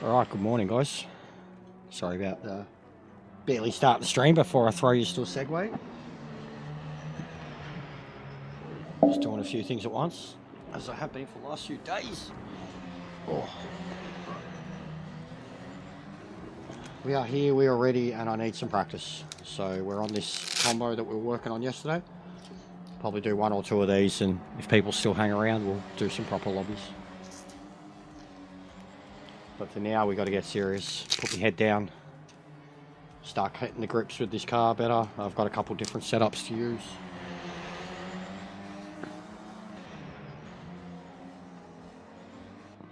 Alright, good morning guys. Sorry about barely starting the stream before I throw you to a segue. Just doing a few things at once, as I have been for the last few days. Oh. We are here, we are ready, and I need some practice. So we're on this combo that we were working on yesterday. Probably do one or two of these, and if people still hang around, we'll do some proper lobbies. But for now, we got to get serious. Put my head down. Start hitting the grips with this car better. I've got a couple different setups to use.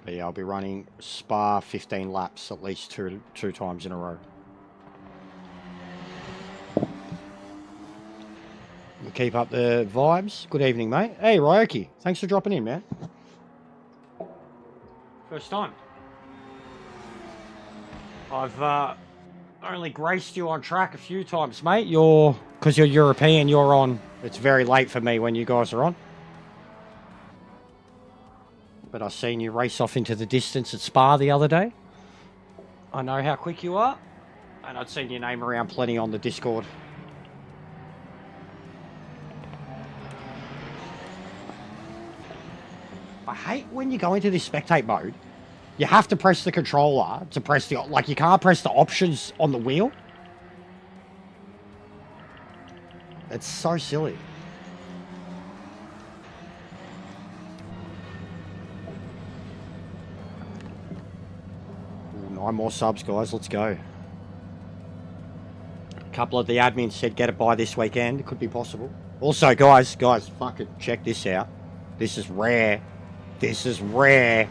But yeah, I'll be running Spa 15 laps at least two times in a row. We'll keep up the vibes. Good evening, mate. Hey, Ryoki. Thanks for dropping in, man. First time. I've only graced you on track a few times, mate. Because you're European, you're on. It's very late for me when you guys are on. But I've seen you race off into the distance at Spa the other day. I know how quick you are. And I'd seen your name around plenty on the Discord. I hate when you go into this spectate mode. You have to press the controller to press the... Like, you can't press the options on the wheel. It's so silly. Ooh, 9 more subs, guys. Let's go. A couple of the admins said get it by this weekend. It could be possible. Also, guys, fucking check this out. This is rare. This is rare.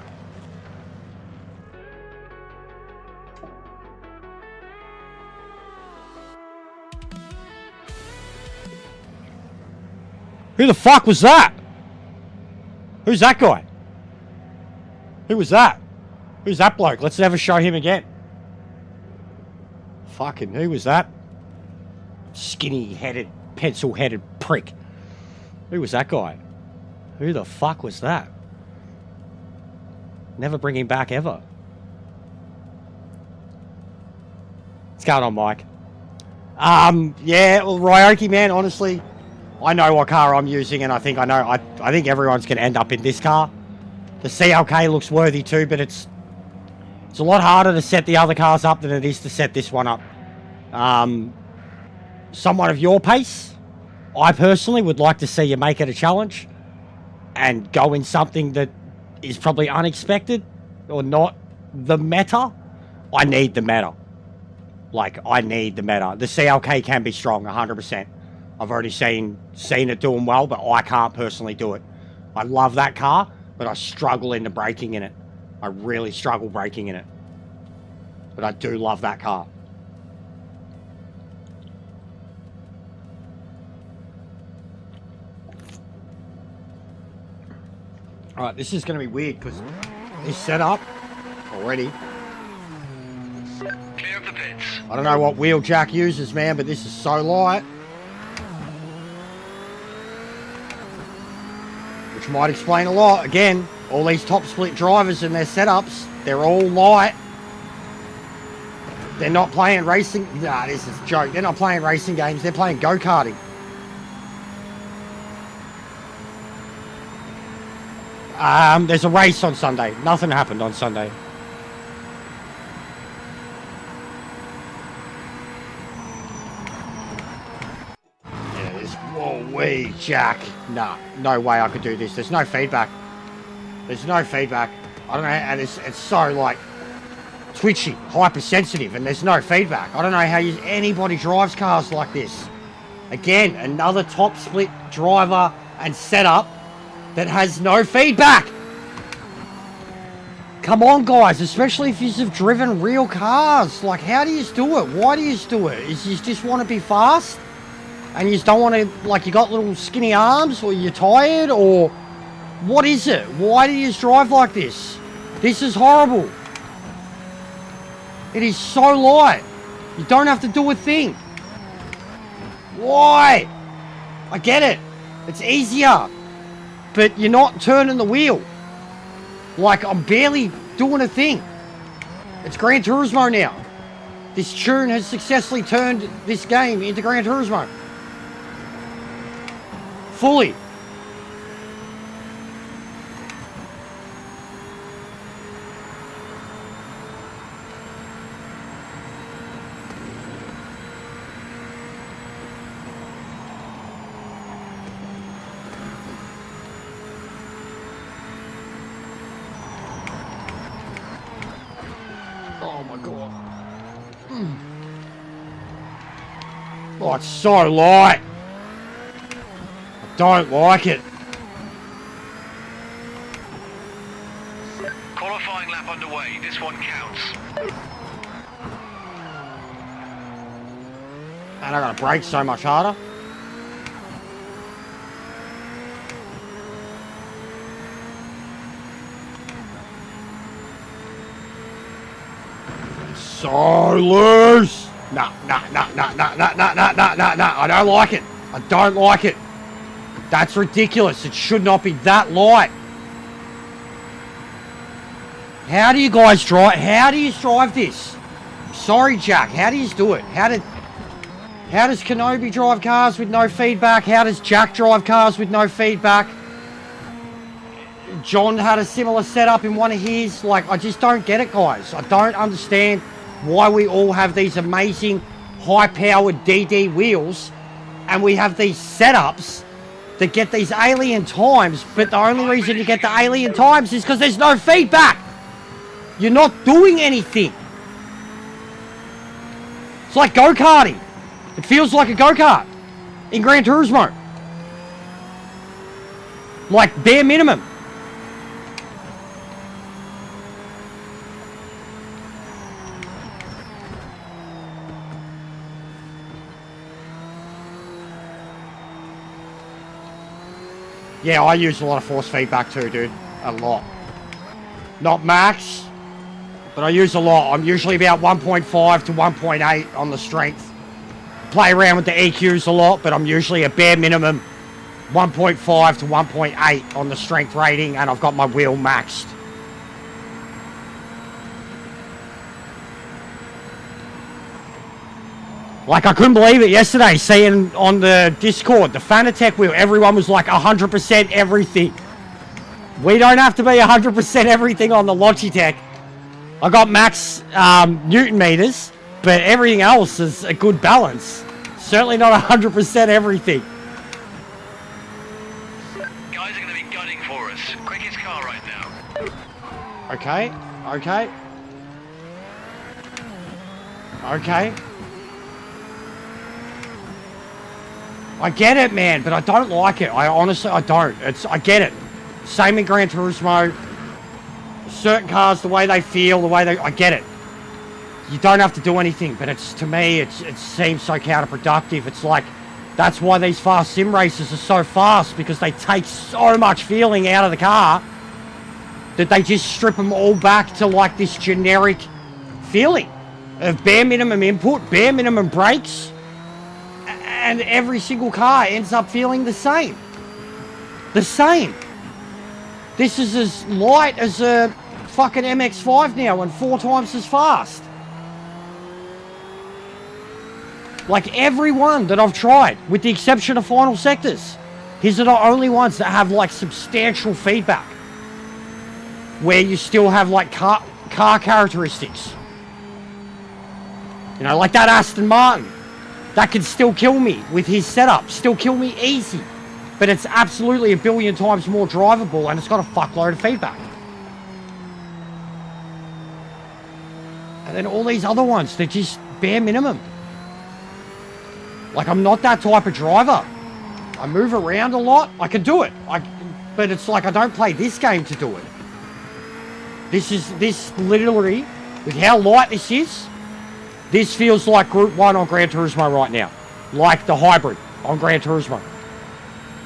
Who the fuck was that? Who's that guy? Who was that? Who's that bloke? Let's never show him again. Fucking, who was that? Skinny-headed, pencil-headed prick. Who was that guy? Who the fuck was that? Never bring him back ever. What's going on, Mike? Yeah, well, Ryoki, man, honestly... I know what car I'm using, and I think everyone's going to end up in this car. The CLK looks worthy too, but it's a lot harder to set the other cars up than it is to set this one up. Someone of your pace, I personally would like to see you make it a challenge and go in something that is probably unexpected or not the meta. I need the meta. Like, I need the meta. The CLK can be strong, 100%. I've already seen it doing well, but I can't personally do it. I love that car, but I struggle in the braking in it. I really struggle braking in it. But I do love that car. Alright, this is going to be weird because this setup already. Clear of the pits. I don't know what wheel Jack uses, man, but this is so light. Which might explain a lot. Again, all these top split drivers and their setups, they're all light. They're not playing racing. Nah, this is a joke. They're not playing racing games. They're playing go-karting. There's a race on Sunday. Nothing happened on Sunday. Whoa-wee, Jack. Nah, no way I could do this. There's no feedback. There's no feedback. I don't know, and it's so, like, twitchy, hypersensitive, and there's no feedback. I don't know how anybody drives cars like this. Again, another top split driver and setup that has no feedback. Come on, guys, especially if you've driven real cars. Like, how do you do it? Why do you do it? Is you just want to be fast? And you just don't want to, like, you got little skinny arms, or you're tired, or what is it? Why do you just drive like this? This is horrible. It is so light. You don't have to do a thing. Why? I get it. It's easier. But you're not turning the wheel. Like, I'm barely doing a thing. It's Gran Turismo now. This tune has successfully turned this game into Gran Turismo. Fully. Oh my god. Oh, it's so light. I don't like it. Qualifying lap underway. This one counts. And I gotta brake so much harder. So loose. Nah. I don't like it. I don't like it. That's ridiculous. It should not be that light. How do you guys drive? How do you drive this? Sorry, Jack. How do you do it? How does Kenobi drive cars with no feedback? How does Jack drive cars with no feedback? John had a similar setup in one of his. Like, I just don't get it, guys. I don't understand why we all have these amazing high-powered DD wheels and we have these setups that get these alien times, but the only reason you get the alien times is because there's no feedback. You're not doing anything. It's like go-karting. It feels like a go-kart in Gran Turismo. Like, bare minimum. Yeah, I use a lot of force feedback too, dude. A lot. Not max, but I use a lot. I'm usually about 1.5 to 1.8 on the strength. Play around with the EQs a lot, but I'm usually a bare minimum 1.5 to 1.8 on the strength rating, and I've got my wheel maxed. Like, I couldn't believe it yesterday, seeing on the Discord, the Fanatec wheel, everyone was like 100% everything. We don't have to be 100% everything on the Logitech. I got max Newton meters, but everything else is a good balance. Certainly not 100% everything. Guys are going to be gunning for us. Quickest car right now. Okay. I get it, man, but I don't like it. I honestly don't. I get it. Same in Gran Turismo. Certain cars, the way they feel, I get it. You don't have to do anything, but to me, it seems so counterproductive. It's like, that's why these fast sim races are so fast, because they take so much feeling out of the car that they just strip them all back to like this generic feeling of bare minimum input, bare minimum brakes, and every single car ends up feeling the same. The same. This is as light as a fucking MX-5 now and 4 times as fast. Like every one that I've tried, with the exception of Final Sectors, these are the only ones that have like substantial feedback, where you still have like car characteristics. You know, like that Aston Martin. That could still kill me with his setup. Still kill me easy. But it's absolutely a billion times more drivable, and it's got a fuckload of feedback. And then all these other ones, they're just bare minimum. Like, I'm not that type of driver. I move around a lot. I can do it. But it's like I don't play this game to do it. This literally, with how light this is, this feels like Group 1 on Gran Turismo right now. Like the hybrid on Gran Turismo.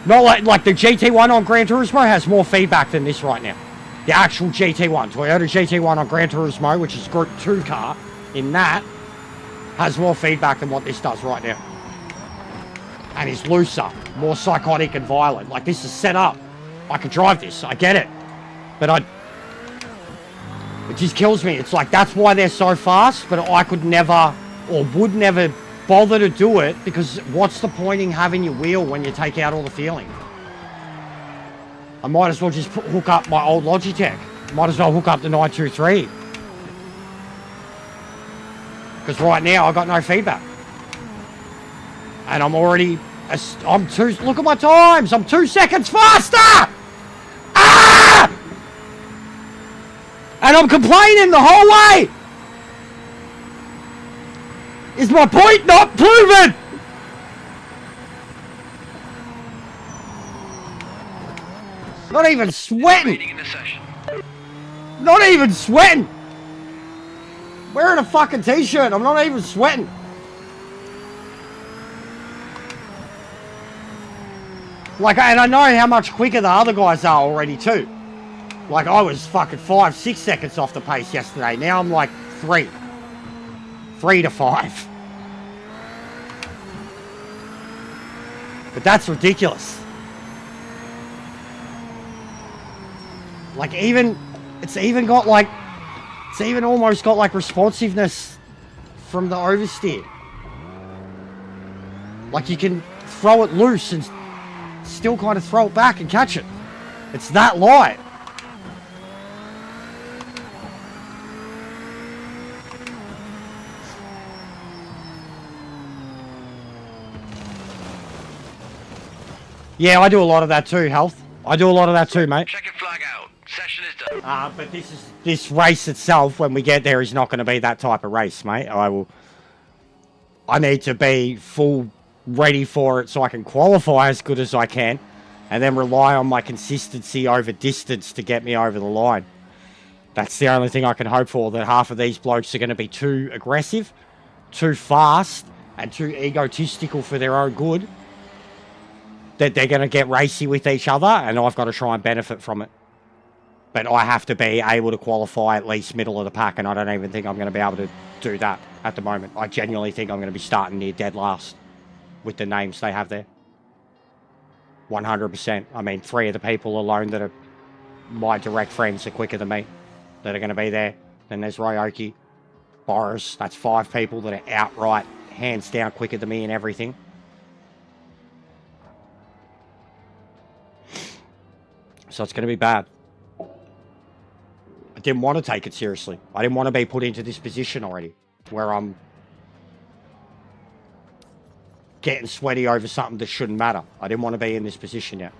Not like the GT1 on Gran Turismo has more feedback than this right now. The actual GT1. Toyota GT1 on Gran Turismo, which is Group 2 car, in that, has more feedback than what this does right now. And is looser, more psychotic and violent. Like, this is set up. I can drive this. I get it. But It just kills me. It's like, that's why they're so fast, but I could never, or would never bother to do it, because what's the point in having your wheel when you take out all the feeling? I might as well just hook up my old Logitech. Might as well hook up the 923. Because right now, I've got no feedback. And I'm already, look at my times, I'm 2 seconds faster! Ah! And I'm complaining the whole way! Is my point not proven? Not even sweating! Not even sweating! Wearing a fucking t-shirt, I'm not even sweating! Like, and I know how much quicker the other guys are already too. Like, I was fucking 5-6 seconds off the pace yesterday. Now I'm like 3. 3 to 5. But that's ridiculous. Like, it's even almost got like responsiveness from the oversteer. Like, you can throw it loose and still kind of throw it back and catch it. It's that light. Yeah, I do a lot of that too, Health. I do a lot of that too, mate. Check your flag out. Session is done. But this race itself, when we get there, is not going to be that type of race, mate. I need to be full ready for it so I can qualify as good as I can, and then rely on my consistency over distance to get me over the line. That's the only thing I can hope for, that half of these blokes are going to be too aggressive, too fast, and too egotistical for their own good, that they're going to get racy with each other, and I've got to try and benefit from it. But I have to be able to qualify at least middle of the pack, and I don't even think I'm going to be able to do that at the moment. I genuinely think I'm going to be starting near dead last with the names they have there. 100%. I mean, 3 of the people alone that are my direct friends are quicker than me, that are going to be there. Then there's Ryoki, Boris. That's 5 people that are outright, hands down, quicker than me in everything. So it's going to be bad. I didn't want to take it seriously. I didn't want to be put into this position already, where I'm getting sweaty over something that shouldn't matter. I didn't want to be in this position yet.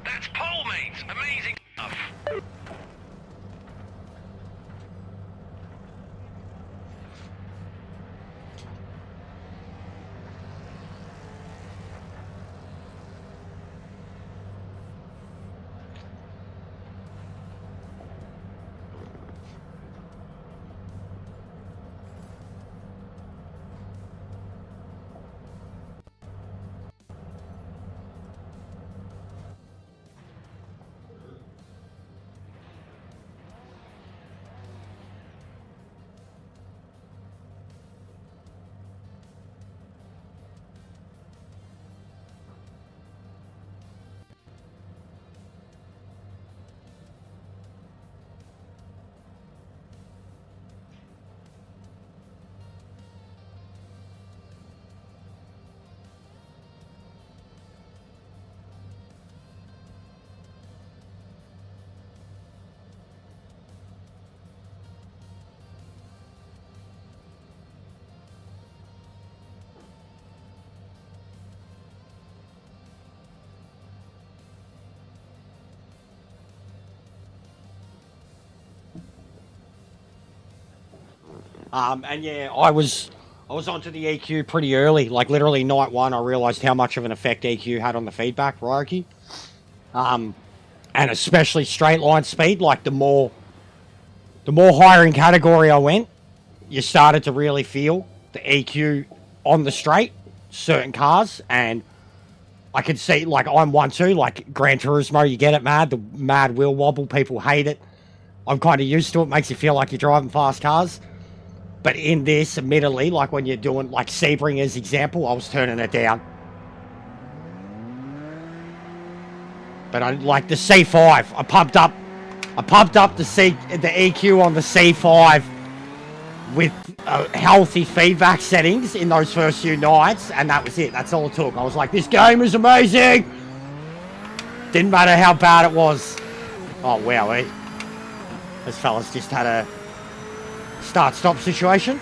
That's pole, mates. Amazing stuff. And yeah, I was onto the EQ pretty early. Like, literally night 1, I realised how much of an effect EQ had on the feedback, Ryoki. And especially straight line speed. Like, the more higher in category I went, you started to really feel the EQ on the straight, certain cars, and I could see, like, I'm one too, like, Gran Turismo, you get it mad, the mad wheel wobble, people hate it. I'm kind of used to it, makes you feel like you're driving fast cars. But in this, admittedly, like when you're doing, like Sebring's example, I was turning it down. But I like the C5. I pumped up the EQ on the C5 with healthy feedback settings in those first few nights, and that was it. That's all it took. I was like, this game is amazing. Didn't matter how bad it was. Oh wow, this fella's just had a start-stop situation.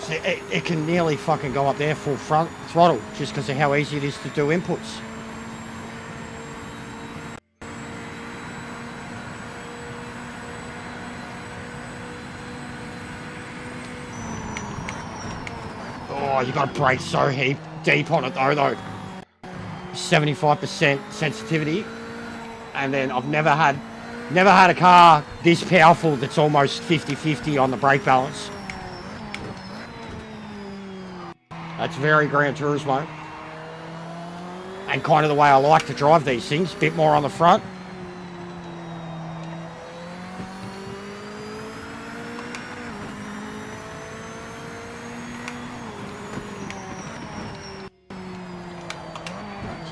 So it can nearly fucking go up there full front throttle just because of how easy it is to do inputs. Oh, you got to brake so deep on it though. 75% sensitivity. And then I've never had a car this powerful that's almost 50-50 on the brake balance. That's very Gran Turismo. And kind of the way I like to drive these things, a bit more on the front.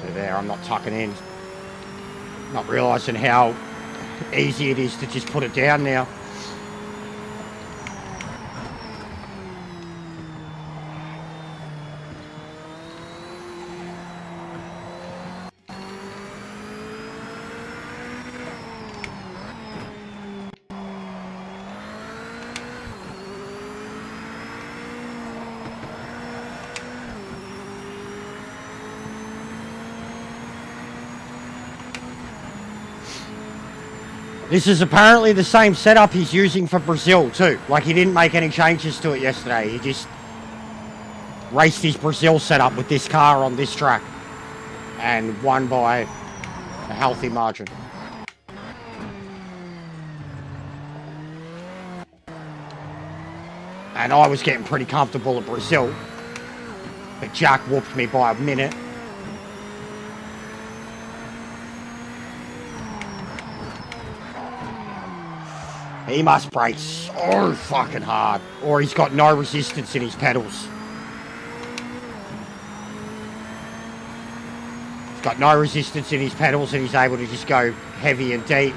So there, I'm not tucking in. Not realising how easy it is to just put it down now. This is apparently the same setup he's using for Brazil too. Like, he didn't make any changes to it yesterday. He just raced his Brazil setup with this car on this track and won by a healthy margin. And I was getting pretty comfortable at Brazil, but Jack whooped me by a minute. He must brake so fucking hard, or he's got no resistance in his pedals. He's got no resistance in his pedals and he's able to just go heavy and deep.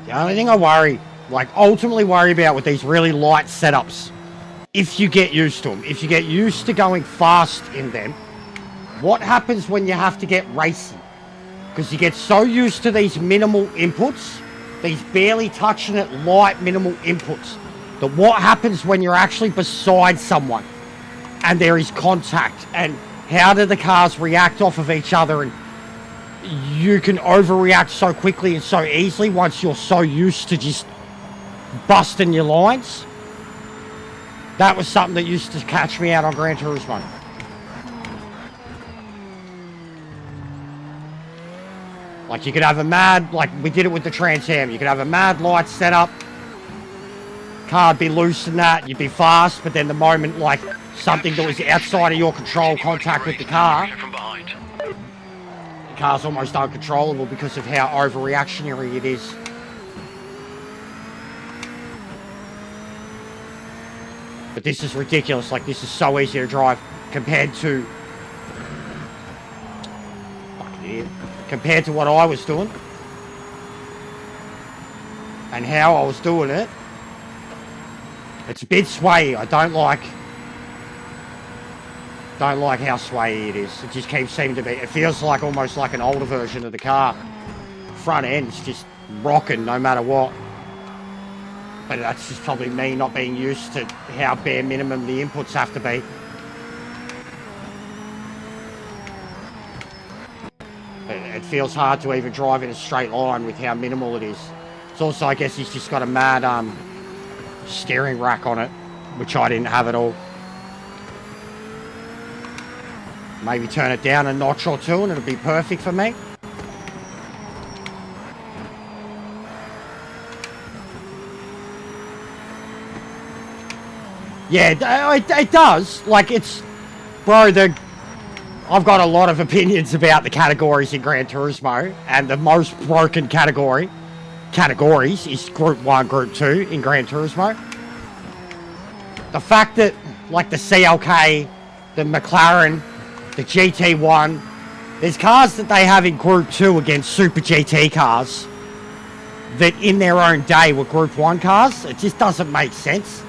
The only thing I ultimately worry about with these really light setups, if you get used to them, if you get used to going fast in them, what happens when you have to get racy? Because you get so used to these minimal inputs, these barely touching it light minimal inputs, that what happens when you're actually beside someone and there is contact, and how do the cars react off of each other, and you can overreact so quickly and so easily once you're so used to just busting your lines. That was something that used to catch me out on Gran Turismo. Like, you could have a mad, like we did it with the Trans Am, you could have a mad light setup, car'd be loose and that, you'd be fast, but then the moment like something that was outside of your control contact with the car, the car's almost uncontrollable because of how overreactionary it is. But this is ridiculous. Like, this is so easy to drive compared to... Fucking idiot. Compared to what I was doing. And how I was doing it. It's a bit swayy. I don't like how swayy it is. It just keeps seeming to be... It feels like almost like an older version of the car. Front end's just rocking no matter what. But that's just probably me not being used to how bare minimum the inputs have to be. It feels hard to even drive in a straight line with how minimal it is. It's also, I guess, he's just got a mad steering rack on it, which I didn't have at all. Maybe turn it down a notch or two and it'll be perfect for me. Yeah, it does. Like, it's... Bro, I've got a lot of opinions about the categories in Gran Turismo, and the most broken categories is Group 1, Group 2 in Gran Turismo. The fact that, like, the CLK, the McLaren, the GT1, there's cars that they have in Group 2 against Super GT cars that in their own day were Group 1 cars. It just doesn't make sense.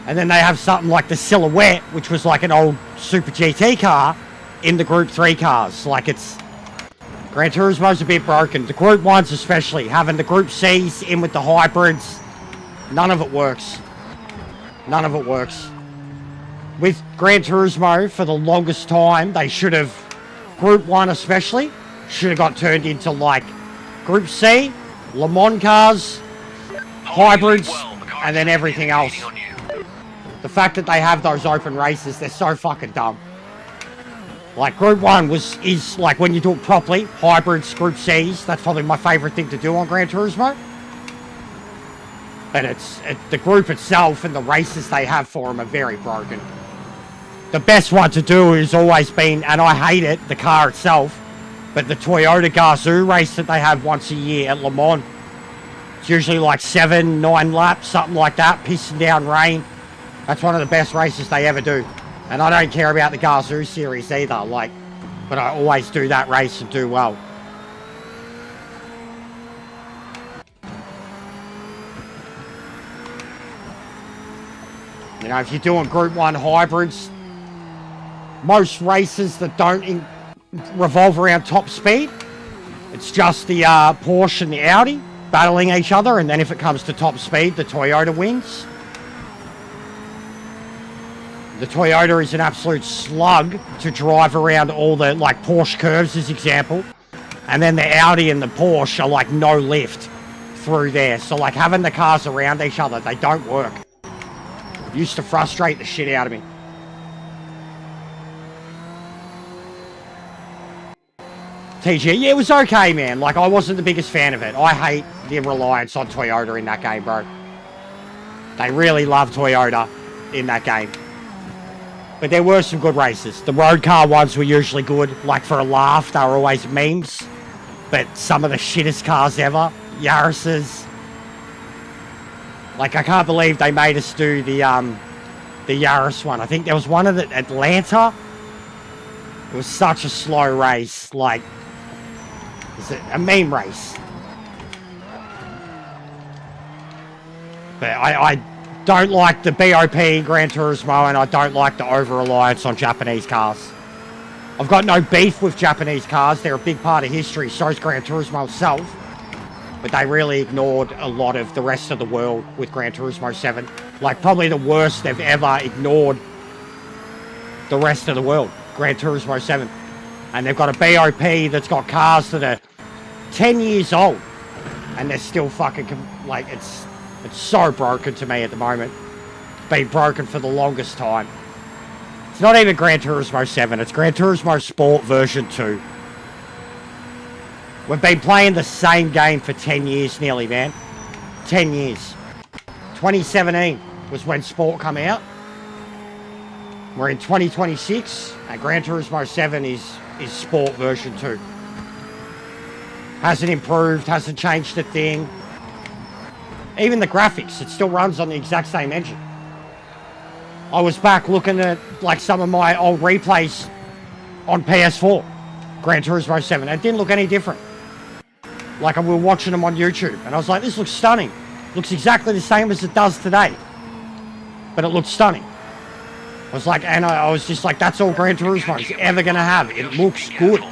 And then they have something like the Silhouette, which was like an old Super GT car, in the Group 3 cars. Like, it's... Gran Turismo's a bit broken. The Group 1s especially. Having the Group Cs in with the hybrids. None of it works. None of it works. With Gran Turismo, for the longest time, they should have... Group 1 especially, should have got turned into, like, Group C, Le Mans cars, hybrids, and then everything else. The fact that they have those open races, they're so fucking dumb. Like, Group 1 is like, when you do it properly, hybrids, Group Cs, that's probably my favourite thing to do on Gran Turismo. But the group itself and the races they have for them are very broken. The best one to do has always been, and I hate it, the car itself, but the Toyota Gazoo race that they have once a year at Le Mans. It's usually like 7, 9 laps, something like that, pissing down rain. That's one of the best races they ever do. And I don't care about the Gazoo series either, like, but I always do that race and do well. You know, if you're doing Group 1 hybrids, most races that don't revolve around top speed, it's just the Porsche and the Audi battling each other, and then if it comes to top speed, the Toyota wins. The Toyota is an absolute slug to drive around all the, like, Porsche curves as example. And then the Audi and the Porsche are like no lift through there. So, like, having the cars around each other, they don't work. It used to frustrate the shit out of me. TG, yeah, it was okay, man. Like, I wasn't the biggest fan of it. I hate the reliance on Toyota in that game, bro. They really love Toyota in that game. But there were some good races. The road car ones were usually good. Like, for a laugh, they were always memes. But some of the shittest cars ever. Yaris's. Like, I can't believe they made us do the Yaris one. I think there was one of the Atlanta. It was such a slow race. Like, is it a meme race? But I don't like the BOP in Gran Turismo, and I don't like the over-reliance on Japanese cars. I've got no beef with Japanese cars. They're a big part of history. So is Gran Turismo itself. But they really ignored a lot of the rest of the world with Gran Turismo 7. Like, probably the worst they've ever ignored the rest of the world. Gran Turismo 7. And they've got a BOP that's got cars that are 10 years old. And they're still fucking... Like, it's so broken to me at the moment. It's been broken for the longest time. It's not even Gran Turismo 7. It's Gran Turismo Sport version 2. We've been playing the same game for 10 years nearly, man. 10 years. 2017 was when Sport come out. We're in 2026, and Gran Turismo 7 is Sport version 2. Hasn't improved, hasn't changed a thing. Even the graphics, it still runs on the exact same engine. I was back looking at like some of my old replays on PS4, Gran Turismo 7. It didn't look any different. Like we were watching them on YouTube, and I was like, this looks stunning. Looks exactly the same as it does today, but it looks stunning. I was like, and I was just like, that's all Gran Turismo is ever going to have. It looks good.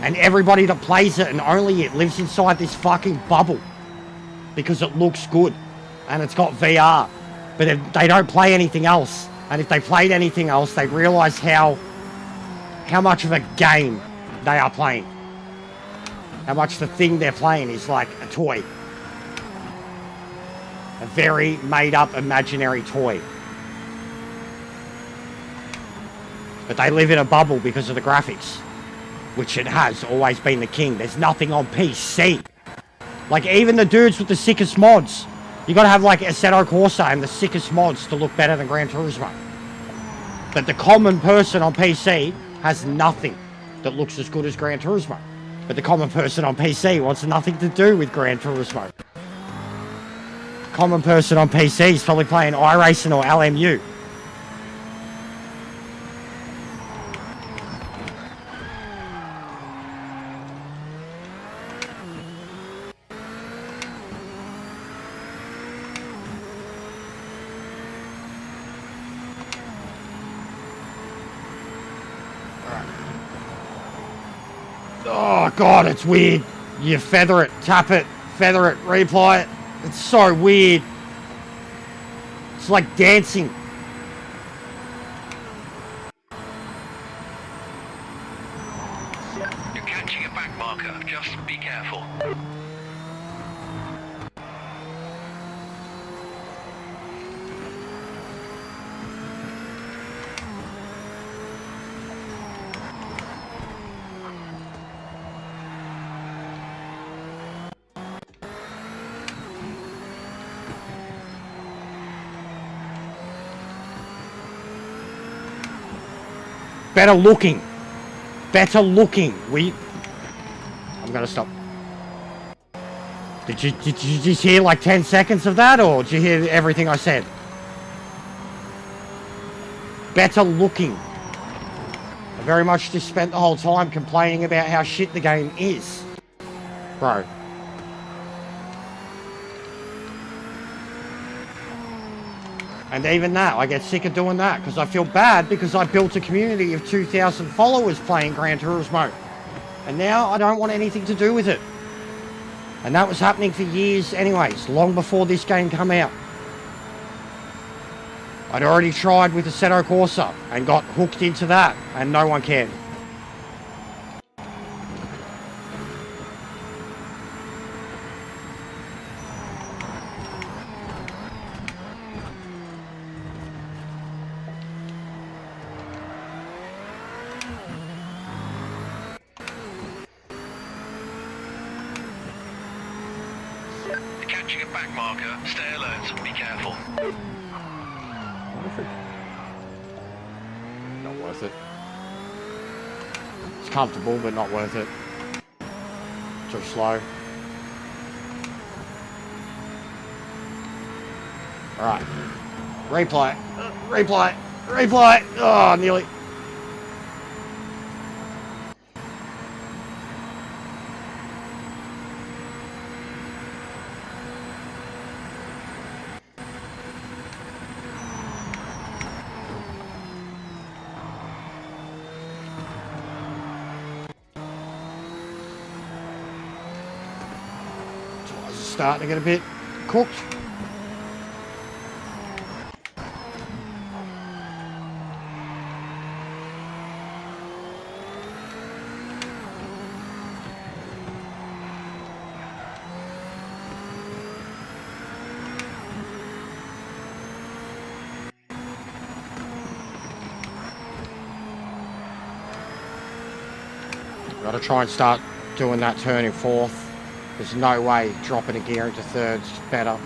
And everybody that plays it, and only it, lives inside this fucking bubble because it looks good and it's got VR. But if they don't play anything else, and if they played anything else, they realise how much of a game they are playing. How much the thing they're playing is like a toy. A very made-up imaginary toy. But they live in a bubble because of the graphics, which it has always been the king. There's nothing on PC. Like even the dudes with the sickest mods, you got to have like Assetto Corsa and the sickest mods to look better than Gran Turismo. But the common person on PC has nothing that looks as good as Gran Turismo. But the common person on PC wants nothing to do with Gran Turismo. Common person on PC is probably playing iRacing or LMU. Oh god, it's weird. You feather it, tap it, feather it, replay it. It's so weird. It's like dancing. You're catching a back marker. Just be careful. Better looking. Better looking. I'm gonna stop. Did you just hear like 10 seconds of that, or did you hear everything I said? Better looking. I very much just spent the whole time complaining about how shit the game is. Bro. And even that, I get sick of doing that because I feel bad because I built a community of 2,000 followers playing Gran Turismo. And now I don't want anything to do with it. And that was happening for years anyways, long before this game came out. I'd already tried with Assetto Corsa and got hooked into that, and no one cared. Catching a back marker. Stay alert. Be careful. Not worth it. It's comfortable, but not worth it. Too slow. Alright. Replay. Replay. Replay. Oh, nearly. Starting to get a bit cooked. Got to try and start doing that turn in fourth. There's no way dropping a gear into third's better.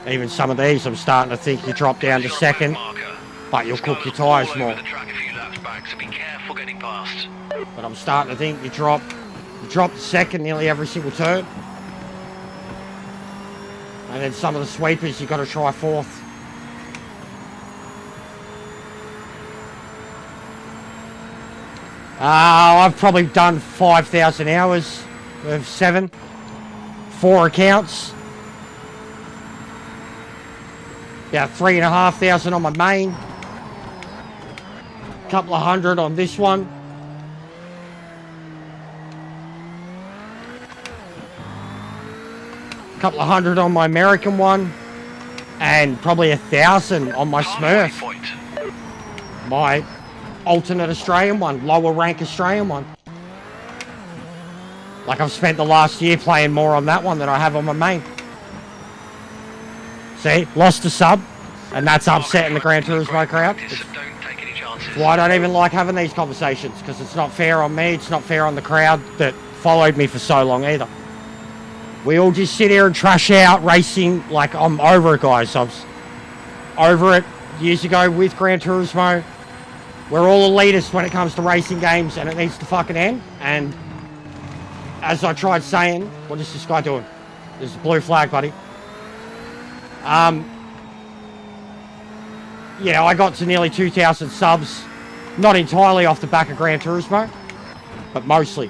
Even some of these, I'm starting to think you drop down to second, but you'll cook your tyres more. But I'm starting to think you drop to second nearly every single turn. And then some of the sweepers you got to try fourth. I've probably done 5,000 hours of 7. 4 accounts. About 3,500 on my main. Couple of hundred on this one. Couple of hundred on my American one. And probably 1,000 on my Smurf. My alternate Australian one. Lower rank Australian one. Like I've spent the last year playing more on that one than I have on my main. See? Lost a sub. And that's upsetting the Gran Turismo crowd. That's why I don't even like having these conversations. Because it's not fair on me. It's not fair on the crowd that followed me for so long either. We all just sit here and trash out racing. Like, I'm over it, guys. I was over it years ago with Gran Turismo. We're all elitists when it comes to racing games, and it needs to fucking end. And as I tried saying, what is this guy doing? There's a blue flag, buddy. Yeah, I got to nearly 2,000 subs. Not entirely off the back of Gran Turismo, but mostly.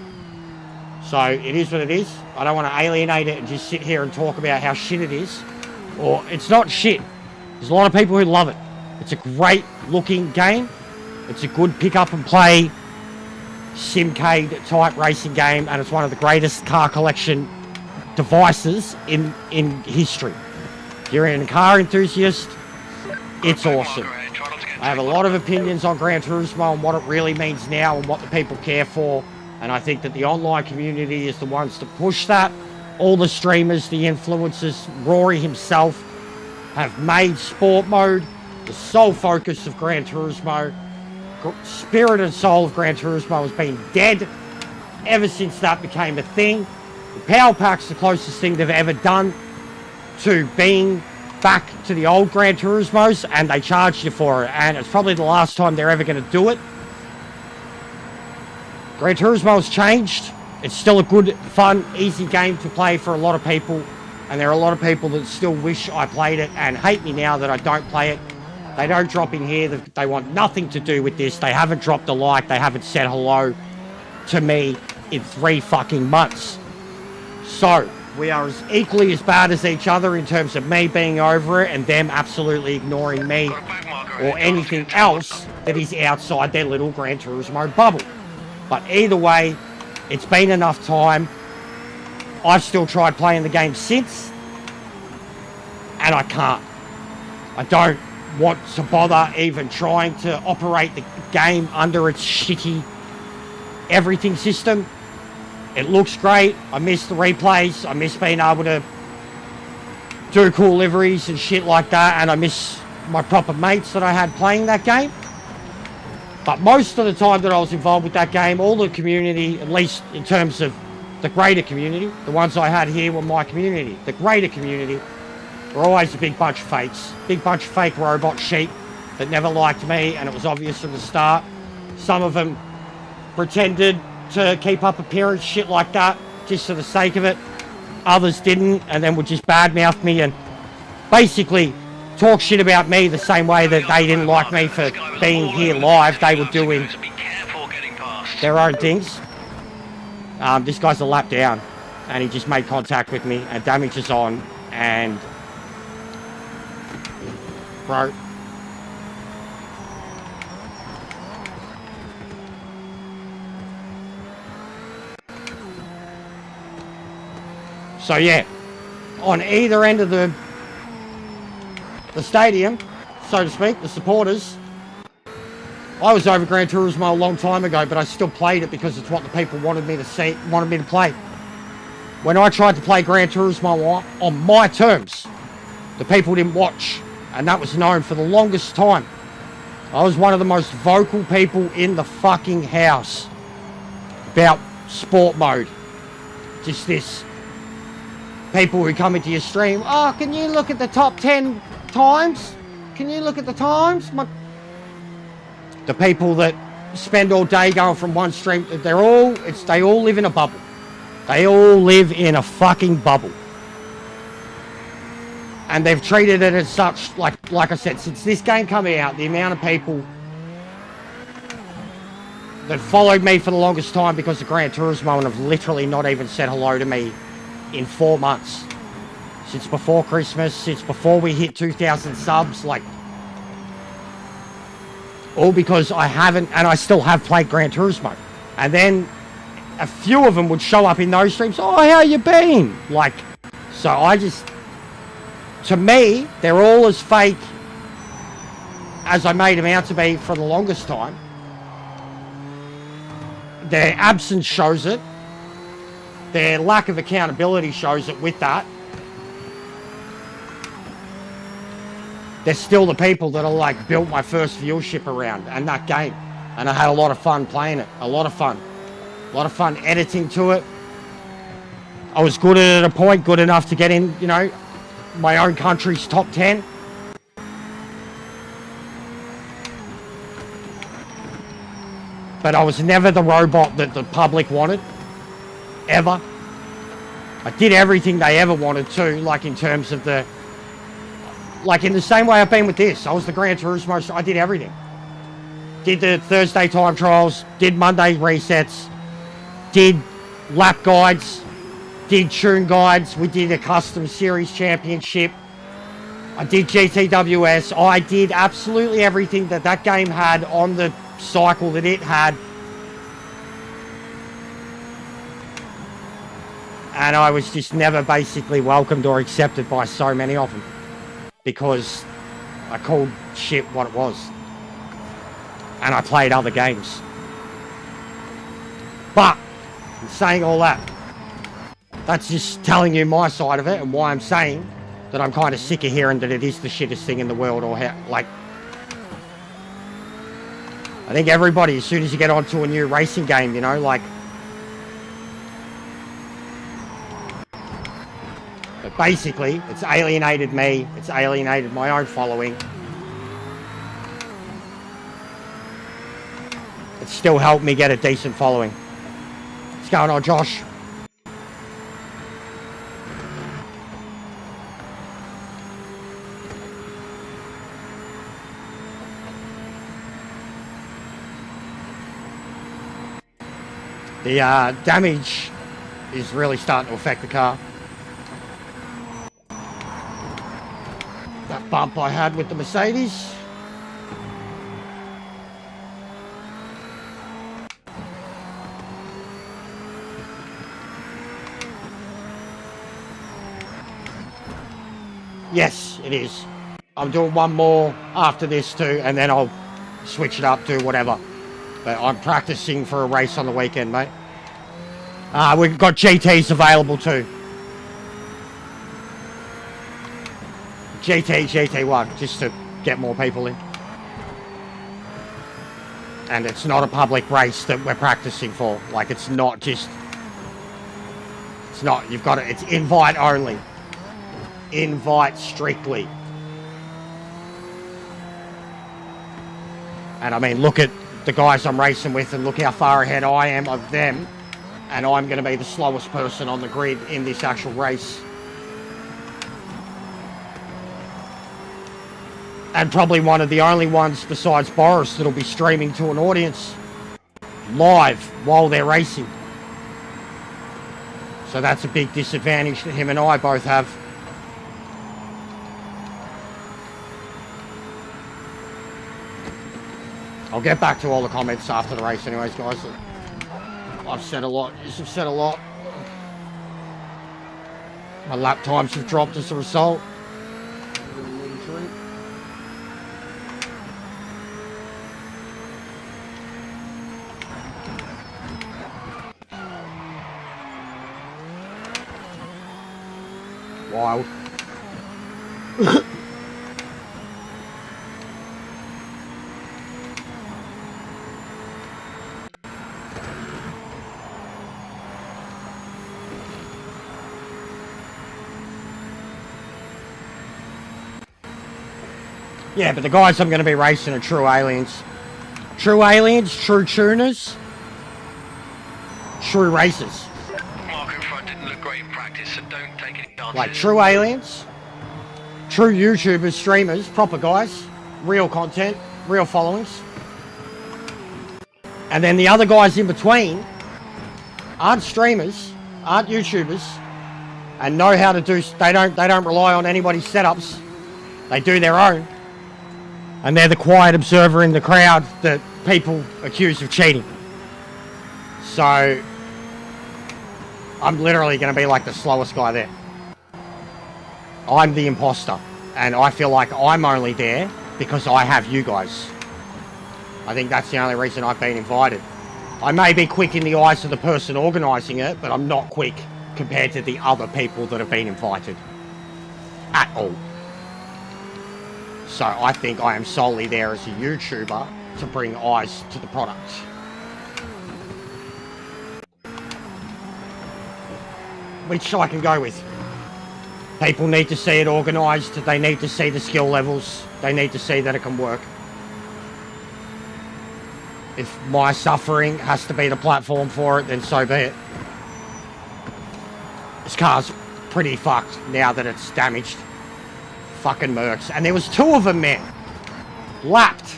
So it is what it is. I don't want to alienate it and just sit here and talk about how shit it is. Or it's not shit. There's a lot of people who love it. It's a great looking game. It's a good pick up and play simcade type racing game, and it's one of the greatest car collection devices in history. If you're a car enthusiast, it's awesome. I have a lot of opinions on Gran Turismo and what it really means now and what the people care for. And I think that the online community is the ones to push that. All the streamers, the influencers, Rory himself, have made sport mode the sole focus of Gran Turismo. Spirit and soul of Gran Turismo has been dead ever since that became a thing. The Power Pack's the closest thing they've ever done to being back to the old Gran Turismos, and they charged you for it. And it's probably the last time they're ever going to do it. Gran Turismo has changed. It's still a good, fun, easy game to play for a lot of people. And there are a lot of people that still wish I played it and hate me now that I don't play it. They don't drop in here. They want nothing to do with this. They haven't dropped a like. They haven't said hello to me in 3 fucking months. So, we are as equally as bad as each other in terms of me being over it and them absolutely ignoring me or anything else that is outside their little Gran Turismo bubble. But either way, it's been enough time. I've still tried playing the game since, and I can't. I don't want to bother even trying to operate the game under its shitty everything system. It looks great. I miss the replays. I miss being able to do cool liveries and shit like that, and I miss my proper mates that I had playing that game. But most of the time that I was involved with that game, all the community, at least in terms of the greater community, the ones I had here were my community. The greater community were always a big bunch of fakes. Big bunch of fake robot sheep that never liked me, and it was obvious from the start. Some of them pretended to keep up appearance, shit like that, just for the sake of it. Others didn't, and then would just badmouth me and basically talk shit about me the same way that they didn't like me for being here live. They were doing their own things. This guy's a lap down, and he just made contact with me, and damage is on, and bro. So yeah, on either end of the stadium, so to speak, the supporters, I was over Gran Turismo a long time ago, but I still played it because it's what the people wanted me to see, wanted me to play. When I tried to play Gran Turismo on my terms, the people didn't watch, and that was known for the longest time. I was one of the most vocal people in the fucking house about sport mode. Just this. People who come into your stream, oh, can you look at the top 10 times? Can you look at the times? The people that spend all day going from one stream, they all live in a bubble. They all live in a fucking bubble. And they've treated it as such, like I said, since this game coming out, the amount of people that followed me for the longest time because of Gran Turismo and have literally not even said hello to me in 4 months. Since before Christmas, since before we hit 2,000 subs, like, all because I haven't, and I still have played Gran Turismo. And then a few of them would show up in those streams, oh, how you been? Like, so I just, to me, they're all as fake as I made them out to be for the longest time. Their absence shows it. Their lack of accountability shows it with that. They're still the people that are like built my first viewership around and that game. And I had a lot of fun playing it. A lot of fun. A lot of fun editing to it. I was good at it at a point, good enough to get in, you know, my own country's top 10. But I was never the robot that the public wanted. Ever. I did everything they ever wanted to, like in terms of the... Like in the same way I've been with this. I was the Gran Turismo, so I did everything. Did the Thursday time trials, did Monday resets, did lap guides, did tune guides, we did a custom series championship, I did GTWS, I did absolutely everything that that game had on the cycle that it had. And I was just never basically welcomed or accepted by so many of them. Because I called shit what it was. And I played other games. But, in saying all that, that's just telling you my side of it and why I'm saying that I'm kind of sick of hearing that it is the shittest thing in the world, or how, like... I think everybody, as soon as you get onto a new racing game, you know, like... But basically, it's alienated me, it's alienated my own following. It's still helped me get a decent following. What's going on, Josh? The damage is really starting to affect the car. That bump I had with the Mercedes. Yes, it is. I'm doing one more after this too, and then I'll switch it up, do whatever. But I'm practicing for a race on the weekend, mate. We've got GTs available too. GT1, just to get more people in. And it's not a public race that we're practicing for. Like, it's not just... It's not, you've got to, it's invite only. Invite strictly. And I mean, look at the guys I'm racing with and look how far ahead I am of them. And I'm going to be the slowest person on the grid in this actual race. And probably one of the only ones besides Boris that'll be streaming to an audience live while they're racing. So that's a big disadvantage that him and I both have. I'll get back to all the comments after the race anyways, guys. I've said a lot. You've said a lot. My lap times have dropped as a result. Wild. Yeah, but the guys I'm going to be racing are true aliens. True aliens, true tuners, true racers. Mark in front didn't look great in practice, so don't take any chances. Like true aliens, true YouTubers, streamers, proper guys, real content, real followings. And then the other guys in between aren't streamers, aren't YouTubers, and know how to do, they don't rely on anybody's setups. They do their own. And they're the quiet observer in the crowd that people accuse of cheating. So I'm literally going to be like the slowest guy there. I'm the imposter, and I feel like I'm only there because I have you guys. I think that's the only reason I've been invited. I may be quick in the eyes of the person organising it, but I'm not quick compared to the other people that have been invited. At all. So I think I am solely there as a YouTuber to bring eyes to the product. Which I can go with. People need to see it organised, they need to see the skill levels, they need to see that it can work. If my suffering has to be the platform for it, then so be it. This car's pretty fucked now that it's damaged. Fucking mercs. And there was two of them, man. Lapped.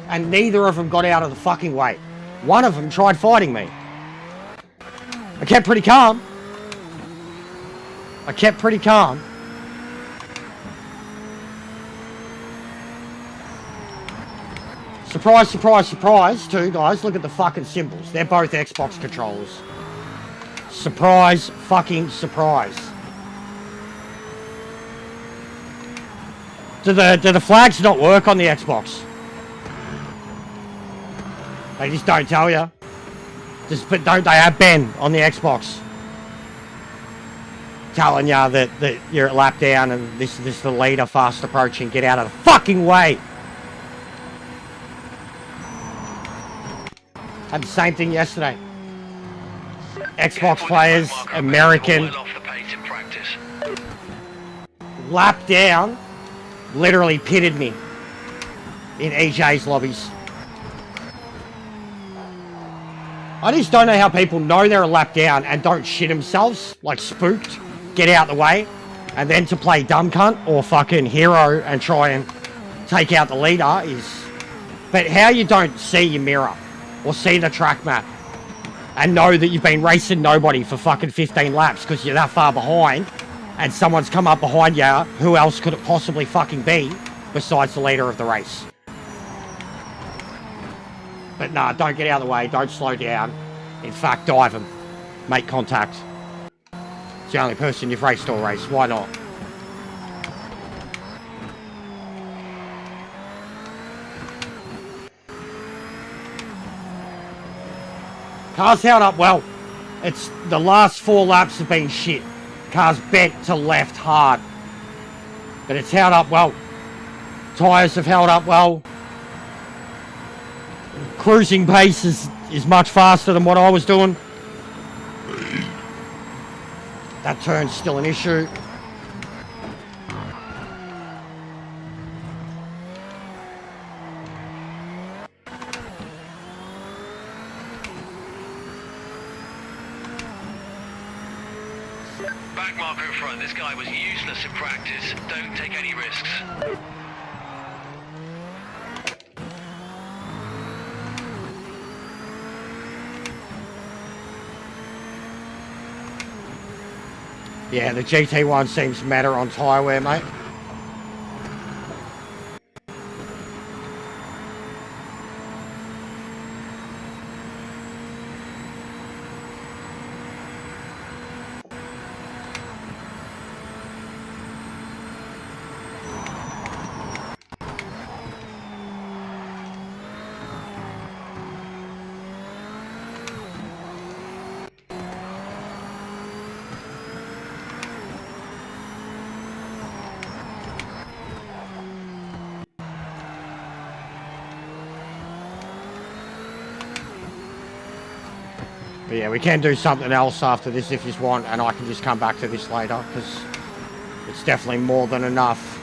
And neither of them got out of the fucking way. One of them tried fighting me. I kept pretty calm. Surprise, surprise, surprise, too, guys. Look at the fucking symbols. They're both Xbox controllers. Surprise, fucking surprise. Do the flags not work on the Xbox? They just don't tell you. But don't they have Ben on the Xbox? Telling you that you're at lap down and this is the leader fast approaching. Get out of the fucking way. Had the same thing yesterday. Xbox players, American, lap down, literally pitted me in EJ's lobbies. I just don't know how people know they're a lap down and don't shit themselves, like spooked, get out the way, and then to play dumb cunt or fucking hero and try and take out the leader is... But how you don't see your mirror or see the track map and know that you've been racing nobody for fucking 15 laps because you're that far behind and someone's come up behind you, who else could it possibly fucking be besides the leader of the race? But nah, don't get out of the way, don't slow down. In fact, dive them. Make contact. It's the only person you've raced all race, why not? Car's held up well. It's the last 4 laps have been shit. Car's bent to left hard. But it's held up well. Tyres have held up well. Cruising pace is much faster than what I was doing. That turn's still an issue. Back marker in front. This guy was useless in practice. Don't take any risks. Yeah, the GT1 seems to matter on tyre wear, mate. But yeah, we can do something else after this if you want, and I can just come back to this later, because it's definitely more than enough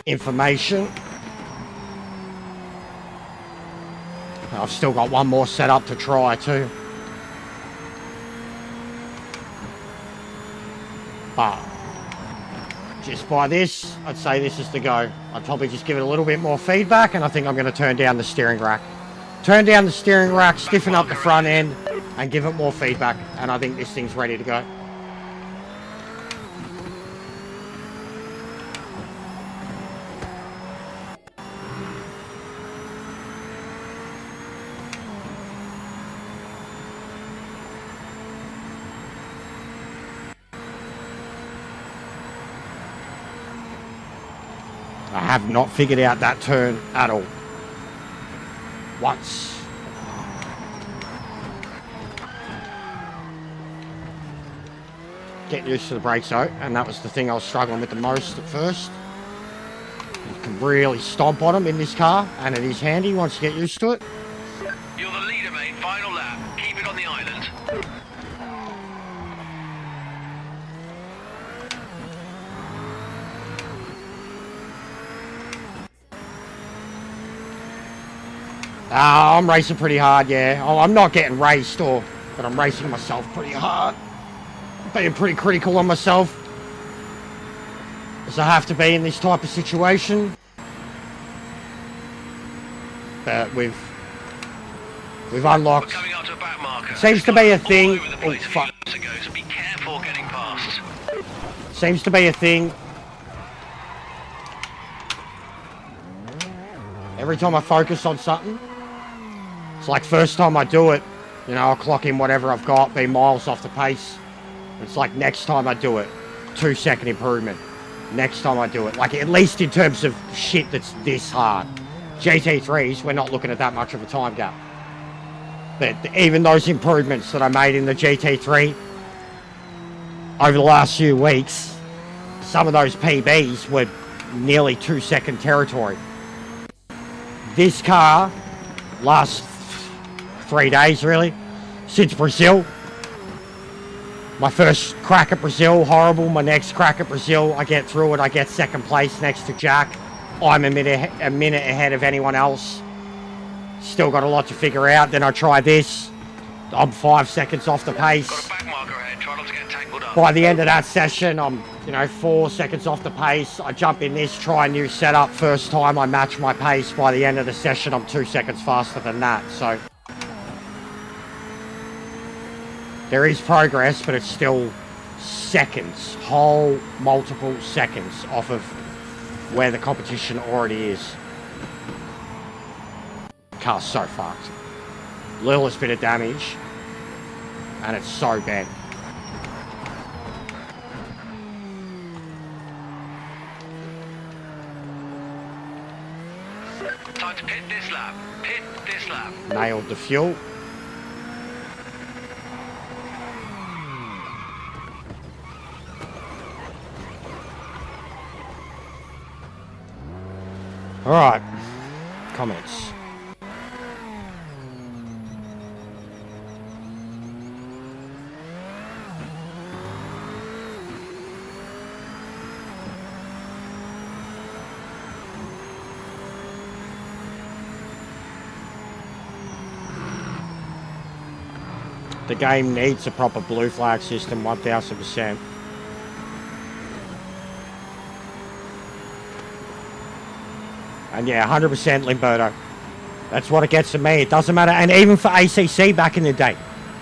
information. I've still got one more setup to try too. But just by this, I'd say this is the go. I'd probably just give it a little bit more feedback, and I think I'm going to turn down the steering rack. Turn down the steering rack, stiffen up the front end, and give it more feedback. And I think this thing's ready to go. I have not figured out that turn at all. Once. Get used to the brakes though, and that was the thing I was struggling with the most at first. You can really stomp on them in this car, and it is handy once you get used to it. You're the leader, mate. Final lap. Keep it on the island. I'm racing pretty hard, yeah. I'm not getting raced, but I'm racing myself pretty hard. Being pretty critical on myself, as I have to be in this type of situation. But we've unlocked. We're coming up to a back marker. Seems to be a thing. All over the Oh place fuck! a few laps ago, so be careful getting past. Seems to be a thing. Every time I focus on something, it's like first time I do it, you know, I'll clock in whatever I've got, be miles off the pace. It's like next time I do it, 2-second improvement. Next time I do it, like at least in terms of shit that's this hard. GT3s, we're not looking at that much of a time gap. But even those improvements that I made in the GT3 over the last few weeks, some of those PBs were nearly 2-second territory. This car, last 3 days really, since Brazil. My first crack at Brazil, horrible. My next crack at Brazil, I get through it. I get second place next to Jack. I'm a minute ahead of anyone else. Still got a lot to figure out. Then I try this. I'm 5 seconds off the pace. Got a back marker ahead. Try not to get tangled up. By the end of that session, I'm 4 seconds off the pace. I jump in this, try a new setup. First time I match my pace. By the end of the session, I'm 2 seconds faster than that. So there is progress, but it's still seconds, whole multiple seconds off of where the competition already is. Car's so fucked. Littlest bit of damage, and it's so bent. Time to pit this lap. Pit this lap. Nailed the fuel. All right, comments. The game needs a proper blue flag system, 1000%. And yeah, 100% Limberto. That's what it gets to me. It doesn't matter. And even for ACC back in the day,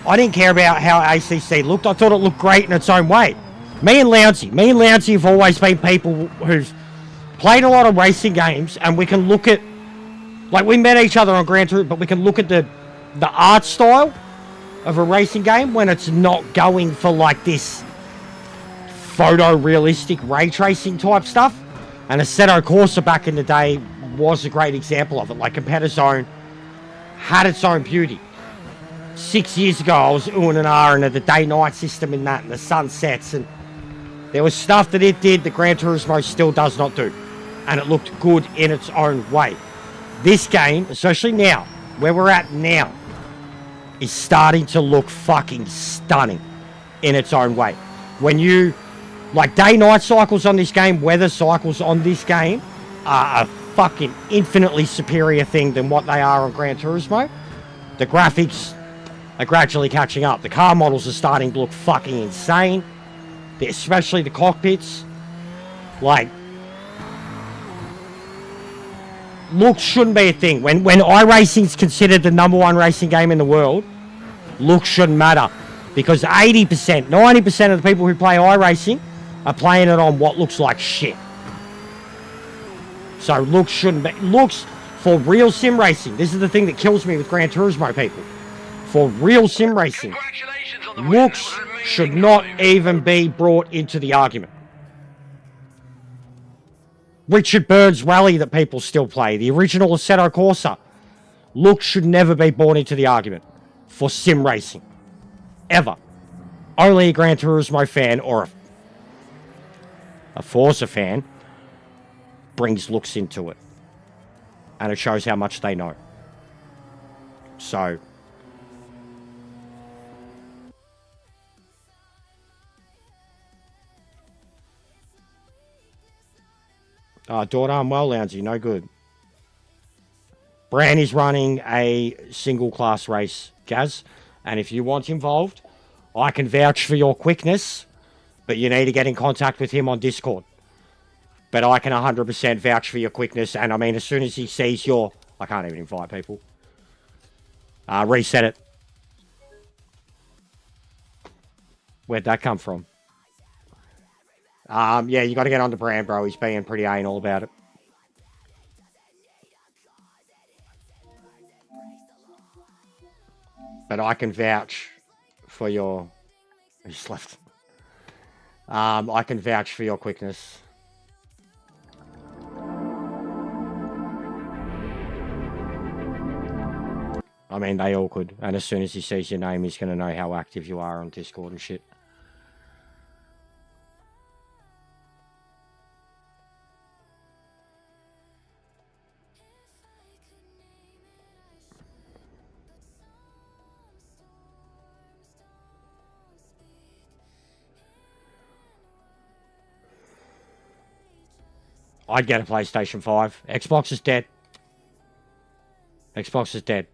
I didn't care about how ACC looked. I thought it looked great in its own way. Me and Lounsey have always been people who've played a lot of racing games, and we can look at, like, we met each other on Gran Turismo, but we can look at the art style of a racing game when it's not going for like this photorealistic ray tracing type stuff. And Assetto Corsa back in the day was a great example of it. Like, Competitor Zone had its own beauty. 6 years ago, I was oohing and ahhing at the day-night system in that, and the sunsets, and there was stuff that it did that Gran Turismo still does not do. And it looked good in its own way. This game, especially now, where we're at now, is starting to look fucking stunning in its own way. When you, like, day-night cycles on this game, weather cycles on this game are a fucking infinitely superior thing than what they are on Gran Turismo. The graphics are gradually catching up. The car models are starting to look fucking insane, especially the cockpits. Like, looks shouldn't be a thing. When iRacing's considered the #1 racing game in the world, looks shouldn't matter. Because 80%, 90% of the people who play iRacing are playing it on what looks like shit. So looks shouldn't be. Looks for real sim racing. This is the thing that kills me with Gran Turismo people. For real sim racing, Congratulations on the win. looks That was an amazing should not drive. even be brought into the argument. Richard Byrd's rally that people still play, the original Assetto Corsa, looks should never be brought into the argument for sim racing. Ever. Only a Gran Turismo fan or a Forza fan brings looks into it. And it shows how much they know. So, daughter, I'm well, Lounsey, no good. Bran is running a single class race, Gaz. And if you want involved, I can vouch for your quickness, but you need to get in contact with him on Discord. But I can 100% vouch for your quickness. And I mean, as soon as he sees your... I can't even invite people. Reset it. Where'd that come from? Yeah, you got to get on to Bran, bro. He's being pretty anal about it. But I can vouch for your... He just left. I can vouch for your quickness. I mean, they all could. And as soon as he sees your name, he's going to know how active you are on Discord and shit. I'd get a PlayStation 5. Xbox is dead. Xbox is dead.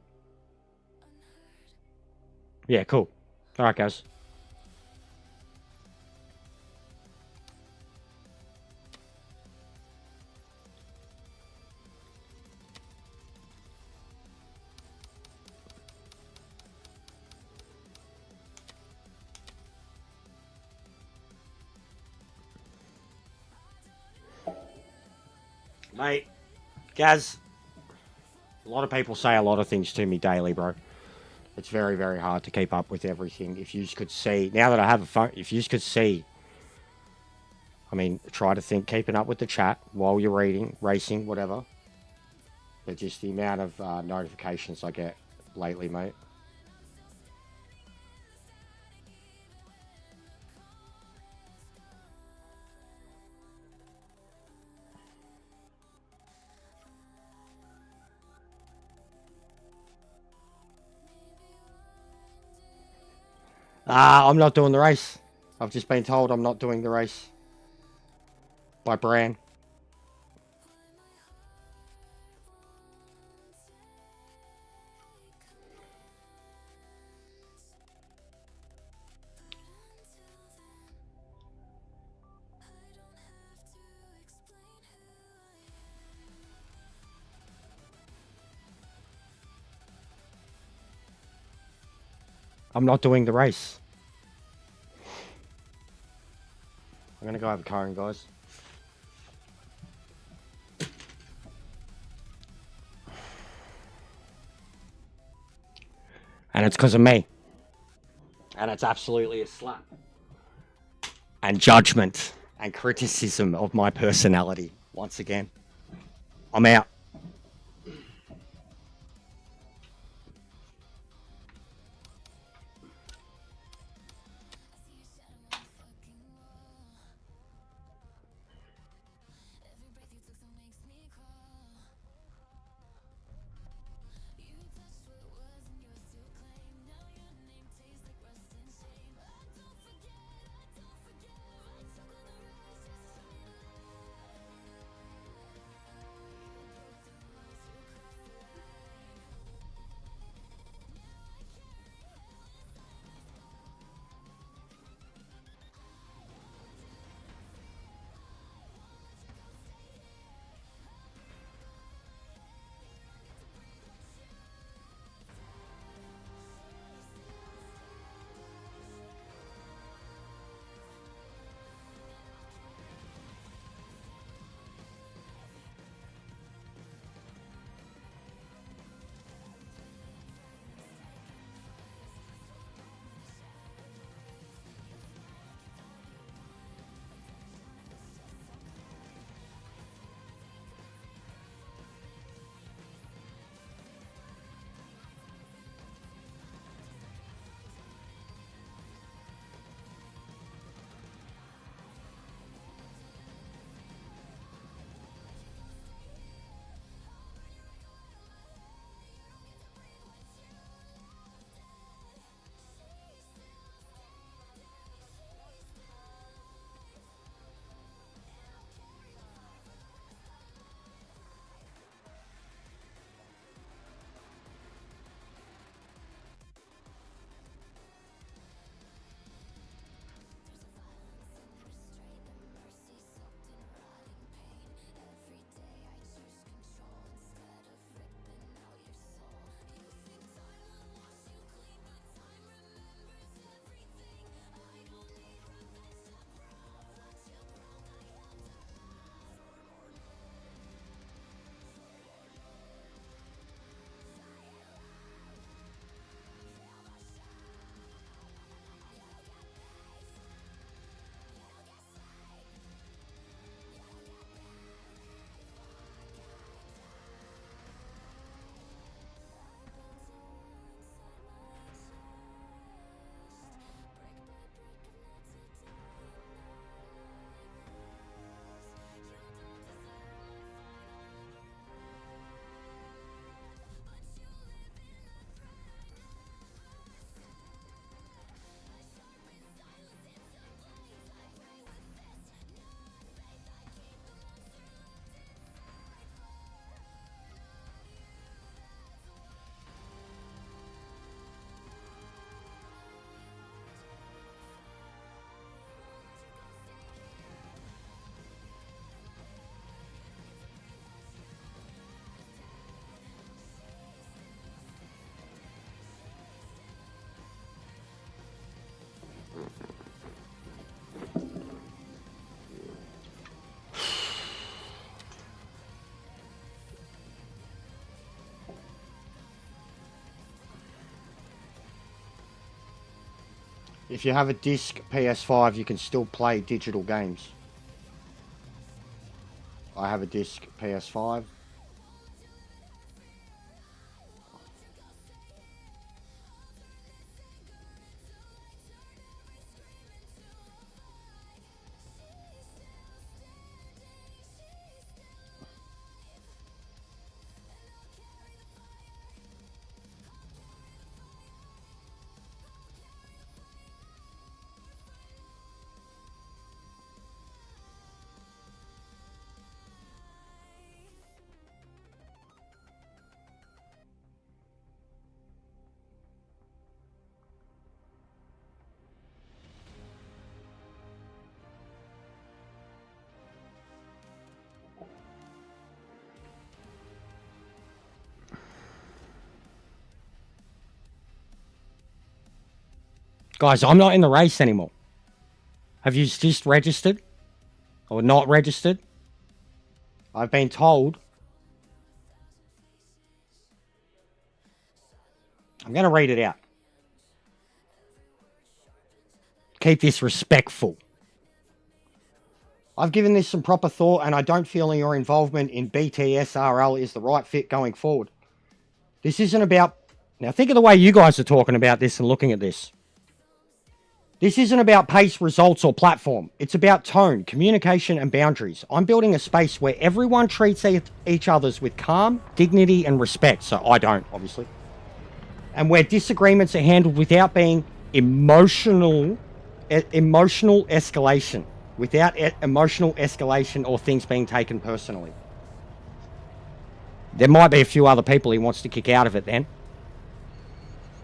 Yeah, cool. Alright, guys. Mate, Gaz, a lot of people say a lot of things to me daily, bro. It's very, very hard to keep up with everything. If you could see, now that I have a phone, if you could see, I mean, try to think, keeping up with the chat while you're reading, racing, whatever. But just the amount of notifications I get lately, mate. I'm not doing the race. I've just been told I'm not doing the race. By Bran. I'm not doing the race. I'm going to go have a car, guys. And it's because of me. And it's absolutely a slap. And judgment and criticism of my personality. Once again. I'm out. If you have a disc PS5, you can still play digital games. I have a disc PS5. Guys, I'm not in the race anymore. Have you just registered? Or not registered? I've been told. I'm going to read it out. Keep this respectful. I've given this some proper thought and I don't feel your involvement in BTSRL is the right fit going forward. This isn't about... Now think of the way you guys are talking about this and looking at this. This isn't about pace, results, or platform. It's about tone, communication, and boundaries. I'm building a space where everyone treats each other's with calm, dignity, and respect. So I don't, obviously. And where disagreements are handled without being emotional escalation. Without emotional escalation or things being taken personally. There might be a few other people he wants to kick out of it then.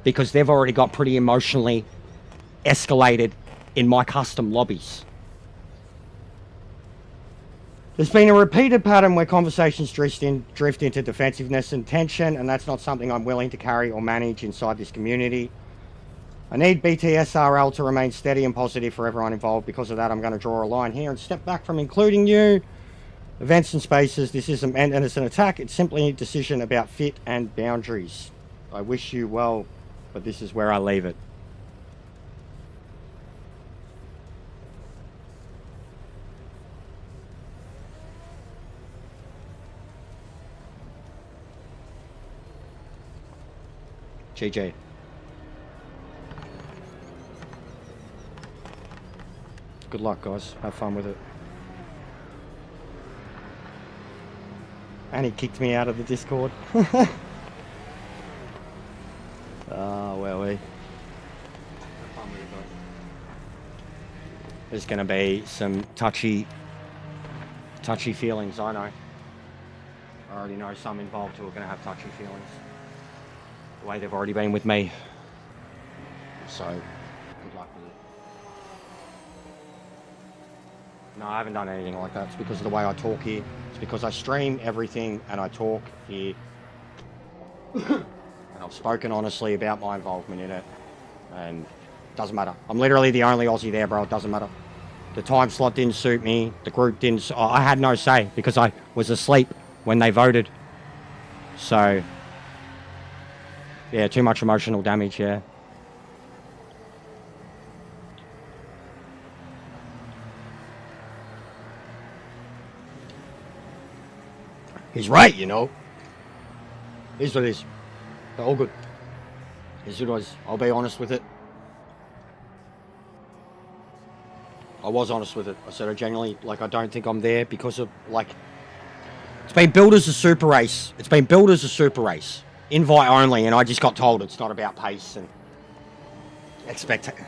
Because they've already got pretty emotionally escalated in my custom lobbies. There's been a repeated pattern where conversations drift into defensiveness and tension, and that's not something I'm willing to carry or manage inside this community. I need BTSRL to remain steady and positive for everyone involved. Because of that, I'm going to draw a line here and step back from including you. Events and spaces, this isn't meant as an attack, it's simply a decision about fit and boundaries. I wish you well, but this is where I leave it. GG. Good luck, guys. Have fun with it. And he kicked me out of the Discord. Oh, well, Have fun with it, guys. There's going to be some touchy feelings, I know. I already know some involved who are going to have touchy feelings. The way they've already been with me. So, good luck with it. No, I haven't done anything like that. It's because of the way I talk here. It's because I stream everything and I talk here. And I've spoken honestly about my involvement in it. And it doesn't matter. I'm literally the only Aussie there, bro. It doesn't matter. The time slot didn't suit me. The group didn't... I had no say because I was asleep when they voted. So... yeah, too much emotional damage, yeah. He's right, you know. Here's what it is. They're all good. Here's what it was. I'll be honest with it. I was honest with it. I said I genuinely, I don't think I'm there because of, it's been billed as a super race. It's been billed as a super race. Invite only, and I just got told it's not about pace and expectation.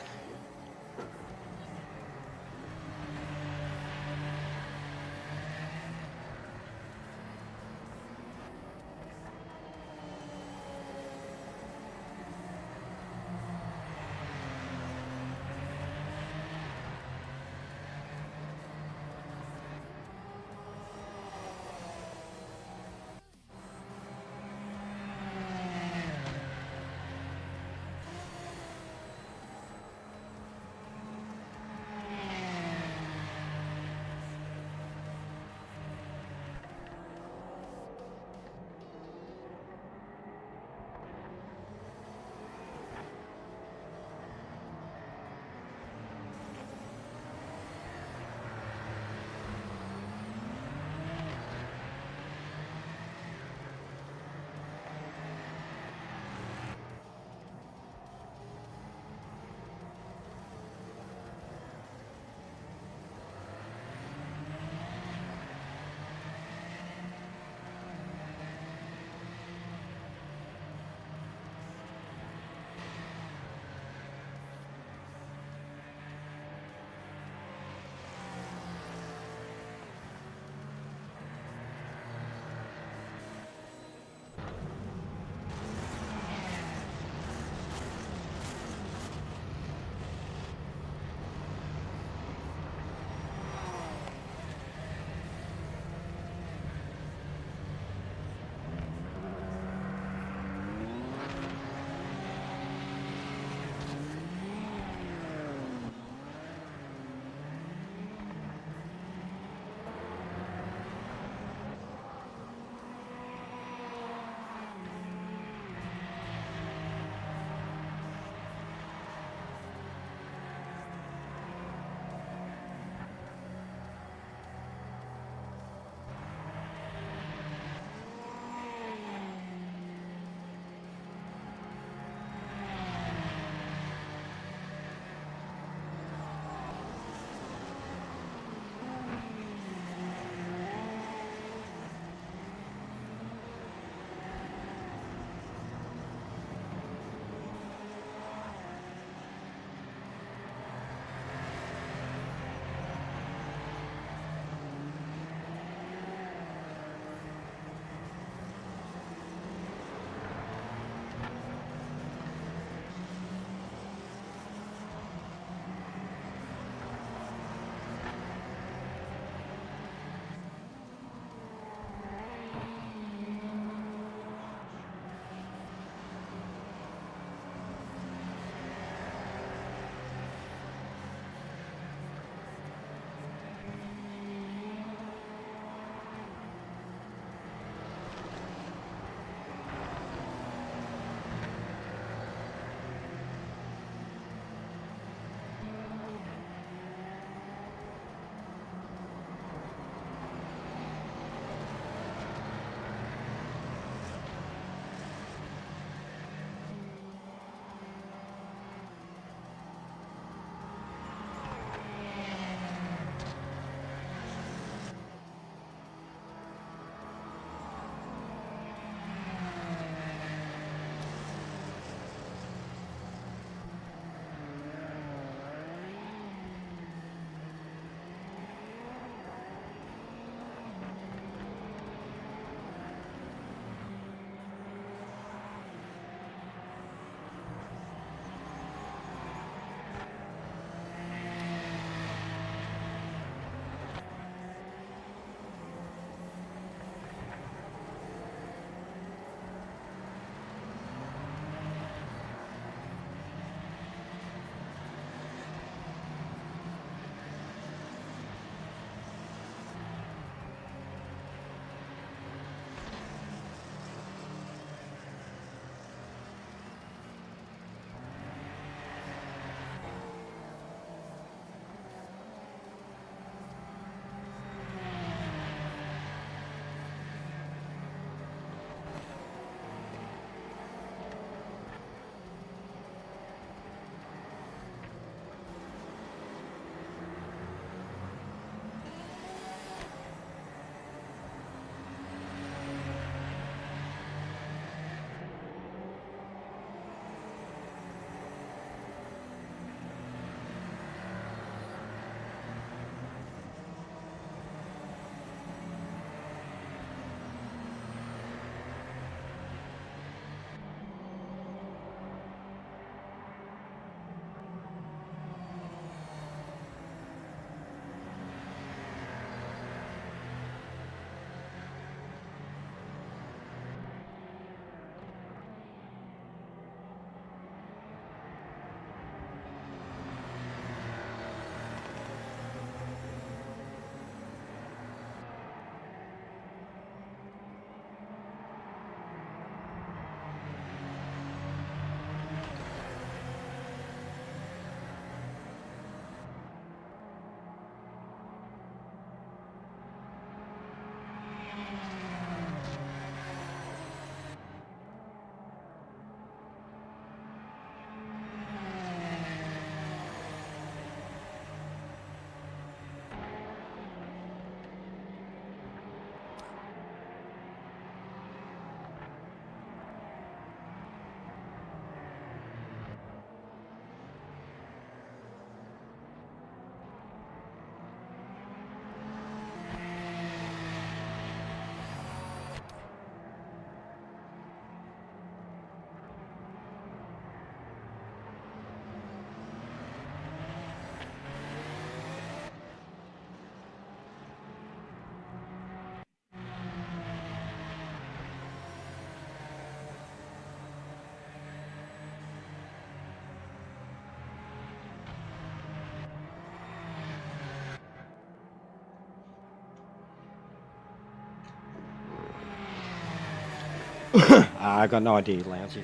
I got no idea, Lousy.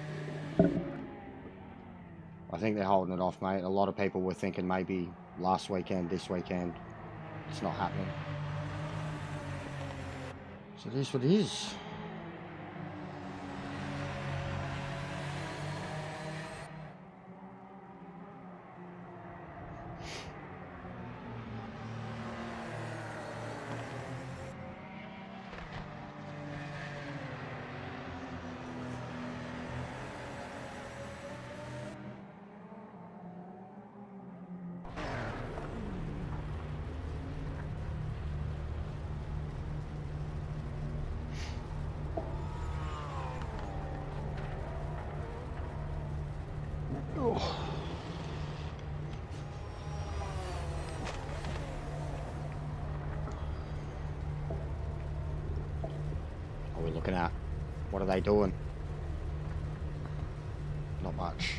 I think they're holding it off, mate. A lot of people were thinking maybe last weekend, this weekend. It's not happening. So it is what it is. What are we looking at? What are they doing? Not much.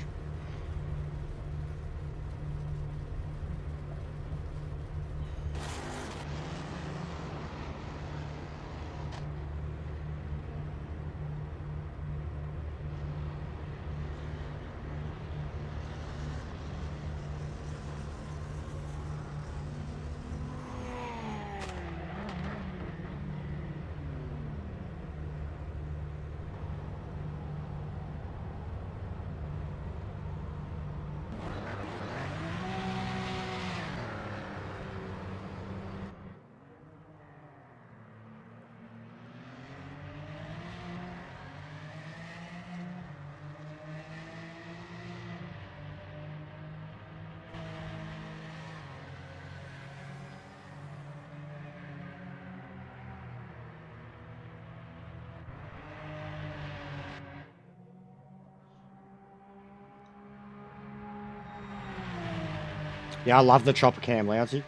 Yeah, I love the chopper cam, Lousy.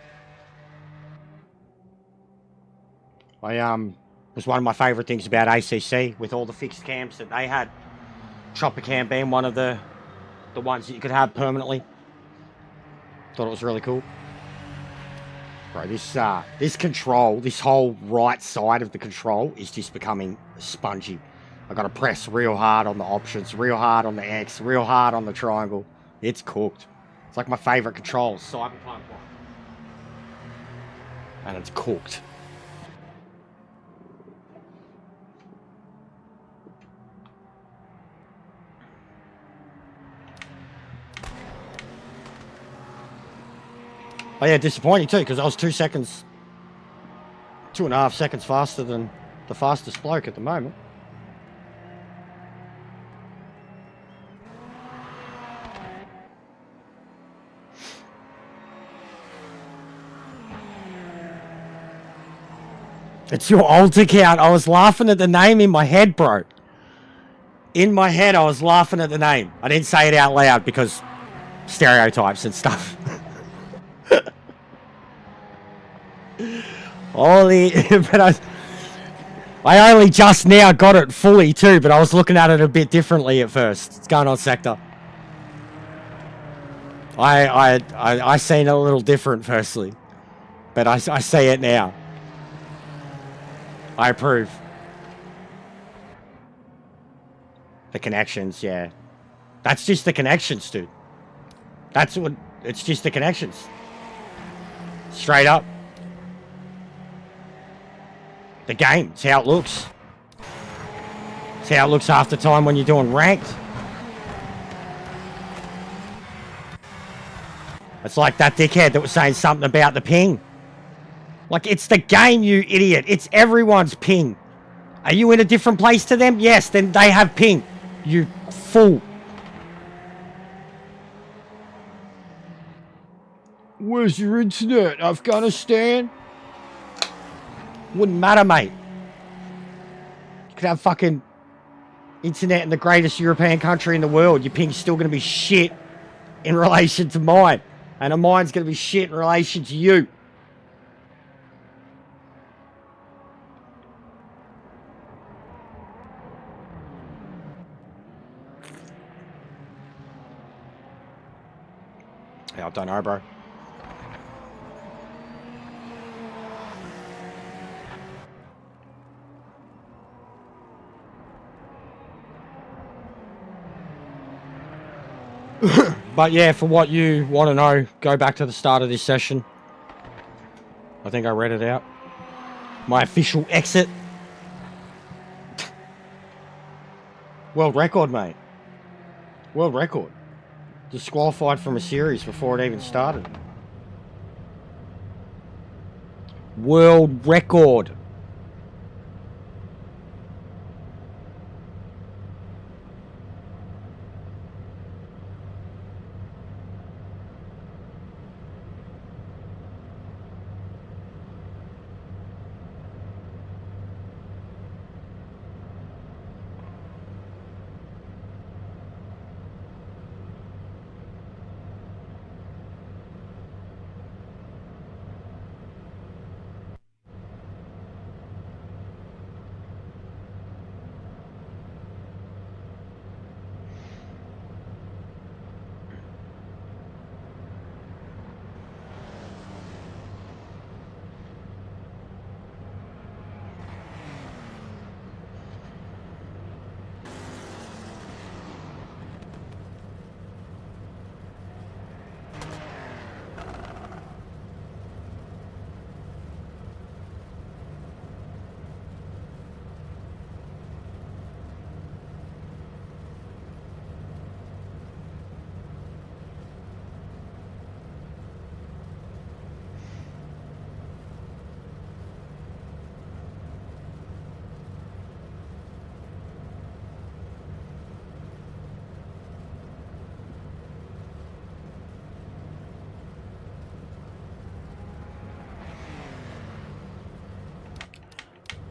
Was one of my favourite things about ACC with all the fixed cams that they had. Chopper cam being one of the ones that you could have permanently. Thought it was really cool. Bro, this control, this whole right side of the control is just becoming spongy. I got to press real hard on the options, real hard on the X, real hard on the triangle. It's cooked. It's like my favourite control, Cyberpunk 1. And it's cooked. Oh yeah, disappointing too, because I was 2.5 seconds faster than the fastest bloke at the moment. It's your alt account. I was laughing at the name in my head, bro. In my head, I was laughing at the name. I didn't say it out loud because stereotypes and stuff. Holy, but I only just now got it fully too, but I was looking at it a bit differently at first. What's going on, Sector? I seen it a little different firstly, but I see it now. I approve. The connections, yeah. That's just the connections, dude. That's what, it's just the connections. Straight up. The game, it's how it looks. It's how it looks half the time when you're doing ranked. It's like that dickhead that was saying something about the ping. Like, it's the game, you idiot. It's everyone's ping. Are you in a different place to them? Yes, then they have ping. You fool. Where's your internet, Afghanistan? Wouldn't matter, mate. You could have fucking internet in the greatest European country in the world. Your ping's still going to be shit in relation to mine. And mine's going to be shit in relation to you. Yeah, I don't know, bro. But yeah, for what you want to know, go back to the start of this session. I think I read it out. My official exit. World record, mate. World record. Disqualified from a series before it even started. World record.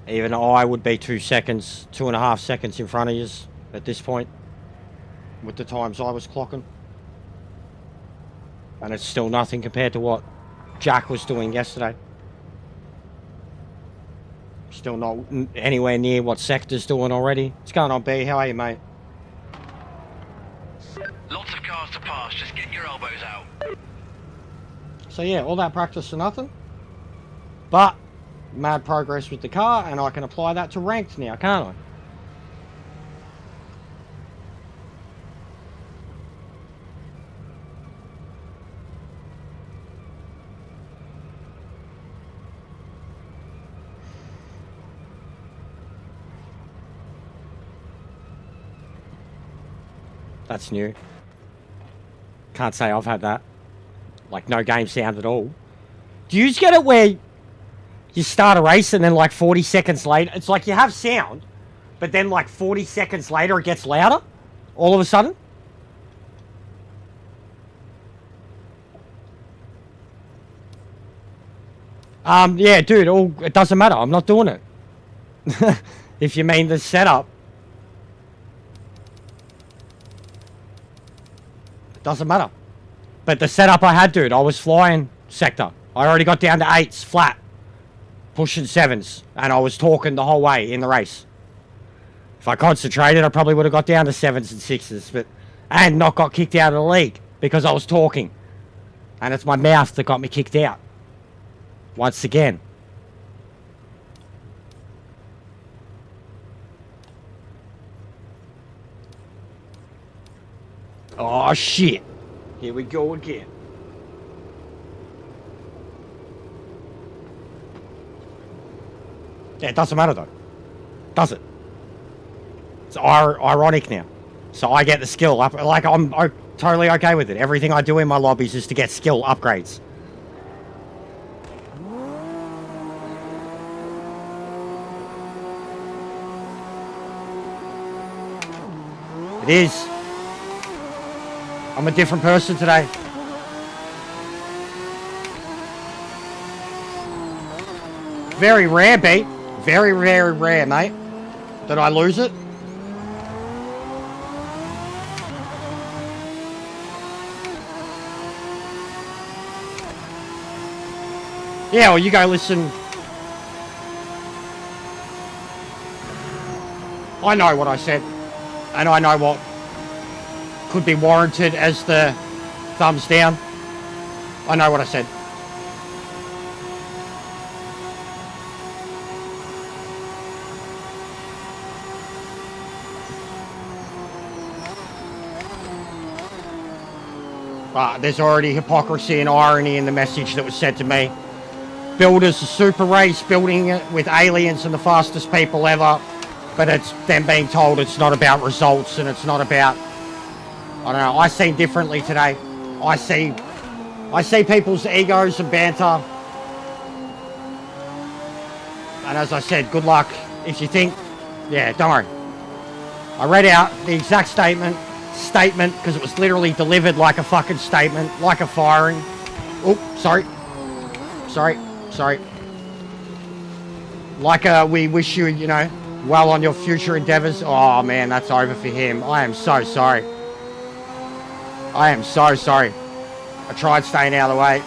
Even I would be 2.5 seconds in front of you at this point with the times I was clocking. And it's still nothing compared to what Jack was doing yesterday. Still not anywhere near what Sector's doing already. What's going on, B? How are you, mate? Lots of cars to pass, just get your elbows out. So yeah, all that practice for nothing. But mad progress with the car, and I can apply that to ranked now, can't I? That's new. Can't say I've had that. Like, no game sound at all. Do you just get it where you start a race and then like 40 seconds later, it's like you have sound, but then like 40 seconds later it gets louder all of a sudden? Yeah, dude, it doesn't matter. I'm not doing it. If you mean the setup. It doesn't matter. But the setup I had, dude, I was flying sector. I already got down to 8s flat. Pushing 7s. And I was talking the whole way in the race. If I concentrated, I probably would have got down to 7s and 6s. And not got kicked out of the league. Because I was talking. And it's my mouth that got me kicked out. Once again. Oh, shit. Here we go again. Yeah, it doesn't matter though. Does it? It's ironic now. So I get the skill up. Like, I'm totally okay with it. Everything I do in my lobbies is to get skill upgrades. It is. I'm a different person today. Very rare, B. Very, very rare, mate. Did I lose it? Yeah, well, you go listen. I know what I said. And I know what could be warranted as the thumbs down. I know what I said. There's already hypocrisy and irony in the message that was said to me. Builders a super race, building it with aliens and the fastest people ever, but it's them being told it's not about results and it's not about, I don't know, I see differently today. I see people's egos and banter. And as I said, good luck. If you think, yeah, don't worry. I read out the exact statement, because it was literally delivered like a fucking statement, like a firing. Oh, sorry. Like we wish you, you know, well on your future endeavors. Oh man, that's over for him. I am so sorry. I am so sorry. I tried staying out of the way.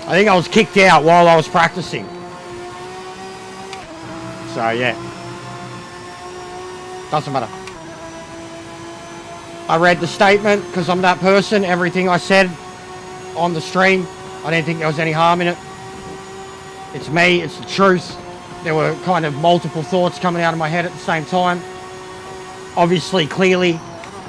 I think I was kicked out while I was practicing. So yeah. Doesn't matter. I read the statement because I'm that person. Everything I said on the stream, I didn't think there was any harm in it. It's me, it's the truth. There were kind of multiple thoughts coming out of my head at the same time. Obviously, clearly,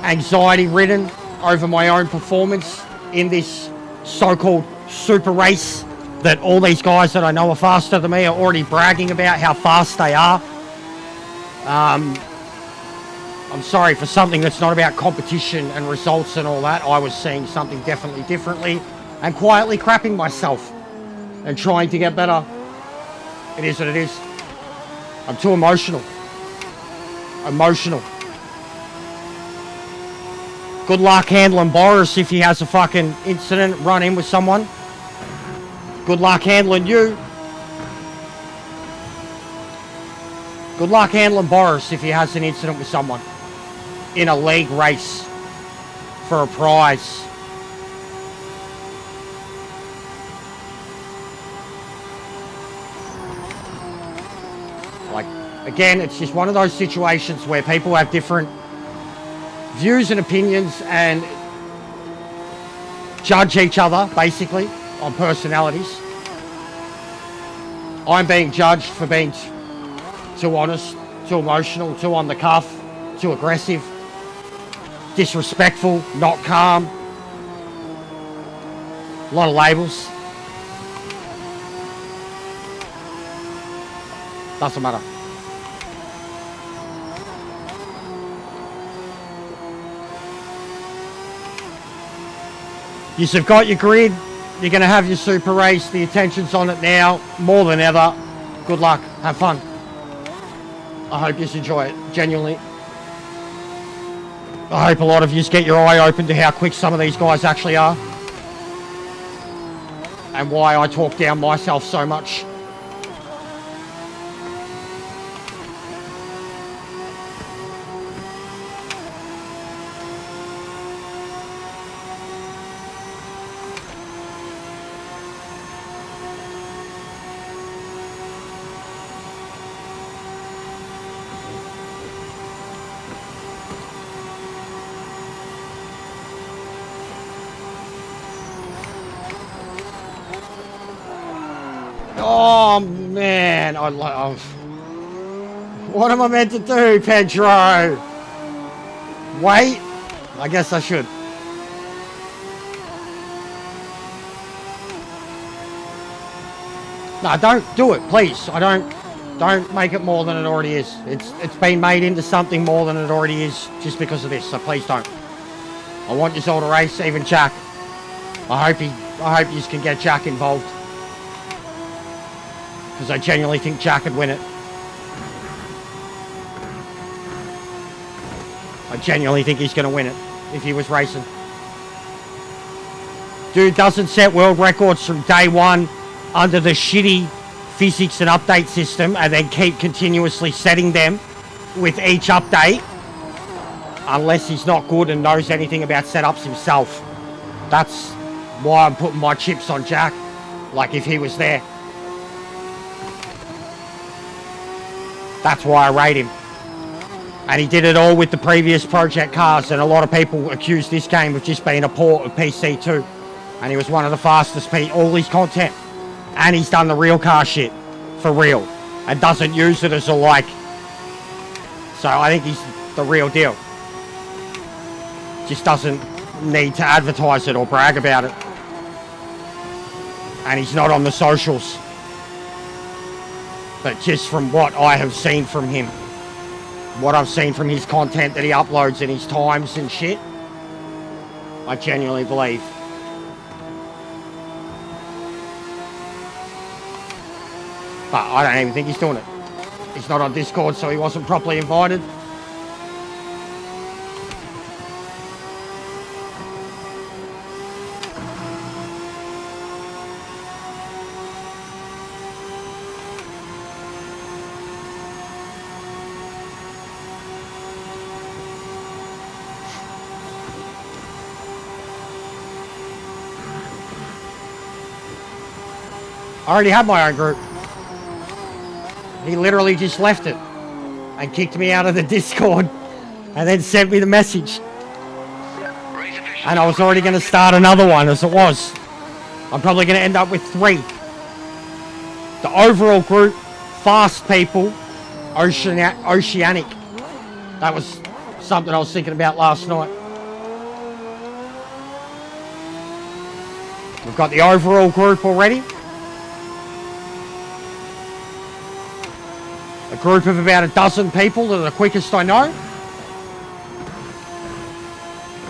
anxiety ridden over my own performance in this so-called super race that all these guys that I know are faster than me are already bragging about how fast they are. I'm sorry, for something that's not about competition and results and all that, I was seeing something definitely differently and quietly crapping myself and trying to get better. It is what it is. I'm too emotional. Good luck handling Boris if he has a fucking incident, run in with someone. Good luck handling you. Good luck handling Boris if he has an incident with someone in a league race for a prize. Like, again, it's just one of those situations where people have different views and opinions and judge each other, basically, on personalities. I'm being judged for being too honest, too emotional, too on the cuff, too aggressive, disrespectful, not calm. A lot of labels. Doesn't matter. You've got your grid. You're going to have your super race. The attention's on it now, more than ever. Good luck. Have fun. I hope you enjoy it, genuinely. I hope a lot of you get your eye open to how quick some of these guys actually are. And why I talk down myself so much. Oh man, I love. What am I meant to do, Pedro? Wait? I guess I should. No, don't do it, please. Don't make it more than it already is. It's been made into something more than it already is just because of this. So please don't. I want you all to race, even Jack. I hope you can get Jack involved. Because I genuinely think Jack could win it. I genuinely think he's going to win it if he was racing. Dude doesn't set world records from day one under the shitty physics and update system and then keep continuously setting them with each update unless he's not good and knows anything about setups himself. That's why I'm putting my chips on Jack, like if he was there. That's why I rate him. And he did it all with the previous project cars, and a lot of people accused this game of just being a port of PC2. And he was one of the fastest all his content. And he's done the real car shit, for real. And doesn't use it as a like. So I think he's the real deal. Just doesn't need to advertise it or brag about it. And he's not on the socials. But just from what I have seen from him, what I've seen from his content that he uploads in his times and shit, I genuinely believe. But I don't even think he's doing it. He's not on Discord, so he wasn't properly invited. I already have my own group. He literally just left it and kicked me out of the Discord and then sent me the message. And I was already going to start another one as it was. I'm probably going to end up with 3. The overall group, Fast People, Oceanic. That was something I was thinking about last night. We've got the overall group already. A group of about a dozen people that are the quickest I know.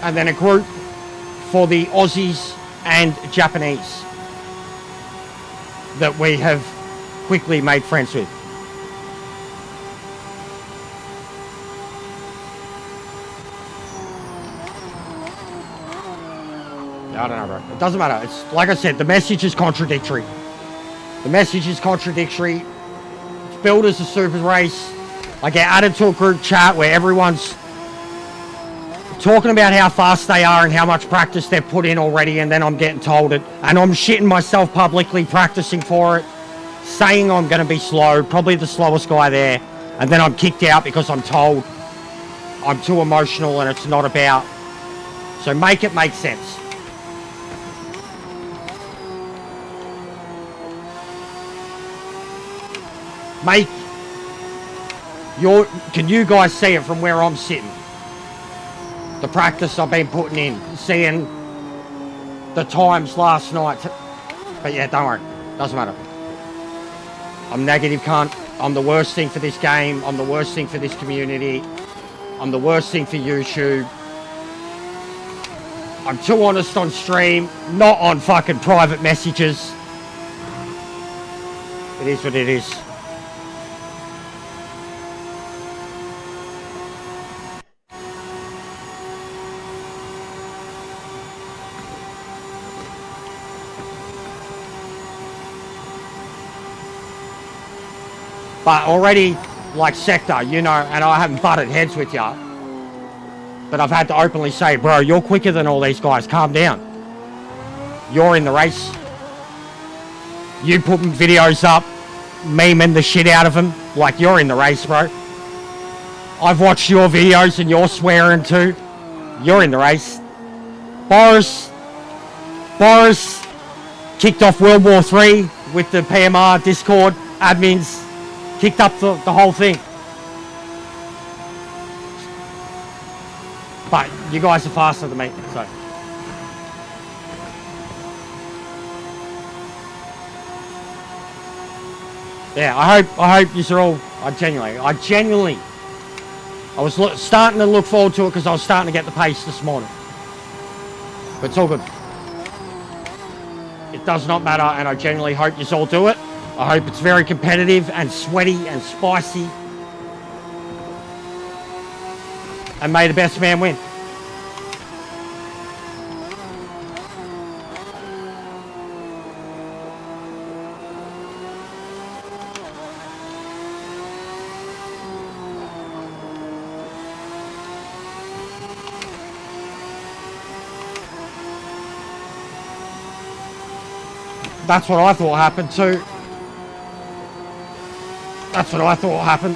And then a group for the Aussies and Japanese that we have quickly made friends with. I don't know, bro. It doesn't matter. It's like I said, the message is contradictory. The message is contradictory. Built as a super race. I get added to a group chat where everyone's talking about how fast they are and how much practice they've put in already, and then I'm getting told it, and I'm shitting myself publicly practicing for it, saying I'm going to be slow, probably the slowest guy there, and then I'm kicked out because I'm told I'm too emotional and it's not about. So make it make sense. Can you guys see it from where I'm sitting? The practice I've been putting in, seeing the times last night. But yeah, don't worry, doesn't matter. I'm negative cunt. I'm the worst thing for this game. I'm the worst thing for this community. I'm the worst thing for YouTube. I'm too honest on stream, not on fucking private messages. It is what it is. But already, like Sector, you know, and I haven't butted heads with you, but I've had to openly say, bro, you're quicker than all these guys, calm down. You're in the race. You putting videos up, memeing the shit out of them, like you're in the race, bro. I've watched your videos and you're swearing too. You're in the race. Boris kicked off World War III with the PMR Discord admins. Kicked up the whole thing. But you guys are faster than me, so. Yeah, I hope you're all, I genuinely, I was starting to look forward to it because I was starting to get the pace this morning. But it's all good. It does not matter, and I genuinely hope you all do it. I hope it's very competitive and sweaty and spicy. And may the best man win. That's what I thought happened too. That's what I thought happened.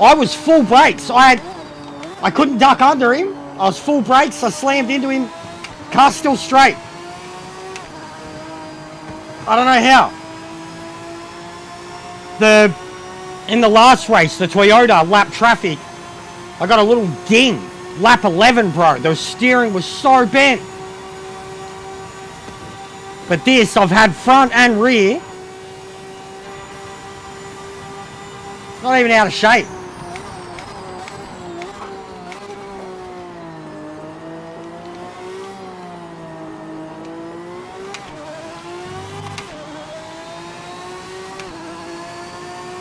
I was full brakes. I couldn't duck under him. I was full brakes. I slammed into him. Car still straight. I don't know how. In the last race, the Toyota lap traffic, I got a little ding. Lap 11, bro. The steering was so bent. But this, I've had front and rear. Not even out of shape.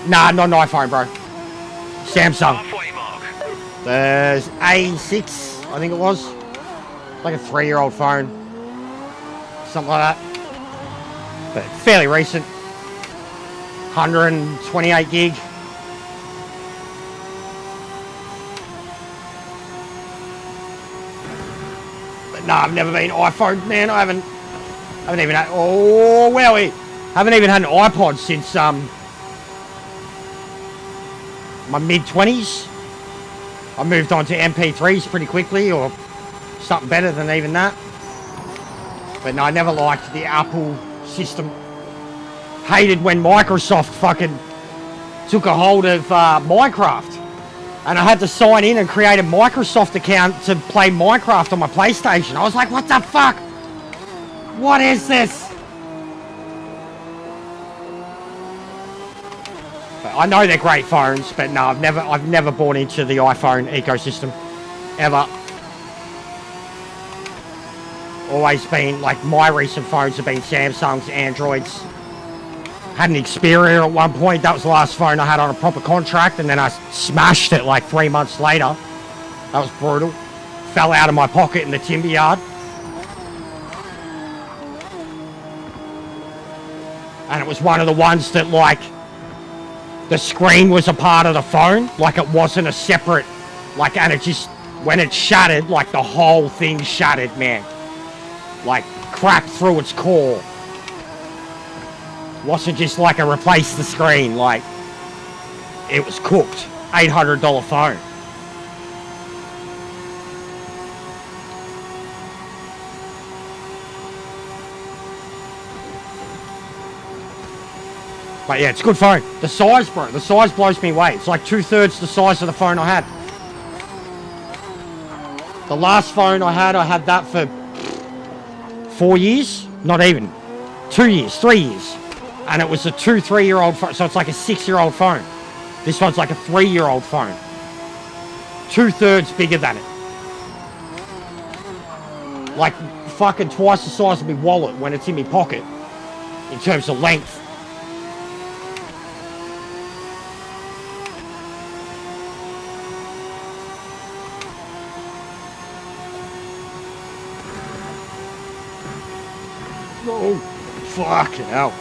Nah, not an iPhone, bro. Samsung. Halfway mark. The A6, I think it was. Like a 3-year-old phone. Something like that. But fairly recent. 128 gig. But nah, I've never been iPhone, man. I haven't even had, oh, wowie. Haven't even had an iPod since, my mid-20s. I moved on to MP3s pretty quickly, or something better than even that. But no, I never liked the Apple system. Hated when Microsoft fucking took a hold of Minecraft. And I had to sign in and create a Microsoft account to play Minecraft on my PlayStation. I was like, what the fuck? What is this? I know they're great phones, but no, I've never bought into the iPhone ecosystem, ever. Always been, like, my recent phones have been Samsungs, Androids. Had an Xperia at one point. That was the last phone I had on a proper contract, and then I smashed it like 3 months later. That was brutal. Fell out of my pocket in the timber yard. And it was one of the ones that, like, the screen was a part of the phone, like it wasn't a separate, like, and it just, when it shattered, like the whole thing shattered, man. Like, cracked through its core. Wasn't just like a replace the screen, like, it was cooked. $800 phone. But yeah, it's a good phone. The size, bro, the size blows me away. It's like 2/3 the size of the phone I had. The last phone I had that for 4 years. Not even. 2 years, 3 years. And it was a 2-3-year-old phone. So it's like a 6-year-old phone. This one's like a 3-year-old phone. 2/3 bigger than it. Like fucking twice the size of my wallet when it's in my pocket. In terms of length. Oh, fucking hell.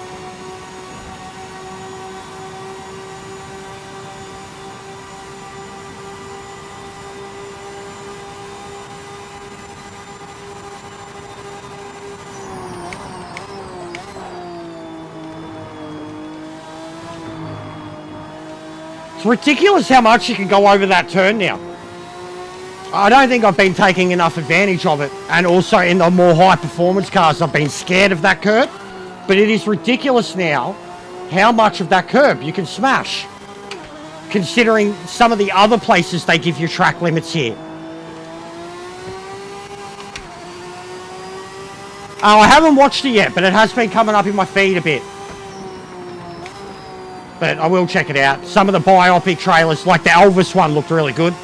It's ridiculous how much you can go over that turn now. I don't think I've been taking enough advantage of it. And also in the more high performance cars, I've been scared of that curb. But it is ridiculous now how much of that curb you can smash. Considering some of the other places they give you track limits here. Oh, I haven't watched it yet, but it has been coming up in my feed a bit. But I will check it out. Some of the biopic trailers, like the Elvis one, looked really good.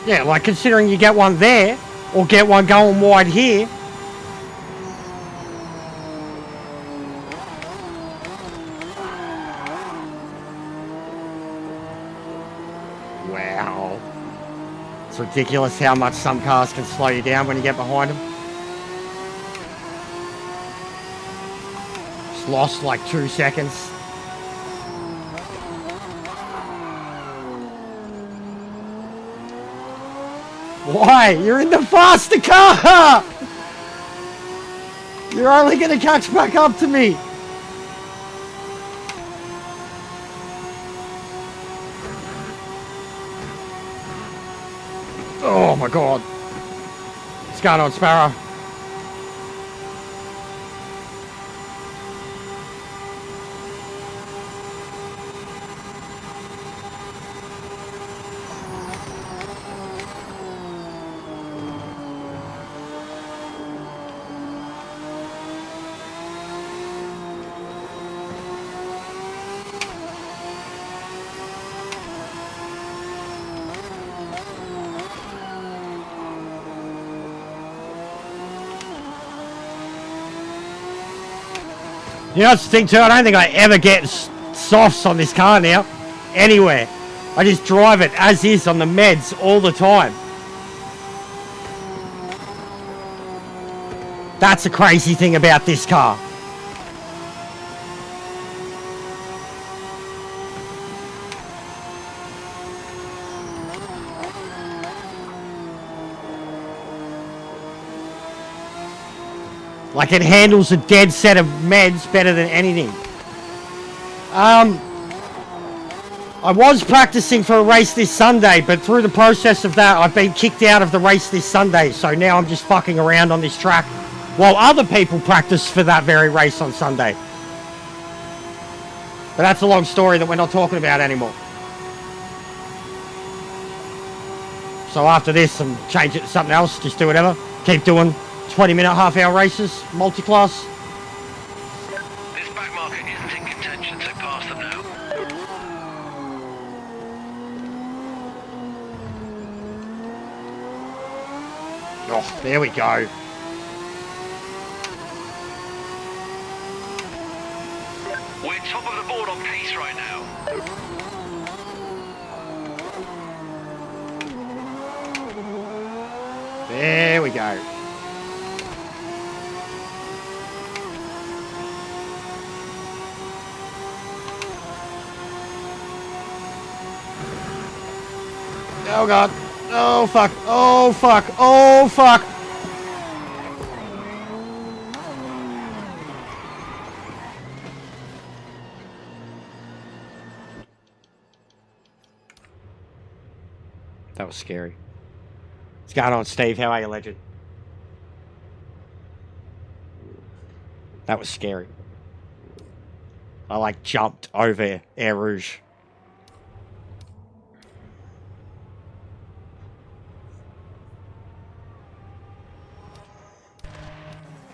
Yeah, like considering you get one there, or get one going wide here, ridiculous how much some cars can slow you down when you get behind them. Just lost like 2 seconds. Why? You're in the faster car! You're only going to catch back up to me. Oh my god. What's going on, Sparrow? You know, that's the thing too, I don't think I ever get softs on this car now, anywhere. I just drive it as is on the meds all the time. That's the crazy thing about this car. Like, it handles a dead set of meds better than anything. I was practicing for a race this Sunday, but through the process of that, I've been kicked out of the race this Sunday. So now I'm just fucking around on this track while other people practice for that very race on Sunday. But that's a long story that we're not talking about anymore. So after this, I'm changing it to something else. Just do whatever. Keep doing 20-minute, half-hour races, multi-class. This back market isn't in contention, so pass them now. Oh, there we go. We're top of the board on pace right now. There we go. Oh god. Oh fuck. Oh fuck. Oh fuck. That was scary. What's going on, Steve? How are you, legend? That was scary. I like jumped over Air Rouge.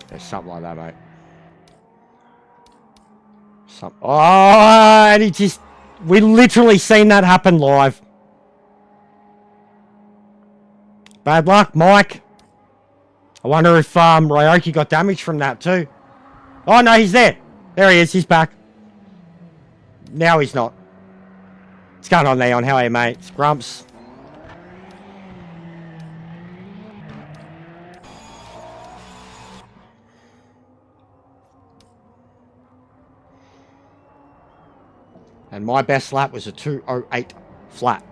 There's something like that, mate. Oh, and he just... We literally seen that happen live. Bad luck, Mike. I wonder if Ryoki got damaged from that too. Oh, no, he's there. There he is. He's back. Now he's not. What's going on, Leon? How are you, mate? It's Grumps. And my best lap was a 2:08 flat.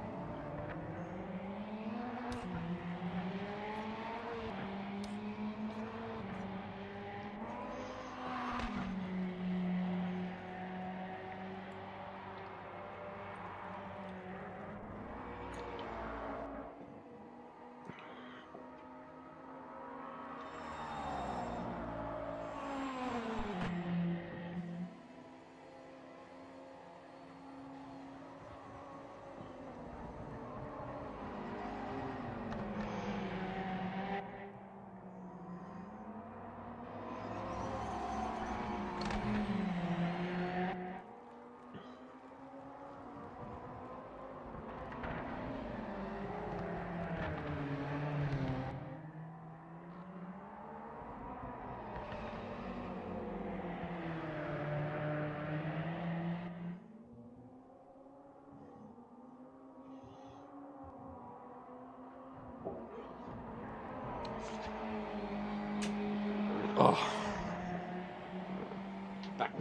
Oh. Back.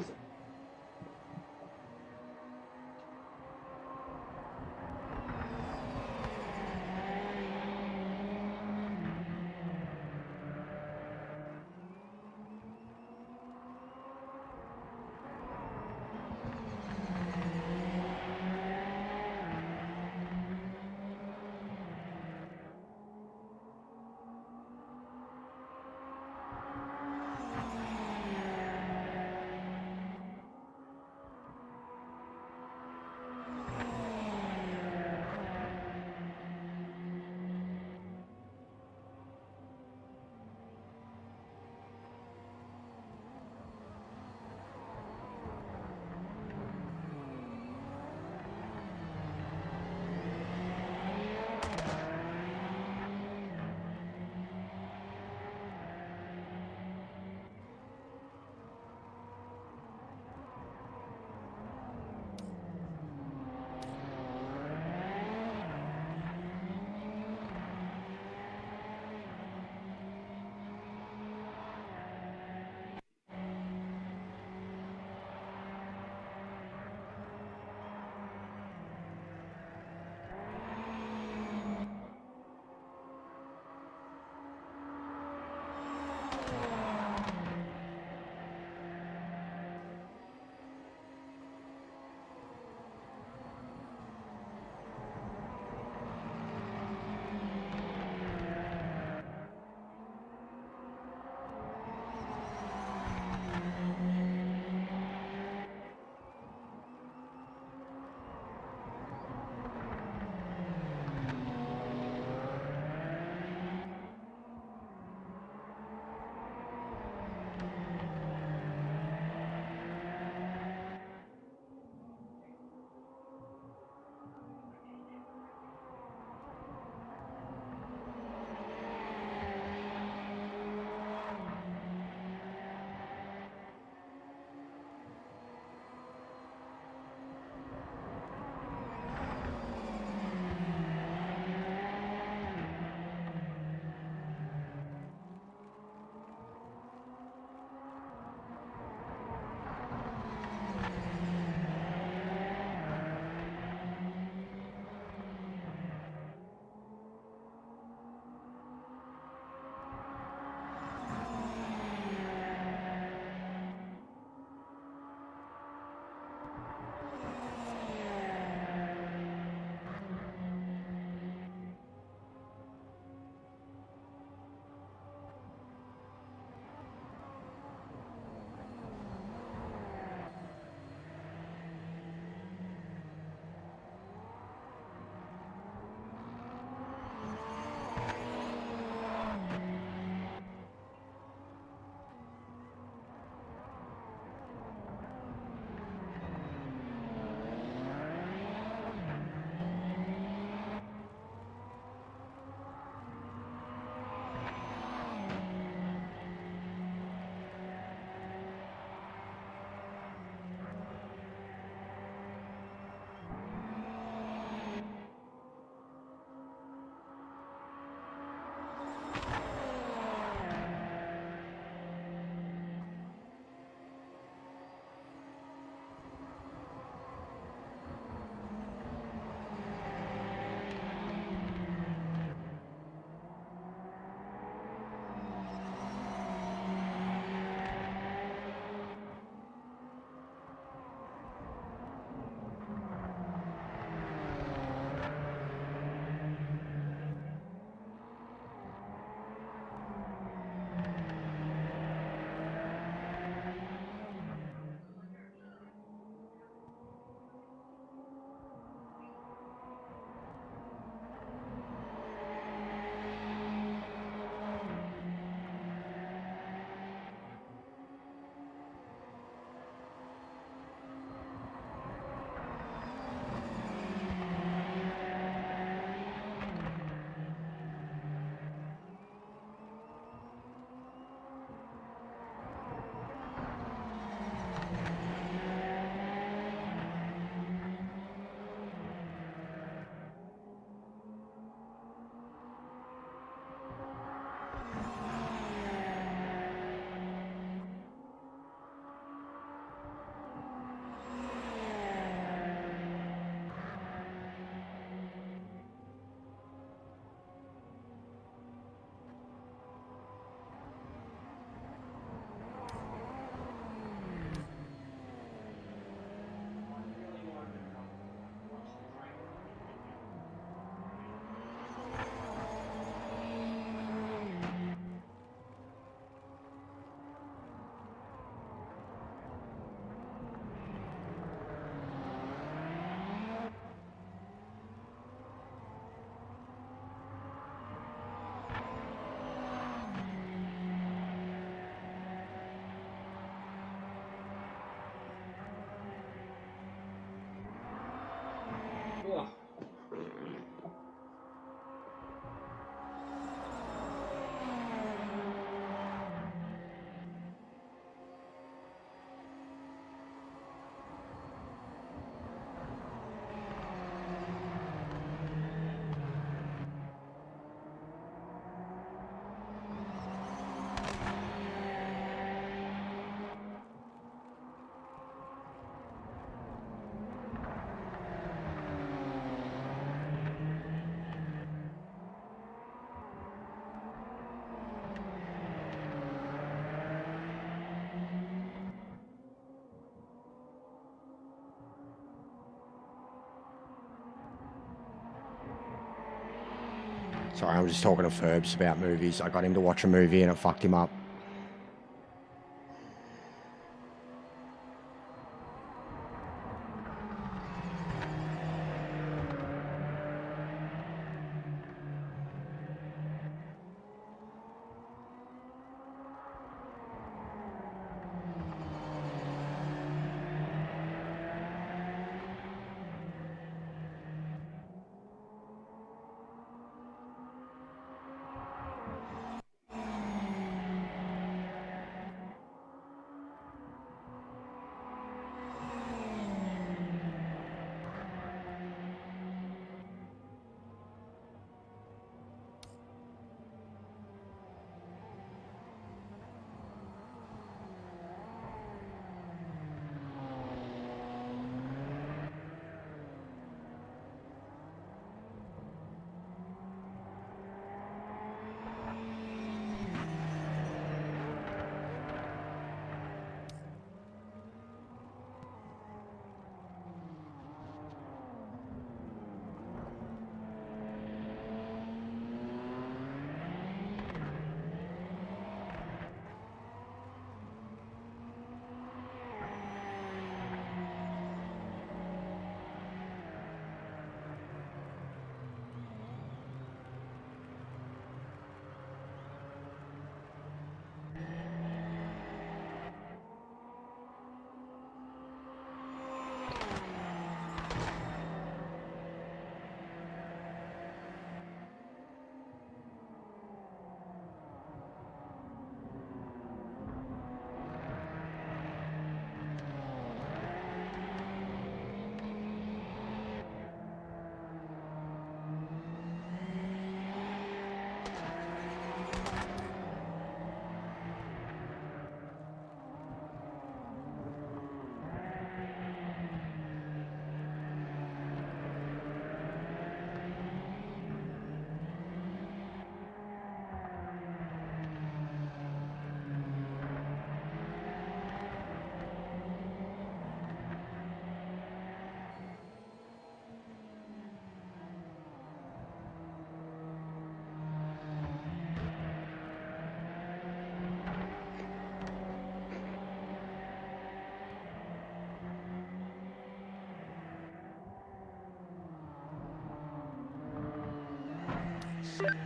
Sorry, I'm just talking to Ferbs about movies. I got him to watch a movie and it fucked him up.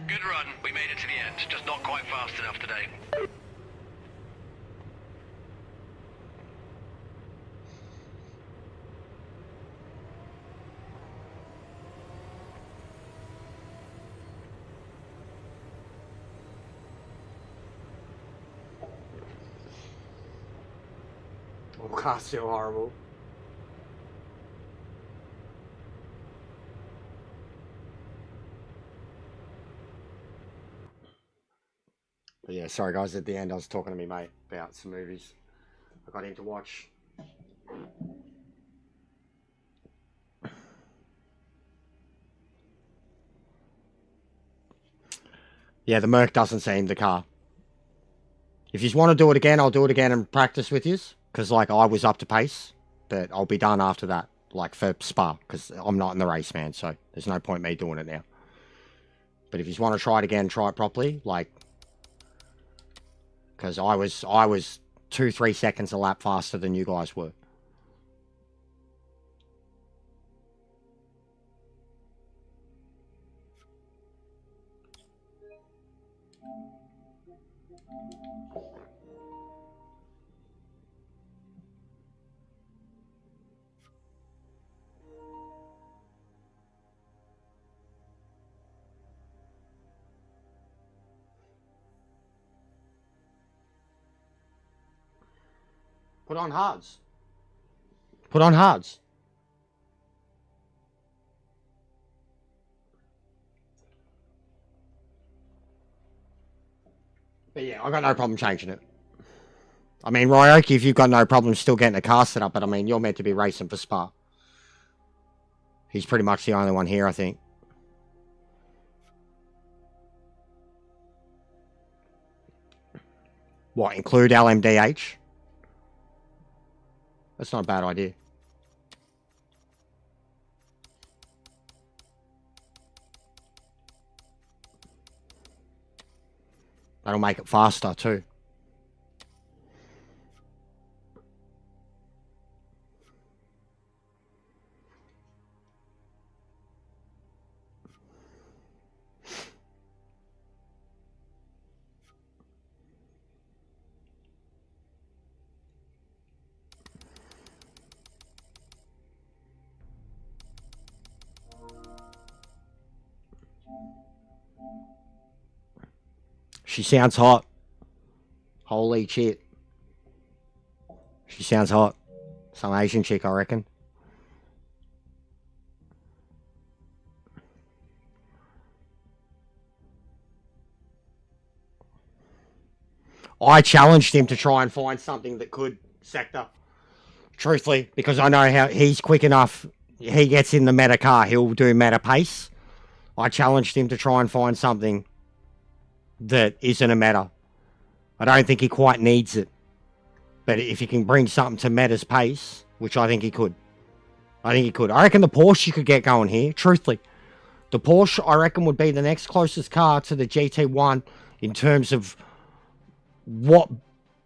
Good run. We made it to the end. Just not quite fast enough today. Oh, God, so horrible. But yeah, sorry guys, at the end I was talking to me mate about some movies I got him to watch. Yeah, the Merc doesn't seem the car. If you want to do it again, I'll do it again and practice with you. Because, like, I was up to pace. But I'll be done after that. Like, for Spa. Because I'm not in the race, man. So, there's no point me doing it now. But if you want to try it again, try it properly. Like, because I was 2-3 seconds a lap faster than you guys were. Put on hards. Put on hards. But yeah, I got no problem changing it. I mean, Ryoki, if you've got no problem still getting a car set up, but I mean, you're meant to be racing for Spa. He's pretty much the only one here, I think. What, include LMDH? That's not a bad idea. That'll make it faster too. She sounds hot. Holy shit. She sounds hot. Some Asian chick, I reckon. I challenged him to try and find something that could sector. Truthfully, because I know how he's quick enough. He gets in the meta car, he'll do meta pace. I challenged him to try and find something that isn't a meta. I don't think he quite needs it. But if he can bring something to meta's pace, which I think he could. I reckon the Porsche you could get going here, truthfully. The Porsche, I reckon, would be the next closest car to the GT1 in terms of what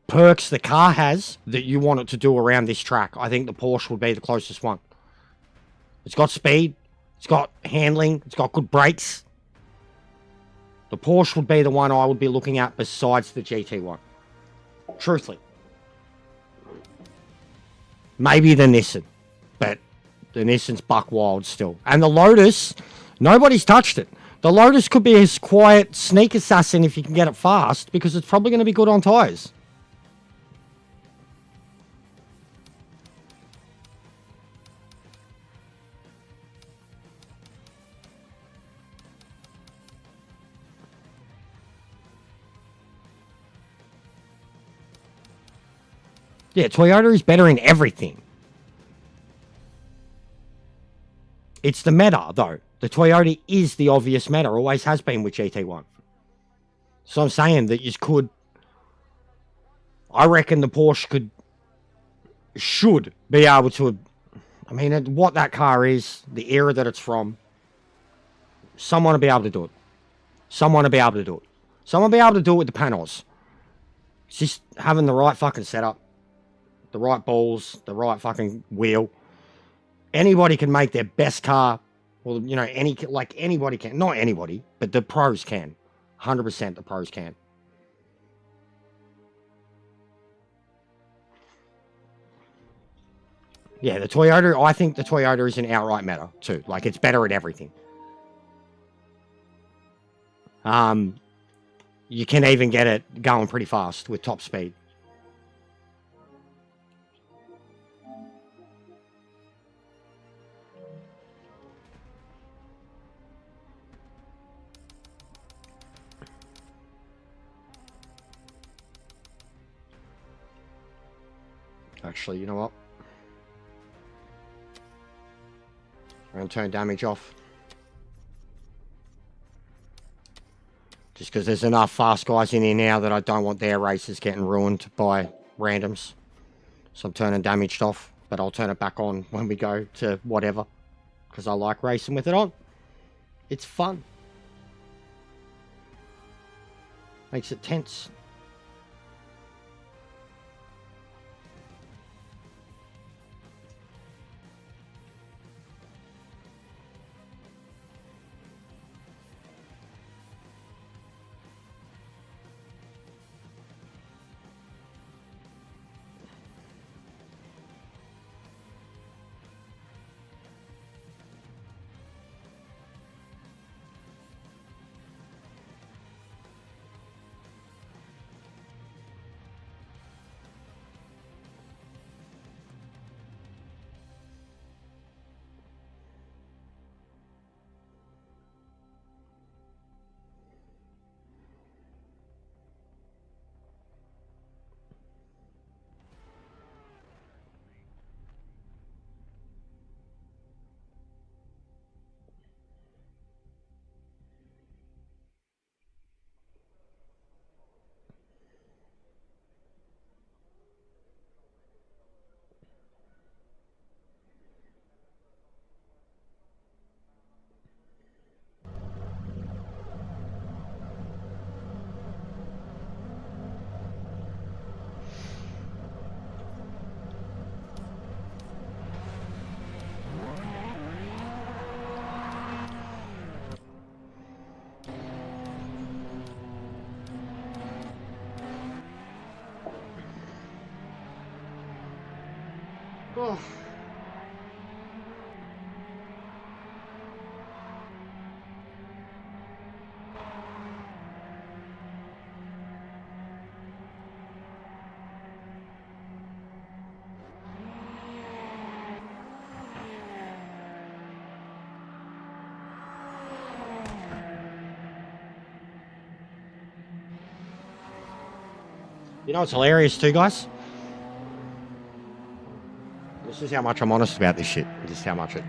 perks the car has that you want it to do around this track. I think the Porsche would be the closest one. It's got speed. It's got handling. It's got good brakes. The Porsche would be the one I would be looking at besides the GT1. Truthfully. Maybe the Nissan. But the Nissan's buck wild still. And the Lotus, nobody's touched it. The Lotus could be his quiet sneak assassin if you can get it fast, because it's probably going to be good on tyres. Yeah, Toyota is better in everything. It's the meta, though. The Toyota is the obvious meta, always has been with GT1. So I'm saying that you could... I reckon the Porsche should be able to... I mean, what that car is, the era that it's from, someone will be able to do it. Someone will be able to do it with the panels. It's just having the right fucking setup. The right balls, the right fucking wheel. Anybody can make their best car. Well, you know, anybody can. Not anybody, but the pros can. 100% the pros can. Yeah, the Toyota, I think the Toyota is an outright meta too. Like, it's better at everything. You can even get it going pretty fast with top speed. Actually, you know what? I'm going to turn damage off. Just because there's enough fast guys in here now that I don't want their races getting ruined by randoms. So I'm turning damaged off, but I'll turn it back on when we go to whatever. Because I like racing with it on. It's fun. Makes it tense. Oh. You know what's hilarious too, guys? This is how much I'm honest about this shit. Just how much it...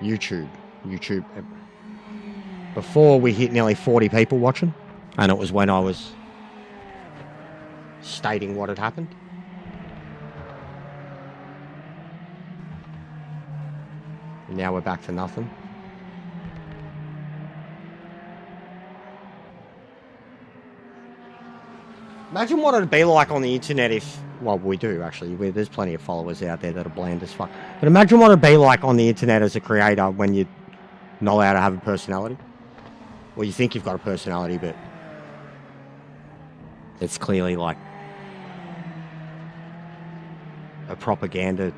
YouTube. Before we hit nearly 40 people watching, and it was when I was stating what had happened. And now we're back to nothing. Imagine what it'd be like on the internet if... Well, we do, actually. There's plenty of followers out there that are bland as fuck. But imagine what it'd be like on the internet as a creator when you're not allowed to have a personality. Well, you think you've got a personality, but... it's clearly like... a propaganda...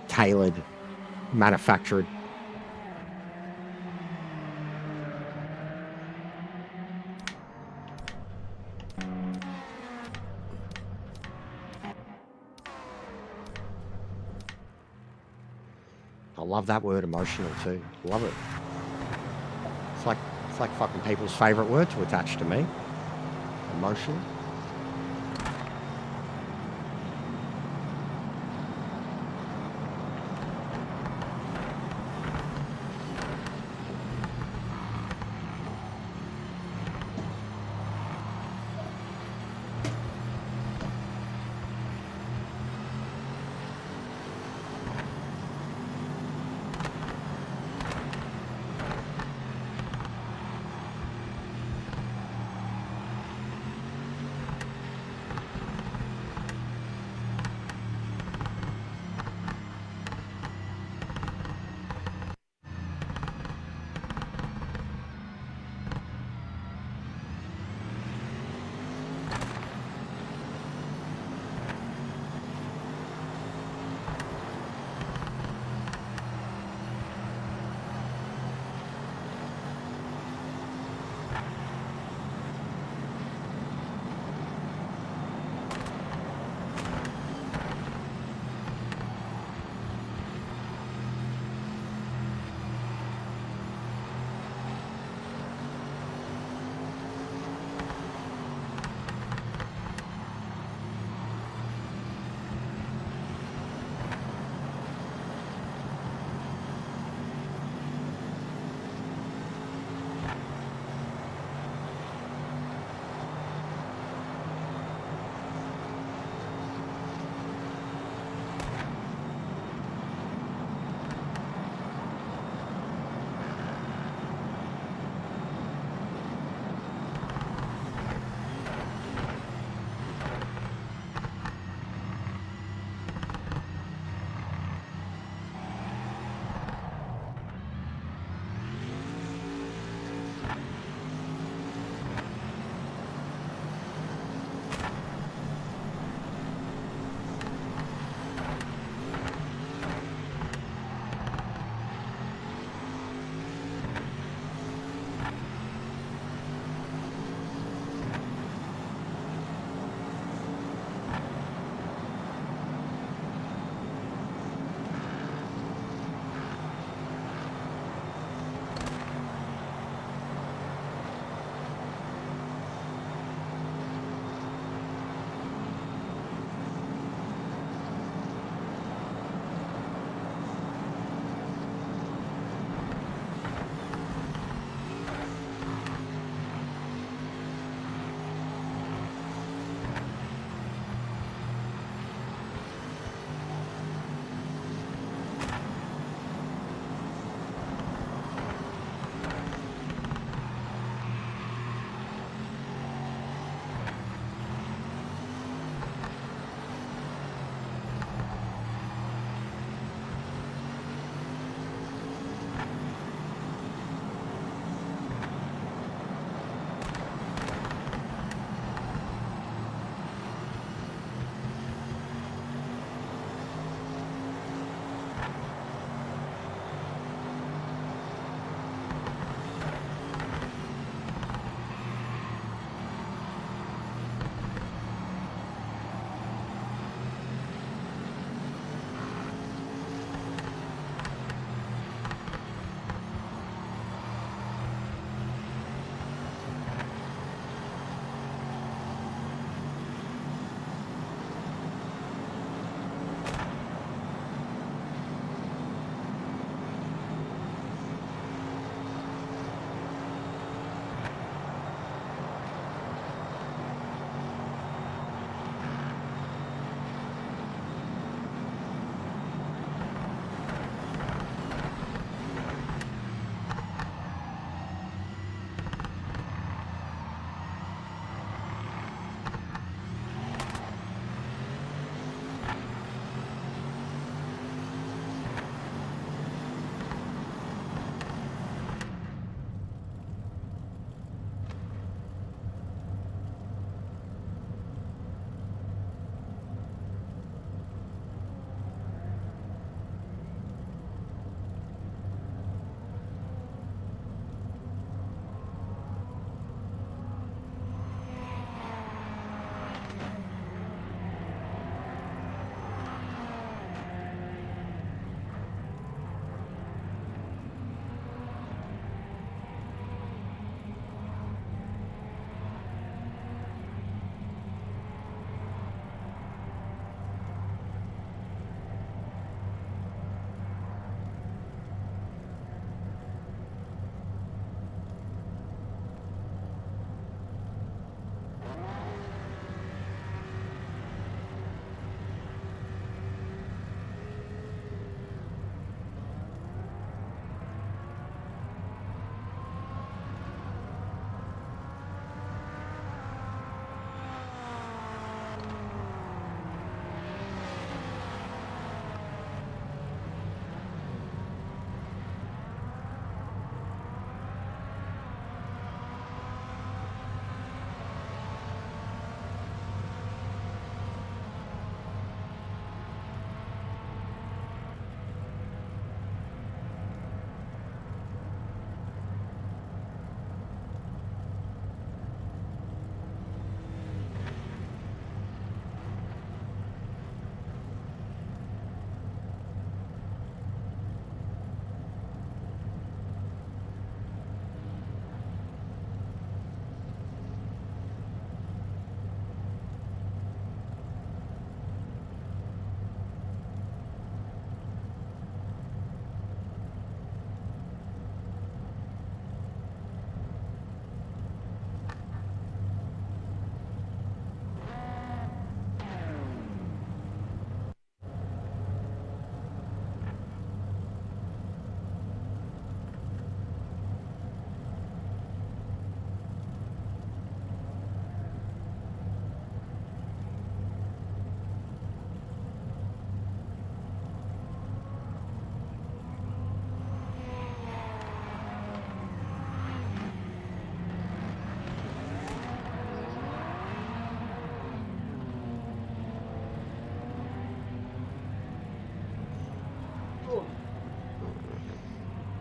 tailored... manufactured... I love that word, emotional, too. Love it. It's like fucking people's favourite word to attach to me. Emotional.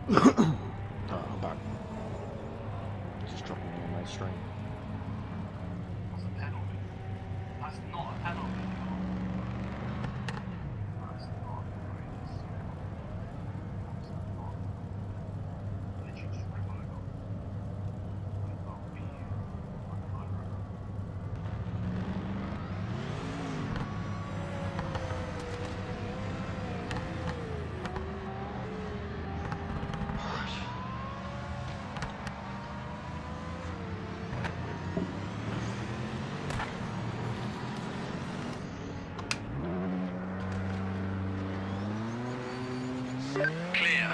Oh, I'm back. Just dropping me on my stream. That's a penalty. That's not a penalty. That's not great. That's not. Literally just red one I got. That would be like a line runner. Clear.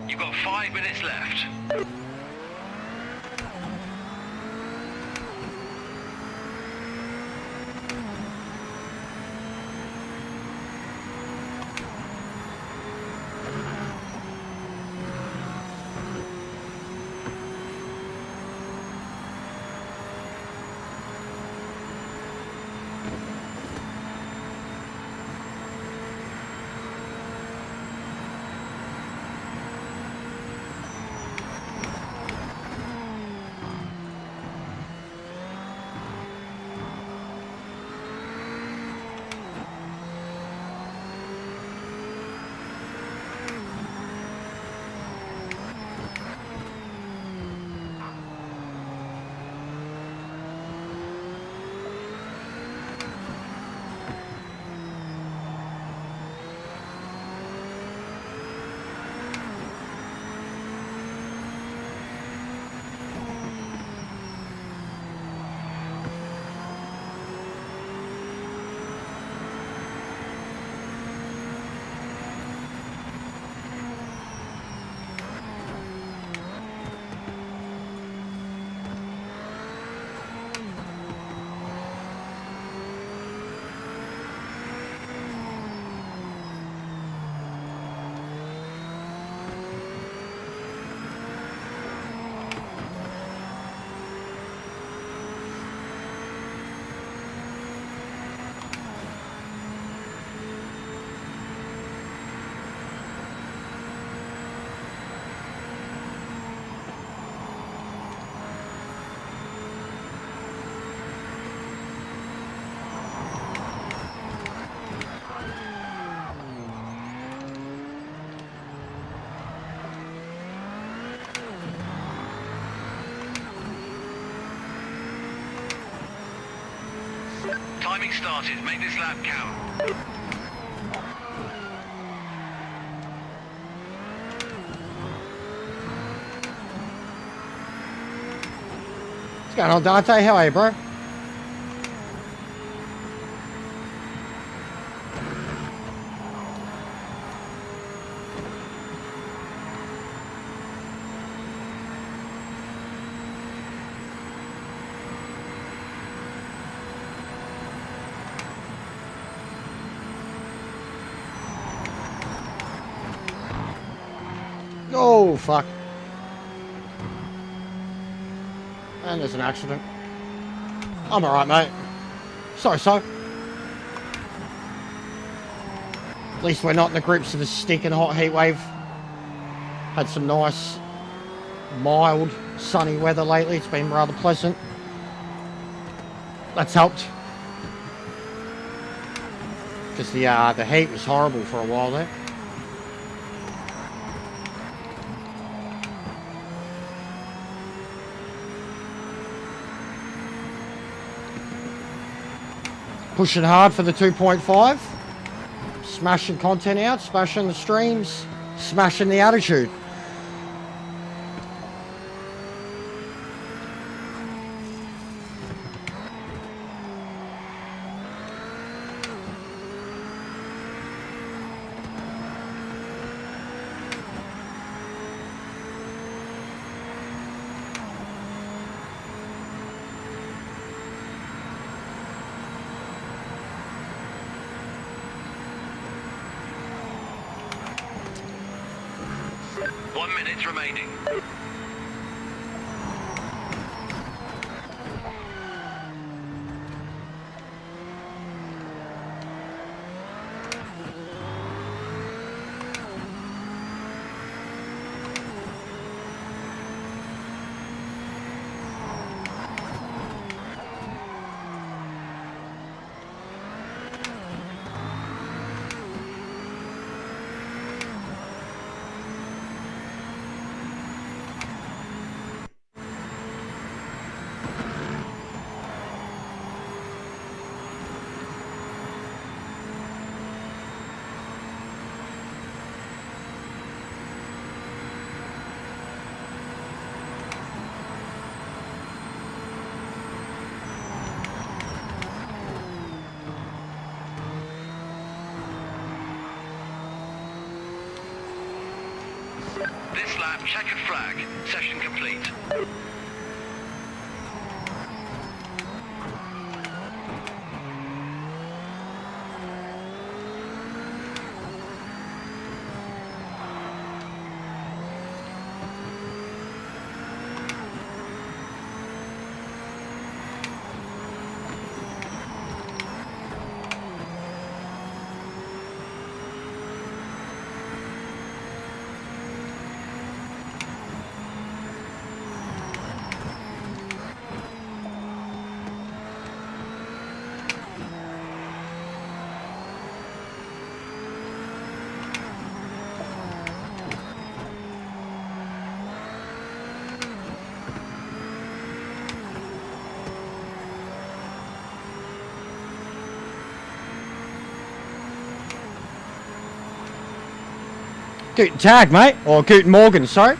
You've got 5 minutes left. Timing started. Make this lap count. What's going on, Dante? How are you, bro? Oh, fuck. And there's an accident. I'm alright, mate. So. At least we're not in the grips of a stinking hot heat wave. Had some nice, mild, sunny weather lately. It's been rather pleasant. That's helped. Because the heat was horrible for a while there. Pushing hard for the 2.5. Smashing content out, smashing the streams, smashing the attitude. Remaining. This lap, checkered flag. Session complete. Guten Tag, mate. Or Guten Morgen, sorry.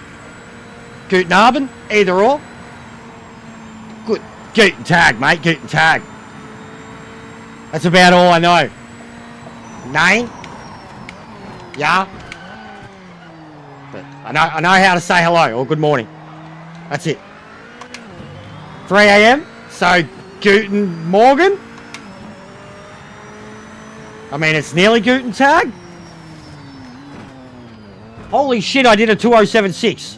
Guten Abend, either or. Good. Guten Tag, mate. Guten Tag. That's about all I know. Name? Yeah. But I know how to say hello or good morning. That's it. 3 a.m. So Guten Morgen. I mean, it's nearly Guten Tag. Holy shit, I did a 2076.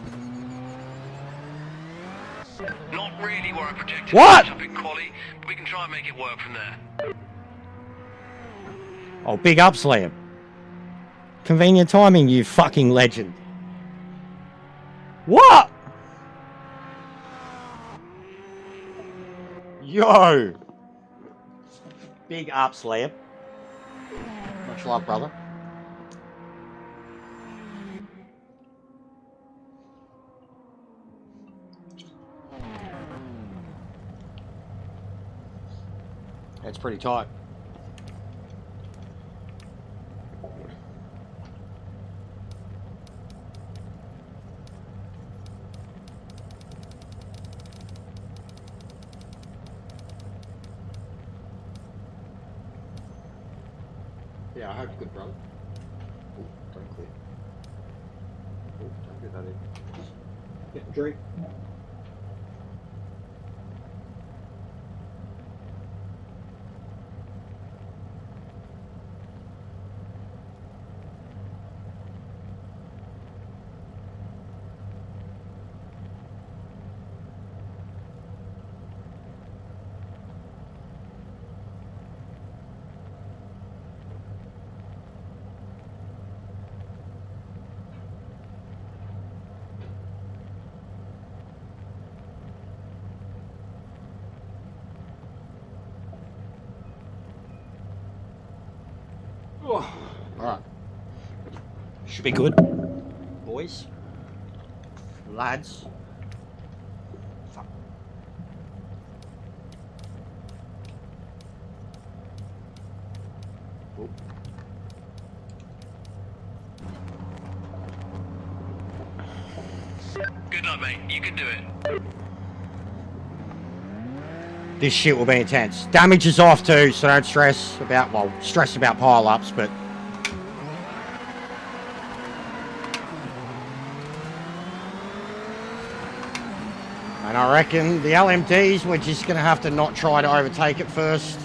Not really where I projected. What? Up in quali, but we can try and make it work from there. Oh, big ups, Liam. Convenient timing, you fucking legend. What? Yo. Big ups, Liam. Much love, brother. That's pretty tight. Yeah, I hope you're good, brother. Oh, don't quit. Oh, don't get that in. Get a drink. Alright. Should be good. Boys. Lads. Fuck. Oh. Good luck, mate. You can do it. This shit will be intense. Damage is off too, so don't stress about, well, stress about pile-ups, but... And I reckon the LMDs, we're just going to have to not try to overtake it first.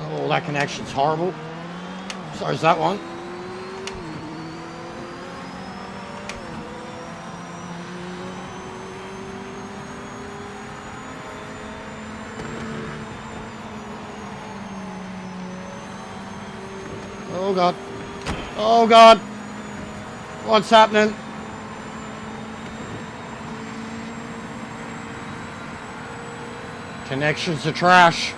Oh, that connection's horrible. So is that one. Oh God. Oh God. What's happening? Connections are trash.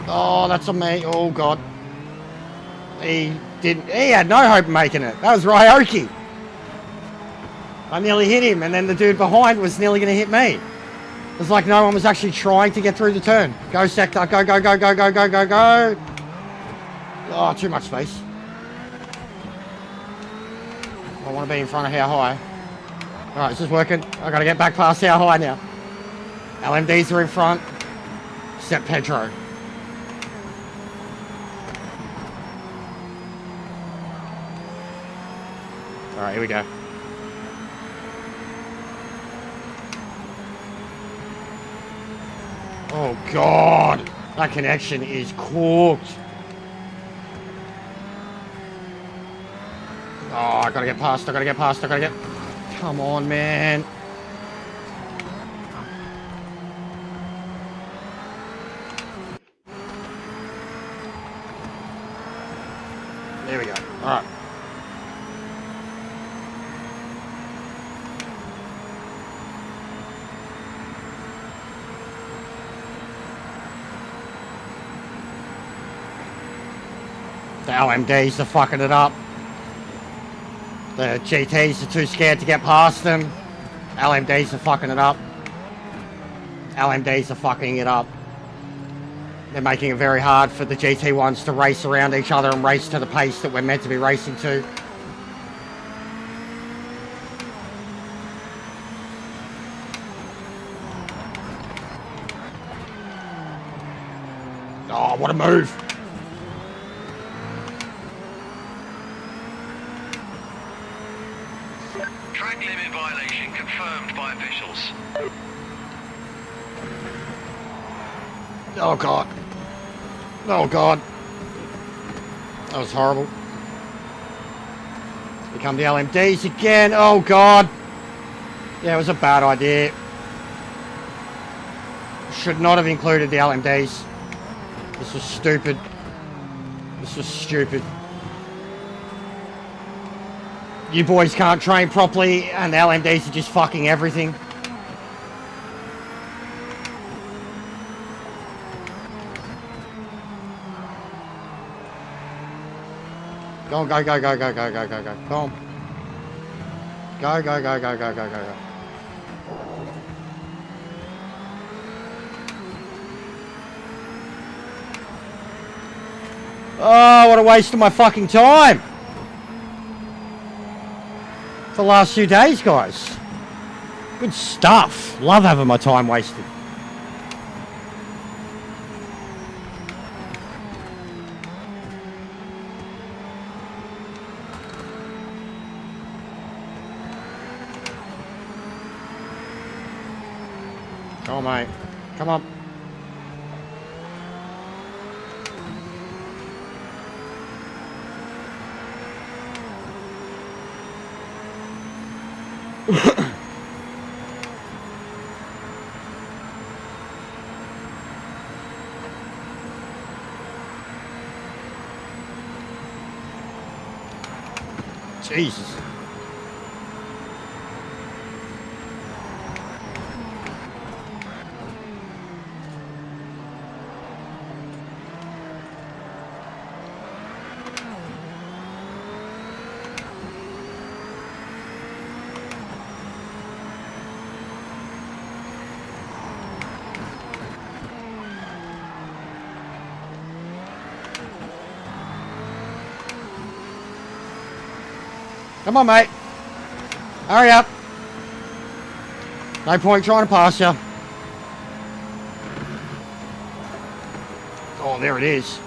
Oh, that's on me. Oh God. He had no hope of making it. That was Ryoki. I nearly hit him, and then the dude behind was nearly going to hit me. It was like no one was actually trying to get through the turn. Go sector, go, go, go, go, go, go, go, go. Oh, too much space. I want to be in front of how high. Alright, this is working. I gotta get back past how high now. LMDs are in front. Except Pedro. Here we go. Oh, God. That connection is cooked. Oh, I gotta get past. Come on, man. There we go. All right. The LMDs are fucking it up. The GTs are too scared to get past them. LMDs are fucking it up. LMDs are fucking it up. They're making it very hard for the GT ones to race around each other and race to the pace that we're meant to be racing to. Oh, what a move. Track limit violation confirmed by officials. Oh, God. Oh, God. That was horrible. Here come the LMDs again. Oh, God. Yeah, it was a bad idea. Should not have included the LMDs. This was stupid. This was stupid. You boys can't train properly, and the LMDs are just fucking everything. Go on, go, go, go, go, go, go, go, go. Go on. Go, go, go, go, go, go, go, go. Oh, what a waste of my fucking time. For the last few days, guys. Good stuff. Love having my time wasted. Come on, mate. Come on. Jesus. Come on, mate. Hurry up. No point trying to pass you. Oh, there it is.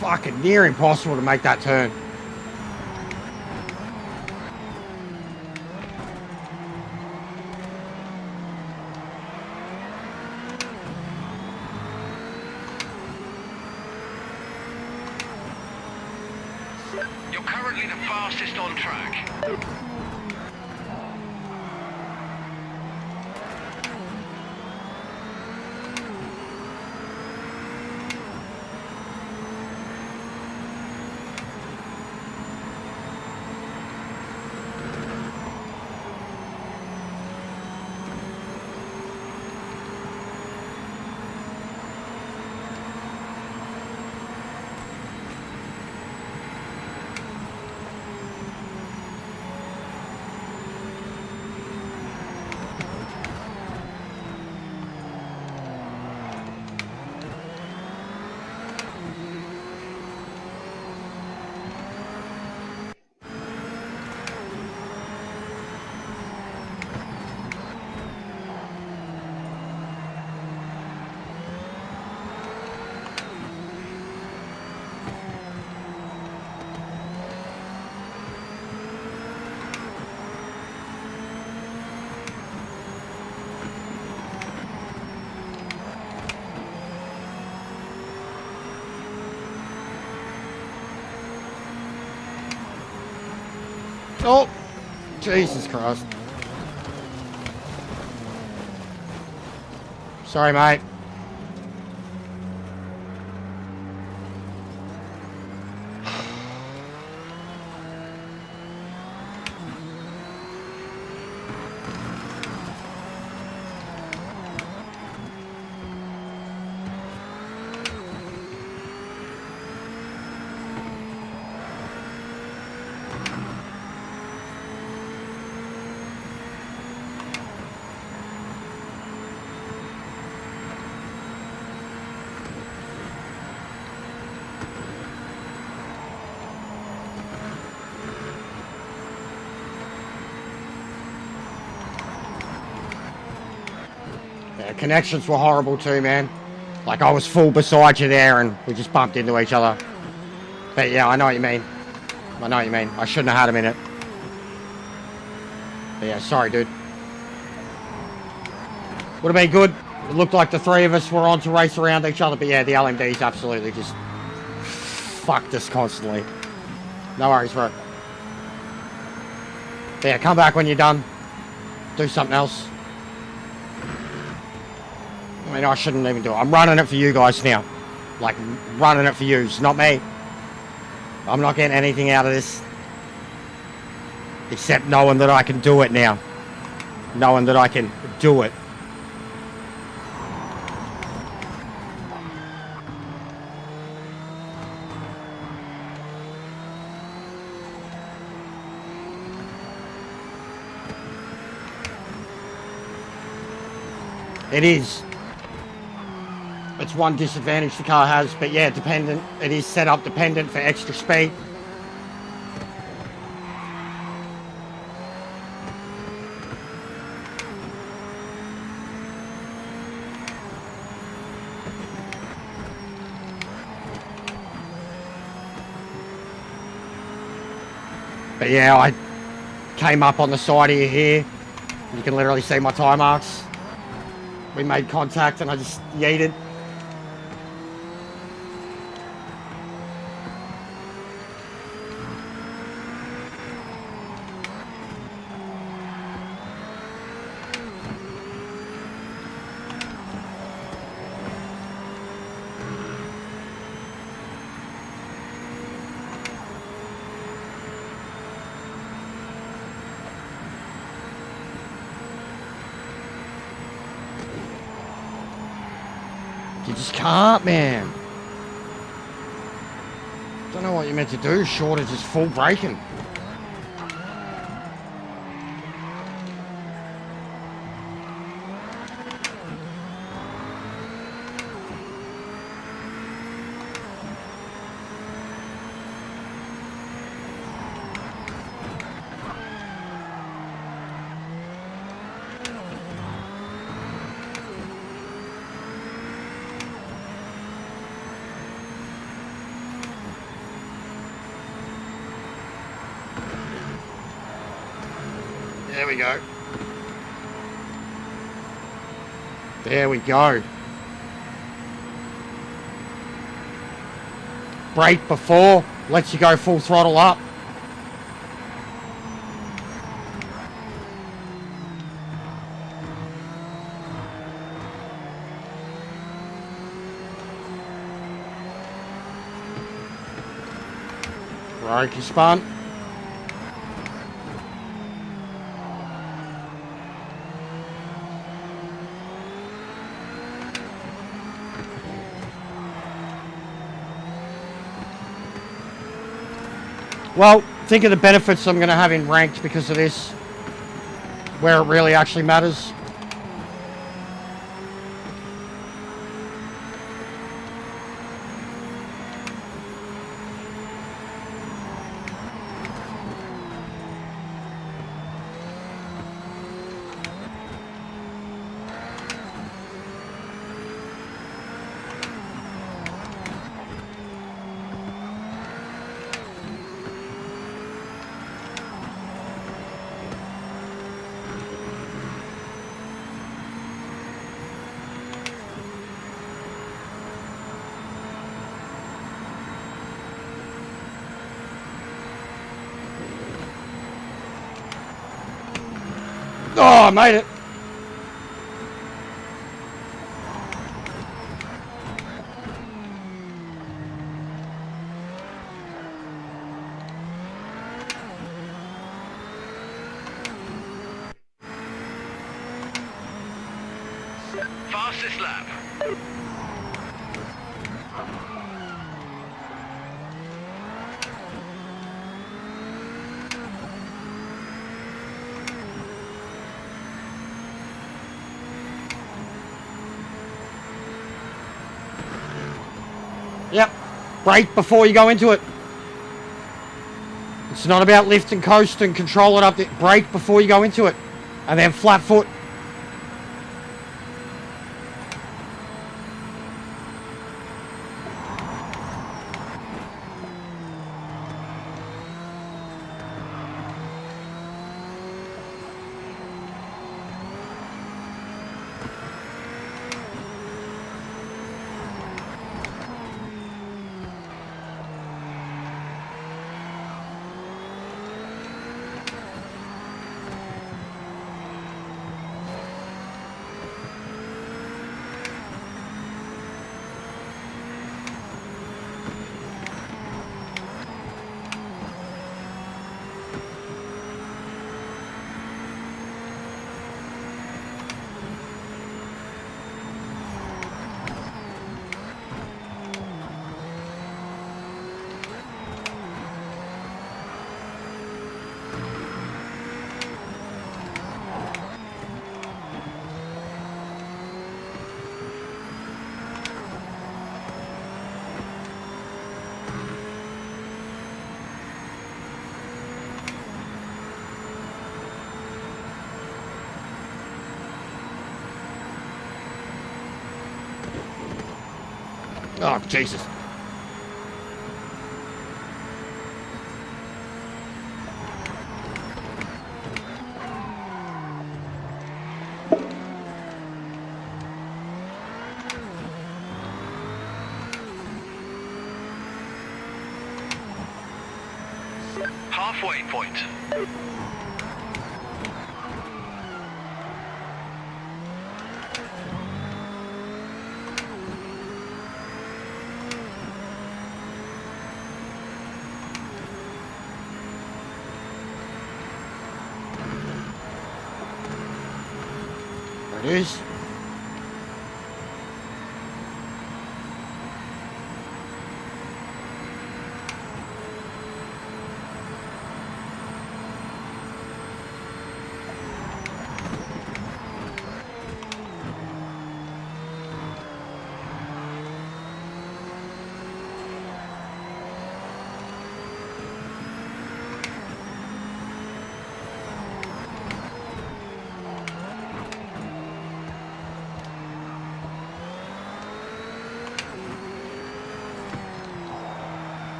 fucking near impossible to make that turn. You're currently the fastest on track. Oh, Jesus Christ. Sorry, mate. Yeah, connections were horrible too, man. Like, I was full beside you there and we just bumped into each other. But yeah, I know what you mean. I know what you mean. I shouldn't have had him in it. But yeah, sorry, dude. Would have been good. It looked like the three of us were on to race around each other. But yeah, the LMDs absolutely just fucked us constantly. No worries, bro. But yeah, come back when you're done. Do something else. I mean, I shouldn't even do it. I'm running it for you guys now. Like, running it for you. It's not me. I'm not getting anything out of this. Except knowing that I can do it now. Knowing that I can do it. It is. It's one disadvantage the car has, but yeah, dependent. It is set up dependent for extra speed. But yeah, I came up on the side of you here. You can literally see my tire marks. We made contact and I just yeeted. You just can't, man. Don't know what you're meant to do short of just full braking. There we go. There we go. Brake before, lets you go full throttle up. Brake is spun. Well, think of the benefits I'm going to have in ranked because of this, where it really actually matters. Oh, I made it. Fastest lap. Yep. Brake before you go into it. It's not about lift and coast and control it up. Brake before you go into it. And then flat foot. Oh, Jesus. Halfway point. There it is.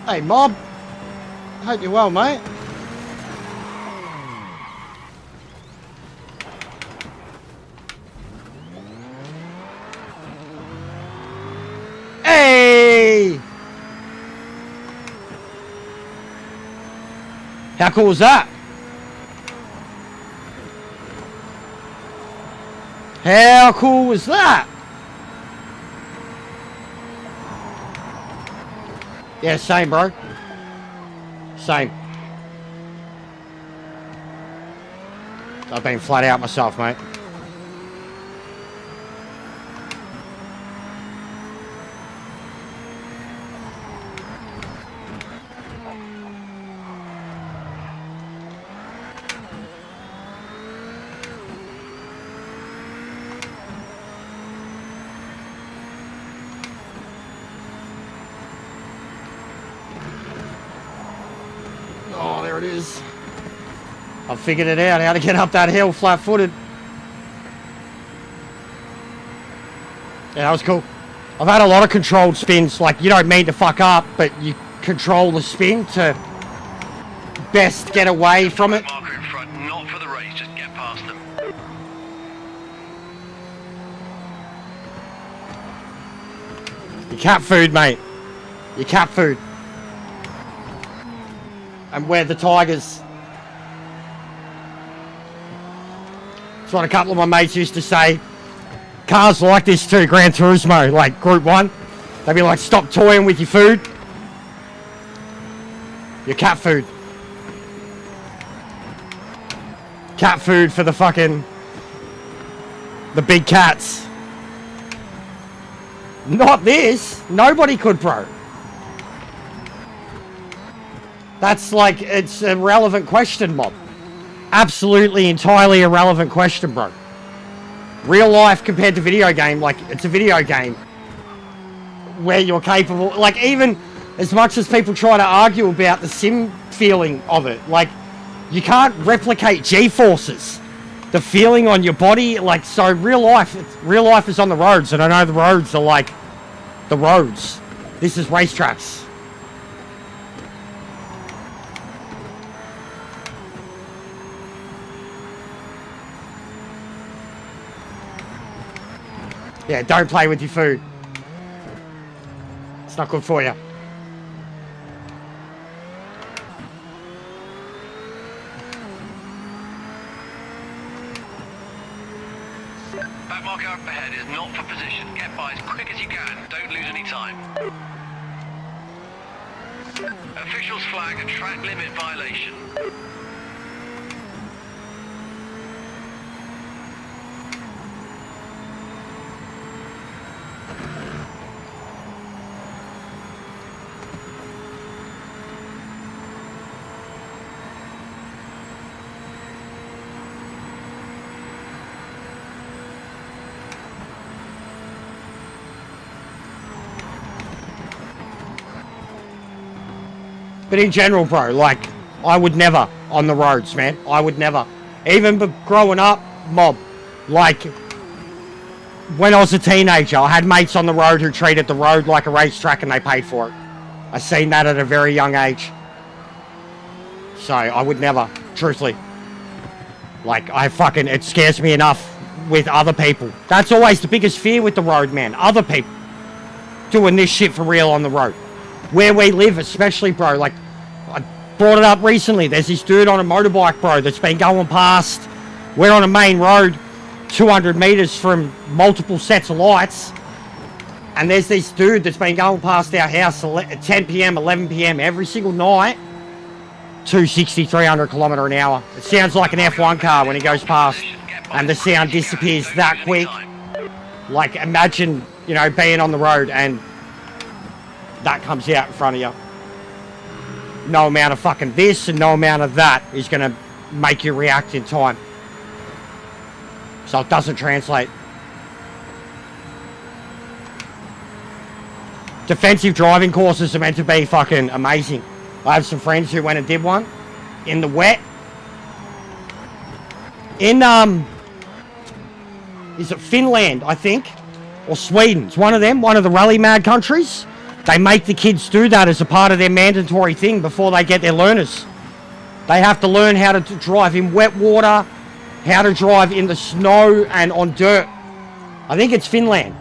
Hey, Mob. Hope you're well, mate. Hey! How cool was that? How cool was that? Yeah, same, bro. Same. I've been flat out myself, mate. Oh, there it is. I've figured it out, how to get up that hill flat-footed. Yeah, that was cool. I've had a lot of controlled spins, like you don't mean to fuck up, but you control the spin to best get away from it. Marker in front, not for the race, just get past them. Your cat food, mate. Your cat food. And we're the Tigers. That's what a couple of my mates used to say. Cars like this too, Gran Turismo, like Group 1. They'd be like, stop toying with your food. Your cat food. Cat food for the fucking... the big cats. Not this. Nobody could, bro. That's like, it's a relevant question, Mob. Absolutely, entirely irrelevant question, bro. Real life compared to video game, like, it's a video game where you're capable, like, even as much as people try to argue about the sim feeling of it, like, you can't replicate G-forces. The feeling on your body, like, so real life is on the roads, and I know the roads are like the roads. This is racetracks. Yeah, don't play with your food. It's not good for you. That marker up ahead is not for position. Get by as quick as you can. Don't lose any time. Officials flag a track limit violation. But in general, bro, like, I would never on the roads, man. I would never. Even growing up, Mob, like, when I was a teenager, I had mates on the road who treated the road like a racetrack and they paid for it. I seen that at a very young age. So, I would never, truthfully. Like, it scares me enough with other people. That's always the biggest fear with the road, man. Other people doing this shit for real on the road. Where we live, especially, bro, like, I brought it up recently. There's this dude on a motorbike, bro, that's been going past. We're on a main road, 200 meters from multiple sets of lights. And there's this dude that's been going past our house at 10 p.m., 11 p.m. every single night. 260, 300 kilometer an hour. It sounds like an F1 car when he goes past. And the sound disappears that quick. Like, imagine, you know, being on the road and that comes out in front of you. No amount of fucking this and no amount of that is going to make you react in time. So it doesn't translate. Defensive driving courses are meant to be fucking amazing. I have some friends who went and did one in the wet. In, is it Finland, I think? Or Sweden? It's one of them, one of the rally mad countries. They make the kids do that as a part of their mandatory thing before they get their learners. They have to learn how to drive in wet water, how to drive in the snow and on dirt. I think it's Finland.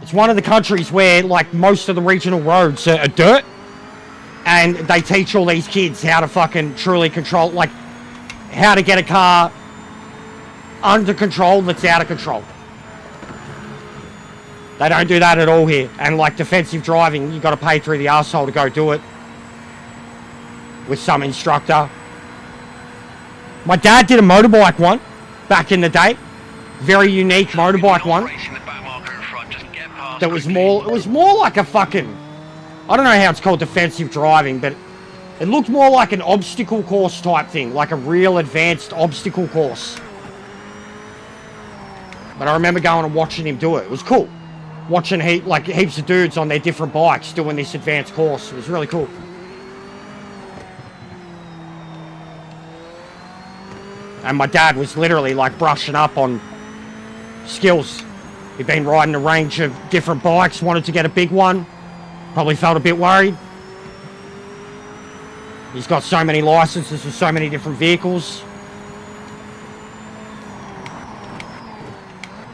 It's one of the countries where, like, most of the regional roads are dirt. And they teach all these kids how to fucking truly control, like, how to get a car under control that's out of control. They don't do that at all here. And, like, defensive driving, you got to pay through the arsehole to go do it with some instructor. My dad did a motorbike one back in the day. Very unique motorbike one. That was more, it was more like a fucking, I don't know how it's called, defensive driving, but it looked more like an obstacle course type thing, like a real advanced obstacle course. But I remember going and watching him do it. It was cool. Watching heaps of dudes on their different bikes doing this advanced course. It was really cool. And my dad was literally like brushing up on skills. He'd been riding a range of different bikes, wanted to get a big one. Probably felt a bit worried. He's got so many licenses for so many different vehicles.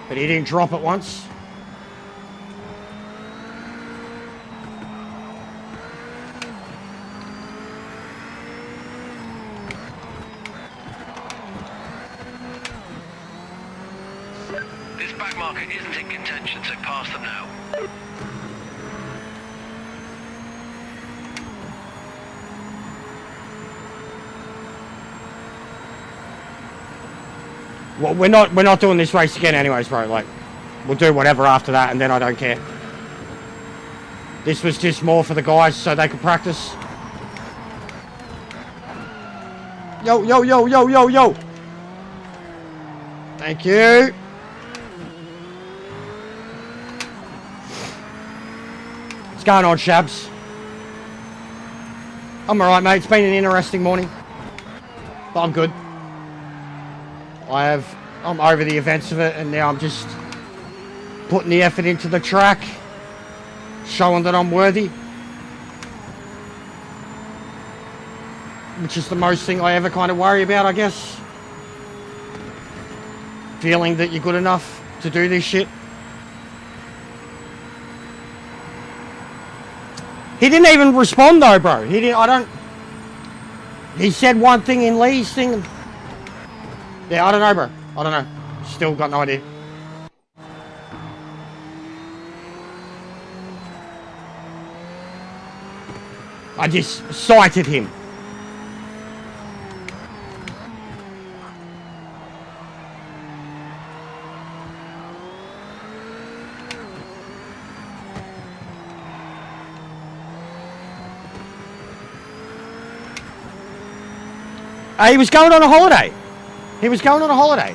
But he didn't drop it once. This back marker isn't in contention, so pass them now. Well, we're not doing this race again anyways, bro. Like, we'll do whatever after that, and then I don't care. This was just more for the guys so they could practice. Yo, yo, yo, yo, yo, yo. Thank you. What's going on, Shabs? I'm alright, mate. It's been an interesting morning. But I'm good. I'm over the events of it, and now I'm just putting the effort into the track, showing that I'm worthy, which is the most thing I ever kind of worry about, I guess. Feeling that you're good enough to do this shit. He didn't even respond though, bro. He said one thing in Lee's thing. Yeah, I don't know, bro. I don't know. Still got no idea. I just sighted him. He was going on a holiday. He was going on a holiday.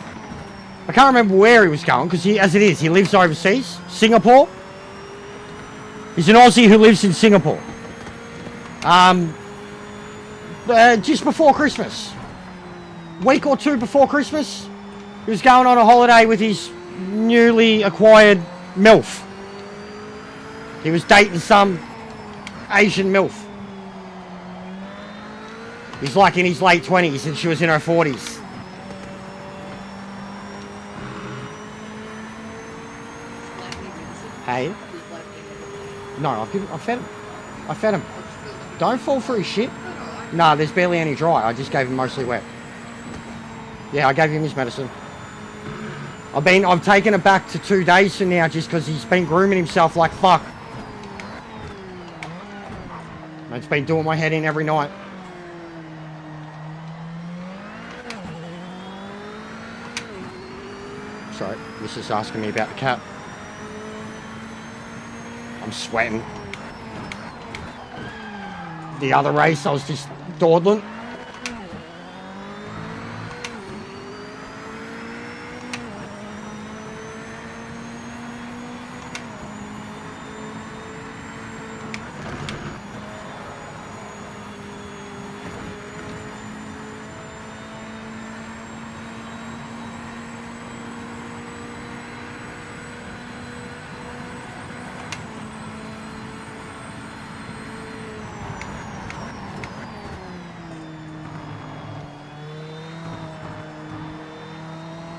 I can't remember where he was going because as it is, he lives overseas. Singapore. He's an Aussie who lives in Singapore. Just before Christmas. Week or two before Christmas. He was going on a holiday with his newly acquired MILF. He was dating some Asian MILF. He's like in his late 20s and she was in her 40s. Hey? No, I've fed him. I fed him. Don't fall for his shit. Nah, there's barely any dry. I just gave him mostly wet. Yeah, I gave him his medicine. I've taken it back to 2 days from now just because he's been grooming himself like fuck. It's been doing my head in every night. Sorry, this is asking me about the cat. I'm sweating. The other race, I was just dawdling.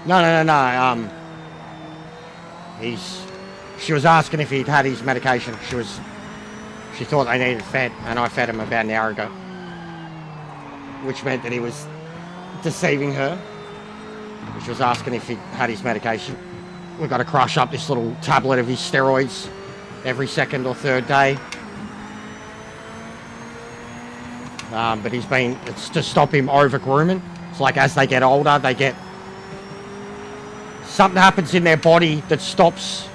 No. She was asking if he'd had his medication. She thought they needed fed, and I fed him about an hour ago. Which meant that he was deceiving her. She was asking if he'd had his medication. We've got to crush up this little tablet of his steroids every second or third day. But it's to stop him over grooming. It's like as they get older, something happens in their body that stops.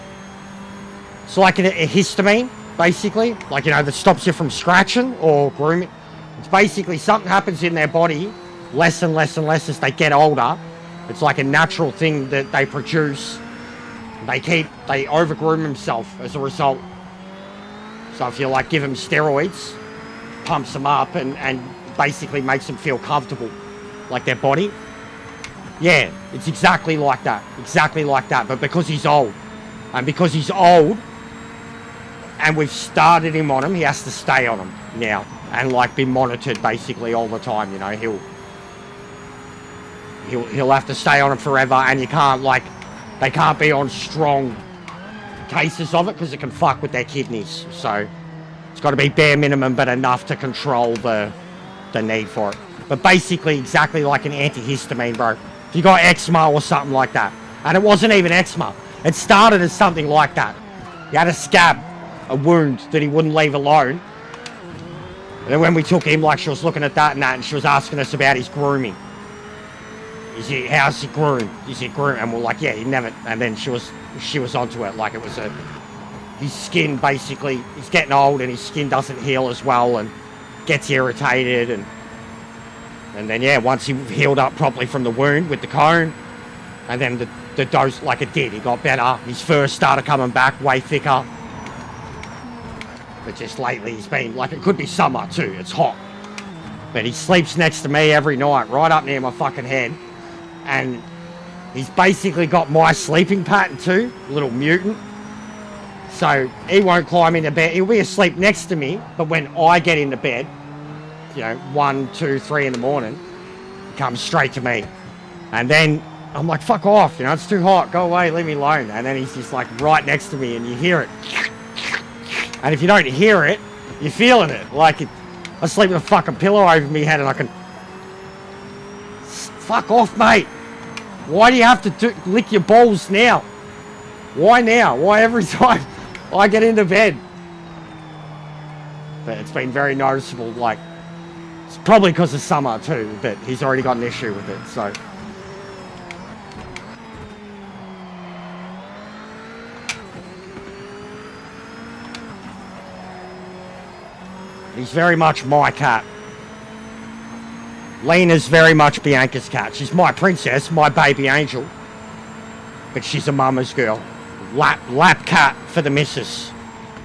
It's like a histamine, basically. Like, that stops you from scratching or grooming. It's basically something happens in their body less and less and less as they get older. It's like a natural thing that they produce. They overgroom themselves as a result. So if you give them steroids, pumps them up and basically makes them feel comfortable, like their body. Yeah, it's exactly like that. But because he's old, and we've started him on him, he has to stay on him now and be monitored basically all the time. He'll have to stay on him forever, and you can't they can't be on strong cases of it because it can fuck with their kidneys. So it's got to be bare minimum, but enough to control the need for it. But basically, exactly like an antihistamine, bro. If you got eczema or something like that, and it wasn't even eczema, it started as something like that. He had a scab, a wound that he wouldn't leave alone. And then when we took him, she was looking at that, and she was asking us about his grooming. How's he groomed? Is he groomed? And we're like, yeah, he never. And then she was onto it, it was his skin basically. He's getting old, and his skin doesn't heal as well, and gets irritated, and then yeah, once he healed up properly from the wound with the cone, and then the dose, it did, he got better. His fur started coming back, way thicker. But just lately, he's been it could be summer too. It's hot, but he sleeps next to me every night, right up near my fucking head. And he's basically got my sleeping pattern too, little mutant. So he won't climb into bed. He'll be asleep next to me, but when I get into bed, 1, 2, 3 in the morning, he comes straight to me. And then I'm like, fuck off, it's too hot, go away, leave me alone. And then he's just right next to me, and you hear it. And if you don't hear it, you're feeling it. I sleep with a fucking pillow over my head, and I can... Fuck off, mate. Why do you have to lick your balls now? Why now? Why every time I get into bed? But it's been very noticeable. It's probably because of summer too, but he's already got an issue with it, so... He's very much my cat. Lena's very much Bianca's cat. She's my princess, my baby angel. But she's a mama's girl. Lap cat for the missus.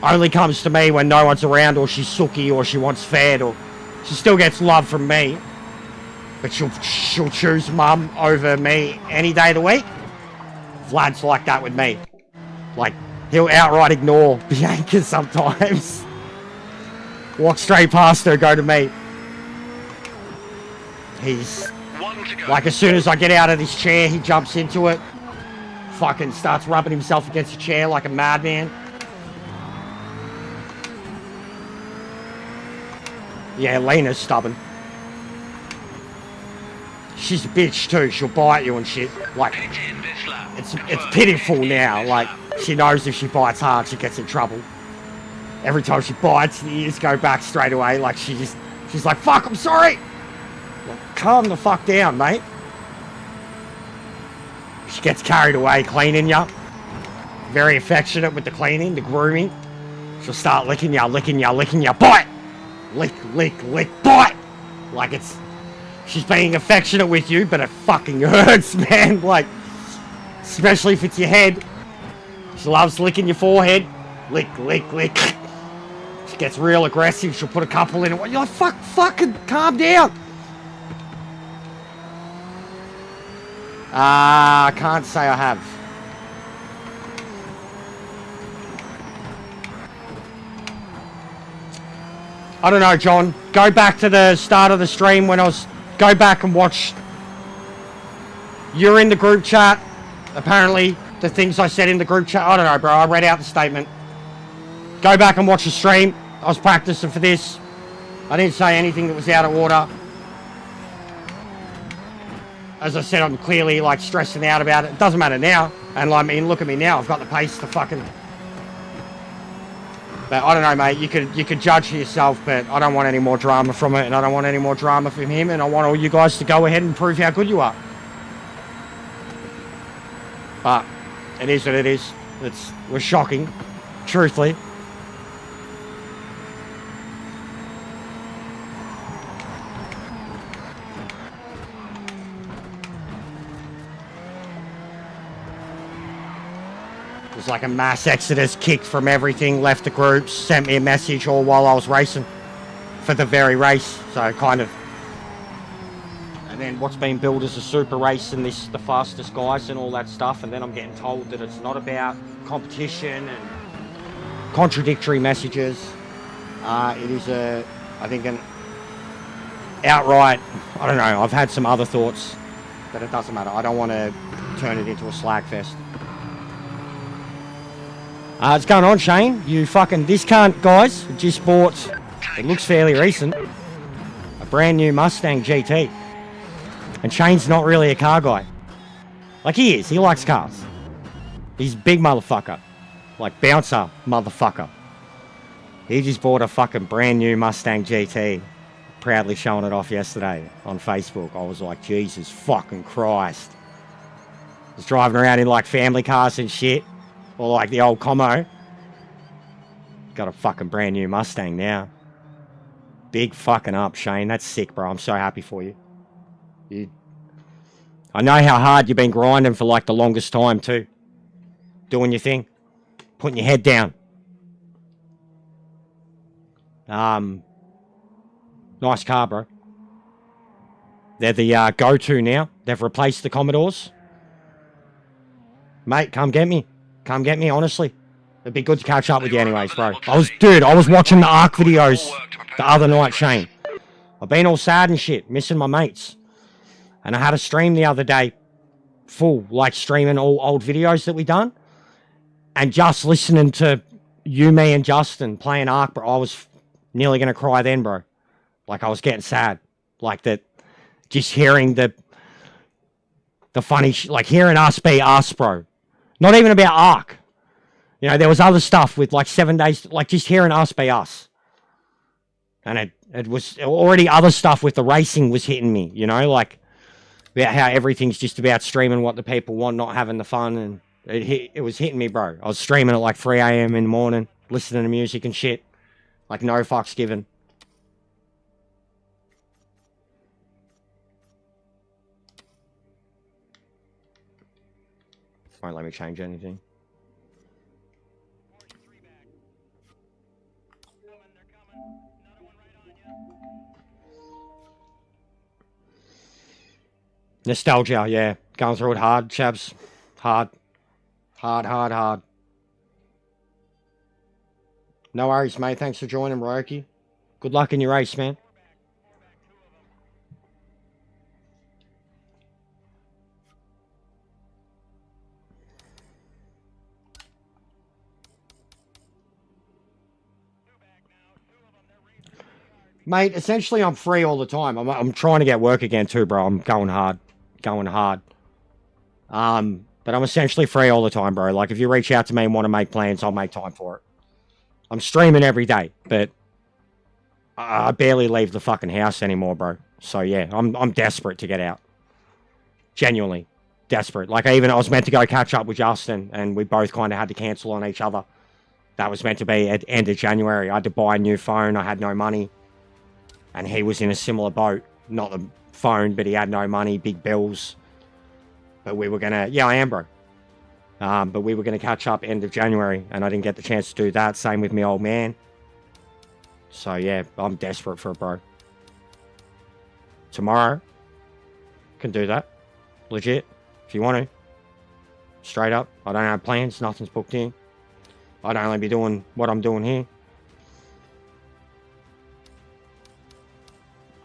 Only comes to me when no one's around, or she's sooky, or she wants fed, or she still gets love from me. But she'll choose mum over me any day of the week. Vlad's like that with me. He'll outright ignore Bianca sometimes. Walk straight past her, go to me. He's as soon as I get out of this chair, he jumps into it. Fucking starts rubbing himself against the chair like a madman. Yeah, Lena's stubborn. She's a bitch too. She'll bite you and shit. It's pitiful now. She knows if she bites hard, she gets in trouble. Every time she bites, the ears go back straight away. She's like, fuck, I'm sorry. Calm the fuck down, mate. She gets carried away cleaning you. Very affectionate with the cleaning, the grooming. She'll start licking you, bite! Lick, bite! She's being affectionate with you, but it fucking hurts, man. Especially if it's your head. She loves licking your forehead. Lick. She gets real aggressive. She'll put a couple in it. You're like, fucking calm down. I can't say I have. I don't know, John. Go back to the start of the stream when go back and watch You're in the group chat. Apparently, the things I said in the group chat, I don't know, bro. I read out the statement. Go back and watch the stream. I was practicing for this. I didn't say anything that was out of order. As I said, I'm clearly, like, stressing out about it. It doesn't matter now. And, I mean, look at me now. I've got the pace to fucking... But I don't know, mate. You could judge for yourself, but I don't want any more drama from it, and I don't want any more drama from him, and I want all you guys to go ahead and prove how good you are. But it is what it is. It was shocking, truthfully. It was like a mass exodus, kicked from everything, left the groups, sent me a message all while I was racing for the very race. So kind of. And then what's been billed as a super race and the fastest guys and all that stuff. And then I'm getting told that it's not about competition and contradictory messages. It is I think an outright, I don't know, I've had some other thoughts, but it doesn't matter. I don't want to turn it into a slag fest. What's going on, Shane? You fucking discount, guys. Just bought, it looks fairly recent, a brand new Mustang GT. And Shane's not really a car guy. Like, he is. He likes cars. He's a big motherfucker. Like, bouncer motherfucker. He just bought a fucking brand new Mustang GT. Proudly showing it off yesterday on Facebook. I was like, Jesus fucking Christ. I was driving around in, like, family cars and shit. Or like the old Como. Got a fucking brand new Mustang now. Big fucking up, Shane. That's sick, bro. I'm so happy for you. I know how hard you've been grinding for like the longest time too. Doing your thing. Putting your head down. Nice car, bro. They're the go-to now. They've replaced the Commodores. Mate, come get me. Come get me, honestly. It'd be good to catch up with you anyways, bro. I was watching the ARC videos the other night, Shane. I've been all sad and shit, missing my mates. And I had a stream the other day, full, like streaming all old videos that we done. And just listening to you, me, and Justin playing ARC, bro, I was nearly going to cry then, bro. Like, I was getting sad. Like, that, just hearing the funny, like, hearing us be us, bro. Not even about ARC. You know, there was other stuff with, like, 7 days, like, just hearing us be us. And it was already other stuff with the racing was hitting me, you know, like, about how everything's just about streaming what the people want, not having the fun, and it was hitting me, bro. I was streaming at like 3 a.m. in the morning, listening to music and shit, like no fucks given. Won't let me change anything. Nostalgia, yeah. Going through it hard, Chabs. Hard. Hard. No worries, mate. Thanks for joining, Ryoki. Good luck in your race, man. Mate, essentially I'm free all the time. I'm trying to get work again too, bro. I'm going hard. But I'm essentially free all the time, bro. Like, if you reach out to me and want to make plans, I'll make time for it. I'm streaming every day, but I barely leave the fucking house anymore, bro. So yeah, I'm desperate to get out. Genuinely desperate. Like, I was meant to go catch up with Justin, and we both kind of had to cancel on each other. That was meant to be at end of January. I had to buy a new phone. I had no money. And he was in a similar boat. Not the phone, but he had no money, big bills. But we were going to... Yeah, I am, bro. But we were going to catch up end of January, and I didn't get the chance to do that. Same with my old man. So, yeah, I'm desperate for it, bro. Tomorrow, can do that. Legit, if you want to. Straight up. I don't have plans. Nothing's booked in. I'd only be doing what I'm doing here.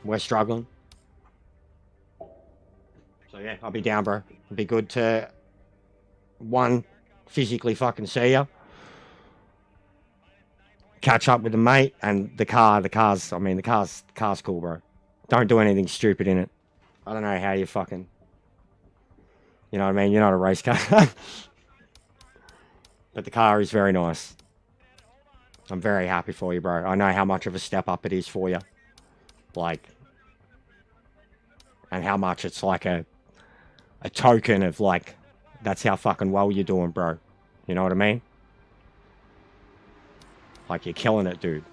We're struggling. So, So yeah, I'll be down, bro. It'd be good to, one, physically fucking see you. Catch up with the mate and the car's cool, bro. Don't do anything stupid in it. I don't know how you fucking, you know what I mean? You're not a race car. But the car is very nice. I'm very happy for you, bro. I know how much of a step up it is for you. Like, and how much it's like a token of like, that's how fucking well you're doing, bro. You know what I mean? Like, you're killing it, dude.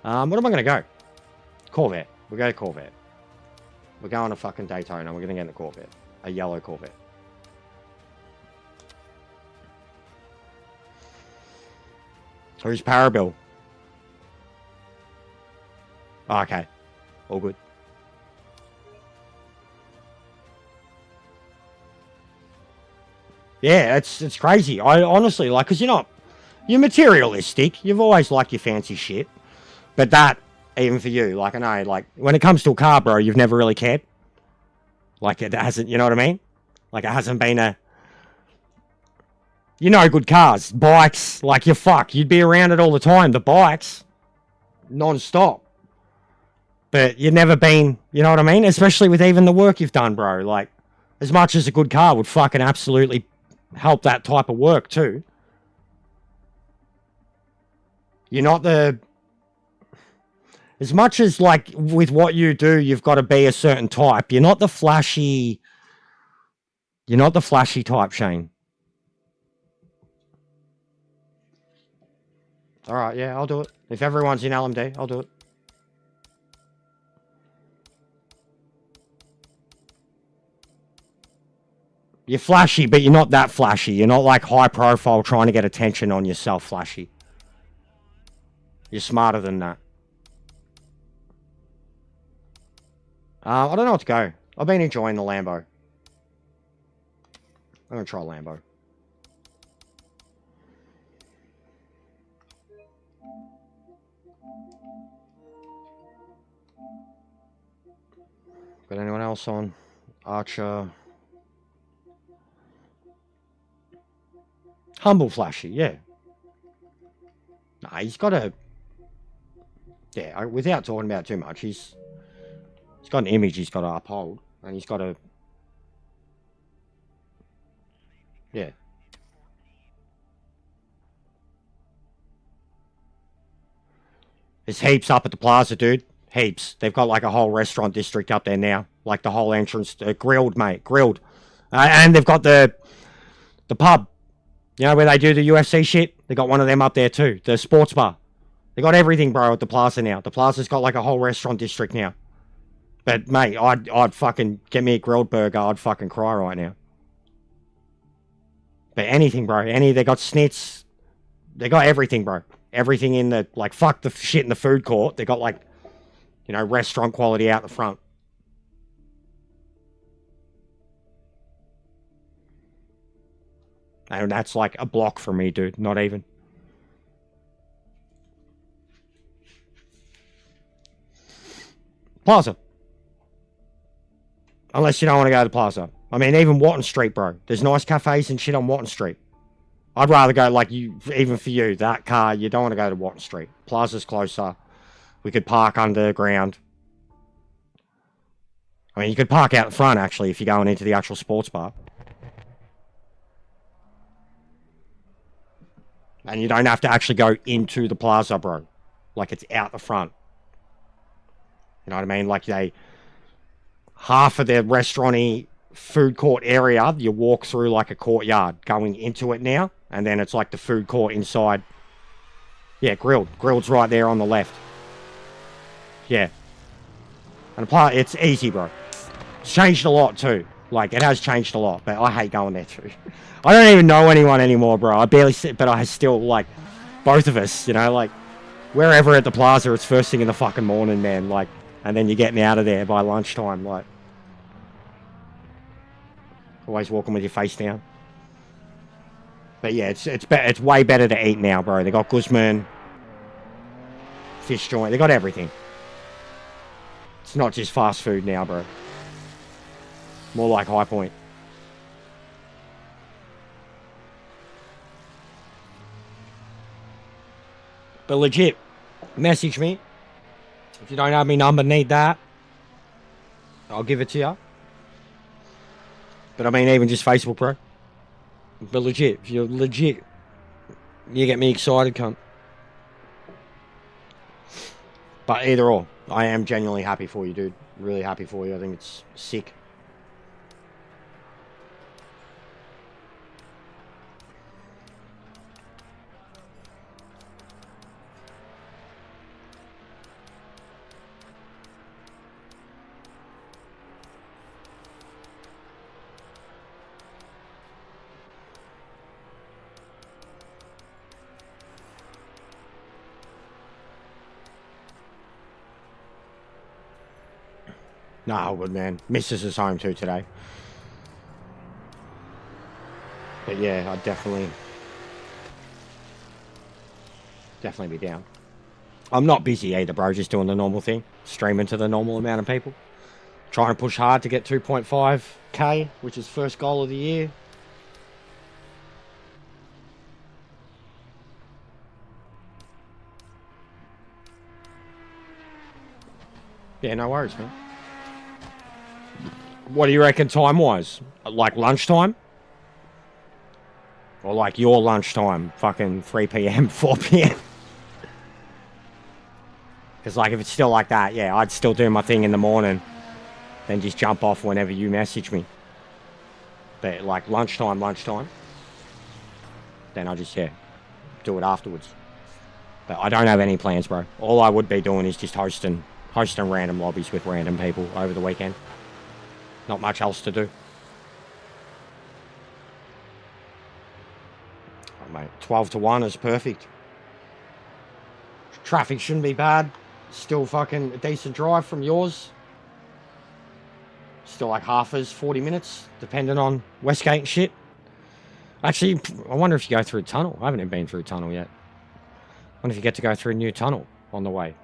What am I going to go? Corvette. We'll go to Corvette. We're going to fucking Daytona. We're going to get in a Corvette. A yellow Corvette. Who's Parabill? Oh, okay. All good. Yeah, it's crazy. I honestly, like, because you're materialistic. You've always liked your fancy shit. But that, even for you, like, I know, like, when it comes to a car, bro, you've never really cared. Like, it hasn't, you know what I mean? Like, it hasn't been a... You know, good cars, bikes, like, you're fucked. You'd be around it all the time. The bikes, non-stop. But you've never been, you know what I mean? Especially with even the work you've done, bro. Like, as much as a good car would fucking absolutely help that type of work, too. You're not the... As much as, like, with what you do, you've got to be a certain type. You're not the flashy... You're not the flashy type, Shane. Alright, yeah, I'll do it. If everyone's in LMD, I'll do it. You're flashy, but you're not that flashy. You're not, like, high profile trying to get attention on yourself flashy. You're smarter than that. I don't know what to go. I've been enjoying the Lambo. I'm going to try Lambo. Got anyone else on? Archer. Humble flashy, yeah. Nah, he's got a... Yeah, without talking about too much, he's got an image he's got to uphold. And he's got to... Yeah. There's heaps up at the plaza, dude. Heaps. They've got like a whole restaurant district up there now. Like the whole entrance. Grilled, mate. Grilled. And they've got the pub. You know where they do the UFC shit? They got one of them up there too. The sports bar. They got everything, bro, at the plaza now. The plaza's got like a whole restaurant district now. But, mate, I'd fucking get me a grilled burger. I'd fucking cry right now. But anything, bro. They got snits. They got everything, bro. Everything in the, like, fuck the shit in the food court. They got, like, you know, restaurant quality out the front. And that's like a block from me, dude. Not even. Plaza. Unless you don't want to go to the Plaza. I mean, even Watton Street, bro. There's nice cafes and shit on Watton Street. I'd rather go, like, even for you, that car, you don't want to go to Watton Street. Plaza's closer. We could park underground. I mean, you could park out the front, actually, if you're going into the actual sports bar. And you don't have to actually go into the Plaza, bro. Like, it's out the front. You know what I mean? Like, half of the restaurant-y food court area, you walk through like a courtyard going into it now. And then it's like the food court inside. Yeah, grilled. Grilled's right there on the left. Yeah. And it's easy, bro. It's changed a lot, too. Like, it has changed a lot, but I hate going there, too. I don't even know anyone anymore, bro. I barely sit, but I still, like, both of us, you know, like, wherever at the Plaza, it's first thing in the fucking morning, man. Like, and then you're getting out of there by lunchtime, like. Always walking with your face down. But yeah, it's way better to eat now, bro. They got Guzman, fish joint. They got everything. It's not just fast food now, bro. More like High Point. But legit, message me. If you don't have me number, need that, I'll give it to you. But I mean, even just Facebook, bro. But legit, if you're legit, you get me excited, cunt. But either or, I am genuinely happy for you, dude. Really happy for you. I think it's sick. Nah, good man. Missus is home too today. But yeah, I'd definitely be down. I'm not busy either, bro. Just doing the normal thing. Streaming to the normal amount of people. Trying to push hard to get 2.5k, which is first goal of the year. Yeah, no worries, man. What do you reckon time-wise? Like lunchtime? Or like your lunchtime? Fucking 3 p.m., 4 p.m.? Because like if it's still like that, yeah, I'd still do my thing in the morning. Then just jump off whenever you message me. But like lunchtime. Then I'll just, yeah, do it afterwards. But I don't have any plans, bro. All I would be doing is just hosting random lobbies with random people over the weekend. Not much else to do. Oh, mate, 12 to 1 is perfect. Traffic shouldn't be bad. Still fucking a decent drive from yours. Still like half as 40 minutes, depending on Westgate and shit. Actually, I wonder if you go through a tunnel. I haven't even been through a tunnel yet. I wonder if you get to go through a new tunnel on the way.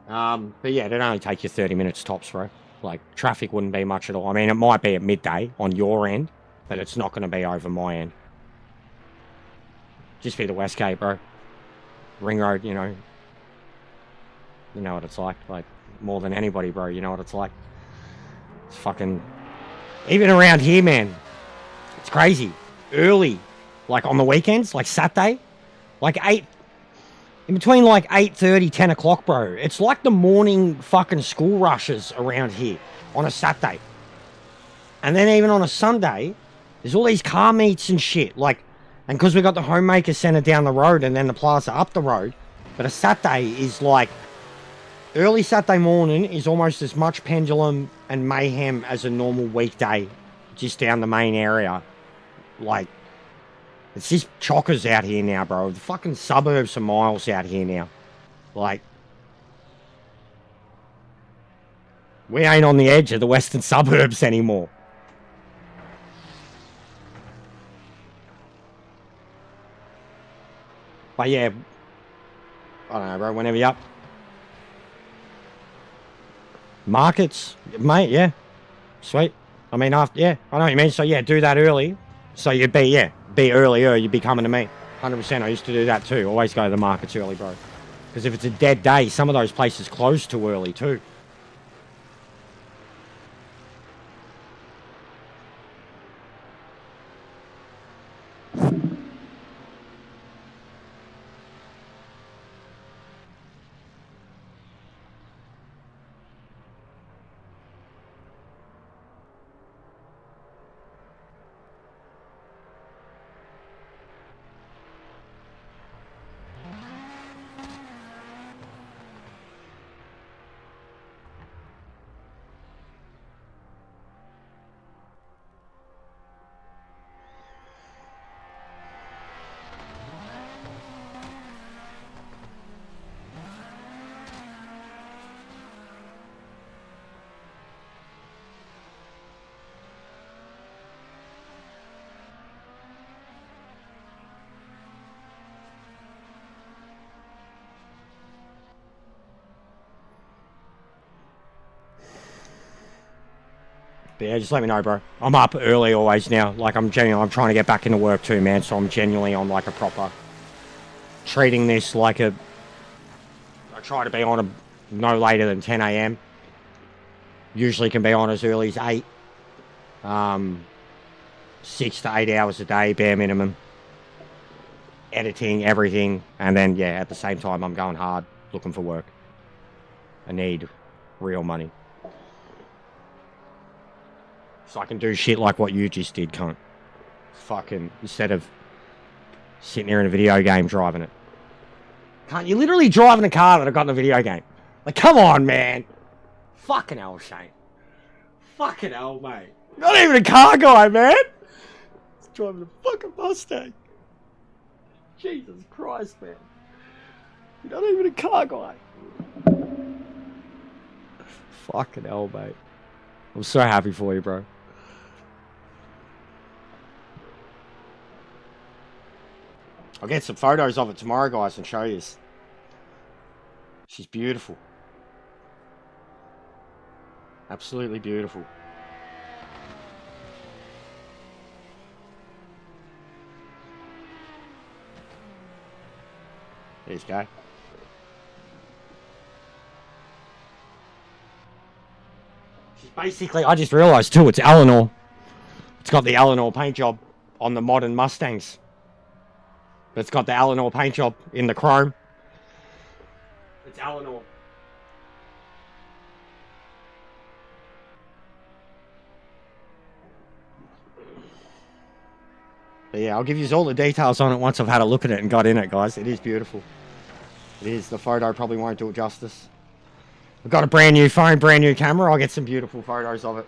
But yeah, it'd only take you 30 minutes tops, bro. Like, traffic wouldn't be much at all. I mean, it might be at midday on your end, but it's not going to be over my end. Just be the Westgate, bro. Ring Road, you know. You know what it's like. Like, more than anybody, bro. You know what it's like. It's fucking... Even around here, man. It's crazy. Early. Like, on the weekends. Like, Saturday. Like, 8... In between, like, 8:30, 10 o'clock, bro. It's like the morning fucking school rushes around here. On a Saturday. And then even on a Sunday, there's all these car meets and shit. Like... And because we got the Homemaker Centre down the road and then the Plaza up the road. But a Saturday is like... Early Saturday morning is almost as much pendulum and mayhem as a normal weekday. Just down the main area. Like... It's just chockers out here now, bro. The fucking suburbs are miles out here now. Like... We ain't on the edge of the western suburbs anymore. But yeah, I don't know, bro, whenever you're up. Markets, mate, yeah. Sweet. I mean, after, yeah, I know what you mean. So yeah, do that early. So you'd be, yeah, be earlier, you'd be coming to me. 100%, I used to do that too. Always go to the markets early, bro. Because if it's a dead day, some of those places close too early too. But yeah, just let me know, bro. I'm up early always now. Like, I'm trying to get back into work too, man. So I'm genuinely on, like, a proper... treating this like a... I try to be on a no later than 10 a.m. Usually can be on as early as 8. 6 to 8 hours a day, bare minimum. Editing, everything. And then, yeah, at the same time, I'm going hard, looking for work. I need real money. So I can do shit like what you just did, cunt. Fucking, instead of sitting there in a video game driving it. Can't you literally driving a car that I got in a video game? Like, come on, man. Fucking hell, Shane. Fucking hell, mate. Not even a car guy, man. He's driving a fucking Mustang. Jesus Christ, man. You're not even a car guy. Fucking hell, mate. I'm so happy for you, bro. I'll get some photos of it tomorrow, guys, and show you. She's beautiful. Absolutely beautiful. There you go. She's basically, I just realised too, it's Eleanor. It's got the Eleanor paint job on the modern Mustangs. But it's got the Eleanor paint job in the chrome. It's Eleanor. But yeah, I'll give you all the details on it once I've had a look at it and got in it, guys. It is beautiful. It is. The photo probably won't do it justice. I've got a brand new phone, brand new camera. I'll get some beautiful photos of it.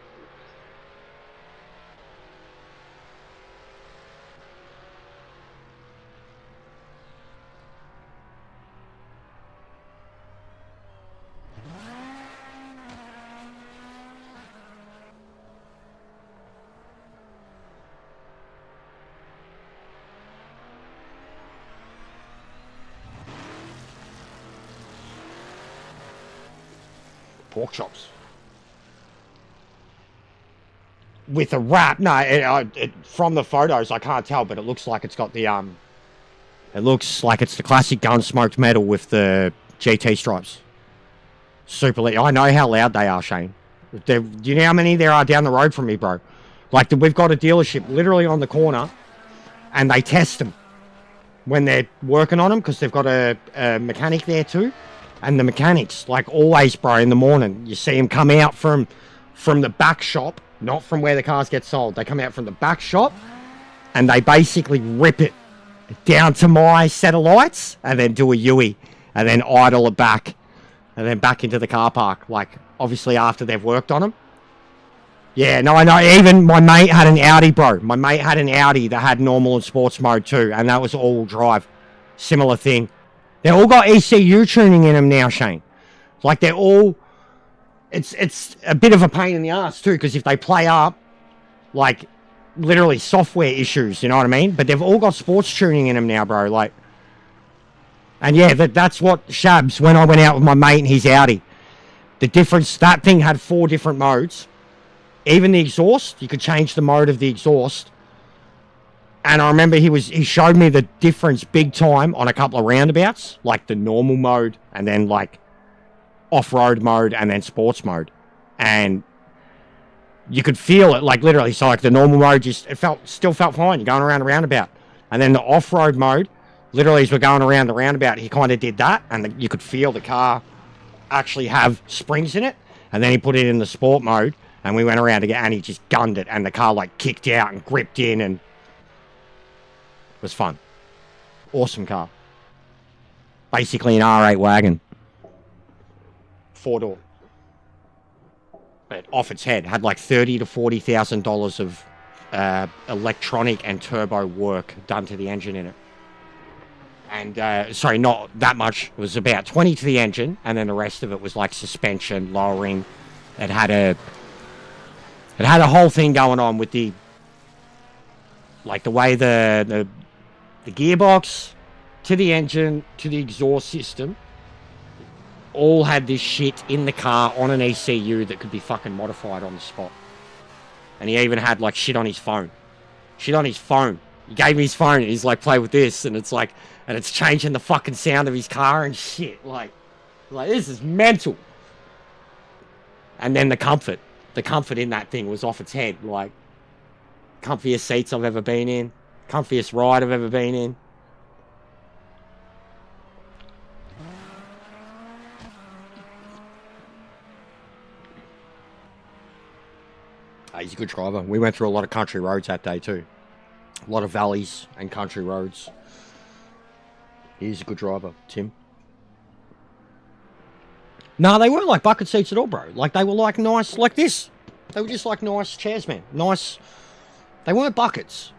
Pork chops. With a wrap. No, from the photos, I can't tell, but it looks like it's got the, it looks like it's the classic gun smoked metal with the GT stripes. Super loud. I know how loud they are, Shane. Do you know how many there are down the road from me, bro? Like, we've got a dealership literally on the corner, and they test them when they're working on them, because they've got a mechanic there too. And the mechanics, like always, bro, in the morning, you see them come out from the back shop, not from where the cars get sold. They come out from the back shop, and they basically rip it down to my set of lights, and then do a Yui, and then idle it back, and then back into the car park. Like, obviously, after they've worked on them. Yeah, no, I know. Even my mate had an Audi, bro. My mate had an Audi that had normal and sports mode too, and that was all drive. Similar thing. They all got ECU tuning in them now, Shane. Like, they're all... It's a bit of a pain in the ass, too, because if they play up, like, literally software issues, you know what I mean? But they've all got sports tuning in them now, bro. Like, and yeah, that's what Shabs, when I went out with my mate and his Audi. The difference, that thing had 4 different modes. Even the exhaust, you could change the mode of the exhaust. And I remember he showed me the difference big time on a couple of roundabouts, like the normal mode and then like off-road mode and then sports mode. And you could feel it, like literally. So like the normal mode, just still felt fine. You're going around a roundabout. And then the off-road mode, literally as we're going around the roundabout, he kind of did that, and you could feel the car actually have springs in it. And then he put it in the sport mode, and we went around again, and he just gunned it, and the car like kicked out and gripped in, and it was fun. Awesome car. Basically an R8 wagon. 4-door. But off its head. Had like $30,000 to $40,000 of electronic and turbo work done to the engine in it. And, sorry, not that much. It was about 20 to the engine, and then the rest of it was like suspension, lowering. It had a whole thing going on with the, like the way the gearbox to the engine to the exhaust system all had this shit in the car on an ECU that could be fucking modified on the spot. And he even had like shit on his phone. Shit on his phone. He gave me his phone and he's like, play with this. And it's like, and it's changing the fucking sound of his car and shit. Like this is mental. And then the comfort in that thing was off its head. Like, comfiest seats I've ever been in. Comfiest ride I've ever been in. He's a good driver. We went through a lot of country roads that day too. A lot of valleys and country roads. He's a good driver, Tim. No, they weren't like bucket seats at all, bro. Like, they were like nice, like this. They were just like nice chairs, man. Nice. They weren't buckets,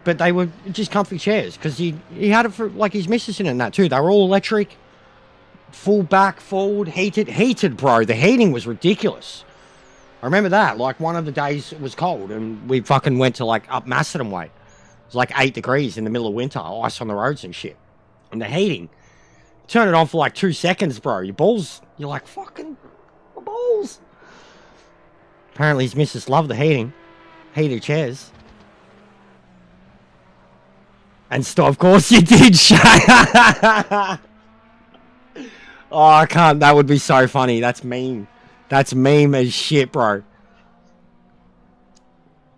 but they were just comfy chairs because he had it for like his missus in it and that too. They were all electric, full back, forward, heated, bro. The heating was ridiculous. I remember that. Like, one of the days it was cold and we fucking went to like up Macedon way. It was like 8 degrees in the middle of winter, ice on the roads and shit. And the heating, turn it on for like 2 seconds, bro. Your balls, you're like, fucking, my balls. Apparently his missus loved the heating. Heated chairs. And so, of course you did, Shay. Oh, I can't. That would be so funny. That's mean. That's meme as shit, bro.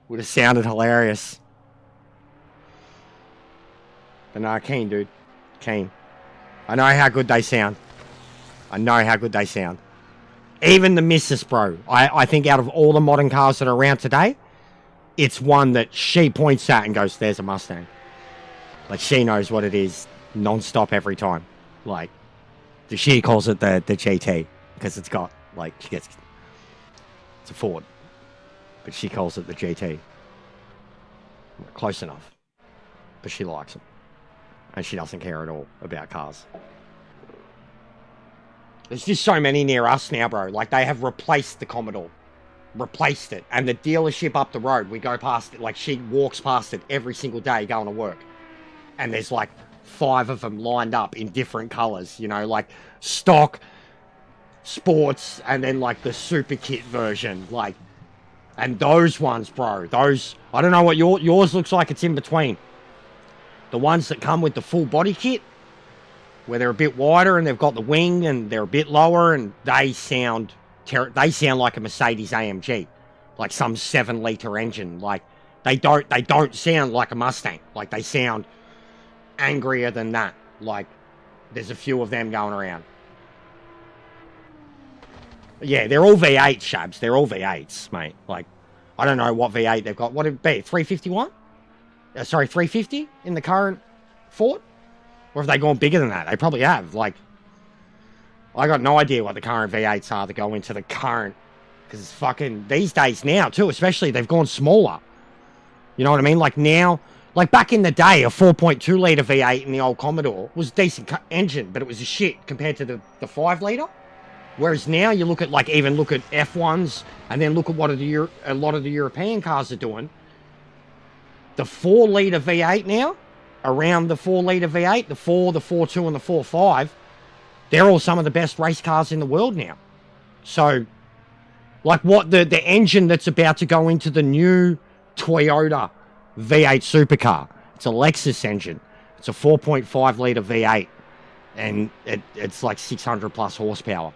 Would have sounded hilarious. But no, keen, dude. Keen. I know how good they sound. I know how good they sound. Even the missus, bro. I think out of all the modern cars that are around today, it's one that she points at and goes, there's a Mustang. Like, she knows what it is non-stop every time. Like, she calls it the GT because it's got, like, it's a Ford, but she calls it the GT. Close enough, but she likes them, and she doesn't care at all about cars. There's just so many near us now, bro. Like, they have replaced the Commodore, replaced it, and the dealership up the road, we go past it. Like, she walks past it every single day going to work, and there's like 5 of them lined up in different colors. You know, like stock, sports, and then like the super kit version. Like, and those ones, bro, those, I don't know what yours looks like. It's in between the ones that come with the full body kit, where they're a bit wider and they've got the wing and they're a bit lower, and they sound like a Mercedes AMG, like some 7-liter engine. Like, they don't sound like a Mustang. Like, they sound angrier than that. Like, there's a few of them going around. Yeah, they're all V8 shabs. They're all V8s, mate. Like, I don't know what V8 they've got. What would it be? 351? Sorry, 350 in the current Ford? Or have they gone bigger than that? They probably have. Like, I got no idea what the current V8s are that go into the current. Because it's fucking, these days now, too, especially, they've gone smaller. You know what I mean? Like, now, like back in the day, a 4.2 litre V8 in the old Commodore was a decent engine, but it was a shit compared to the 5 litre. Whereas now you look at, like, even look at F1s, and then look at what a lot of the European cars are doing. The 4 litre V8 now, around the 4 litre V8, the 4, the 4.2 and the 4.5, they're all some of the best race cars in the world now. So, like, what the engine that's about to go into the new Toyota V8 supercar, it's a Lexus engine. It's a 4.5 litre V8, and it's like 600 plus horsepower.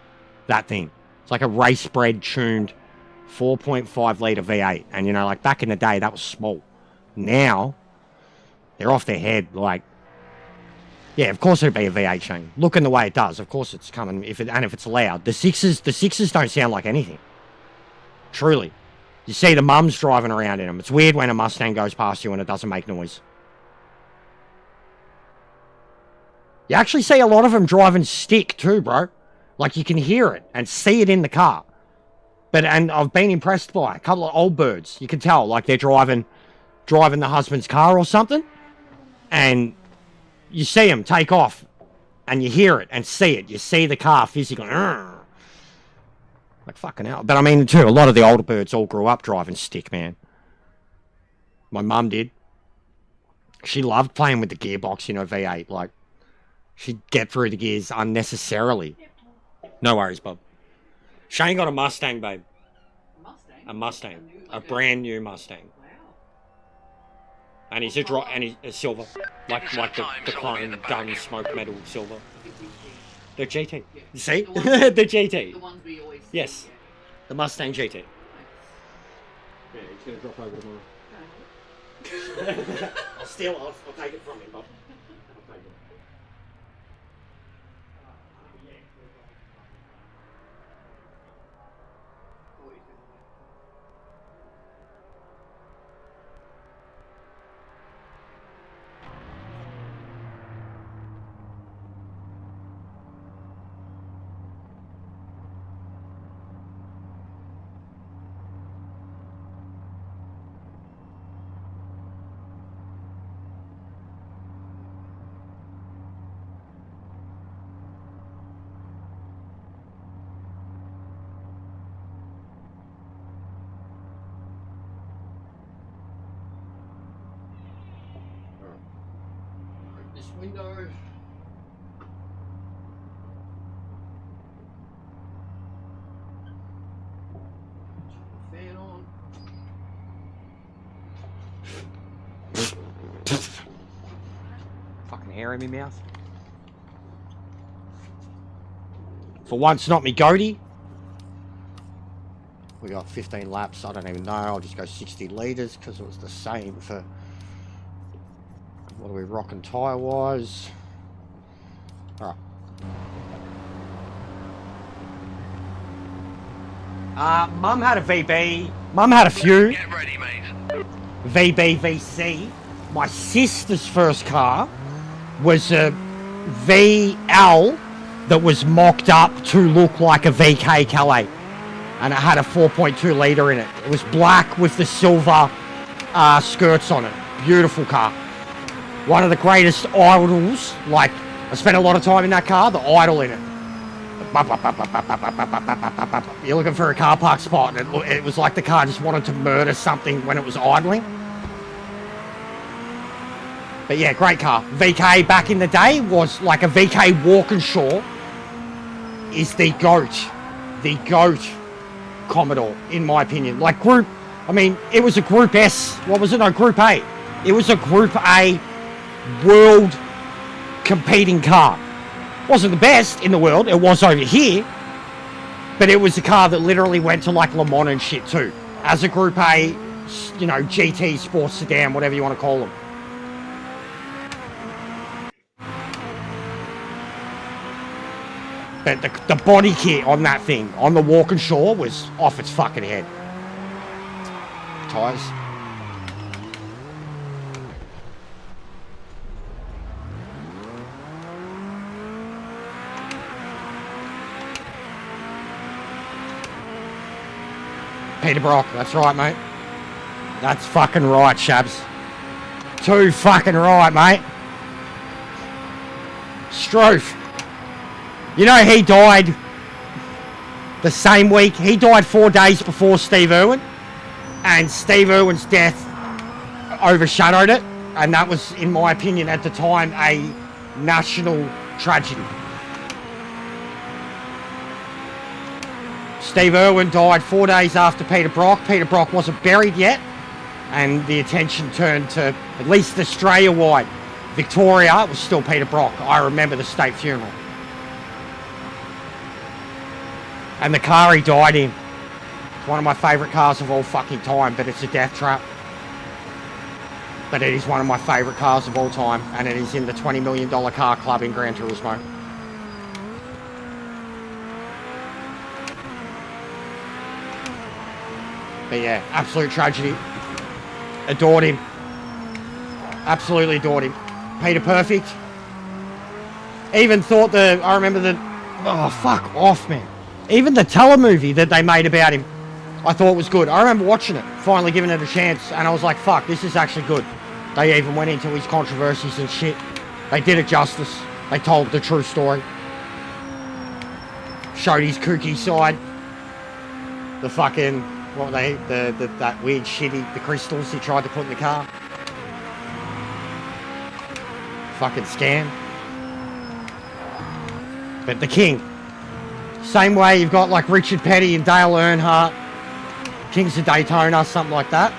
That thing. It's like a race bred tuned 4.5 litre V8. And, you know, like, back in the day, that was small. Now, they're off their head. Like, yeah, of course it'd be a V8 Shane. Looking the way it does, of course it's coming. If it's loud, the sixes don't sound like anything. Truly, you see the mums driving around in them. It's weird when a Mustang goes past you and it doesn't make noise. You actually see a lot of them driving stick too, bro. Like, you can hear it and see it in the car. And I've been impressed by a couple of old birds. You can tell, like, they're driving the husband's car or something, and you see them take off, and you hear it and see it. You see the car physically. Like, fucking hell. But I mean, too, a lot of the older birds all grew up driving stick, man. My mum did. She loved playing with the gearbox in her V8. Like, she'd get through the gears unnecessarily. No worries, Bob. Shane got a Mustang, babe. Mustang? A Mustang. A brand new Mustang. And he's a silver. Like the clone gun smoke metal silver. The GT. See? The GT. The ones we always see. Yes. The Mustang GT. Yeah, he's gonna drop over tomorrow. I'll steal it. I'll take it from him, Bob. I'll take it. This window. Fan on. Fucking hair in my mouth. For once, not me goatee. We got 15 laps. I don't even know. I'll just go 60 litres because it was the same for. What are we rocking tyre wise? Alright. Mum had a VB. Mum had a few. Get ready, mate. VB, VC. My sister's first car was a VL that was mocked up to look like a VK Calais. And it had a 4.2 litre in it. It was black with the silver skirts on it. Beautiful car. One of the greatest idles, like, I spent a lot of time in that car, the idle in it. You're looking for a car park spot, and it was like the car just wanted to murder something when it was idling. But yeah, great car. VK back in the day was like a VK Walkinshaw is the GOAT Commodore, in my opinion. Like it was a Group S, what was it? No, Group A. It was a Group A world competing car. Wasn't the best in the world, it was over here, but it was a car that literally went to like Le Mans and shit too, as a Group A, you know, GT sports sedan, whatever you want to call them. But the body kit on that thing, on the Walkinshaw, was off its fucking head. Tyres. Peter Brock, that's right, mate. That's fucking right, Shabs. Too fucking right, mate. Strofe. You know, he died the same week. He died 4 days before Steve Irwin. And Steve Irwin's death overshadowed it. And that was, in my opinion, at the time, a national tragedy. Steve Irwin died 4 days after Peter Brock. Peter Brock wasn't buried yet, and the attention turned to, at least Australia-wide, Victoria, it was still Peter Brock. I remember the state funeral. And the car he died in, it's one of my favourite cars of all fucking time, but it's a death trap. But it is one of my favourite cars of all time, and it is in the $20 million car club in Gran Turismo. But yeah, absolute tragedy. Adored him. Absolutely adored him. Peter Perfect. Even thought I remember oh, fuck off, man. Even the telemovie that they made about him, I thought was good. I remember watching it, finally giving it a chance, and I was like, fuck, this is actually good. They even went into his controversies and shit. They did it justice. They told the true story. Showed his kooky side. The fucking, that weird shit, the crystals he tried to put in the car. Fucking scam. But the king. Same way you've got like Richard Petty and Dale Earnhardt. Kings of Daytona, something like that.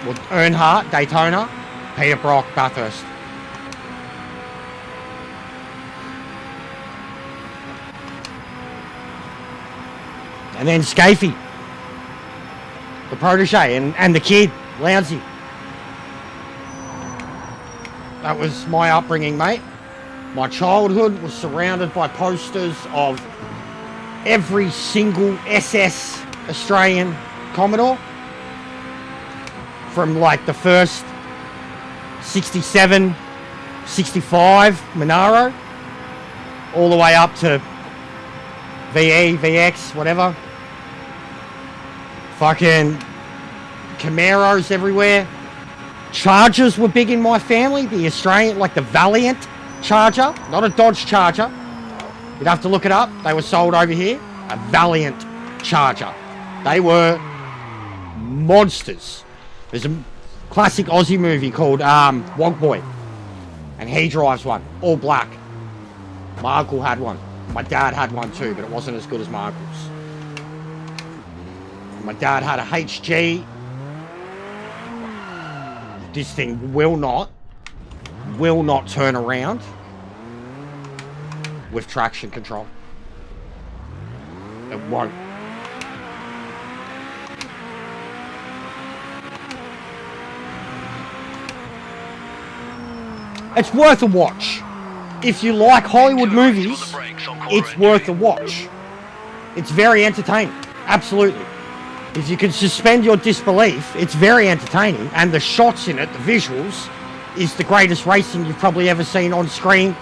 Or Earnhardt, Daytona. Peter Brock, Bathurst. And then Scafey, the protege, and the kid, Lounsey. That was my upbringing, mate. My childhood was surrounded by posters of every single SS Australian Commodore. From like the first 67, 65 Monaro, all the way up to VE, VX, whatever. Fucking Camaros everywhere. Chargers were big in my family. The Australian, like the Valiant Charger, not a Dodge Charger. You'd have to look it up. They were sold over here. A Valiant Charger. They were monsters. There's a classic Aussie movie called Wog Boy, and he drives one, all black. My uncle had one. My dad had one too, but it wasn't as good as my uncle's. My dad had a HG. This thing will not turn around with traction control. It won't. It's worth a watch. If you like Hollywood movies, it's worth a watch. It's very entertaining. Absolutely. If you can suspend your disbelief, it's very entertaining. And the shots in it, the visuals, is the greatest racing you've probably ever seen on screen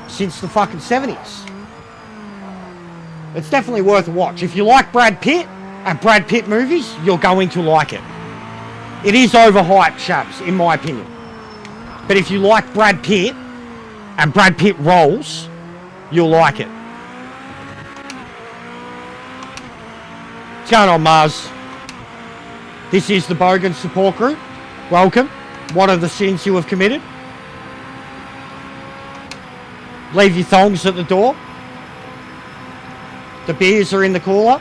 since the fucking 70s. It's definitely worth a watch. If you like Brad Pitt and Brad Pitt movies, you're going to like it. It is overhyped, Shabs, in my opinion. But if you like Brad Pitt and Brad Pitt roles, you'll like it. What's going on, Mars? This is the Bogan support group. Welcome. What are the sins you have committed? Leave your thongs at the door. The beers are in the cooler.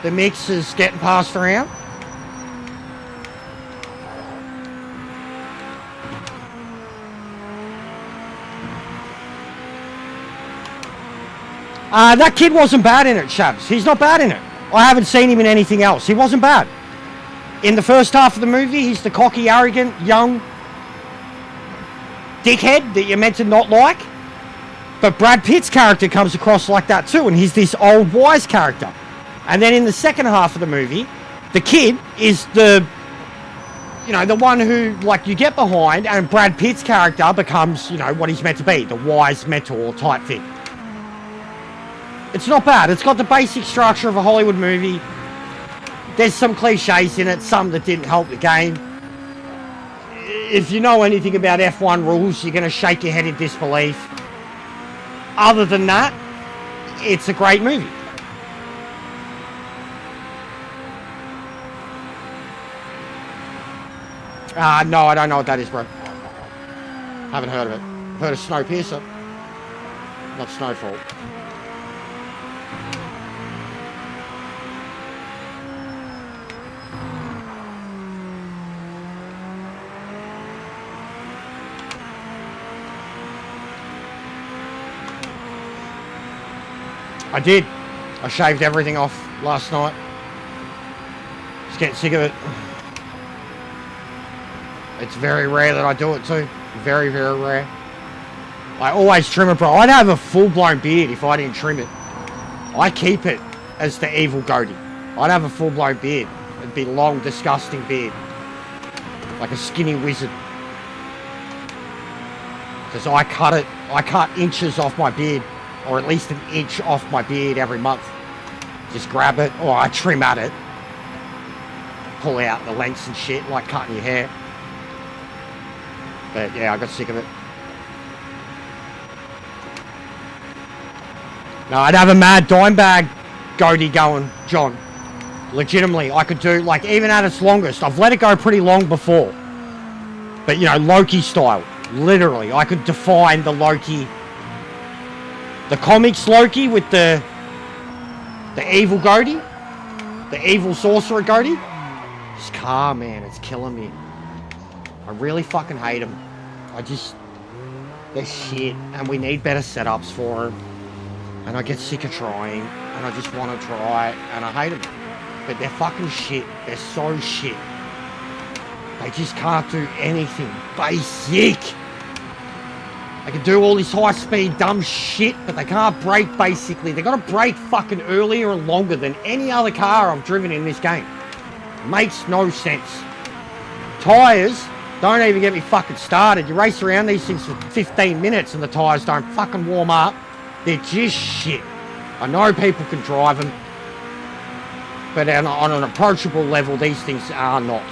The mix is getting passed around. That kid wasn't bad in it, Shabs. He's not bad in it. I haven't seen him in anything else. He wasn't bad. In the first half of the movie, he's the cocky, arrogant, young dickhead that you're meant to not like. But Brad Pitt's character comes across like that too, and he's this old, wise character. And then in the second half of the movie, the kid is the one who, like, you get behind, and Brad Pitt's character becomes, what he's meant to be, the wise mentor type thing. It's not bad. It's got the basic structure of a Hollywood movie. There's some cliches in it, some that didn't help the game. If you know anything about F1 rules, you're going to shake your head in disbelief. Other than that, it's a great movie. No, I don't know what that is, bro. Haven't heard of it. Heard of Snowpiercer. Not Snowfall. I did. I shaved everything off last night. Just getting sick of it. It's very rare that I do it too. Very, very rare. I always trim it, bro. I'd have a full-blown beard if I didn't trim it. I keep it as the evil goatee. I'd have a full-blown beard. It'd be long, disgusting beard. Like a skinny wizard. Because I cut it. I cut inches off my beard. Or at least an inch off my beard every month. Just grab it, or I trim at it. Pull out the lengths and shit, like cutting your hair. But yeah, I got sick of it. No, I'd have a mad dime bag goatee going, John. Legitimately, I could do, like, even at its longest. I've let it go pretty long before. But, Loki style. Literally, I could define the Loki... The comics Loki with the evil goatee, The evil sorcerer goatee. This car, man, it's killing me. I really fucking hate them. They're shit, and we need better setups for them. And I get sick of trying, and I just want to try, and I hate them. But they're fucking shit. They're so shit. They just can't do anything basic. They can do all this high-speed dumb shit, but they can't brake basically. They gotta brake fucking earlier and longer than any other car I've driven in this game. Makes no sense. Tyres, don't even get me fucking started. You race around these things for 15 minutes and the tyres don't fucking warm up. They're just shit. I know people can drive them, but on an approachable level, these things are not.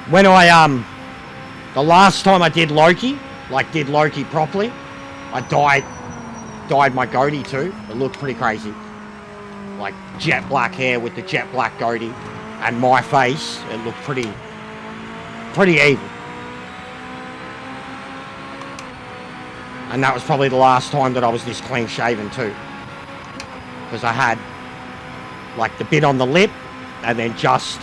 When the last time I did Loki properly, I dyed my goatee too. It looked pretty crazy. Like jet black hair with the jet black goatee, and my face, it looked pretty evil. And that was probably the last time that I was this clean shaven too. Because I had like the bit on the lip, and then just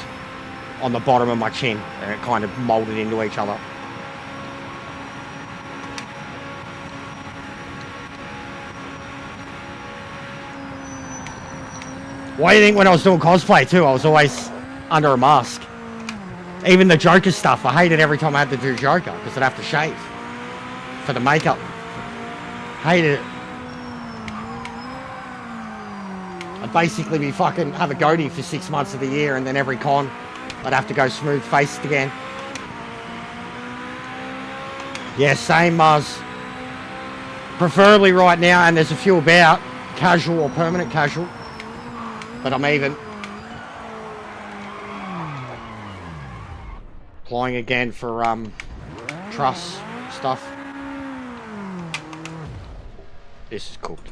on the bottom of my chin, and it kind of molded into each other. Why do you think when I was doing cosplay too, I was always under a mask? Even the Joker stuff, I hated every time I had to do Joker, because I'd have to shave for the makeup. Hated it. I'd basically be fucking have a goatee for 6 months of the year, and then every con I'd have to go smooth faced again. Yeah, same Muzz. Preferably right now, and there's a few about, casual or permanent casual. But I'm even applying again for truss stuff. This is cooked.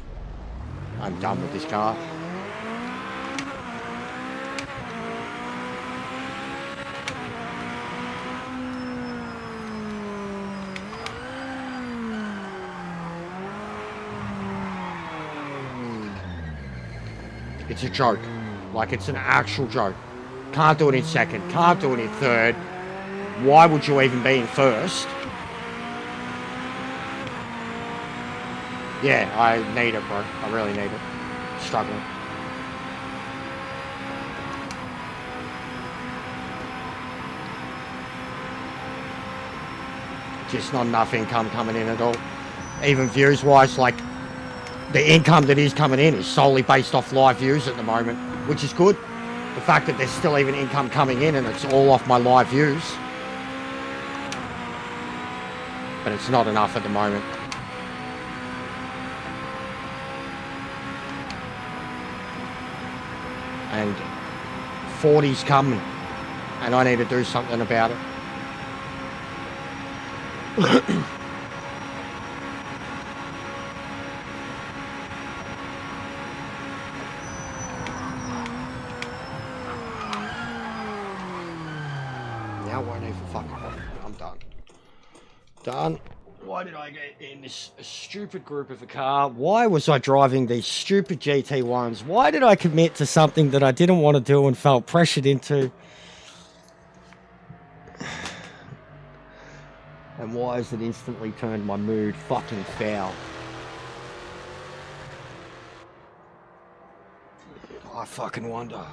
I'm done with this car. It's a joke. Like, it's an actual joke. Can't do it in second. Can't do it in third. Why would you even be in first? Yeah, I need it, bro. I really need it. Struggling. Just not enough income coming in at all. Even views-wise, like, the income that is coming in is solely based off live views at the moment, which is good. The fact that there's still even income coming in and it's all off my live views. But it's not enough at the moment. And 40's coming, and I need to do something about it. Now I won't even fucking. I'm done. Done. Why did I get in this stupid group of a car? Why was I driving these stupid GT1s? Why did I commit to something that I didn't want to do and felt pressured into? And why has it instantly turned my mood fucking foul? I fucking wonder.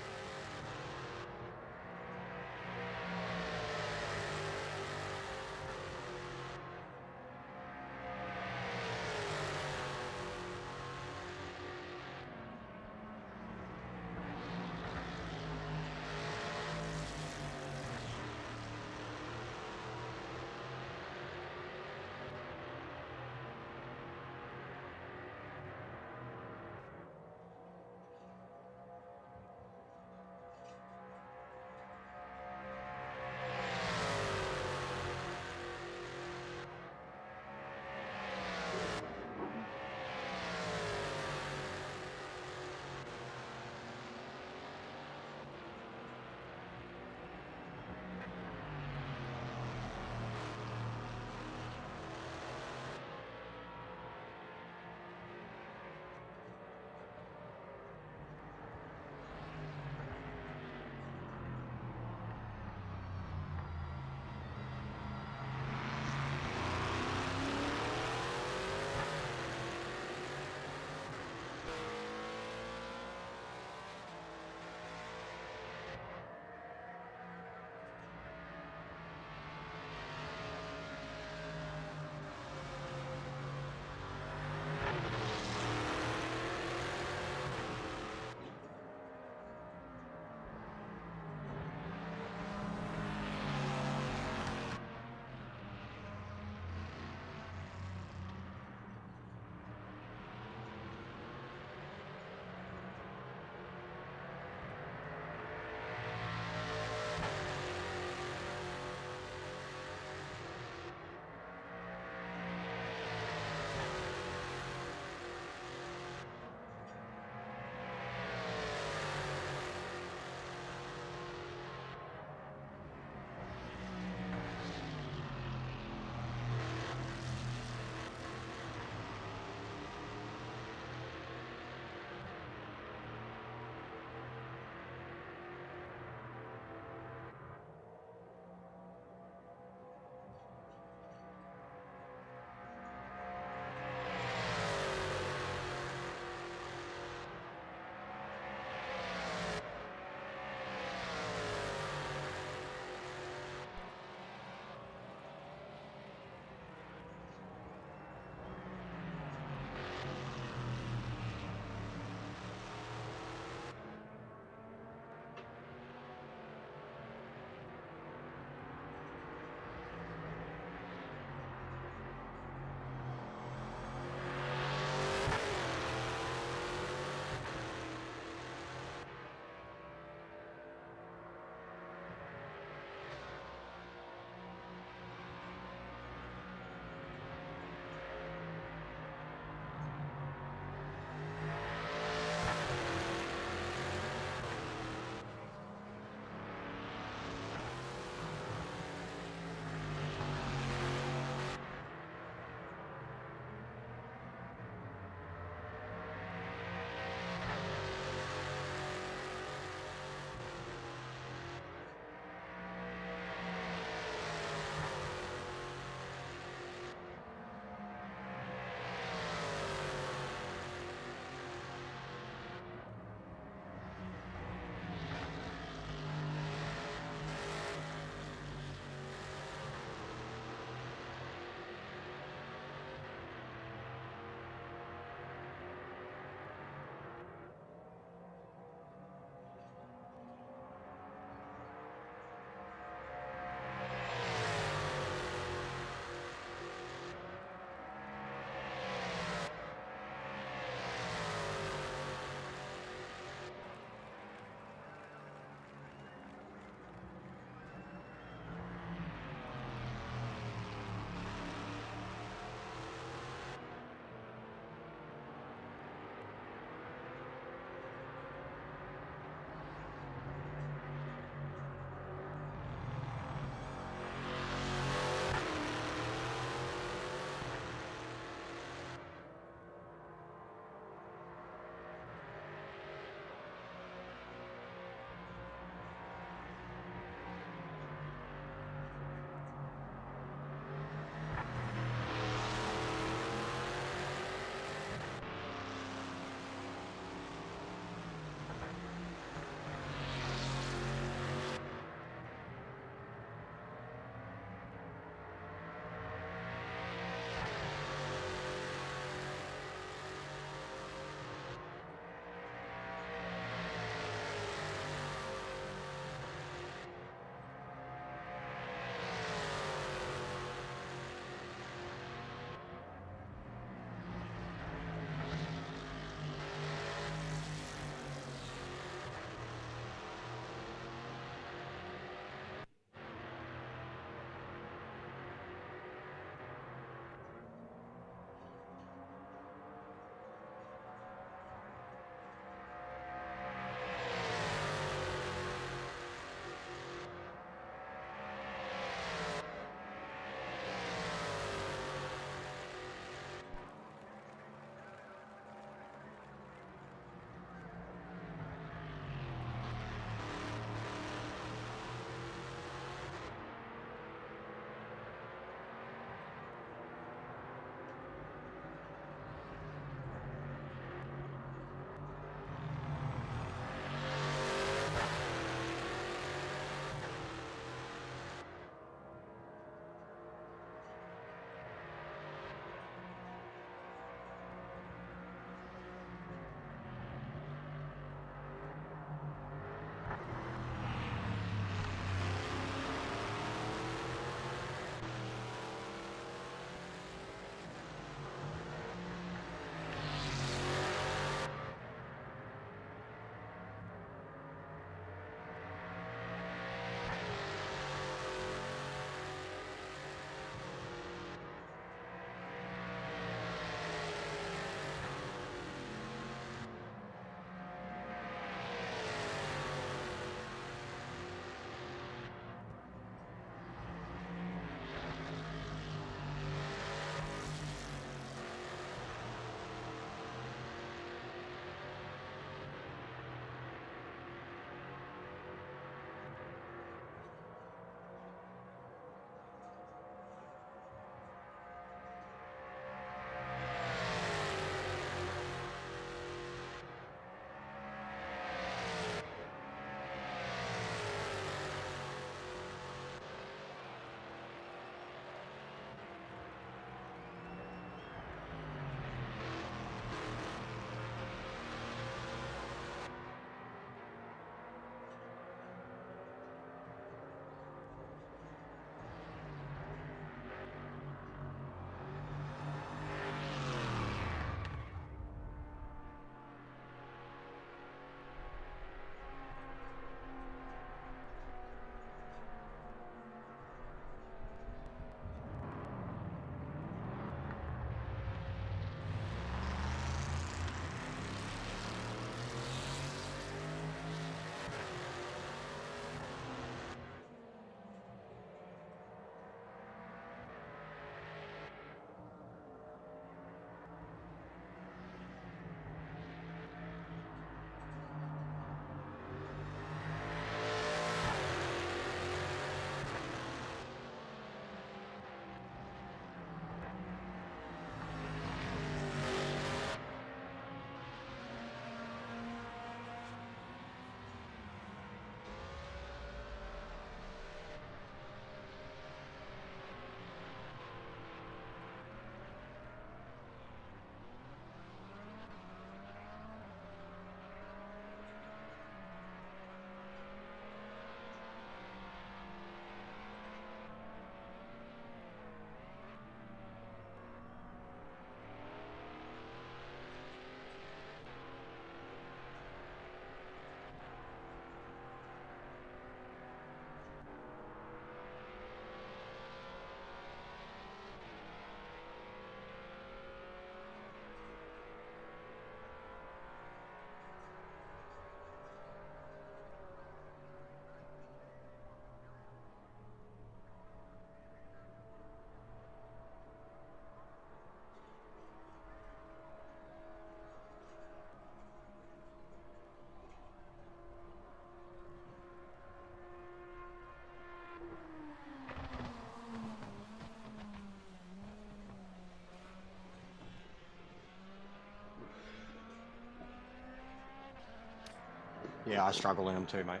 Yeah, I struggle in them too, mate.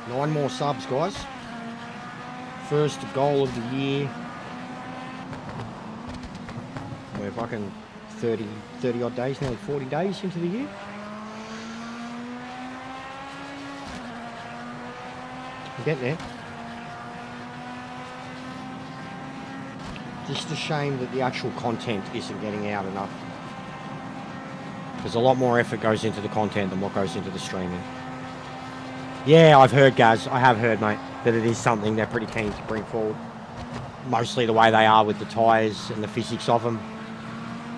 Nine more subs, guys. First goal of the year. We're fucking 30 odd days, nearly 40 days into the year. We're getting there. Just a shame that the actual content isn't getting out enough. There's a lot more effort goes into the content than what goes into the streaming. Yeah, I've heard, Gaz. I have heard, mate, that it is something they're pretty keen to bring forward. Mostly the way they are with the tyres and the physics of them.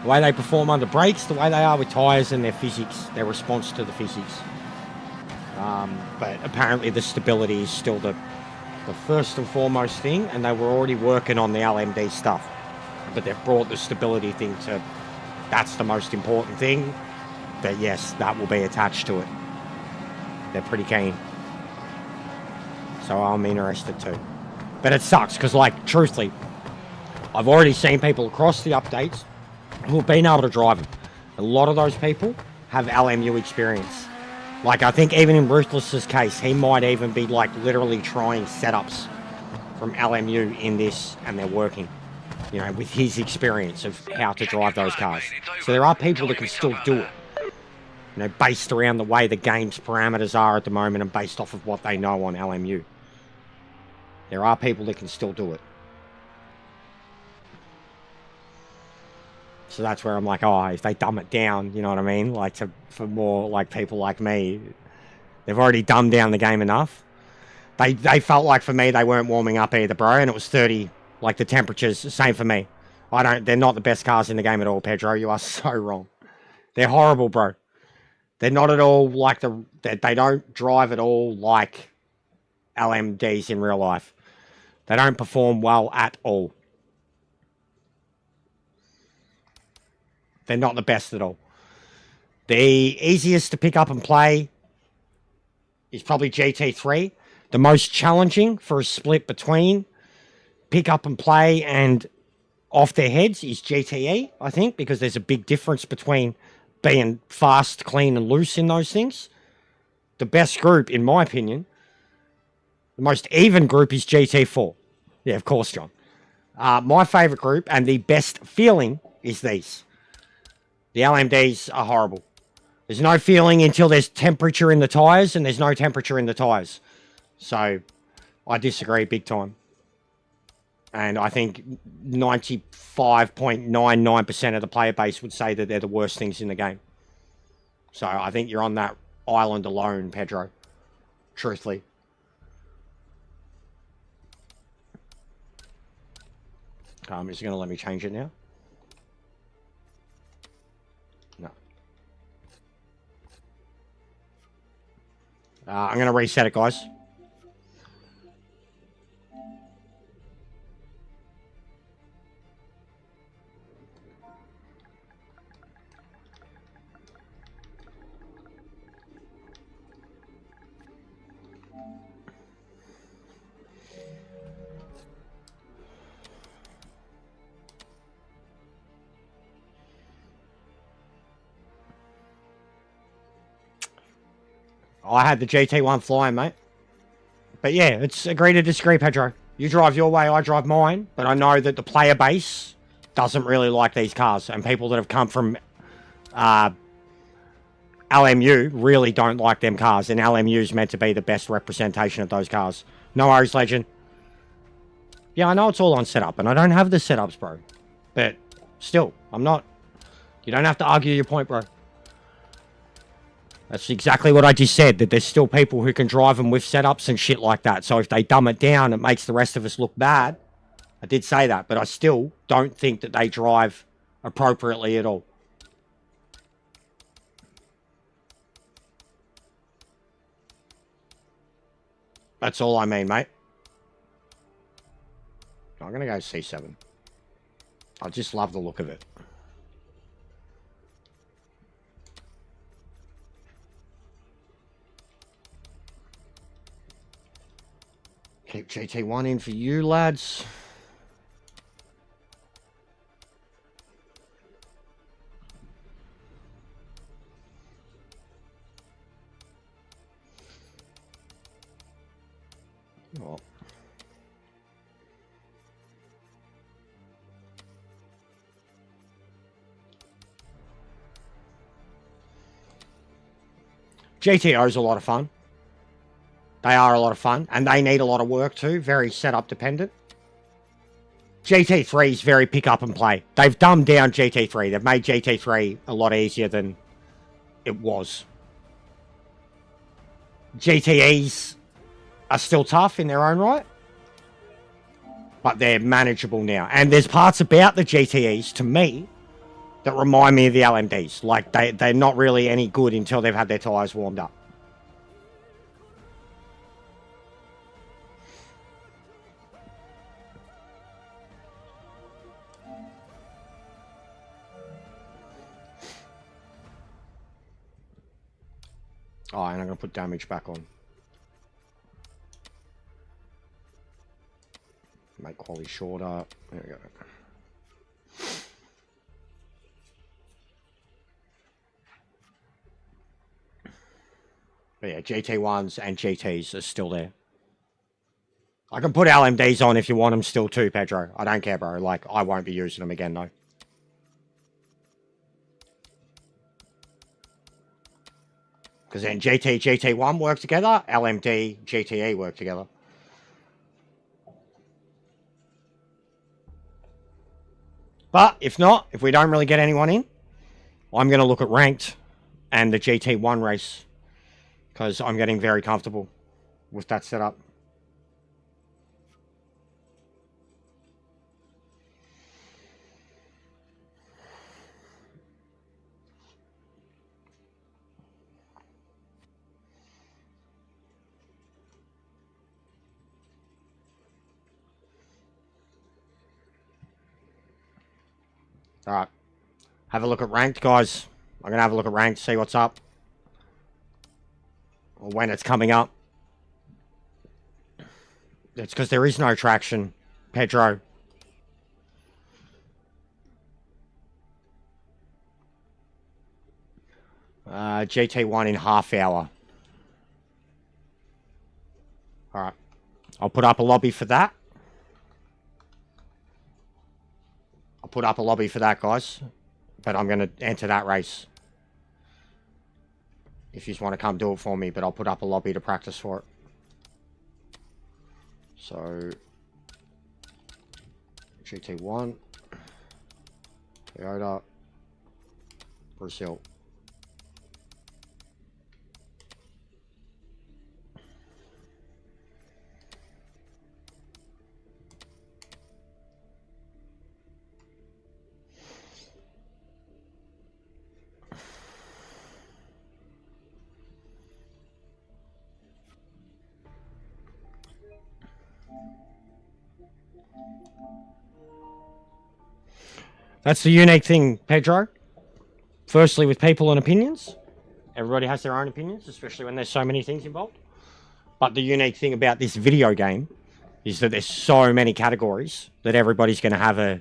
The way they perform under brakes, the way they are with tyres and their physics, their response to the physics. But apparently the stability is still the first and foremost thing, and they were already working on the LMD stuff. But they've brought the stability thing to, that's the most important thing. But yes, that will be attached to it. They're pretty keen. So I'm interested too. But it sucks because, like, truthfully, I've already seen people across the updates who have been able to drive them. A lot of those people have LMU experience. Like, I think even in Ruthless's case, he might even be, like, literally trying setups from LMU in this, and they're working, you know, with his experience of how to drive those cars. So there are people that can still do it, you know, based around the way the game's parameters are at the moment and based off of what they know on LMU. There are people that can still do it. So that's where I'm like, oh, if they dumb it down, you know what I mean? Like, for more, like, people like me, they've already dumbed down the game enough. They felt like, for me, they weren't warming up either, bro, and it was 30, like, the temperatures, same for me. They're not the best cars in the game at all, Pedro. You are so wrong. They're horrible, bro. They're not at all like they don't drive at all like LMDs in real life. They don't perform well at all. They're not the best at all. The easiest to pick up and play is probably GT3. The most challenging for a split between pick up and play and off their heads is GTE, I think, because there's a big difference between being fast, clean, and loose in those things. The best group, in my opinion, the most even group is GT4. Yeah, of course, John. My favourite group and the best feeling is these. The LMDs are horrible. There's no feeling until there's temperature in the tyres, and there's no temperature in the tyres. So, I disagree big time. And I think 95.99% of the player base would say that they're the worst things in the game. So I think you're on that island alone, Pedro. Truthfully. Is it going to let me change it now? No. I'm going to reset it, guys. I had the GT1 flying, mate. But yeah, it's agree to disagree, Pedro. You drive your way, I drive mine. But I know that the player base doesn't really like these cars. And people that have come from LMU really don't like them cars. And LMU is meant to be the best representation of those cars. No worries, Legend. Yeah, I know it's all on setup. And I don't have the setups, bro. But still, I'm not... You don't have to argue your point, bro. That's exactly what I just said, that there's still people who can drive them with setups and shit like that. So if they dumb it down, it makes the rest of us look bad. I did say that, but I still don't think that they drive appropriately at all. That's all I mean, mate. I'm going to go C7. I just love the look of it. Keep GT1 in for you, lads. Oh. GTO's a lot of fun. They are a lot of fun, and they need a lot of work too. Very setup dependent. GT3 is very pick up and play. They've dumbed down GT3. They've made GT3 a lot easier than it was. GTEs are still tough in their own right, but they're manageable now. And there's parts about the GTEs, to me, that remind me of the LMDs. Like, they're not really any good until they've had their tyres warmed up. Oh, and I'm going to put damage back on. Make quality shorter. There we go. But yeah, GT1s and GTs are still there. I can put LMDs on if you want them still too, Pedro. I don't care, bro. Like, I won't be using them again, though. Because then GT1 work together, LMD, GTE work together. But if not, if we don't really get anyone in, I'm going to look at ranked and the GT1 race. Because I'm getting very comfortable with that setup. Alright. Have a look at ranked, guys. I'm going to have a look at ranked, see what's up. Or when it's coming up. It's because there is no traction, Pedro. GT1 in half hour. Alright. I'll put up a lobby for that. I'll put up a lobby for that, guys. But I'm going to enter that race. If you just want to come do it for me, but I'll put up a lobby to practice for it. So, GT1, Toyota, Brazil. That's the unique thing, Pedro. Firstly, with people and opinions. Everybody has their own opinions, especially when there's so many things involved. But the unique thing about this video game is that there's so many categories that everybody's going to have a,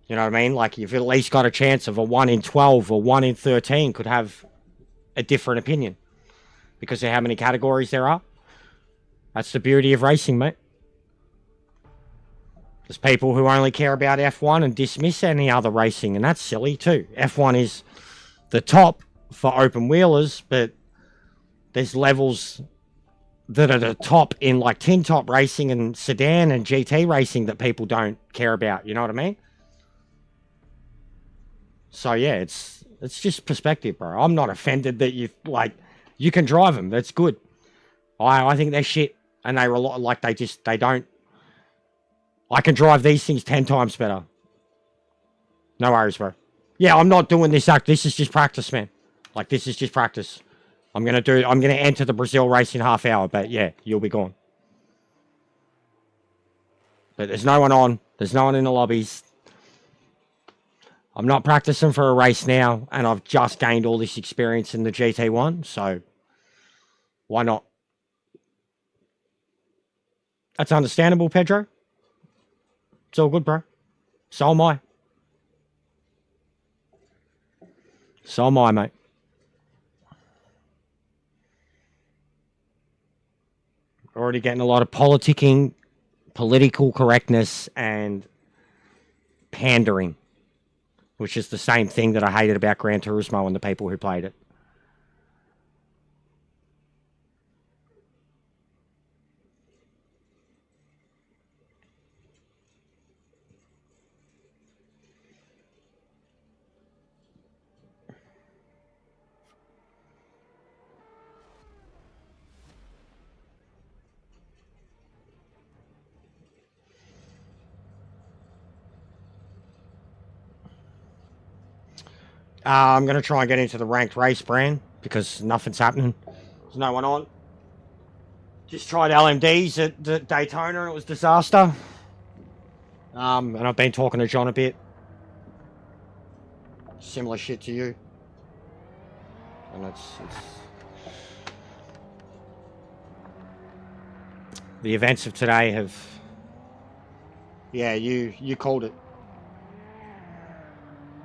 you know what I mean? Like, you've at least got a chance of a 1 in 12 or 1 in 13 could have a different opinion because of how many categories there are. That's the beauty of racing, mate. There's people who only care about F1 and dismiss any other racing, and that's silly too. F1 is the top for open wheelers, but there's levels that are the top in like tin top racing and sedan and GT racing that people don't care about. You know what I mean? So yeah, it's just perspective, bro. I'm not offended that you can drive them. That's good. I think they're shit, and they don't. I can drive these things 10 times better. No worries, bro. Yeah, I'm not doing this act. This is just practice, man. Like, this is just practice. I'm gonna enter the Brazil race in half hour, but yeah, you'll be gone. But there's no one on. There's no one in the lobbies. I'm not practicing for a race now, and I've just gained all this experience in the GT1, so why not? That's understandable, Pedro. It's all good, bro. So am I. So am I, mate. Already getting a lot of politicking, political correctness, and pandering, which is the same thing that I hated about Gran Turismo and the people who played it. I'm going to try and get into the ranked race brand because nothing's happening. There's no one on. Just tried LMDs at Daytona and it was disaster. And I've been talking to John a bit. Similar shit to you. And it's the events of today have... Yeah, you called it.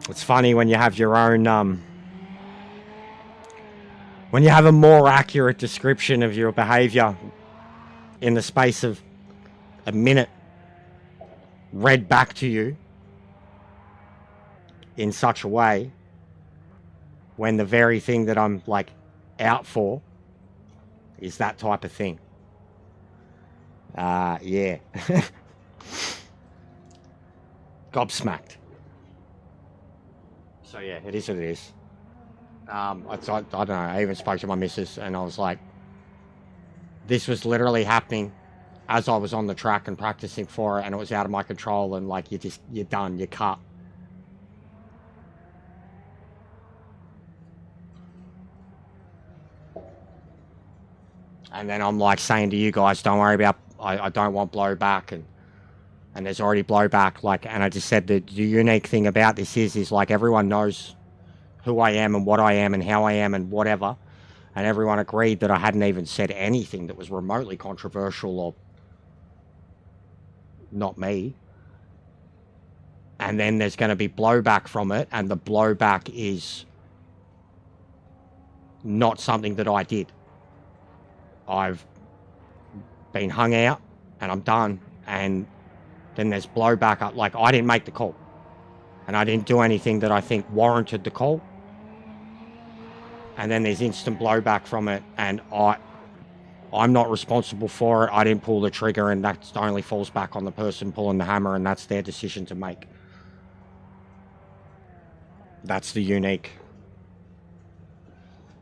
It's funny when you have your own, when you have a more accurate description of your behavior in the space of a minute read back to you in such a way when the very thing that I'm like out for is that type of thing. Yeah. Gobsmacked. So yeah, it is what it is. I don't know, I even spoke to my missus and I was like, this was literally happening as I was on the track and practicing for it, and it was out of my control, and like you're done, you're cut. And then I'm like saying to you guys, don't worry about, I don't want blowback, and there's already blowback, like, and I just said that the unique thing about this is like everyone knows who I am and what I am and how I am and whatever, and everyone agreed that I hadn't even said anything that was remotely controversial or not me. And then there's going to be blowback from it, and the blowback is not something that I did. I've been hung out and I'm done, and then there's blowback. Like, I didn't make the call and I didn't do anything that I think warranted the call, and then there's instant blowback from it, and I'm not responsible for it. I didn't pull the trigger, and that only falls back on the person pulling the hammer, and that's their decision to make. That's the unique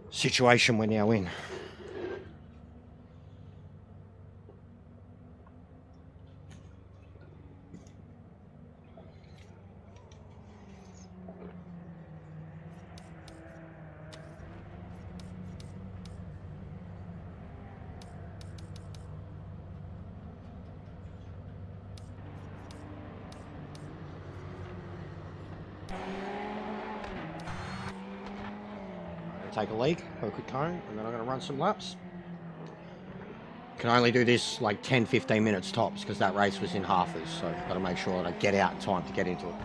situation we're now in. take a leak, or a quick cone, and then I'm going to run some laps. Can only do this like 10-15 minutes tops because that race was in halfers, so I've got to make sure that I get out in time to get into it.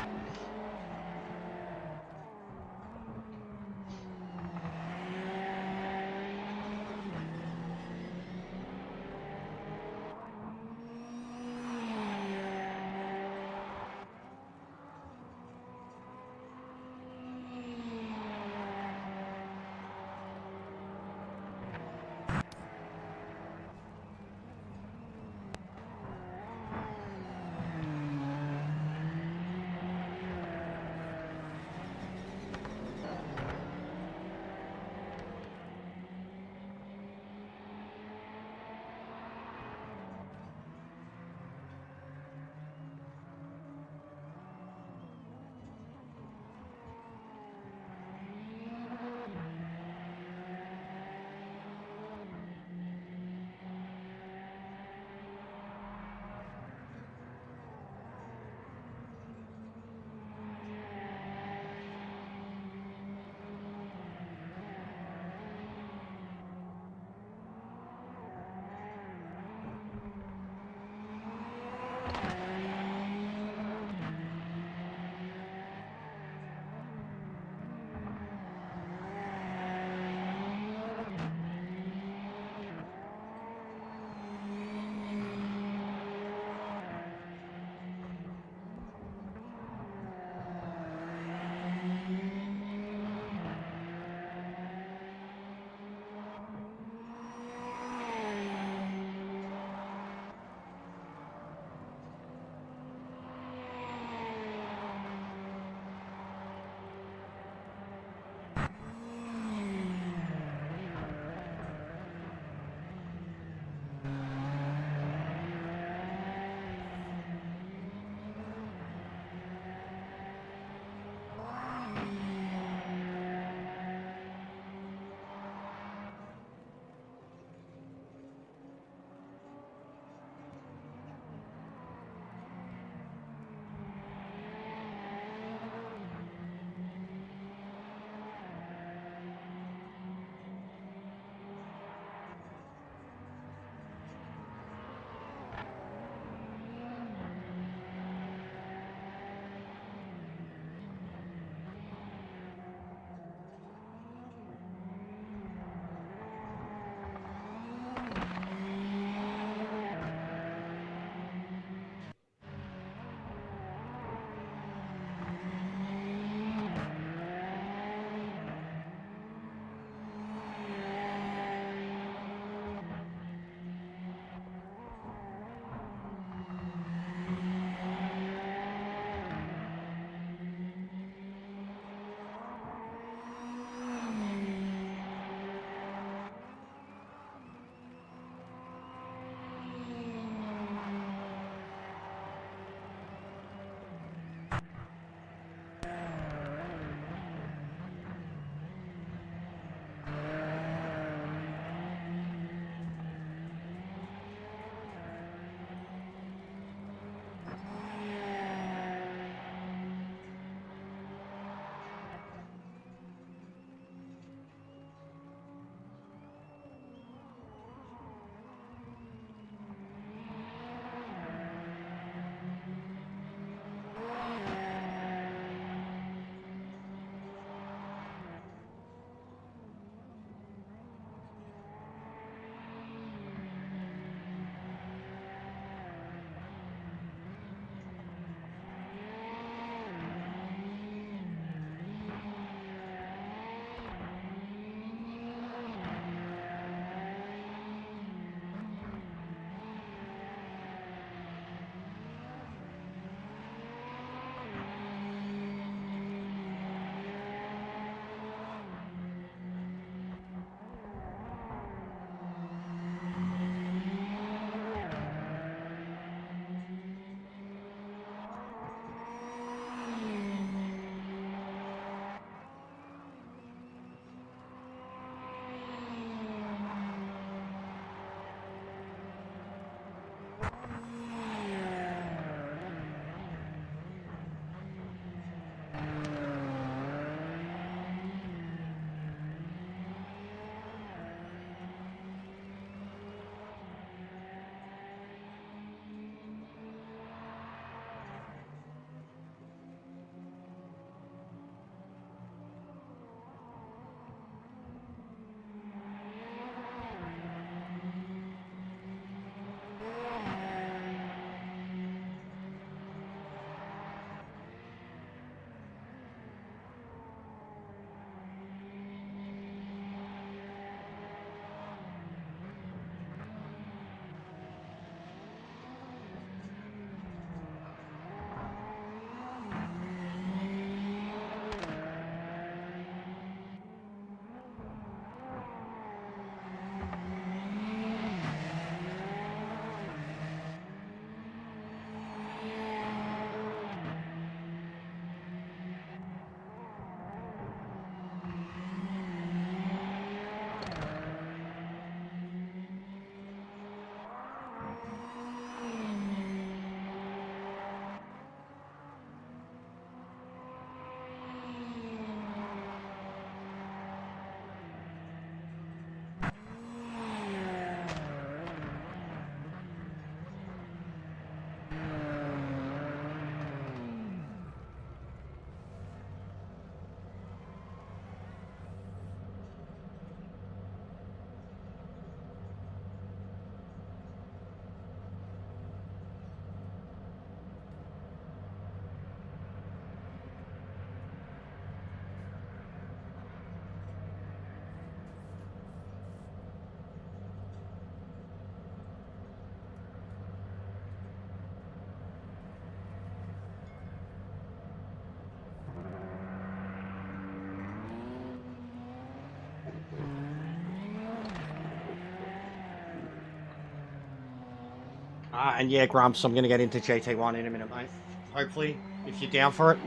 And yeah, Grumps, I'm going to get into GT1 in a minute, mate. Hopefully, if you're down for it.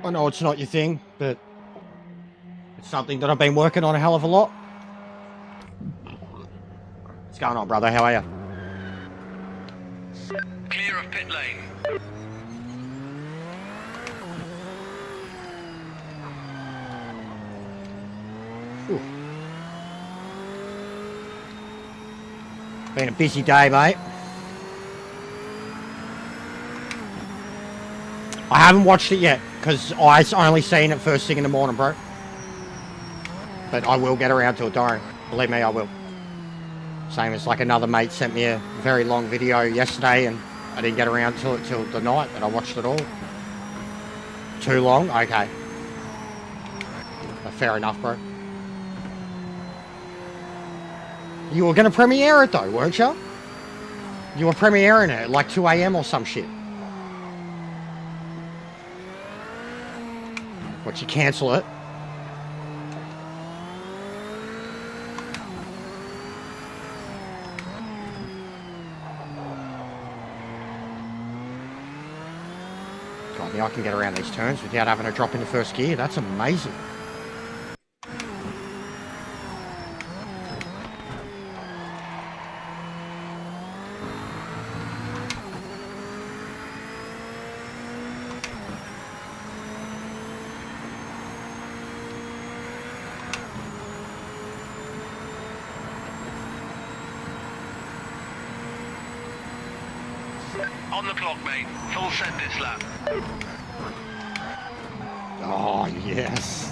I know it's not your thing, but it's something that I've been working on a hell of a lot. What's going on, brother? How are you? Clear of pit lane. Ooh. Been a busy day, mate. I haven't watched it yet, because I only seen it first thing in the morning, bro. But I will get around to it, don't worry. Believe me, I will. Same as like another mate sent me a very long video yesterday, and I didn't get around to it till the night, but I watched it all. Too long? Okay. But fair enough, bro. You were going to premiere it though, weren't you? You were premiering it at like 2 AM or some shit. What, you cancel it? God, now I can get around these turns without having to drop into first gear. That's amazing. On the clock, mate. Full set this lap. Oh, yes.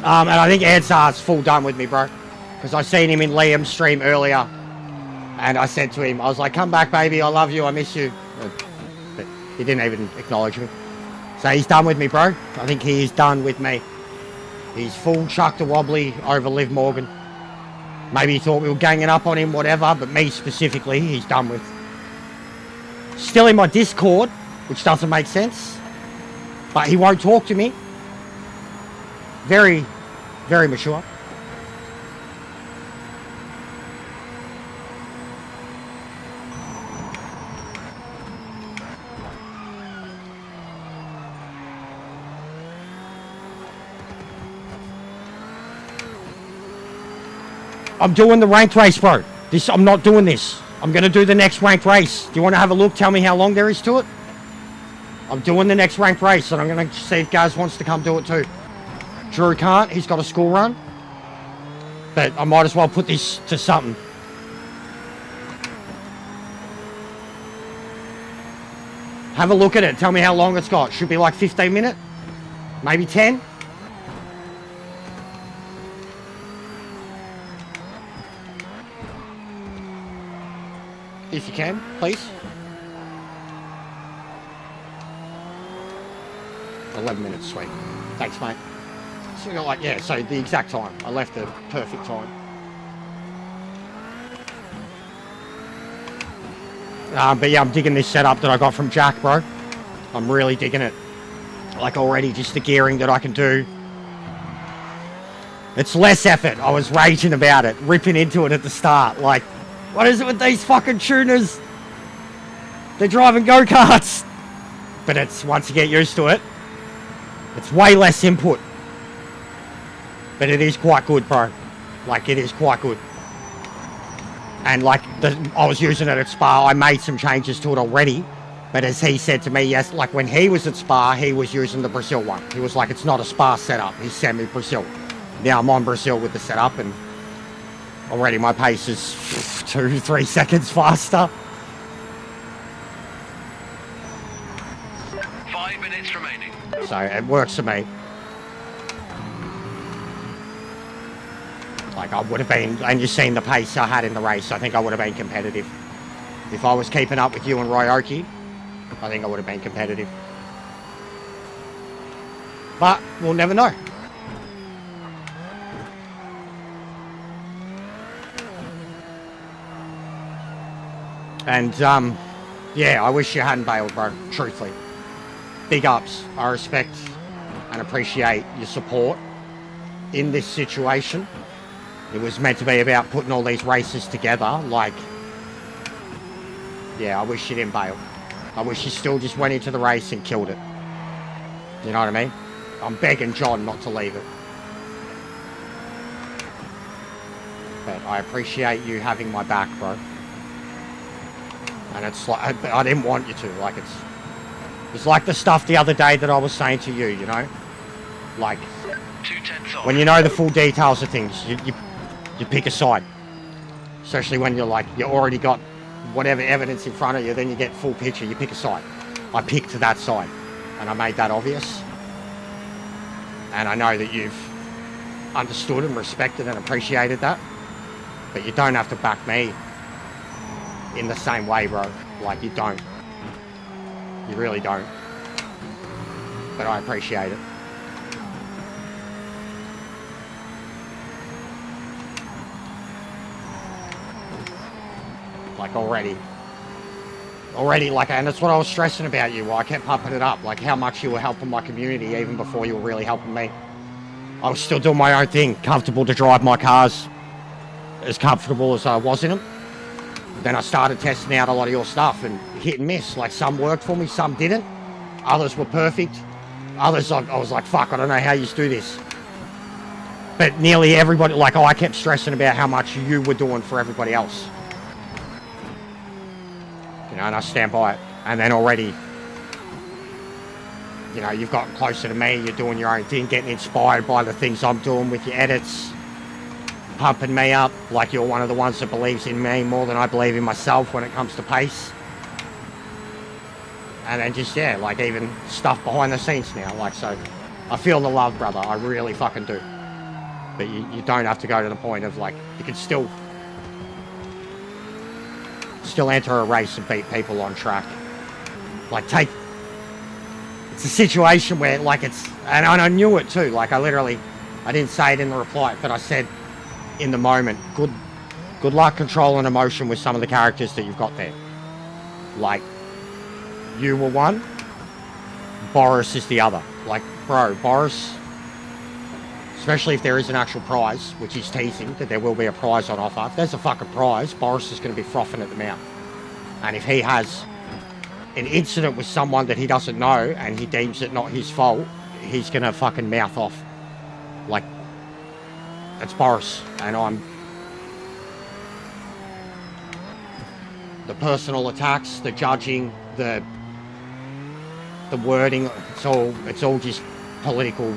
And I think Ansar's full done with me, bro. Because I seen him in Liam's stream earlier. And I said to him, I was like, come back, baby. I love you. I miss you. But he didn't even acknowledge me. So he's done with me, bro. I think he is done with me. He's full chucked a wobbly over Liv Morgan. Maybe he thought we were ganging up on him, whatever. But me specifically, he's done with. Still in my Discord, which doesn't make sense. But he won't talk to me. Very, very mature. I'm doing the ranked race, bro. I'm not doing this. I'm going to do the next ranked race. Do you want to have a look? Tell me how long there is to it? I'm doing the next ranked race, and I'm going to see if Gaz wants to come do it too. Drew can't. He's got a school run. But I might as well put this to something. Have a look at it. Tell me how long it's got. Should be like 15 minutes. Maybe 10. If you can, please. 11 minutes, sweet. Thanks, mate. So you're like, yeah, so the exact time. I left the perfect time. But yeah, I'm digging this setup that I got from Jack, bro. I'm really digging it. Like already, just the gearing that I can do. It's less effort. I was raging about it, ripping into it at the start. Like, what is it with these fucking tuners? They're driving go-karts. But it's, once you get used to it, it's way less input. But it is quite good, bro. Like, it is quite good. And like, I was using it at Spa. I made some changes to it already. But as he said to me, yes, like when he was at Spa, he was using the Brazil one. He was like, it's not a Spa setup. He sent me Brazil. Now I'm on Brazil with the setup, and already my pace is 2-3 seconds faster. 5 minutes remaining. So it works for me. Like I would have been, and you've seen the pace I had in the race, I think I would have been competitive. If I was keeping up with you and Ryoki, I think I would have been competitive. But we'll never know. And yeah, I wish you hadn't bailed, bro, truthfully. Big ups. I respect and appreciate your support in this situation. It was meant to be about putting all these races together. Like, yeah, I wish you didn't bail. I wish you still just went into the race and killed it. You know what I mean? I'm begging John not to leave it. But I appreciate you having my back, bro. And it's like, I didn't want you to. Like, it's like the stuff the other day that I was saying to you, you know? Like, when you know the full details of things, you pick a side. Especially when you're like, you already got whatever evidence in front of you, then you get full picture, you pick a side. I picked that side, and I made that obvious. And I know that you've understood and respected and appreciated that. But you don't have to back me in the same way, bro. Like, you don't. You really don't. But I appreciate it. Like, already, like, and that's what I was stressing about you. Well, I kept pumping it up, like how much you were helping my community even before you were really helping me. I was still doing my own thing, comfortable to drive my cars, as comfortable as I was in them. Then I started testing out a lot of your stuff and hit and miss. Like, some worked for me, some didn't. Others were perfect. Others, I was like, fuck, I don't know how you do this. But nearly everybody, like, I kept stressing about how much you were doing for everybody else. You know, and I stand by it. And then already, you know, you've gotten closer to me. You're doing your own thing, getting inspired by the things I'm doing with your edits, pumping me up. Like, you're one of the ones that believes in me more than I believe in myself when it comes to pace. And then just, yeah, like, even stuff behind the scenes now. Like, so I feel the love, brother. I really fucking do. But you don't have to go to the point of, like, you can still enter a race and beat people on track. Like, it's a situation where, like, and I knew it too. Like, I didn't say it in the reply, but I said in the moment, good luck controlling emotion with some of the characters that you've got there. Like, you were one, Boris is the other. Like, bro, Boris, especially if there is an actual prize, which he's teasing that there will be a prize on offer. If there's a fucking prize, Boris is going to be frothing at the mouth. And if he has an incident with someone that he doesn't know and he deems it not his fault, he's going to fucking mouth off. Like, that's Boris. And I'm... the personal attacks, the judging, the wording, it's all just political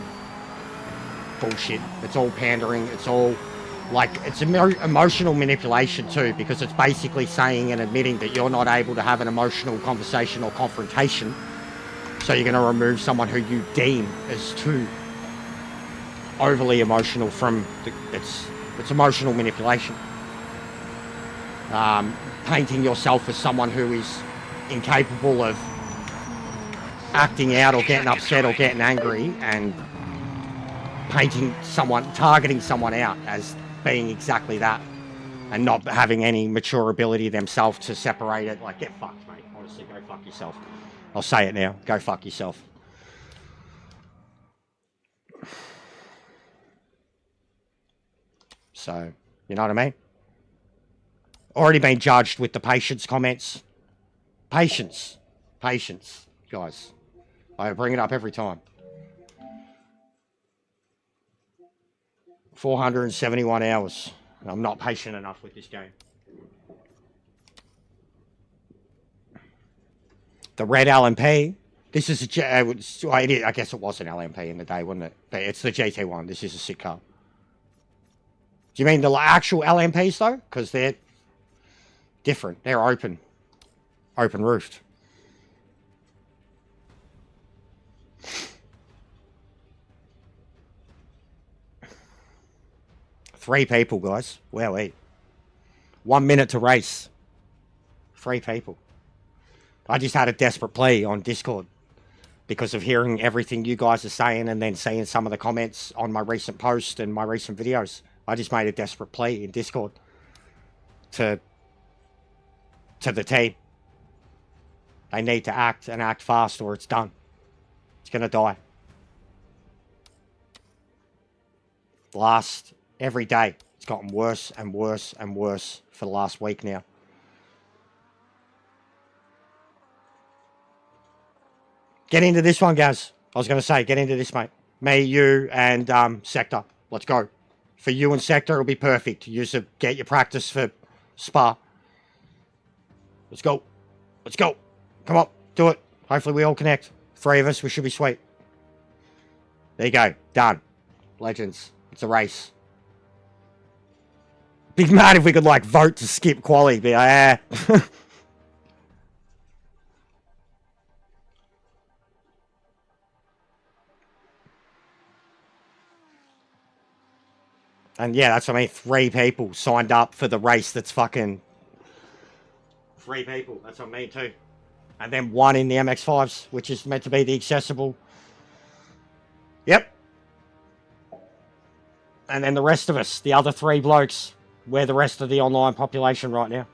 bullshit. It's all pandering. It's all, like, it's emotional manipulation too, because it's basically saying and admitting that you're not able to have an emotional conversation or confrontation, so you're going to remove someone who you deem as too overly emotional from it's emotional manipulation. Painting yourself as someone who is incapable of acting out or getting upset or getting angry, and targeting someone out as being exactly that, and not having any mature ability themselves to separate it. Like, get fucked, mate. Honestly, go fuck yourself. I'll say it now. Go fuck yourself. So, you know what I mean? Already been judged with the patience comments. Patience, guys. I bring it up every time. 471 hours. I'm not patient enough with this game. The red LMP. This is I guess it was an LMP in the day, wasn't it? But it's the GT1. This is a sick car. Do you mean the actual LMPs though? Because they're different. They're open roofed. 3 people, guys. Wowee. 1 minute to race. 3 people. I just had a desperate plea on Discord because of hearing everything you guys are saying and then seeing some of the comments on my recent post and my recent videos. I just made a desperate plea in Discord to the team. They need to act and act fast or it's done. It's going to die. Every day, it's gotten worse and worse and worse for the last week now. Get into this one, guys. I was going to say, get into this, mate. Me, you, and Sector. Let's go. For you and Sector, it'll be perfect. Get your practice for Spa. Let's go. Let's go. Come on, do it. Hopefully we all connect. 3 of us, we should be sweet. There you go. Done. Legends. It's a race. Be mad if we could, like, vote to skip quali. Be like, And yeah, that's what I mean. 3 people signed up for the race that's fucking... 3 people. That's what I mean too. And then 1 in the MX-5s, which is meant to be the accessible. Yep. And then the rest of us, the other 3 blokes, we're the rest of the online population right now.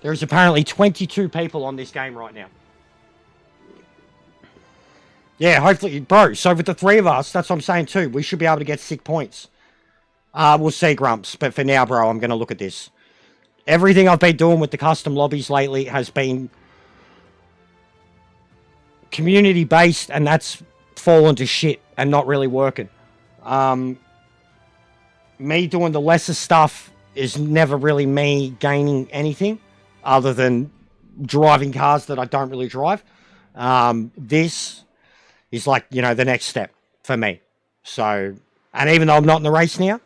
There's apparently 22 people on this game right now. Yeah, hopefully, bro. So with the 3 of us, that's what I'm saying too. We should be able to get sick points. We'll see, Grumps. But for now, bro, I'm going to look at this. Everything I've been doing with the custom lobbies lately has been community-based, and that's fallen to shit and not really working. Me doing the lesser stuff is never really me gaining anything other than driving cars that I don't really drive. This is like, you know, the next step for me. So, and even though I'm not in the race now,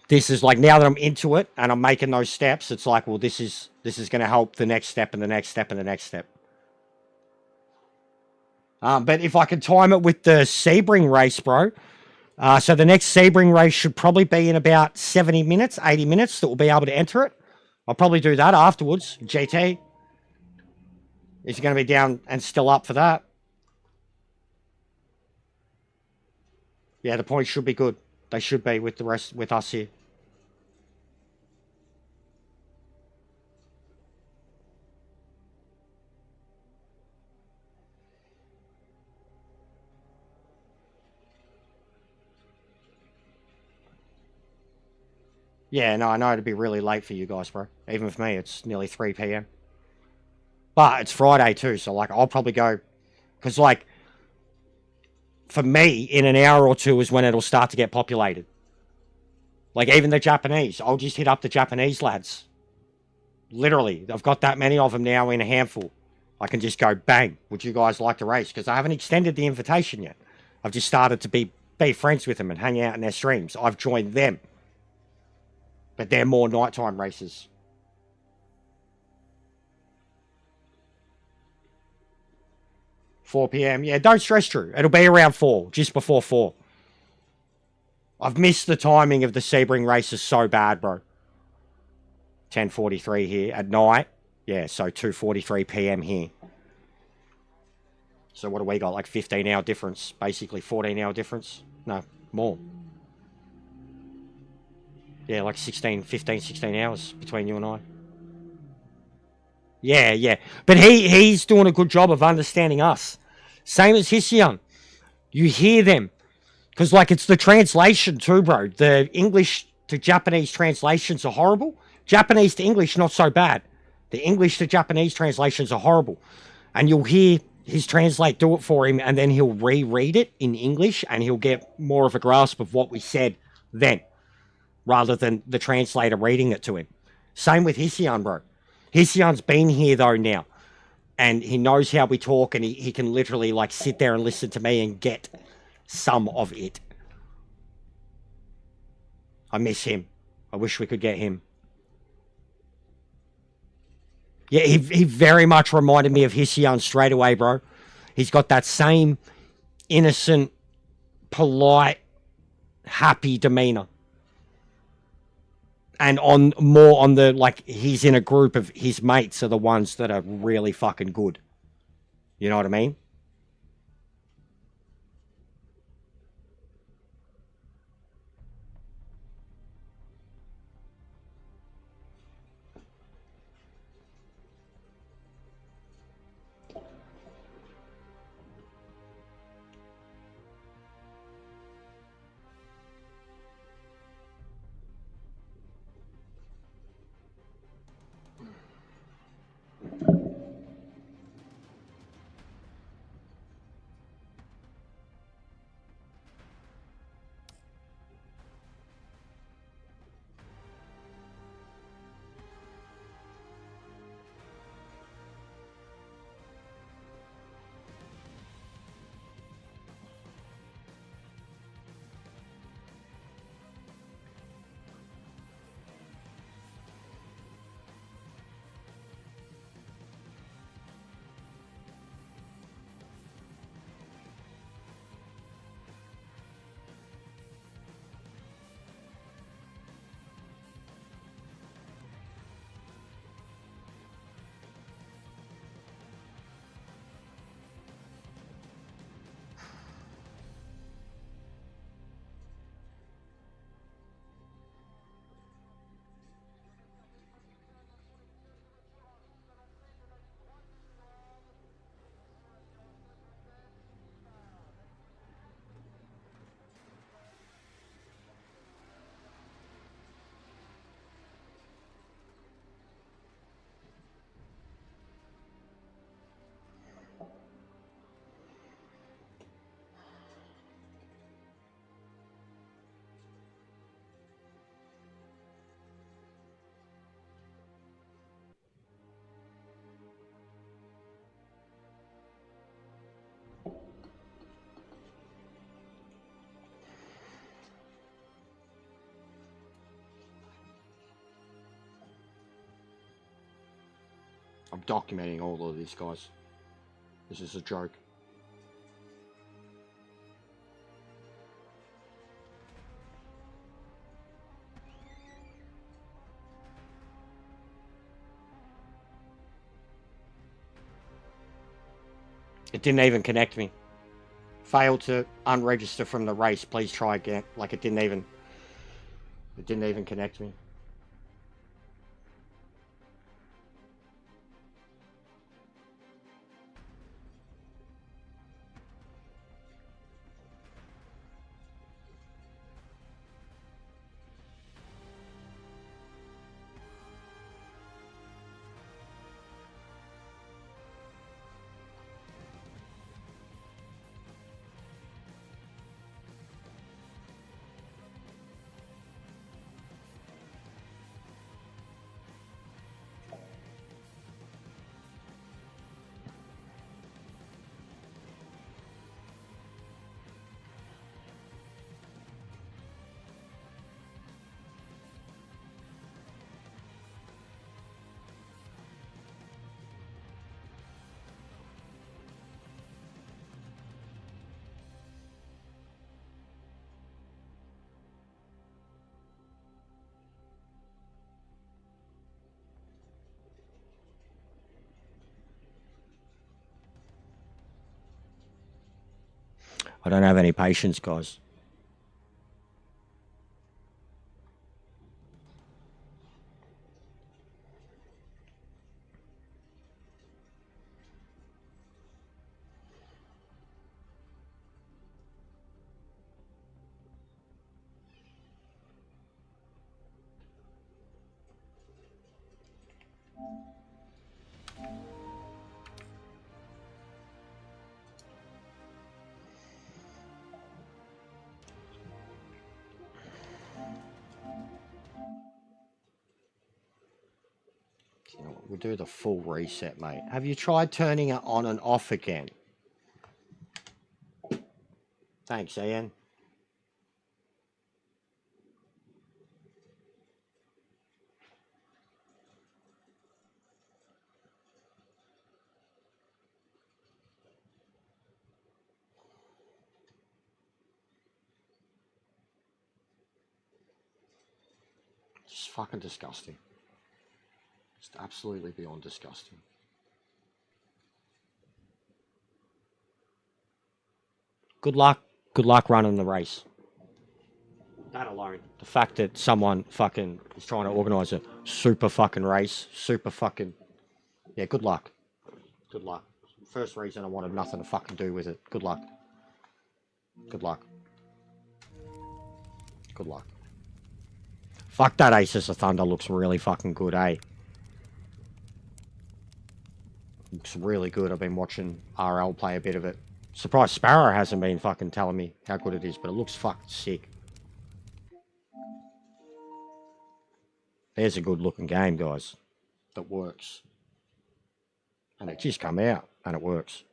this is like, now that I'm into it and I'm making those steps, it's like, well, this is going to help the next step and the next step and the next step. But if I can time it with the Sebring race, bro. So the next Sebring race should probably be in about 70 minutes, 80 minutes that we'll be able to enter it. I'll probably do that afterwards. GT. Is going to be down and still up for that. Yeah, the points should be good. They should be with the rest, with us here. Yeah, no, I know it'd be really late for you guys, bro. Even for me, it's nearly 3 p.m. But it's Friday too, so like I'll probably go, because like for me, in an hour or 2 is when it'll start to get populated. Like even the Japanese, I'll just hit up the Japanese lads. Literally, I've got that many of them now in a handful. I can just go bang. Would you guys like to race? Because I haven't extended the invitation yet. I've just started to be friends with them and hang out in their streams. I've joined them. But they're more nighttime races. $4 p.m. Yeah, don't stress, Drew. It'll be around 4, just before 4. I've missed the timing of the Sebring races so bad, bro. 10:43 here at night. Yeah, so 2:43 p.m. here. So what do we got? Like 15-hour difference, basically 14-hour difference. No, more. Yeah, like 16 hours between you and I. Yeah, yeah. But he's doing a good job of understanding us. Same as Hission. You hear them. Because, like, it's the translation too, bro. The English to Japanese translations are horrible. Japanese to English, not so bad. The English to Japanese translations are horrible. And you'll hear his translate do it for him, and then he'll reread it in English, and he'll get more of a grasp of what we said then, rather than the translator reading it to him. Same with Hission, bro. Hission's been here, though, now. And he knows how we talk, and he can literally, like, sit there and listen to me and get some of it. I miss him. I wish we could get him. Yeah, he very much reminded me of Hission straight away, bro. He's got that same innocent, polite, happy demeanor. And on the, like, he's in a group of his mates are the ones that are really fucking good. You know what I mean? I'm documenting all of this, guys. This is a joke. It didn't even connect me. Failed to unregister from the race. Please try again. Like, it didn't even connect me. I don't have any patience, guys. You know what, we'll do the full reset, mate. Have you tried turning it on and off again? Thanks, Ian. Just fucking disgusting. Just absolutely beyond disgusting. Good luck. Good luck running the race. That alone. The fact that someone fucking is trying to organise a super fucking race. Super fucking... Yeah, good luck. Good luck. First reason I wanted nothing to fucking do with it. Good luck. Good luck. Good luck. Fuck, that Aces of Thunder looks really fucking good, eh? Looks really good. I've been watching RL play a bit of it. Surprised Sparrow hasn't been fucking telling me how good it is, but it looks fucking sick. There's a good looking game, guys, that works. And it just come out and it works.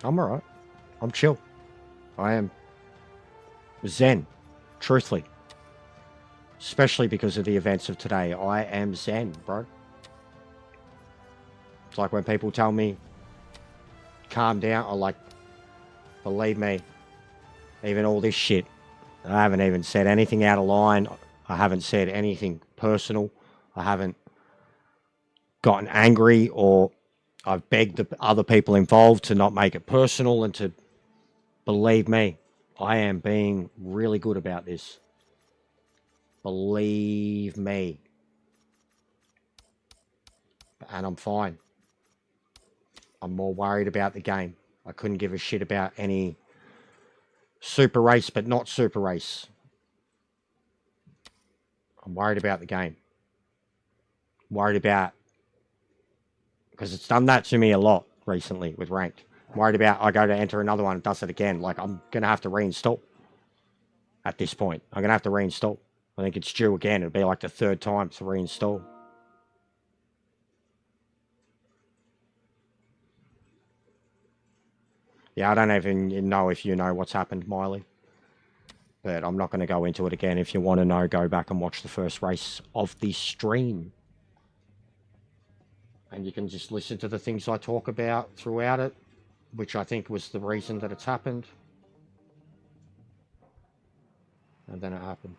I'm alright. I'm chill. I am zen, truthfully. Especially because of the events of today. I am zen, bro. It's like when people tell me, calm down, I'm like, believe me, even all this shit, I haven't even said anything out of line. I haven't said anything personal. I haven't gotten angry or I've begged the other people involved to not make it personal and to believe me, I am being really good about this. Believe me. And I'm fine. I'm more worried about the game. I couldn't give a shit about any super race, but not super race. I'm worried about the game. Worried about, because it's done that to me a lot recently with ranked. I'm worried about I go to enter another one, it does it again. Like, I'm going to have to reinstall at this point. I'm going to have to reinstall. I think it's due again. It'll be like the third time to reinstall. Yeah, I don't even know if you know what's happened, Miley. But I'm not going to go into it again. If you want to know, go back and watch the first race of the stream. And you can just listen to the things I talk about throughout it, which I think was the reason that it's happened. And then it happened.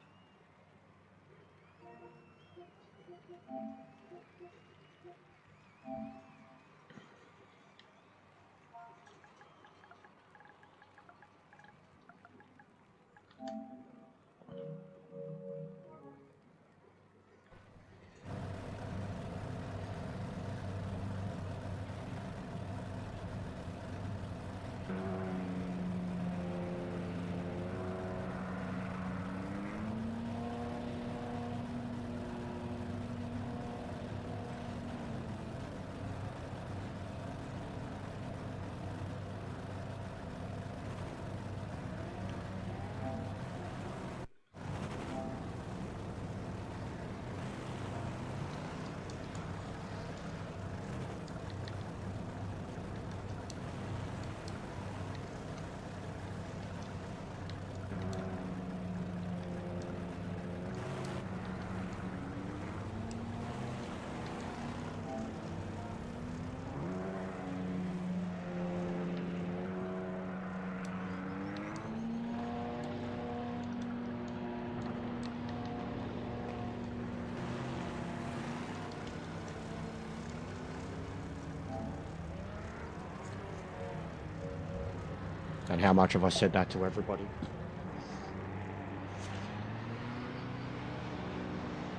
And how much have I said that to everybody?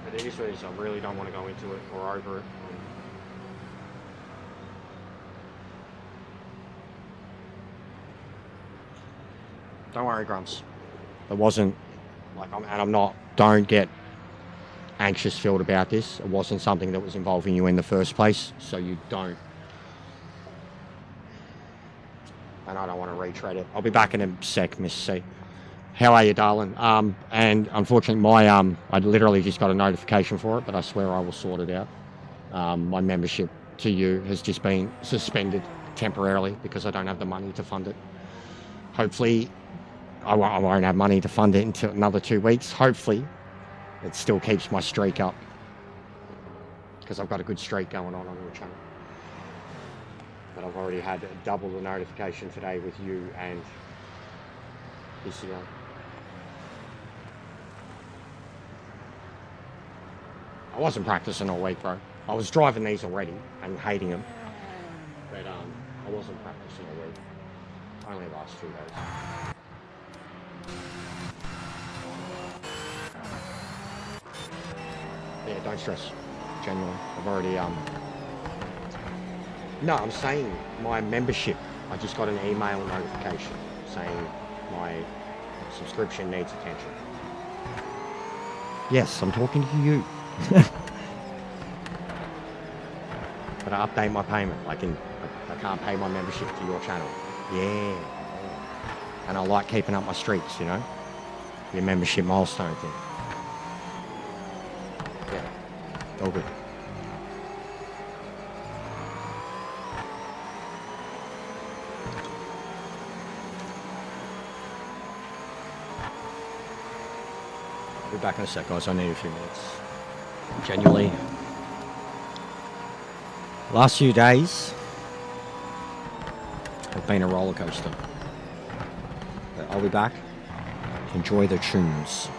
But it is what it is. I really don't want to go into it or over it. Don't worry, Grumps. It wasn't like I'm not. Don't get anxious filled about this. It wasn't something that was involving you in the first place, so you don't. And I don't want to retread it. I'll be back in a sec, Miss C. How are you, darling? And unfortunately, I literally just got a notification for it, but I swear I will sort it out. My membership to you has just been suspended temporarily because I don't have the money to fund it. Hopefully, I won't have money to fund it until another 2 weeks. Hopefully, it still keeps my streak up because I've got a good streak going on your channel. But I've already had double the notification today with you and PCO. I wasn't practicing all week, bro. I was driving these already and hating them, but I wasn't practicing all week. Only the last 2 days. Yeah, don't stress. Genuinely, I've already No, I'm saying my membership. I just got an email notification saying my subscription needs attention. Yes, I'm talking to you. But I update my payment. I can't pay my membership to your channel. Yeah. And I like keeping up my streaks, you know? Your membership milestone thing. Yeah. All good. I'll be back in a sec, guys. I need a few minutes. Genuinely. Last few days have been a roller coaster. But I'll be back. Enjoy the tunes.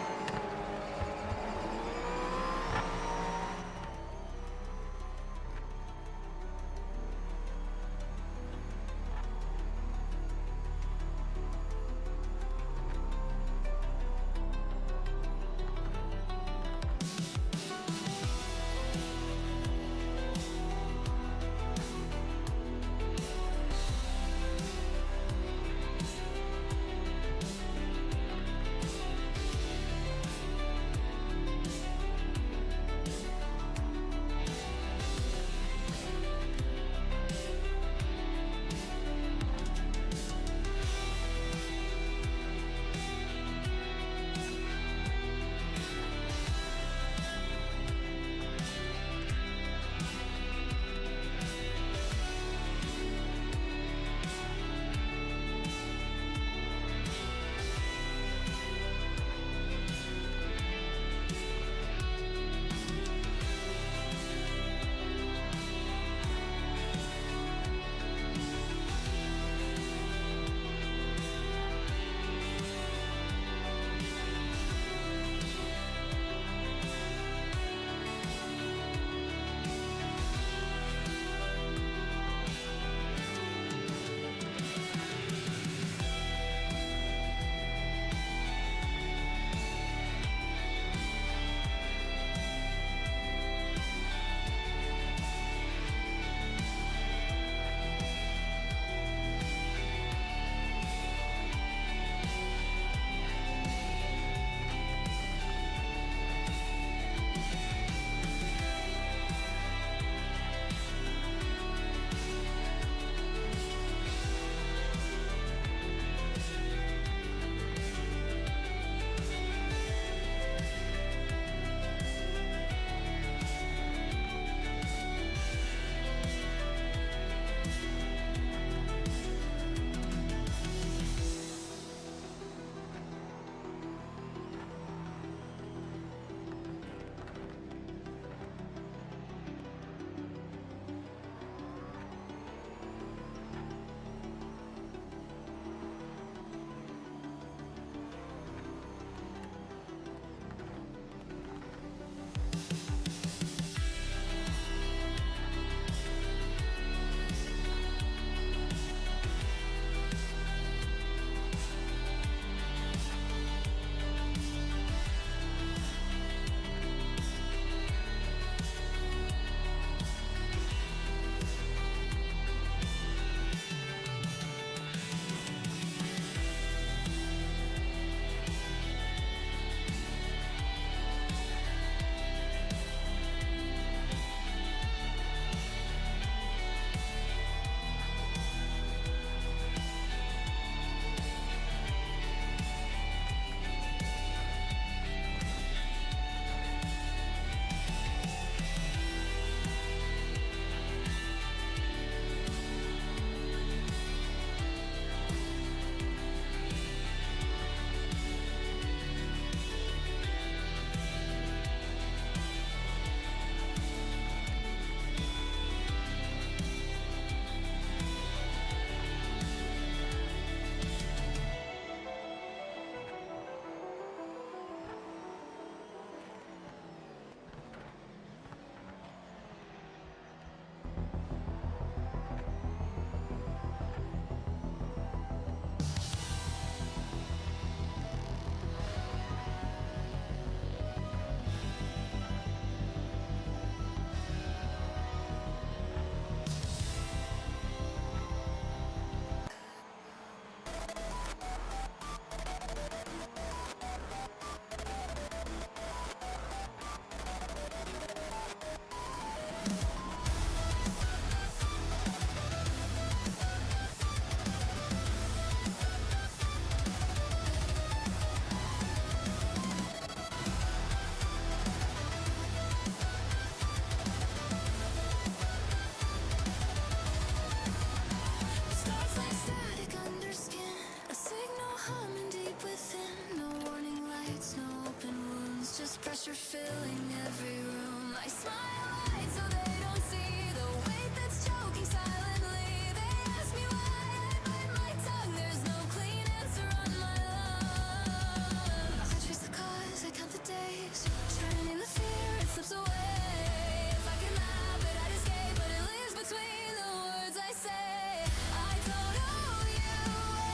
are filling every room. I smile wide so they don't see the weight that's choking silently. They ask me why I bite my tongue. There's no clean answer on my love. I trace the cause, I count the days, try to name the fear, it slips away. If I could map it, I'd escape, but it lives between the words I say. I don't owe you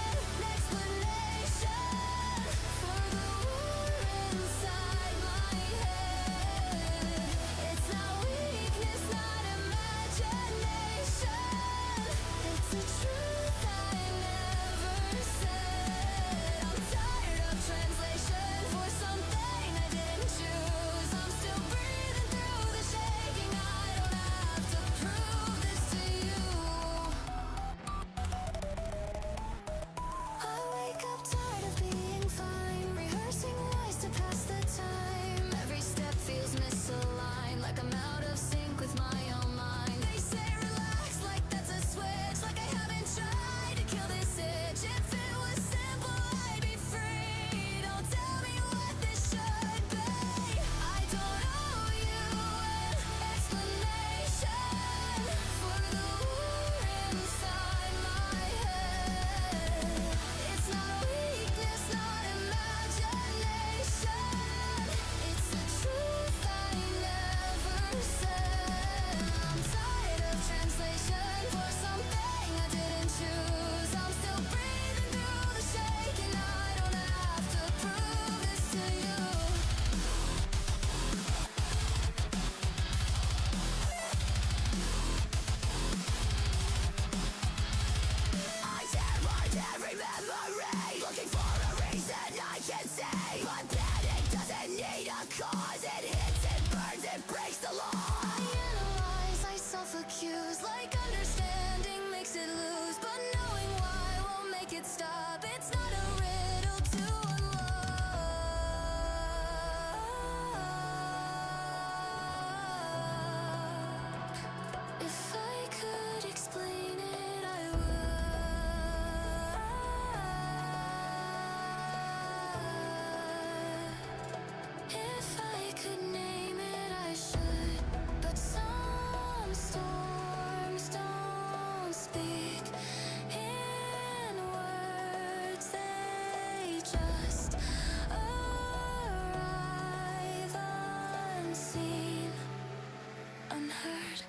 an explanation for the war inside my head. It's not weakness, not imagination. It's a truth I never said. I'm tired of translation for something I didn't choose. I'm still breathing through the shaking. I don't have to prove this to you. I wake up tired of being fine, rehearsing lies to pass the time. Every step feels misaligned, like I'm out of sync with my own mind. They say relax, like that's a switch, like I haven't tried to kill this itch. If it was simple, I'd be free. Don't tell me what this should be. I don't owe you an explanation for the war inside my head. It's not weakness, not imagination. It's the truth I never said. I'm tired of translation for something I didn't choose. I'm still breathing through the shaking. I don't have to prove this to you. I tear apart every memory, looking for a reason I can say. But panic doesn't need a cause. It hits, it burns, it breaks the law. I analyze, I self-accuse, like understanding makes it lose. But knowing why won't make it stop. It's not a riddle to unlock. If I could explain it, I would. If I could name it, I should. But some storms don't speak in words, they just arrive unseen, unheard.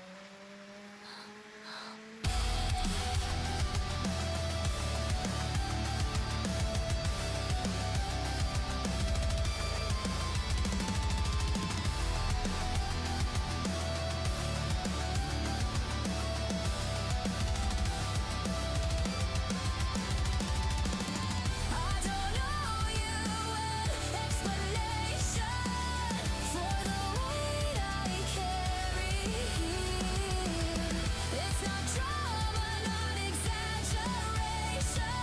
I don't owe you an explanation for the weight I carry. It's not drama, not exaggeration.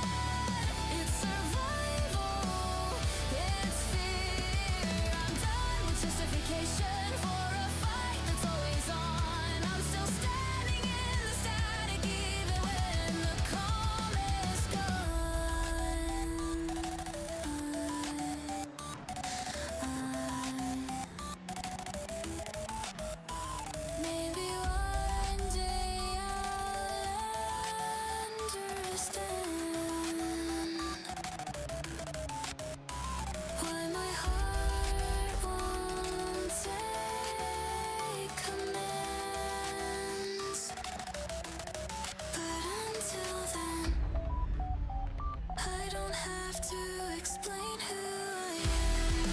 It's survival, it's fear. I'm done with justification for a fight that's always on. I'm still standing in the static even when the calm is gone. Maybe one day I'll understand why my heart won't take commands. But until then, I don't have to explain who I am.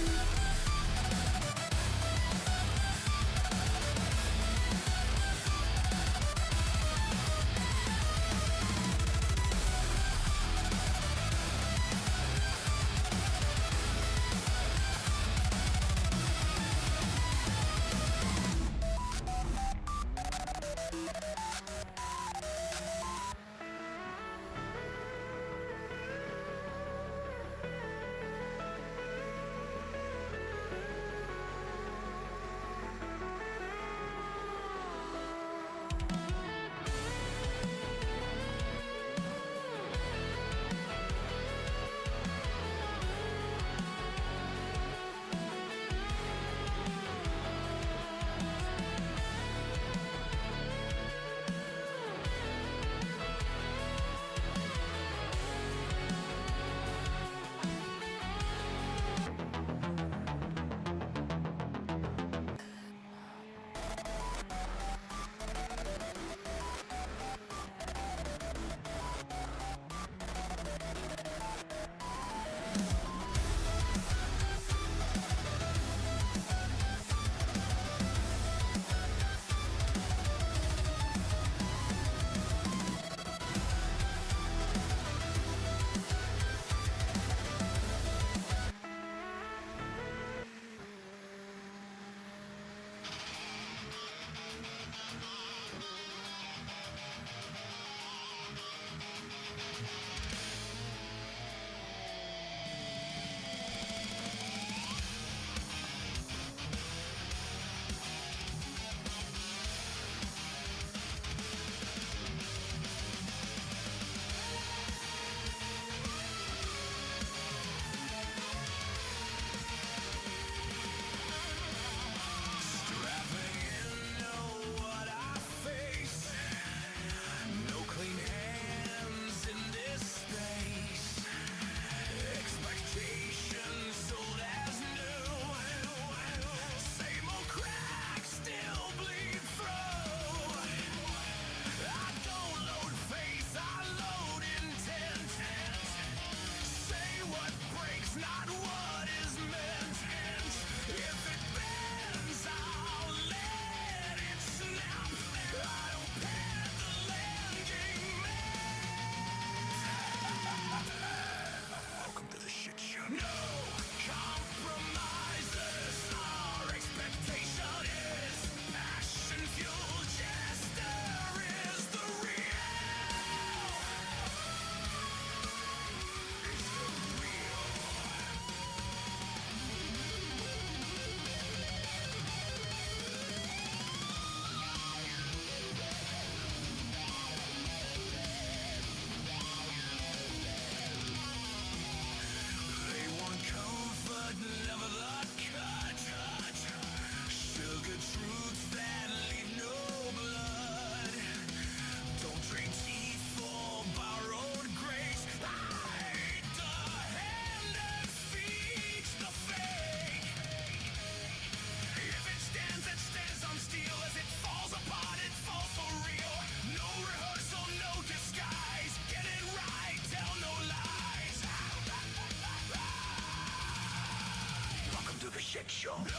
jump. No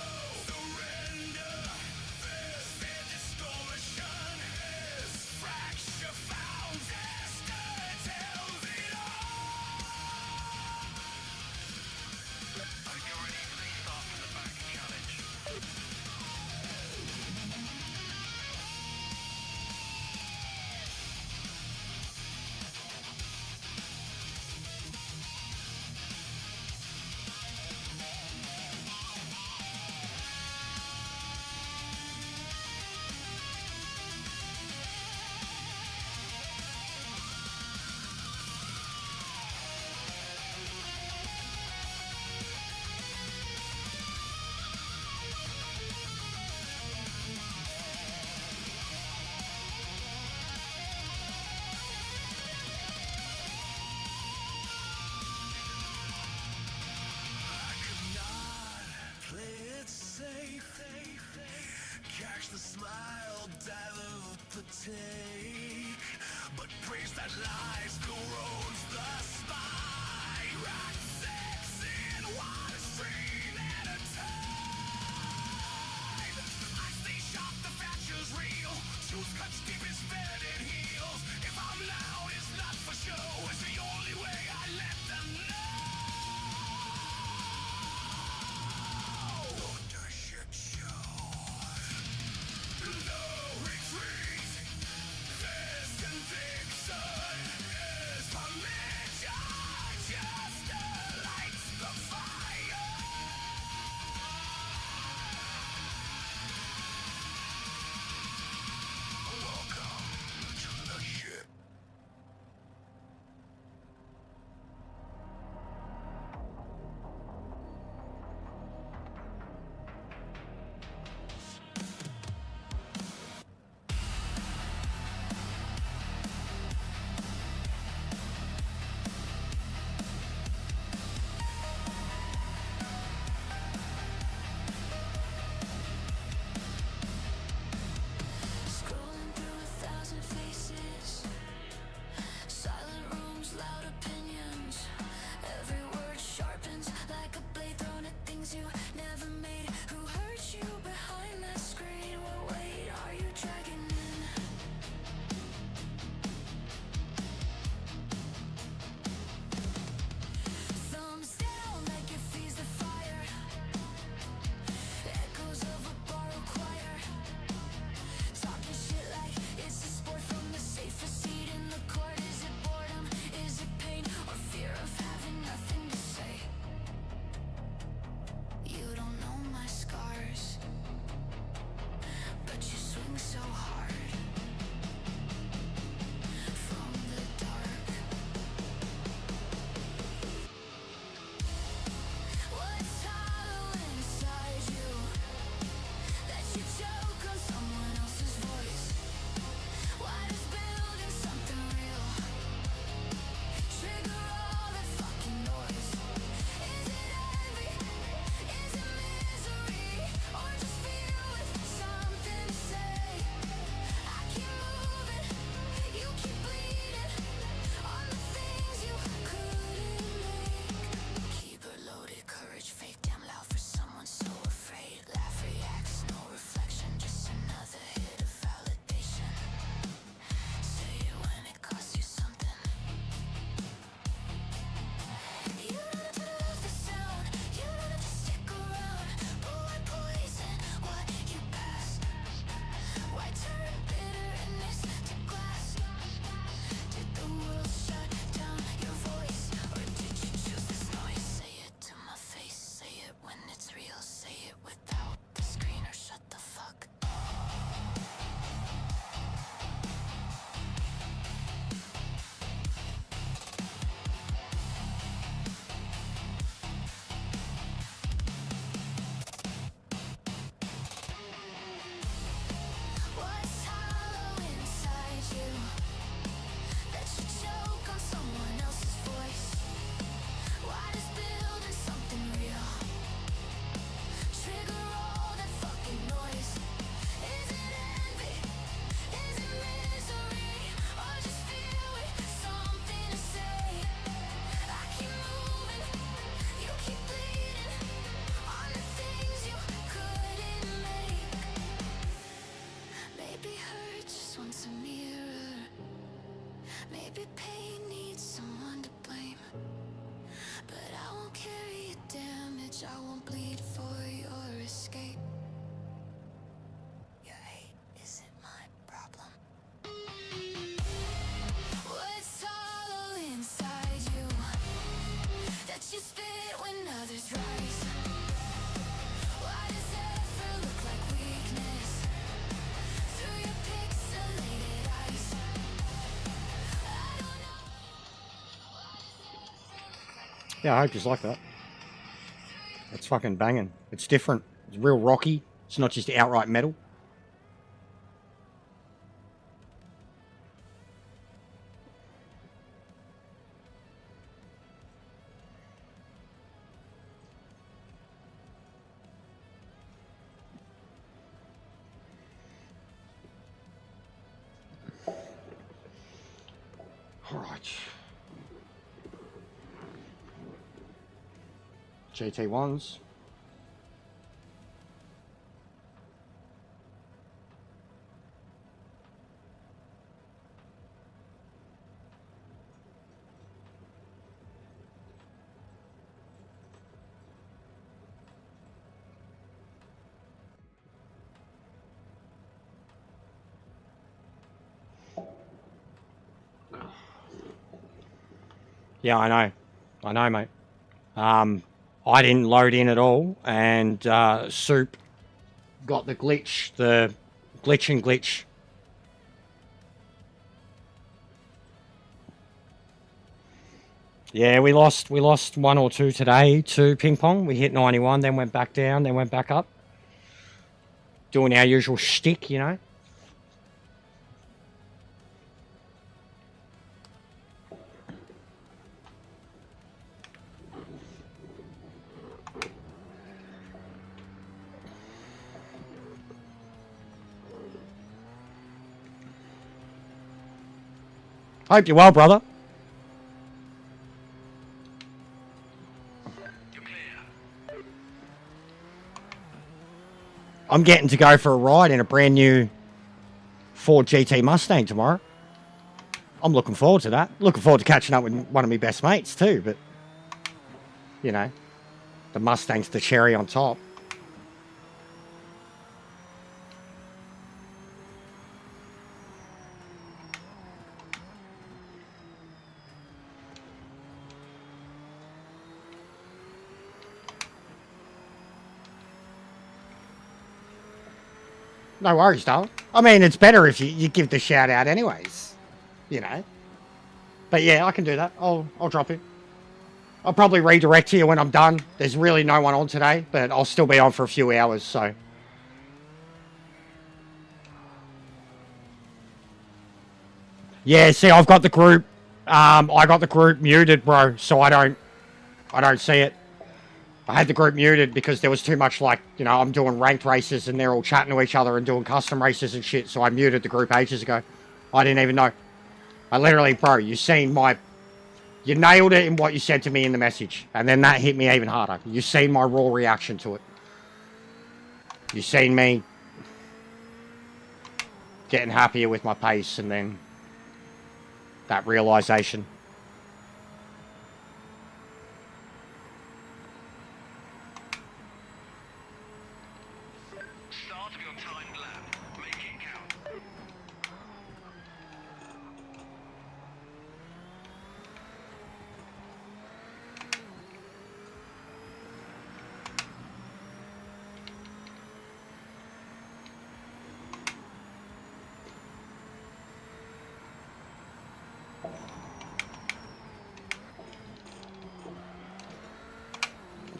surrender. This distortion is fracture found. Destiny tells it all. I think you're ready for the start from the back challenge. Maybe pain needs someone to blame, but I won't carry your damage. I won't bleed for your escape. Your hate isn't my problem. What's hollow inside you that you spit when others rise? Why does effort look like weakness through your pixelated eyes? I don't know. Yeah, I hope you like that. It's fucking banging. It's different. It's real rocky. It's not just outright metal. All right. GT1s. Yeah, I know. I know, mate. I didn't load in at all, and Soup got the glitch and glitch. Yeah, we lost 1 or 2 today to ping pong. We hit 91, then went back down, then went back up. Doing our usual shtick, you know. Hope you're well, brother. You're clear. I'm getting to go for a ride in a brand new Ford GT Mustang tomorrow. I'm looking forward to that. Looking forward to catching up with one of my best mates too, but you know, the Mustang's the cherry on top. No worries, darling. I mean, it's better if you give the shout out anyways, you know. But yeah, I can do that. I'll drop it. I'll probably redirect to you when I'm done. There's really no one on today, but I'll still be on for a few hours, so. Yeah, see, I've got the group. I got the group muted, bro, so I don't see it. I had the group muted because there was too much, like, you know, I'm doing ranked races and they're all chatting to each other and doing custom races and shit, so I muted the group ages ago. I didn't even know. I literally, bro, you nailed it in what you said to me in the message, and then that hit me even harder. You seen my raw reaction to it. You seen me getting happier with my pace, and then that realization. Start of your timed lap. Make it count.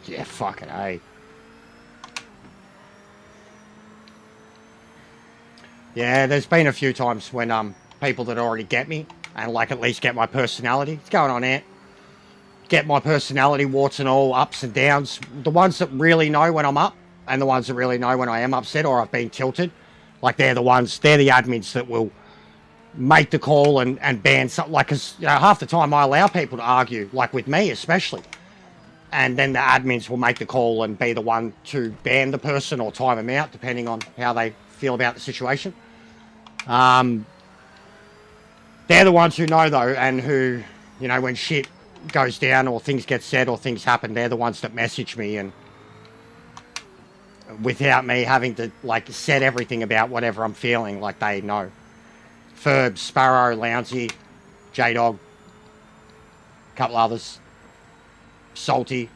Yeah, fucking A. Yeah, there's been a few times when people that already get me and like at least get my personality. What's going on, Ant? Get my personality, warts and all, ups and downs. The ones that really know when I'm up and the ones that really know when I am upset or I've been tilted. Like they're the admins that will make the call and ban something. Like, cause you know, half the time I allow people to argue, like with me especially. And then the admins will make the call and be the one to ban the person or time them out, depending on how they feel about the situation. They're the ones who know, though, and who, you know, when shit goes down or things get said or things happen, they're the ones that message me, and without me having to, like, set everything about whatever I'm feeling, like, they know. Ferb, Sparrow, Lounsey, J-Dog, a couple others. Salty.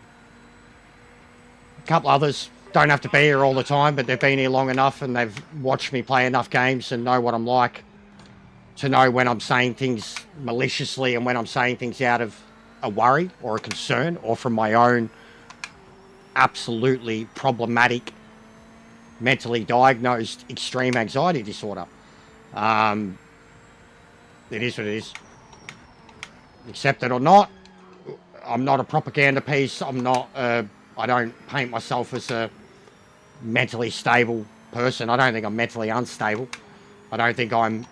A couple others. Don't have to be here all the time, but they've been here long enough and they've watched me play enough games and know what I'm like to know when I'm saying things maliciously and when I'm saying things out of a worry or a concern or from my own absolutely problematic, mentally diagnosed extreme anxiety disorder. It is what it is. Accept it or not, I'm not a propaganda piece. I'm not, I don't paint myself as a mentally stable person. I don't think I'm mentally unstable. I don't think I'm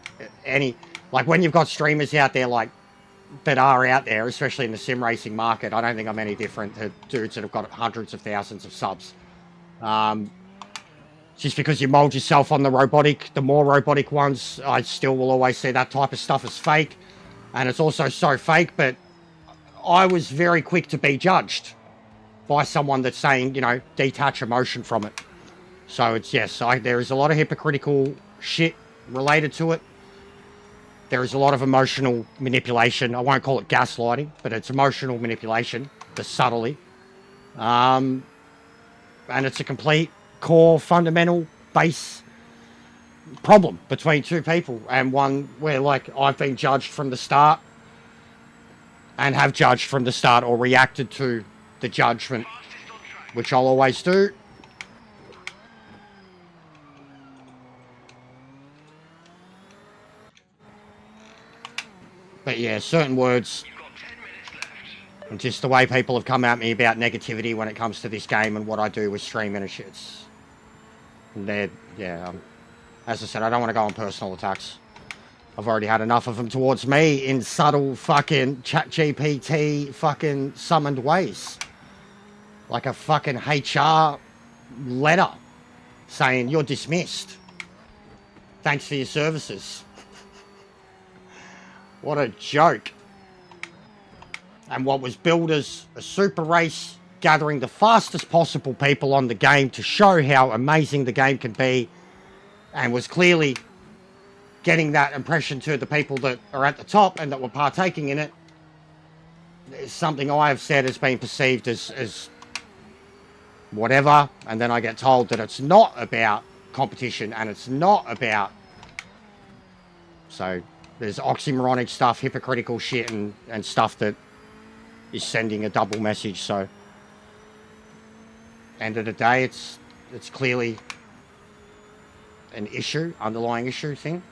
any, like when you've got streamers out there like, that are out there, especially in the sim racing market, I don't think I'm any different to dudes that have got hundreds of thousands of subs. Just because you mold yourself on the more robotic ones, I still will always say that type of stuff is fake. And it's also so fake, but I was very quick to be judged by someone that's saying, you know, detach emotion from it. So it's, yes, there is a lot of hypocritical shit related to it. There is a lot of emotional manipulation. I won't call it gaslighting, but it's emotional manipulation, the subtly. And it's a complete core, fundamental, base problem between two people, and one where, like, I've been judged from the start and have judged from the start or reacted to the judgment, which I'll always do. But yeah, certain words and just the way people have come at me about negativity when it comes to this game and what I do with streaming and shit. And they're, yeah, as I said, I don't want to go on personal attacks. I've already had enough of them towards me in subtle fucking ChatGPT fucking summoned ways. Like a fucking HR letter saying you're dismissed. Thanks for your services. What a joke. And what was billed as a super race, gathering the fastest possible people on the game to show how amazing the game can be, and was clearly getting that impression to the people that are at the top and that were partaking in it, is something I have said has been perceived as whatever, and then I get told that it's not about competition and it's not about... So there's oxymoronic stuff, hypocritical shit, and stuff that is sending a double message. So end of the day, it's clearly an issue, underlying issue thing,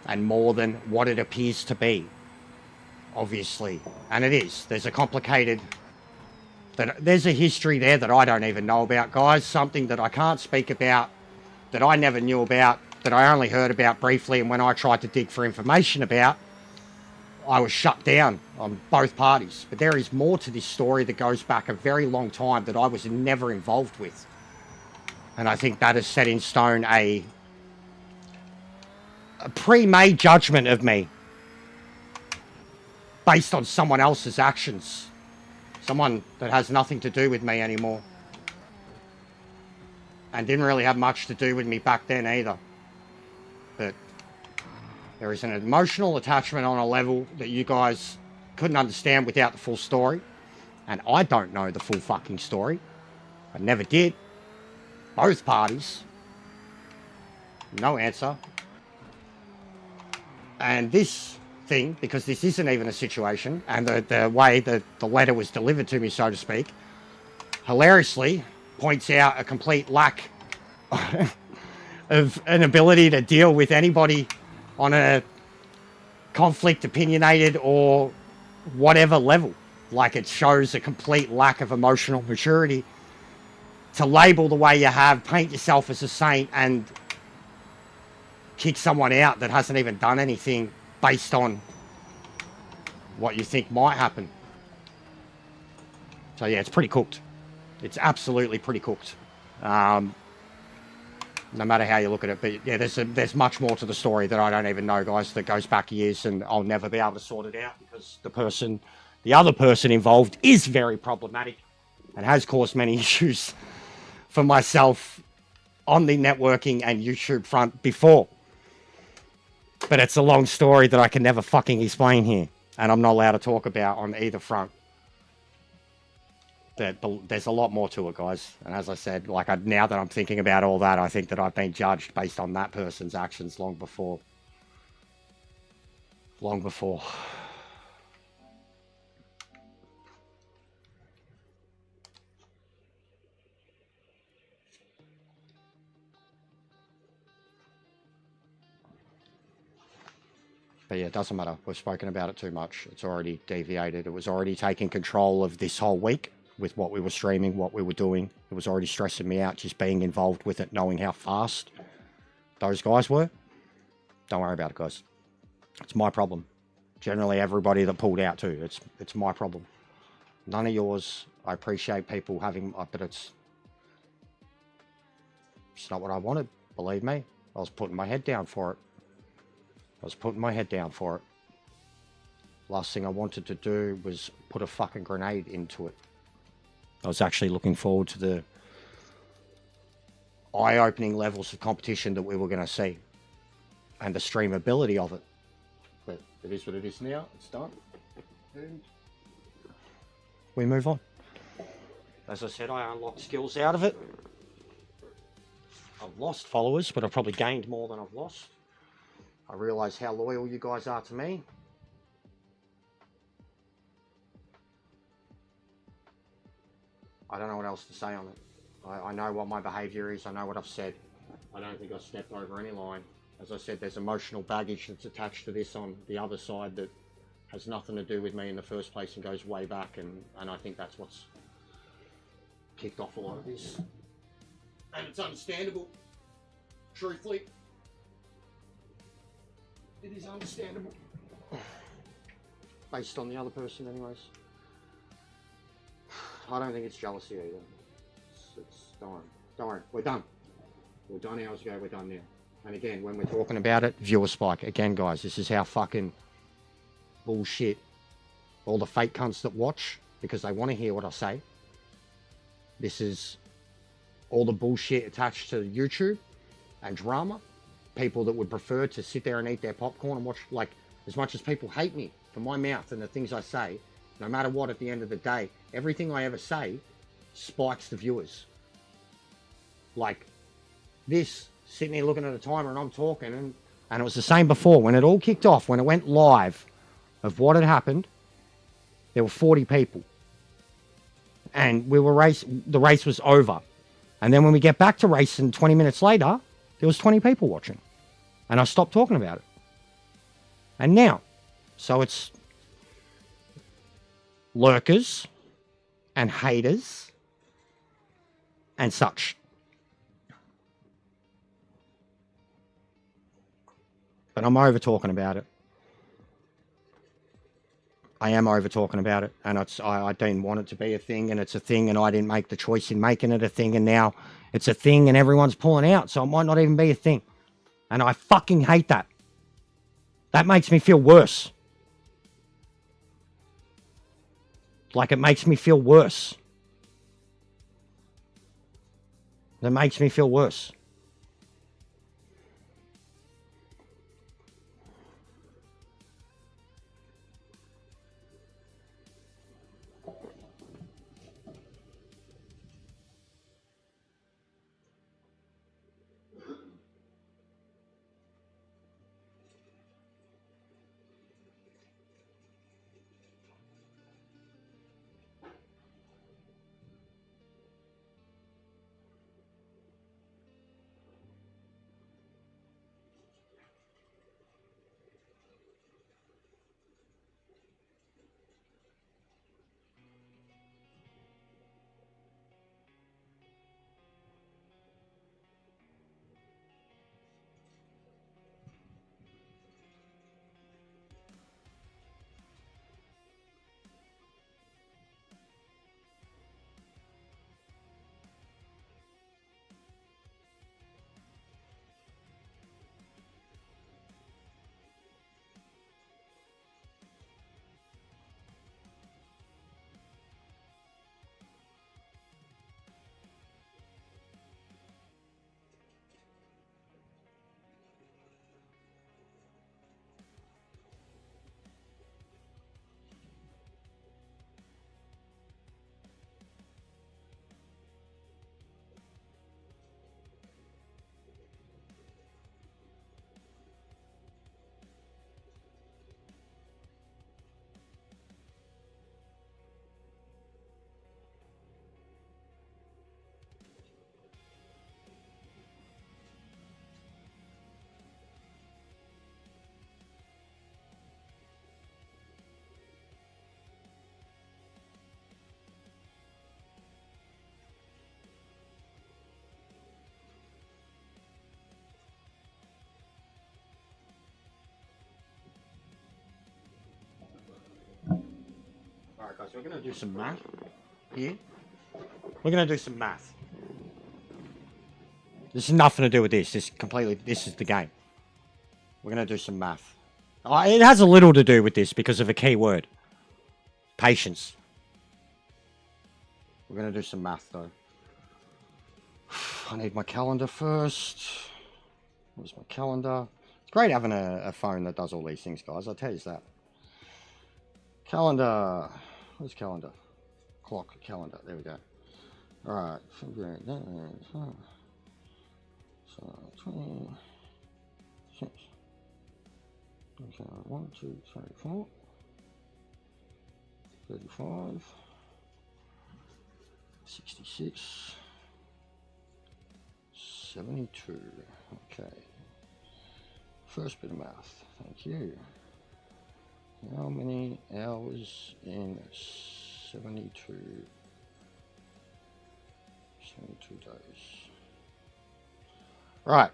and more than what it appears to be, obviously. And it is. There's a complicated... There's a history there that I don't even know about, guys. Something that I can't speak about, that I never knew about, that I only heard about briefly, and when I tried to dig for information about, I was shut down on both parties. But there is more to this story that goes back a very long time that I was never involved with. And I think that has set in stone a pre-made judgment of me based on someone else's actions. Someone that has nothing to do with me anymore. And didn't really have much to do with me back then either. But there is an emotional attachment on a level that you guys couldn't understand without the full story. And I don't know the full fucking story. I never did. Both parties. No answer. And this thing, because this isn't even a situation, and the way that the letter was delivered to me, so to speak, hilariously points out a complete lack of an ability to deal with anybody on a conflict, opinionated, or whatever level. Like, it shows a complete lack of emotional maturity to label the way you have, paint yourself as a saint, and kick someone out that hasn't even done anything based on what you think might happen. So yeah, it's pretty cooked. It's absolutely pretty cooked. no matter how you look at it. But yeah, there's much more to the story that I don't even know, guys, that goes back years, and I'll never be able to sort it out because the other person involved is very problematic and has caused many issues for myself on the networking and YouTube front before. But it's a long story that I can never fucking explain here, and I'm not allowed to talk about on either front. There's a lot more to it, guys. And as I said, now that I'm thinking about all that, I think that I've been judged based on that person's actions long before. Long before. But yeah, it doesn't matter. We've spoken about it too much. It's already deviated. It was already taking control of this whole week with what we were streaming, what we were doing. It was already stressing me out just being involved with it, knowing how fast those guys were. Don't worry about it, guys. It's my problem. Generally, everybody that pulled out too. It's my problem. None of yours. I appreciate people having, but it's not what I wanted. Believe me. I was putting my head down for it. Last thing I wanted to do was put a fucking grenade into it. I was actually looking forward to the eye-opening levels of competition that we were going to see and the streamability of it. But it is what it is now. It's done. And we move on. As I said, I unlocked skills out of it. I've lost followers, but I've probably gained more than I've lost. I realise how loyal you guys are to me. I don't know what else to say on it. I know what my behaviour is. I know what I've said. I don't think I've stepped over any line. As I said, there's emotional baggage that's attached to this on the other side that has nothing to do with me in the first place and goes way back. And I think that's what's kicked off a lot of this. And it's understandable. Truthfully. It is understandable. Based on the other person anyways. I don't think it's jealousy either. Don't worry. We're done. We're done hours ago. We're done now. And again, when we're talking about it, viewer spike. Again, guys, this is how fucking bullshit all the fake cunts that watch because they want to hear what I say. This is all the bullshit attached to YouTube and drama. People that would prefer to sit there and eat their popcorn and watch, like, as much as people hate me for my mouth and the things I say, no matter what, at the end of the day, everything I ever say spikes the viewers. Like this, sitting here looking at a timer and I'm talking, and it was the same before. When it all kicked off, when it went live of what had happened, there were 40 people. And the race was over. And then when we get back to racing 20 minutes later, there was 20 people watching. And I stopped talking about it. And now, so it's lurkers and haters and such. But I'm over talking about it. I am over talking about it. And I didn't want it to be a thing, and it's a thing, and I didn't make the choice in making it a thing, and now it's a thing and everyone's pulling out, so it might not even be a thing. And I fucking hate that. That makes me feel worse. Like, it makes me feel worse. That makes me feel worse. Alright guys, we're going to do some math here. We're going to do some math. This has nothing to do with this. This is the game. We're going to do some math. It has a little to do with this because of a key word. Patience. We're going to do some math though. I need my calendar first. Where's my calendar? It's great having a phone that does all these things, guys. I'll tell you that. Calendar. Where's calendar? Clock, calendar. There we go. Alright. So, 26. Okay, 1, 2, 3, 4. 35. 66. 72. Okay. First bit of math. Thank you. How many hours in 72 days? Right.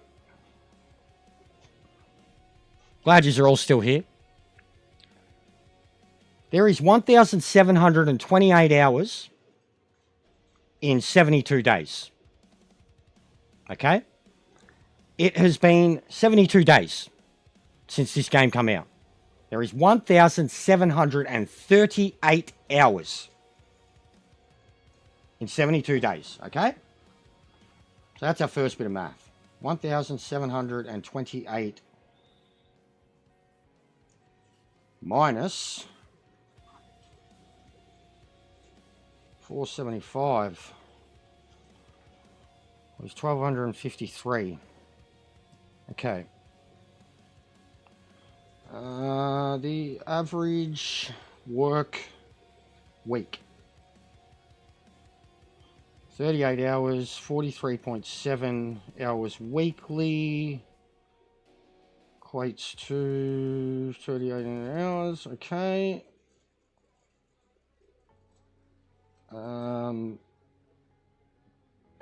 Glad yous are all still here. There is 1,728 hours in 72 days. Okay? It has been 72 days since this game come out. There is 1,738 hours in 72 days, okay? So that's our first bit of math. 1,728 minus 475 was 1,253. Okay. The average work week. 38 hours, 43.7 hours weekly. Equates to 38 hours, okay.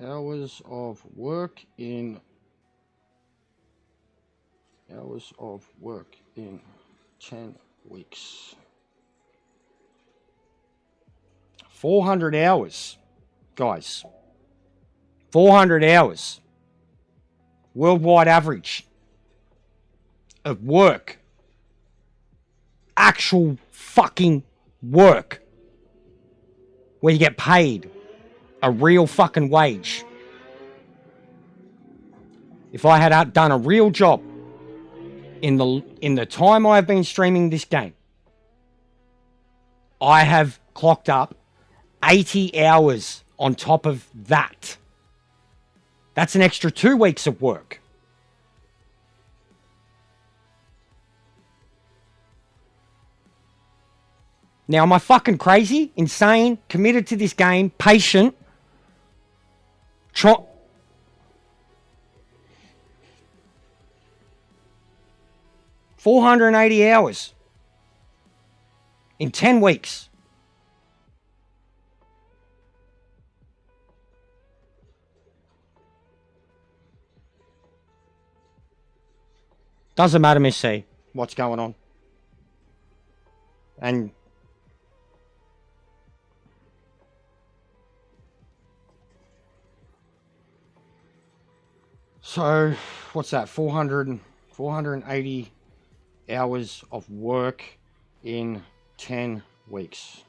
Hours of work in 10 weeks. 400 hours, guys. 400 hours. Worldwide average of work. Actual fucking work. Where you get paid a real fucking wage. If I had done a real job in the time I've been streaming this game, I have clocked up 80 hours on top of that. That's an extra 2 weeks of work. Now, am I fucking crazy, insane, committed to this game, patient, 480 hours in 10 weeks. Doesn't matter, Miss C, what's going on. And so, what's that? 480 hours of work in 10 weeks.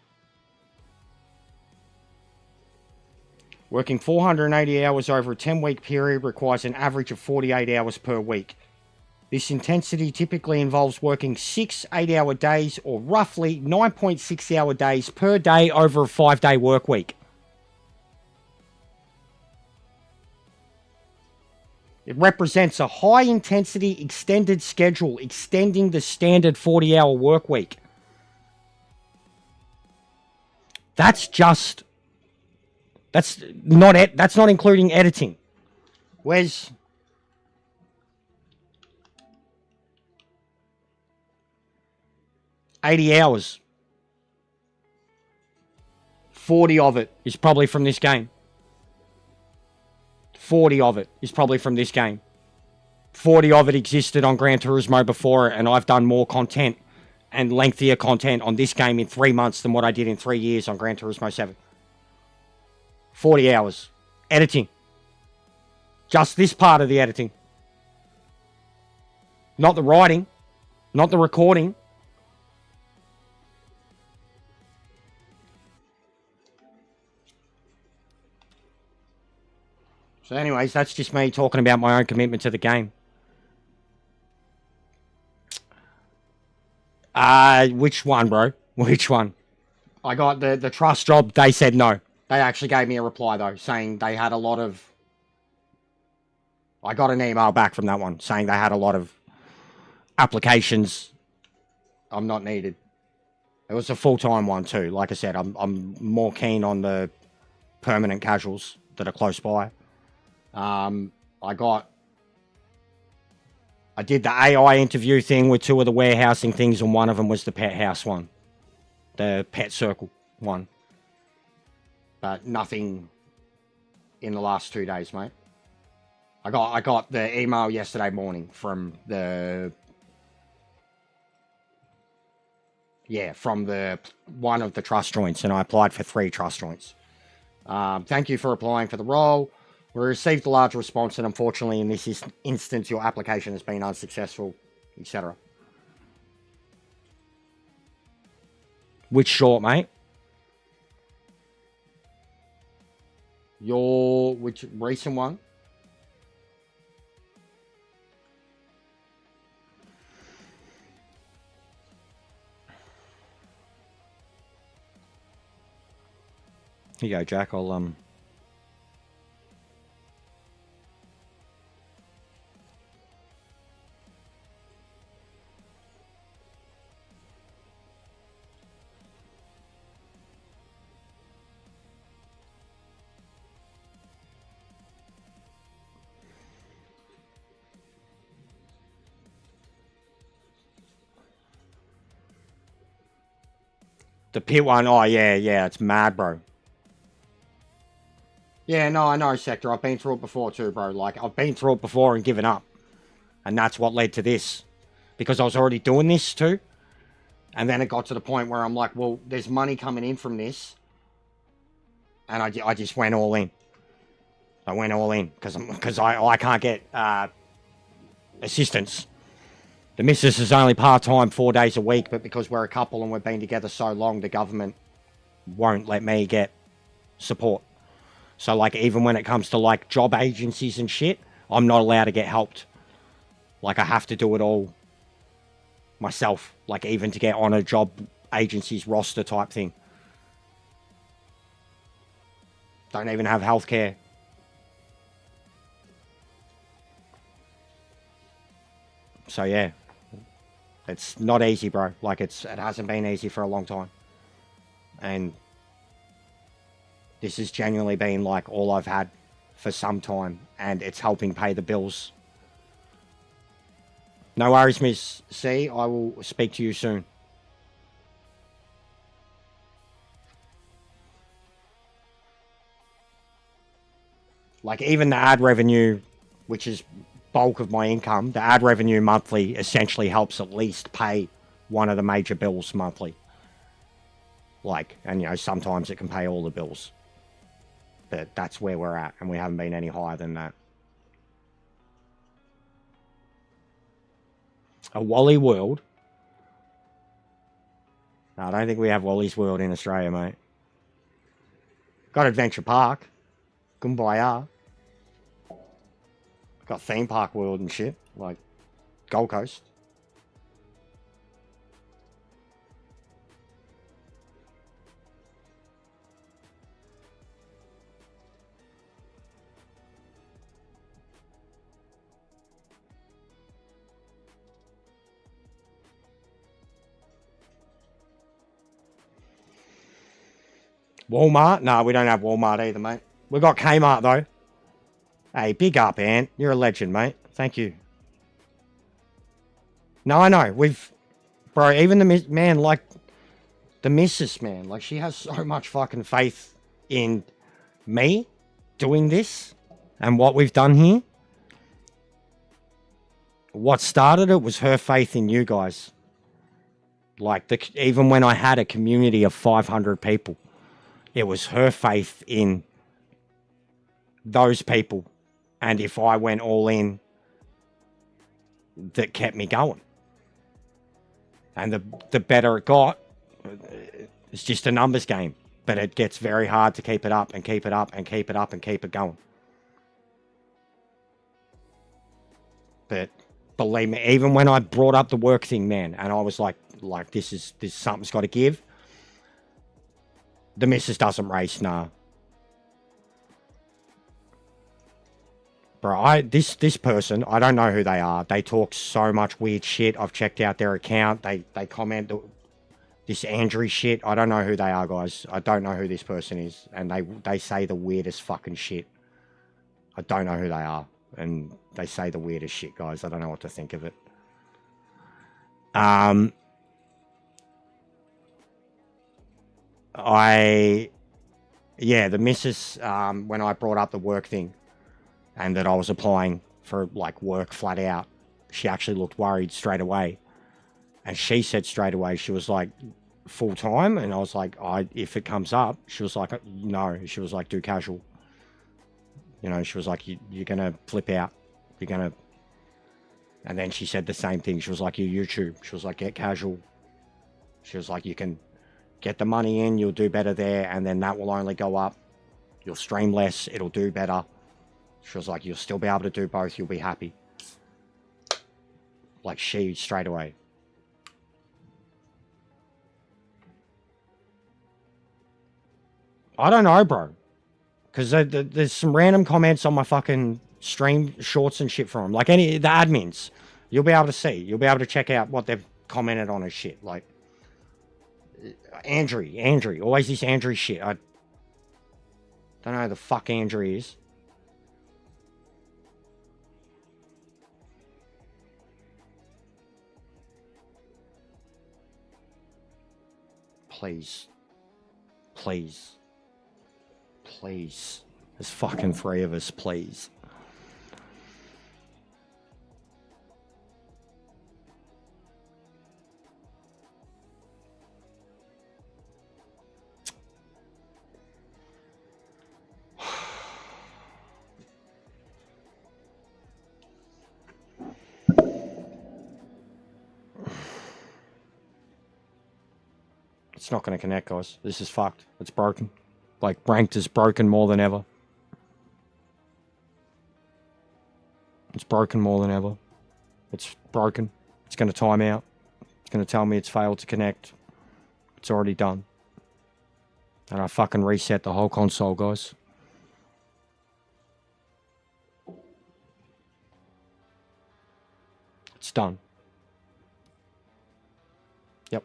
Working 480 hours over a 10-week period requires an average of 48 hours per week. This intensity typically involves working 6 8-hour days or roughly 9.6-hour days per day over a 5-day work week. It represents a high-intensity extended schedule, extending the standard 40-hour work week. That's not including editing. Where's 80 hours? 40 of it is probably from this game. 40 of it is probably from this game. 40 of it existed on Gran Turismo before it, and I've done more content and lengthier content on this game in 3 months than what I did in 3 years on Gran Turismo 7. 40 hours. Editing. Just this part of the editing. Not the writing. Not the recording. So anyways, that's just me talking about my own commitment to the game. Which one, bro? Which one? I got the trust job. They said no. They actually gave me a reply, though, saying they had a lot of... I got an email back from that one saying they had a lot of applications. I'm not needed. It was a full-time one, too. Like I said, I'm more keen on the permanent casuals that are close by. I did the AI interview thing with 2 of the warehousing things, and one of them was the pet house one. The pet circle one. But nothing in the last 2 days, mate. I got the email yesterday morning from the... Yeah, from the one of the trust joints, and I applied for 3 trust joints. Thank you for applying for the role. We received a large response, and unfortunately in this instance your application has been unsuccessful, etc. Which short, mate? Which recent one? Here you go, Jack. I'll The pit one, oh yeah, it's mad, bro. Yeah, no, I know, Sector. I've been through it before too, bro. Like, I've been through it before and given up. And that's what led to this. Because I was already doing this too. And then it got to the point where I'm like, well, there's money coming in from this. And I just went all in. I went all in. Because I can't get assistance. The missus is only part-time 4 days a week. But because we're a couple and we've been together so long, the government won't let me get support. So, like, even when it comes to, like, job agencies and shit, I'm not allowed to get helped. Like, I have to do it all myself. Like, even to get on a job agency's roster type thing. Don't even have healthcare. So, yeah. It's not easy, bro. Like, it hasn't been easy for a long time. And... this has genuinely been like all I've had for some time, and it's helping pay the bills. No worries, Miss C. I will speak to you soon. Like, even the ad revenue, which is bulk of my income, the ad revenue monthly essentially helps at least pay one of the major bills monthly. Like, and you know, sometimes it can pay all the bills. But that's where we're at, and we haven't been any higher than that. A Wally World? No, I don't think we have Wally's World in Australia, mate. Got Adventure Park. Kumbaya. Got Theme Park World and shit, like Gold Coast. Walmart? No, we don't have Walmart either, mate. We've got Kmart, though. Hey, big up, Ant. You're a legend, mate. Thank you. No, I know. Bro, even the... Man, like... The missus, man. Like, she has so much fucking faith in me doing this and what we've done here. What started it was her faith in you guys. Like, even when I had a community of 500 people, it was her faith in those people. And if I went all in, that kept me going. And the better it got, it's just a numbers game. But it gets very hard to keep it up and keep it up and keep it up and keep it going. But believe me, even when I brought up the work thing, man, and I was like this something's got to give. The missus doesn't race, nah. Bro, this person, I don't know who they are. They talk so much weird shit. I've checked out their account. They comment this Andrew shit. I don't know who they are, guys. I don't know who this person is. And they say the weirdest fucking shit. I don't know who they are. And they say the weirdest shit, guys. I don't know what to think of it. The missus, when I brought up the work thing and that I was applying for like work flat out, she actually looked worried straight away. And she said straight away, she was like, full time? And I was like, if it comes up, she was like, no. She was like, do casual. You know, she was like, you're going to flip out. You're going to... And then she said the same thing. She was like, your YouTube. She was like, get casual. She was like, you can get the money in, you'll do better there, and then that will only go up. You'll stream less, it'll do better. She was like, you'll still be able to do both, you'll be happy. Like, she straight away. I don't know, bro. Because there's some random comments on my fucking stream shorts and shit from them. Like, the admins. You'll be able to see. You'll be able to check out what they've commented on and shit. Like, Andrew. Always this Andrew shit. I don't know who the fuck Andrew is. Please. Please. Please. There's fucking 3 of us, please. It's not going to connect, guys. This is fucked. It's broken. Like, ranked is broken more than ever. It's broken more than ever. It's broken. It's going to time out. It's going to tell me it's failed to connect. It's already done. And I fucking reset the whole console, guys. It's done. Yep.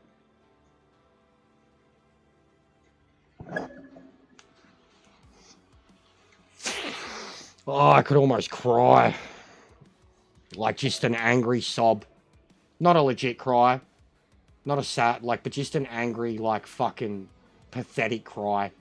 Oh, I could almost cry. Like, just an angry sob. Not a legit cry. Not a sad, like, but just an angry, like, fucking pathetic cry.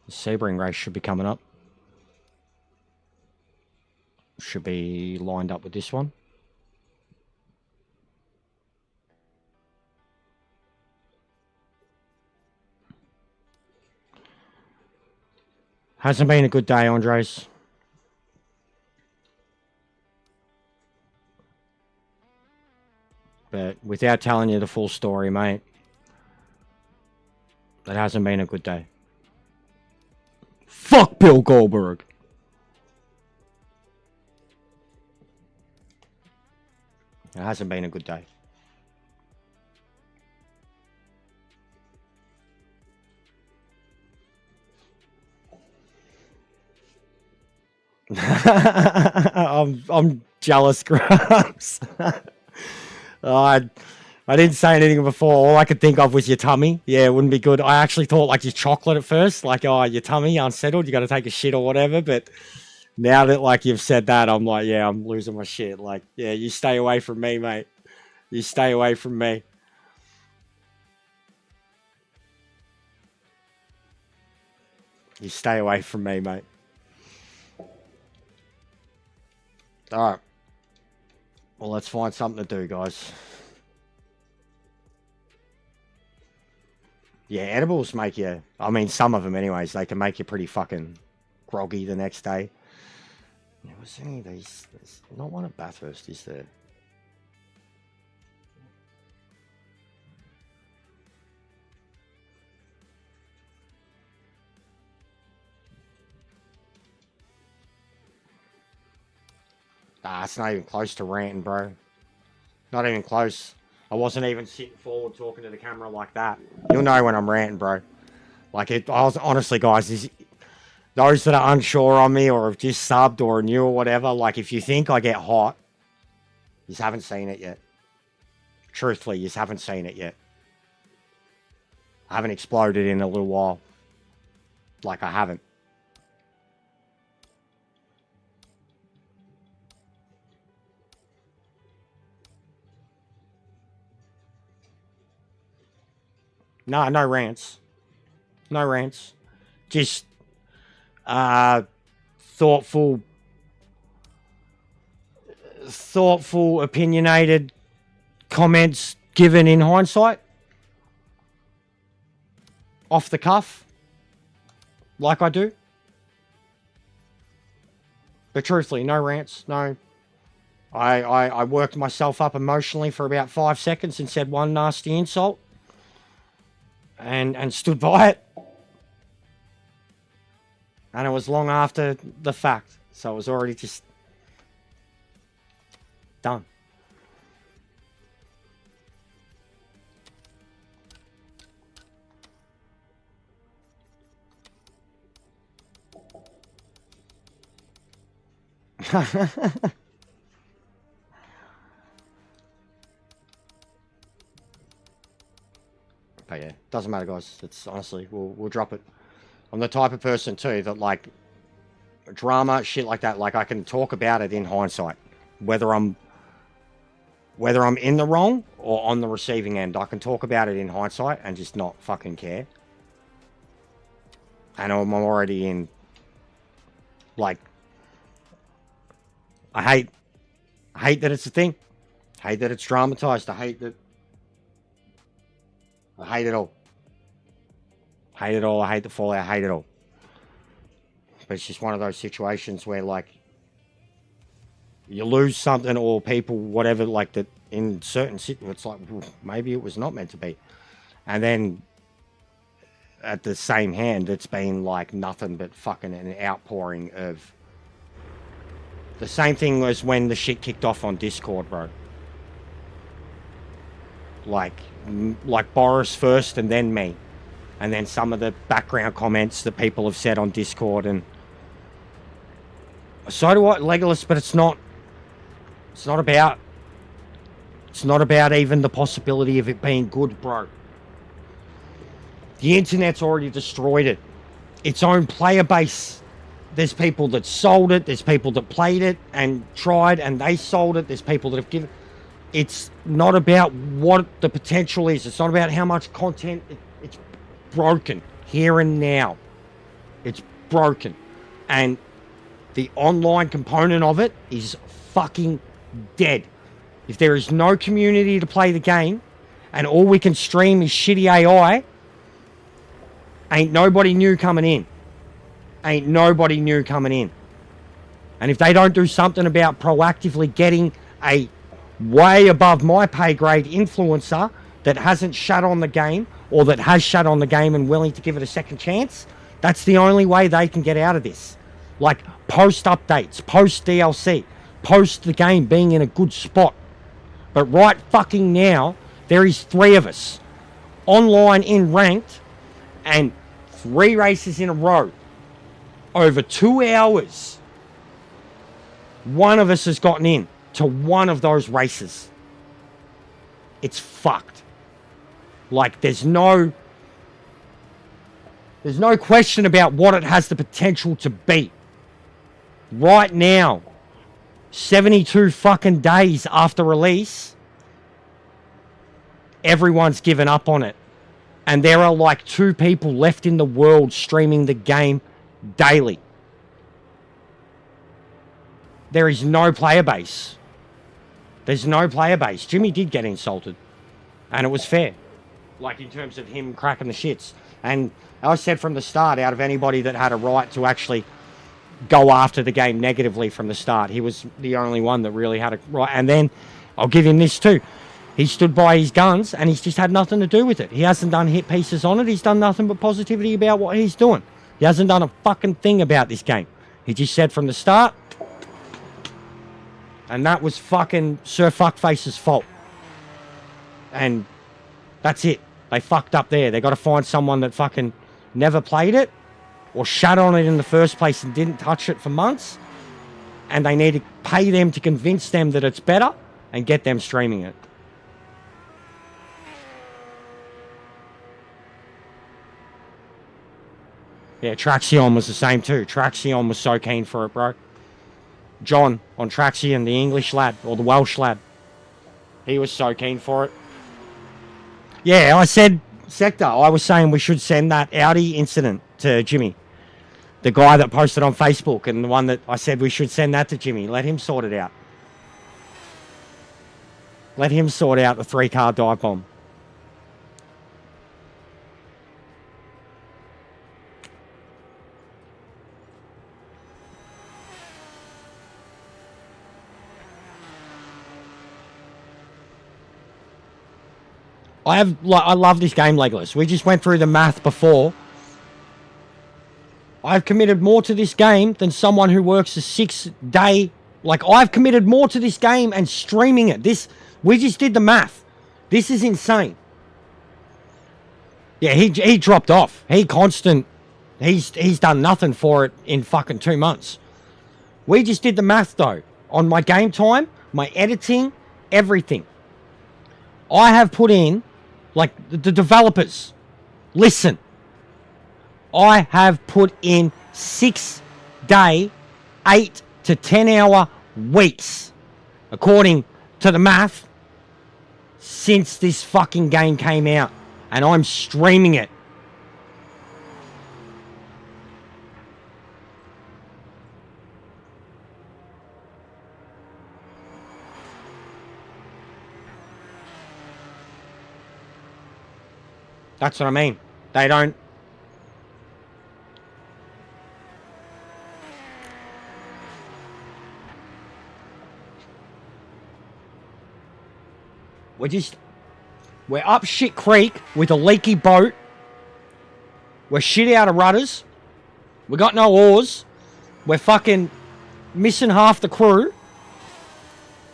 The Sebring race should be coming up. Should be lined up with this one. Hasn't been a good day, Andres. But without telling you the full story, mate, it hasn't been a good day. Fuck Bill Goldberg. It hasn't been a good day. I'm jealous, Grubs. I didn't say anything before. All I could think of was your tummy. Yeah, it wouldn't be good. I actually thought like your chocolate at first, like, oh, your tummy unsettled, you got to take a shit or whatever. But now that like you've said that, I'm like, yeah, I'm losing my shit. Like, yeah, you stay away from me, mate. You stay away from me. You stay away from me, mate. All right. Well, let's find something to do, guys. Yeah, edibles make you... I mean, some of them anyways. They can make you pretty fucking groggy the next day. Was any of these... There's not one at Bathurst, is there? Nah, it's not even close to ranting, bro. Not even close. I wasn't even sitting forward talking to the camera like that. You'll know when I'm ranting, bro. Like, I was honestly, guys, those that are unsure on me or have just subbed or are new or whatever, like, if you think I get hot, you haven't seen it yet. Truthfully, you haven't seen it yet. I haven't exploded in a little while. Like, I haven't. No, no rants. No rants. Just thoughtful, opinionated comments given in hindsight. Off the cuff. Like I do. But truthfully, no rants. No. I worked myself up emotionally for about 5 seconds and said one nasty insult. And stood by it. And it was long after the fact. So it was already just done. But yeah, doesn't matter, guys. It's honestly, we'll drop it. I'm the type of person too that like drama, shit like that. Like I can talk about it in hindsight, whether I'm in the wrong or on the receiving end. I can talk about it in hindsight and just not fucking care. And I'm already in. Like, I hate that it's a thing. I hate that it's dramatized. I hate that. I hate it all. Hate it all. I hate the fallout. I hate it all. But it's just one of those situations where, like, you lose something or people, whatever, like that in certain situations, it's like, maybe it was not meant to be. And then at the same hand, it's been like nothing but fucking an outpouring of the same thing as when the shit kicked off on Discord, bro. Like Boris first and then me. And then some of the background comments that people have said on Discord, and so do I, Legolas, but it's not about even the possibility of it being good, bro. The internet's already destroyed it. Its own player base. There's people that sold it. There's people that played it and tried and they sold it. There's people that have given. It's not about what the potential is. It's not about how much content. It's broken here and now. It's broken. And the online component of it is fucking dead. If there is no community to play the game, and all we can stream is shitty AI, ain't nobody new coming in. Ain't nobody new coming in. And if they don't do something about proactively getting a way above my pay grade influencer that hasn't shut on the game, or that has shut on the game and willing to give it a second chance, that's the only way they can get out of this. Like, post updates, post DLC, post the game being in a good spot. But right fucking now, there is 3 of us online in ranked, and 3 races in a row. Over 2 hours, one of us has gotten in to one of those races. It's fucked. Like, there's no question about what it has the potential to be. Right now, 72 fucking days after release, everyone's given up on it. And there are like 2 people left in the world streaming the game daily. There is no player base. There's no player base. Jimmy did get insulted. And it was fair. Like, in terms of him cracking the shits. And I said from the start, out of anybody that had a right to actually go after the game negatively from the start, he was the only one that really had a right. And then, I'll give him this too. He stood by his guns, and he's just had nothing to do with it. He hasn't done hit pieces on it. He's done nothing but positivity about what he's doing. He hasn't done a fucking thing about this game. He just said from the start, and that was fucking Sir Fuckface's fault. And that's it. They fucked up there. They got to find someone that fucking never played it, or shut on it in the first place and didn't touch it for months. And they need to pay them to convince them that it's better and get them streaming it. Yeah, Traxion was the same too. Traxion was so keen for it, bro. John on Traxion, the English lad, or the Welsh lad. He was so keen for it. Yeah, I said, Sector, I was saying we should send that Audi incident to Jimmy. The guy that posted on Facebook, and the one that I said we should send that to Jimmy. Let him sort it out. Let him sort out the 3-car dive bomb. I love this game, Legolas. We just went through the math before. I've committed more to this game than someone who works a 6-day... Like, I've committed more to this game and streaming it. We just did the math. This is insane. Yeah, he dropped off. He's done nothing for it in fucking 2 months. We just did the math, though. On my game time, my editing, everything. I have put in... Like, the developers, listen. I have put in 6-day, 8 to 10 hour weeks, according to the math, since this fucking game came out. And I'm streaming it. That's what I mean. They don't... We're up shit creek with a leaky boat. We're shit out of rudders. We got no oars. We're fucking missing half the crew.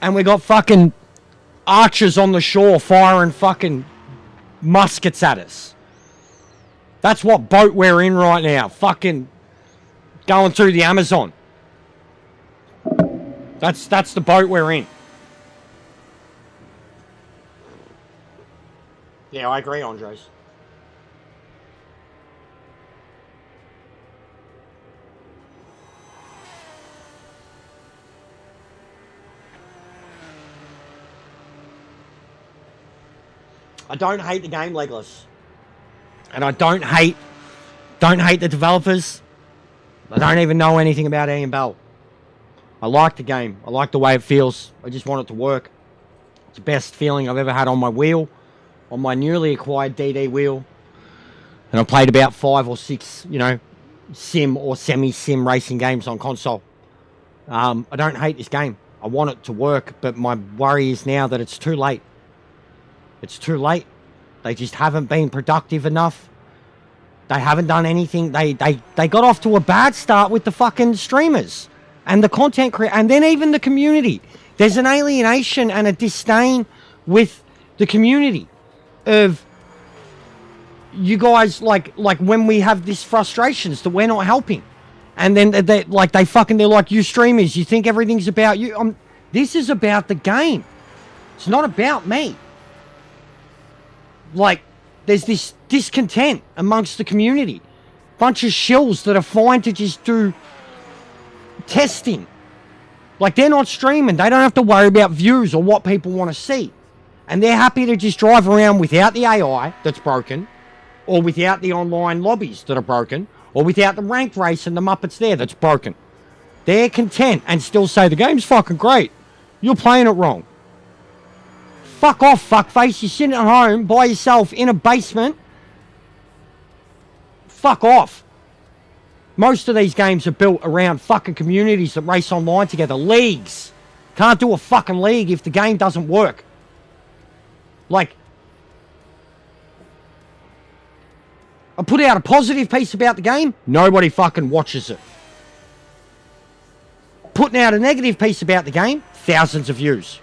And we got fucking archers on the shore firing fucking muskets at us. That's what boat we're in right now. Fucking going through the Amazon. That's the boat we're in. Yeah, I agree, Andres. I don't hate the game, Legolas. And I don't hate the developers. I don't even know anything about Ian Bell. I like the game. I like the way it feels. I just want it to work. It's the best feeling I've ever had on my wheel, on my newly acquired DD wheel. And I played about 5 or 6, you know, sim or semi-sim racing games on console. I don't hate this game. I want it to work, but my worry is now that it's too late. It's too late. They just haven't been productive enough. They haven't done anything. They got off to a bad start with the fucking streamers and the content creator, and then even the community. There's an alienation and a disdain with the community of you guys, like when we have these frustrations that we're not helping, and then they're like, you streamers, you think everything's about you. This is about the game. It's not about me. Like, there's this discontent amongst the community. Bunch of shills that are fine to just do testing. Like, they're not streaming. They don't have to worry about views or what people want to see. And they're happy to just drive around without the AI that's broken, or without the online lobbies that are broken, or without the ranked race and the Muppets there that's broken. They're content and still say the game's fucking great. You're playing it wrong. Fuck off, fuckface. You're sitting at home by yourself in a basement. Fuck off. Most of these games are built around fucking communities that race online together. Leagues. Can't do a fucking league if the game doesn't work. Like, I put out a positive piece about the game, nobody fucking watches it. Putting out a negative piece about the game, thousands of views.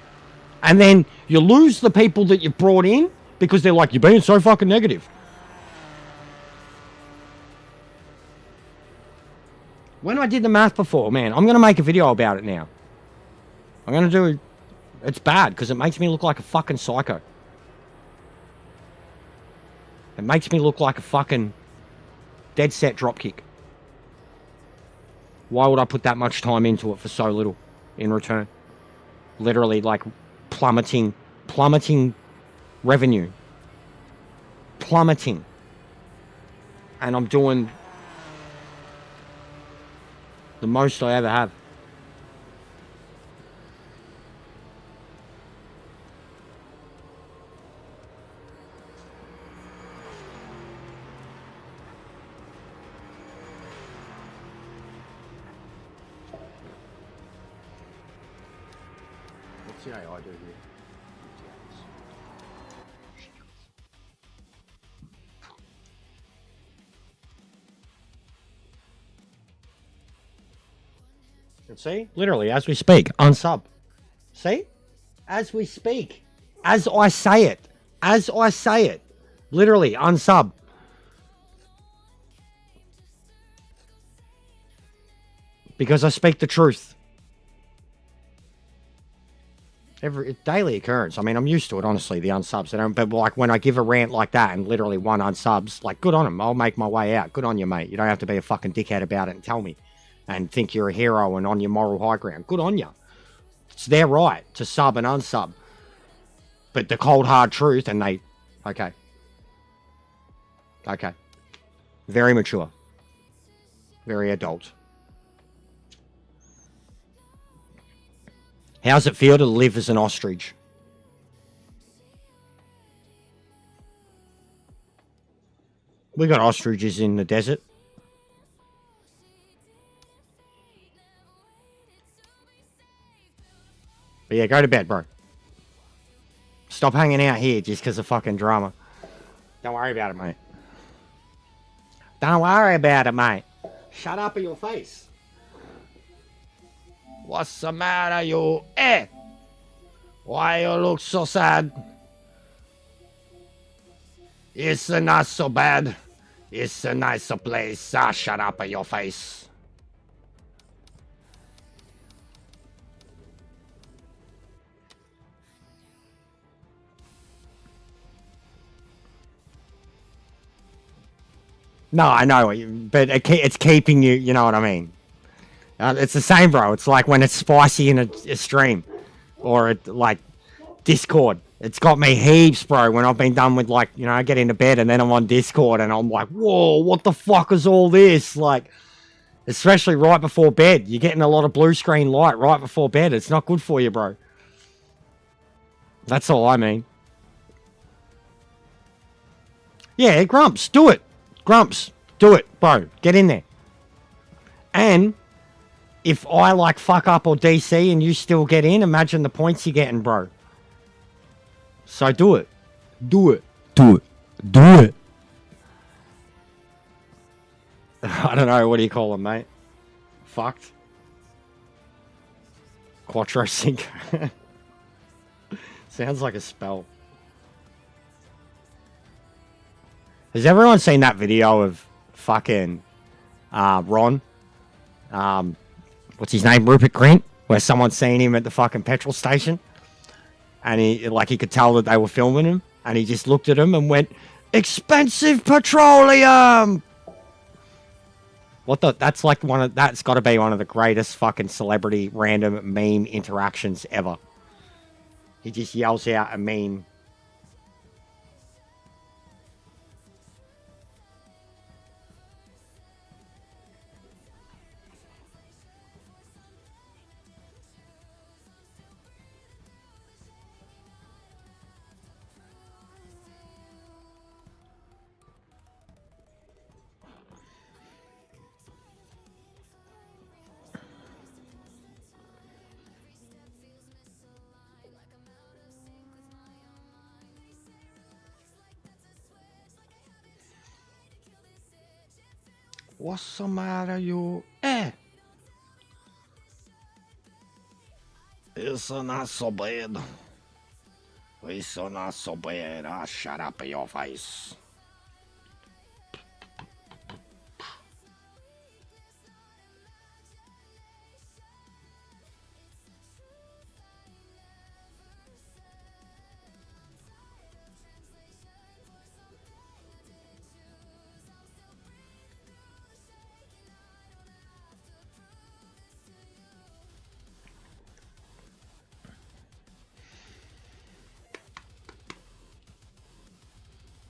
And then you lose the people that you brought in because they're like, you're being so fucking negative. When I did the math before, man, I'm going to make a video about it now. I'm going to do... It's bad because it makes me look like a fucking psycho. It makes me look like a fucking dead set dropkick. Why would I put that much time into it for so little in return? Literally, like, plummeting revenue. Plummeting. And I'm doing the most I ever have. What's the AI do here? And see? Literally, as we speak, unsub. See? As we speak. As I say it. As I say it. Literally, unsub. Because I speak the truth. Every daily occurrence. I mean, I'm used to it, honestly, the unsubs. But like when I give a rant like that and literally one unsubs, like, good on him. I'll make my way out. Good on you, mate. You don't have to be a fucking dickhead about it and tell me. And think you're a hero and on your moral high ground. Good on you. It's their right to sub and unsub. But the cold hard truth, and they... Okay. Okay. Very mature. Very adult. How's it feel to live as an ostrich? We got ostriches in the desert. But yeah, go to bed, bro. Stop hanging out here just because of fucking drama. Don't worry about it, mate. Don't worry about it, mate. Shut up in your face. What's the matter, you? Why you look so sad? It's not so bad. It's a nicer place. Shut up in your face. No, I know, but it's keeping you, you know what I mean? It's the same, bro. It's like when it's spicy in a stream. Or, like, Discord. It's got me heaps, bro, when I've been done with, like, you know, I get into bed and then I'm on Discord and I'm like, whoa, what the fuck is all this? Like, Especially right before bed. You're getting a lot of blue screen light right before bed. It's not good for you, bro. That's all I mean. Yeah, Grumps, do it. Grumps, do it, bro. Get in there. And if I like fuck up or DC and you still get in, imagine the points you're getting, bro. So do it. Do it. Do it. Do it. I don't know. What do you call them, mate? Fucked. Quattro Cinco. Sounds like a spell. Has everyone seen that video of fucking Ron? What's his name? Rupert Grint? Where someone's seen him at the fucking petrol station. And he could tell that they were filming him. And he just looked at him and went, "Expensive petroleum!" That's got to be one of the greatest fucking celebrity random meme interactions ever. He just yells out a meme. What's the matter, you? It's not so bad. It's not so bad. Ah, shut up in your face.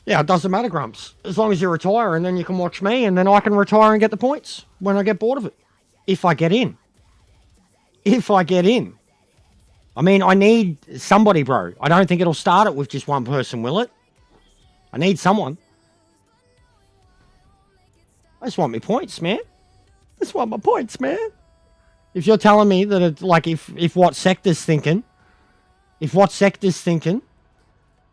Yeah, it doesn't matter, Grumps. As long as you retire, and then you can watch me, and then I can retire and get the points when I get bored of it. If I get in. If I get in. I mean, I need somebody, bro. I don't think it'll start it with just one person, will it? I need someone. I just want my points, man. I just want my points, man. If you're telling me that it's like if what sector's thinking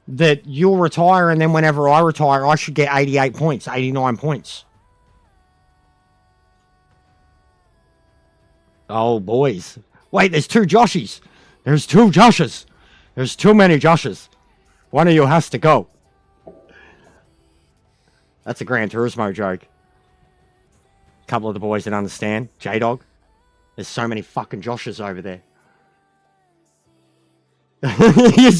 that you'll retire and then whenever I retire, I should get 88 points, 89 points. Oh, boys. Wait, there's two Joshies. There's two Joshes. There's too many Joshes. One of you has to go. That's a Gran Turismo joke. A couple of the boys that understand. J-Dog. There's so many fucking Joshes over there. he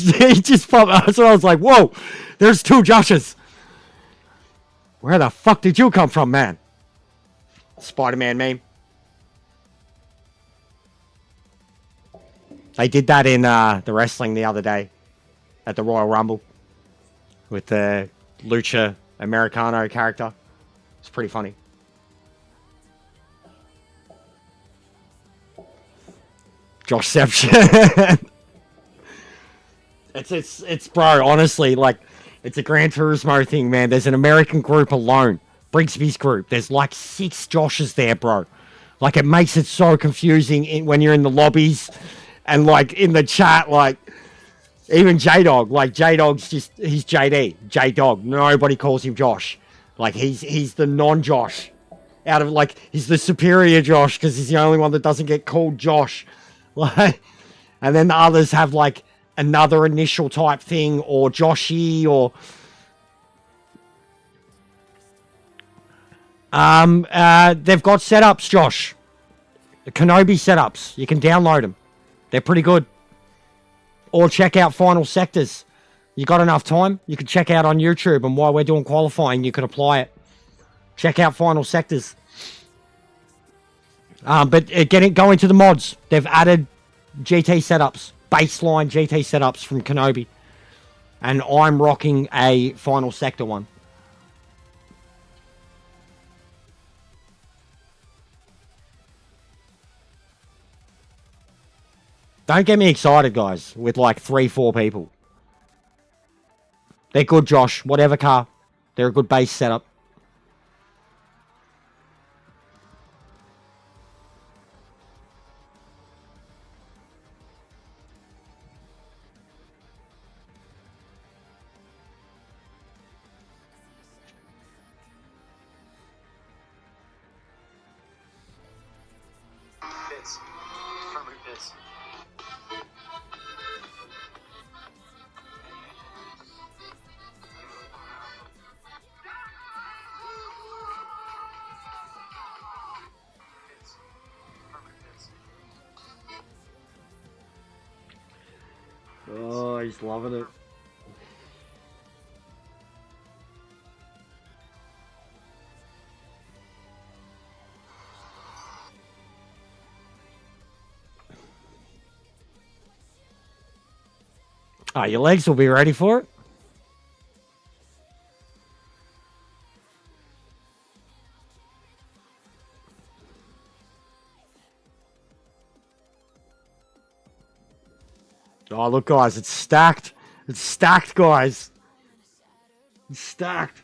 just popped up. So I was like, whoa, there's two Joshes. Where the fuck did you come from, man? Spider-Man meme. They did that in the wrestling the other day at the Royal Rumble with the Lucha Americano character. It's pretty funny. Joshception. It's bro, honestly, like, it's a Gran Turismo thing, man. There's an American group alone. Brigsby's group. There's like 6 Joshes there, bro. Like, it makes it so confusing when you're in the lobbies and, like, in the chat, like, even J-Dog. Like, J-Dog's just, he's JD. J-Dog. Nobody calls him Josh. Like, he's the non-Josh. Out of, like, he's the superior Josh because he's the only one that doesn't get called Josh. Like, and then the others have, like, another initial type thing, or Joshy, or they've got setups, Josh. The Kenobi setups. You can download them. They're pretty good. Or check out Final Sectors. You got enough time? You can check out on YouTube, and while we're doing qualifying, you can apply it. Check out Final Sectors. But going to the mods, they've added GT setups. Baseline GT setups from Kenobi. And I'm rocking a Final Sector one. Don't get me excited, guys, with like 3-4 people. They're good, Josh. Whatever car. They're a good base setup. Pits. Affirmative pits. Pits. Affirmative pits. Oh, he's loving it. Oh, your legs will be ready for it. Oh, look, guys, it's stacked. It's stacked, guys. It's stacked.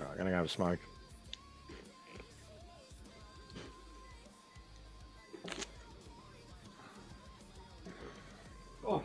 All right, I'm gonna go have a smoke. Oh.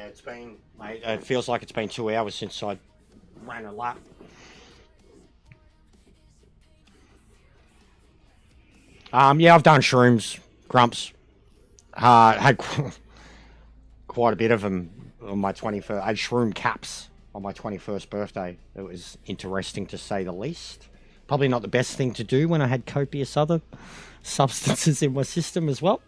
Yeah, it's been, mate, it feels like it's been 2 hours since I ran a lap. Yeah, I've done shrooms, grumps. Had quite a bit of them on my 21st. I had shroom caps on my 21st birthday. It was interesting to say the least. Probably not the best thing to do when I had copious other substances in my system as well.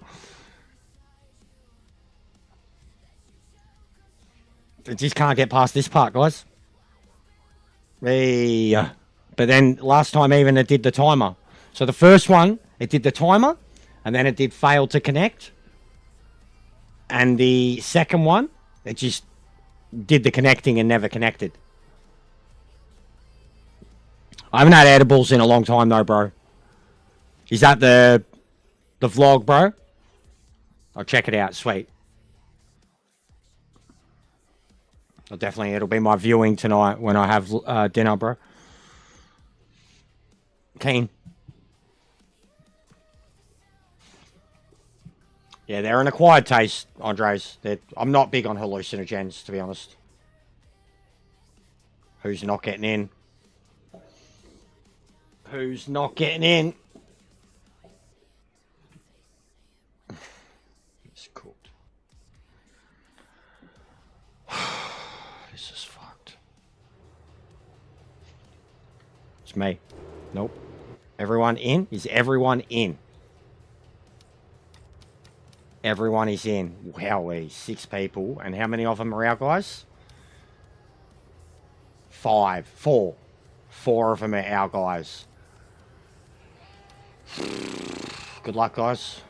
I just can't get past this part, guys. Hey, but then last time even it did the timer. So the first one, it did the timer, and then it did fail to connect. And the second one, it just did the connecting and never connected. I haven't had edibles in a long time though, bro. Is that the vlog, bro? I'll check it out. Sweet. It'll be my viewing tonight when I have dinner, bro. Keen. Yeah, they're an acquired taste, Andres. I'm not big on hallucinogens, to be honest. Who's not getting in? Who's not getting in? It's cooked. This is fucked. It's me. Nope. Everyone in? Is everyone in? Everyone is in. Wowee, 6 people. And how many of them are our guys? 5. 4. 4 of them are our guys. Good luck, guys.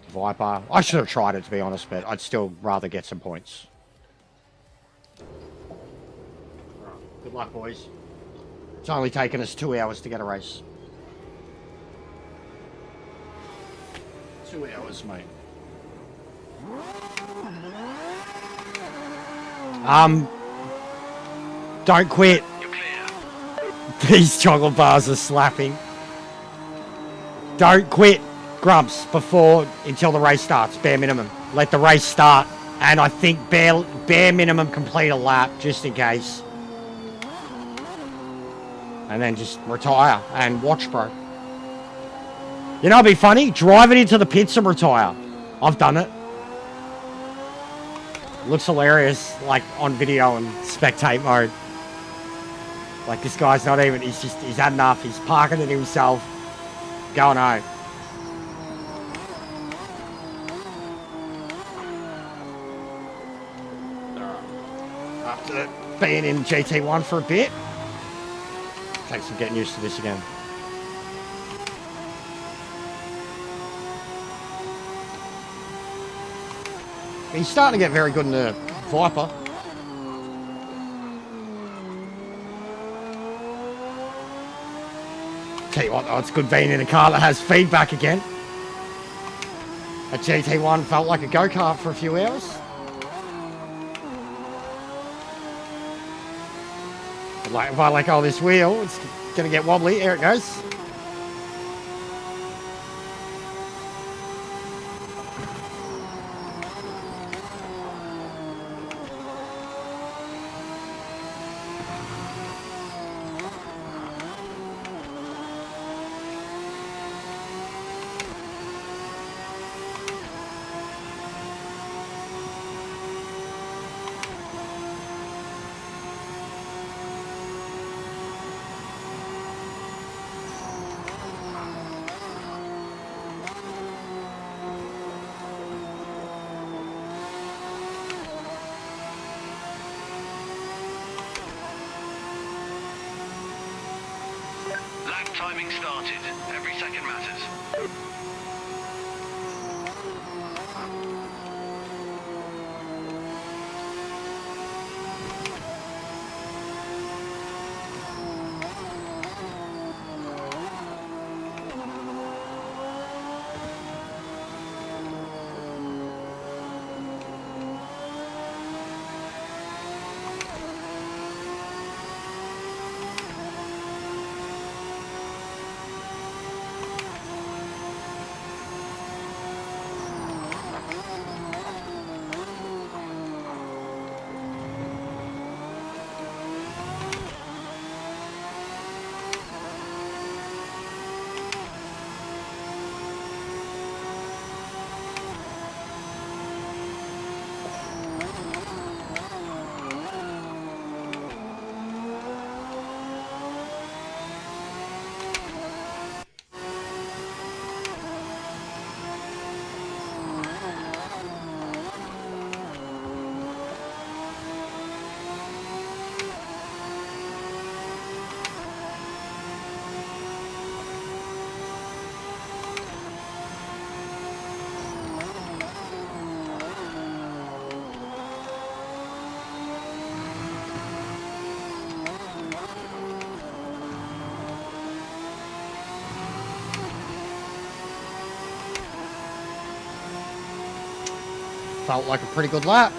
Viper. I should have tried it, to be honest, but I'd still rather get some points. Good luck, boys. It's only taken us 2 hours to get a race. 2 hours, mate. Don't quit. You're clear. These chocolate bars are slapping. Don't quit, Grumps, until the race starts. Bare minimum. Let the race start. And I think bare minimum complete a lap, just in case. And then just retire and watch, bro. You know, it'd be funny. Drive it into the pits and retire. I've done it. Looks hilarious, like on video and spectate mode. Like this guy's not even. He's had enough. He's parking it himself. Going home. After being in GT1 for a bit. Takes some getting used to this again. He's starting to get very good in the Viper. Tell you what, though, it's good being in a car that has feedback again. A GT1 felt like a go-kart for a few hours. Like, if I let go of this wheel, it's going to get wobbly. There it goes. Lap timing started. Every second matters. felt like a pretty good lap.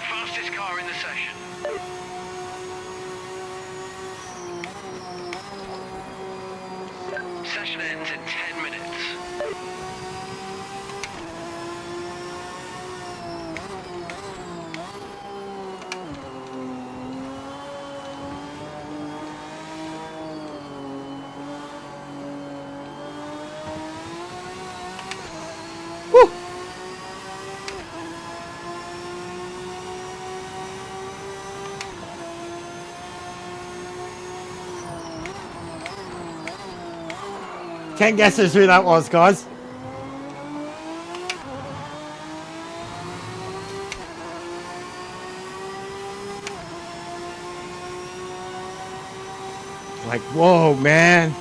Fastest car in the session. Session ends in 10 minutes. Woo! Ten guesses who that was, guys. Like, whoa, man.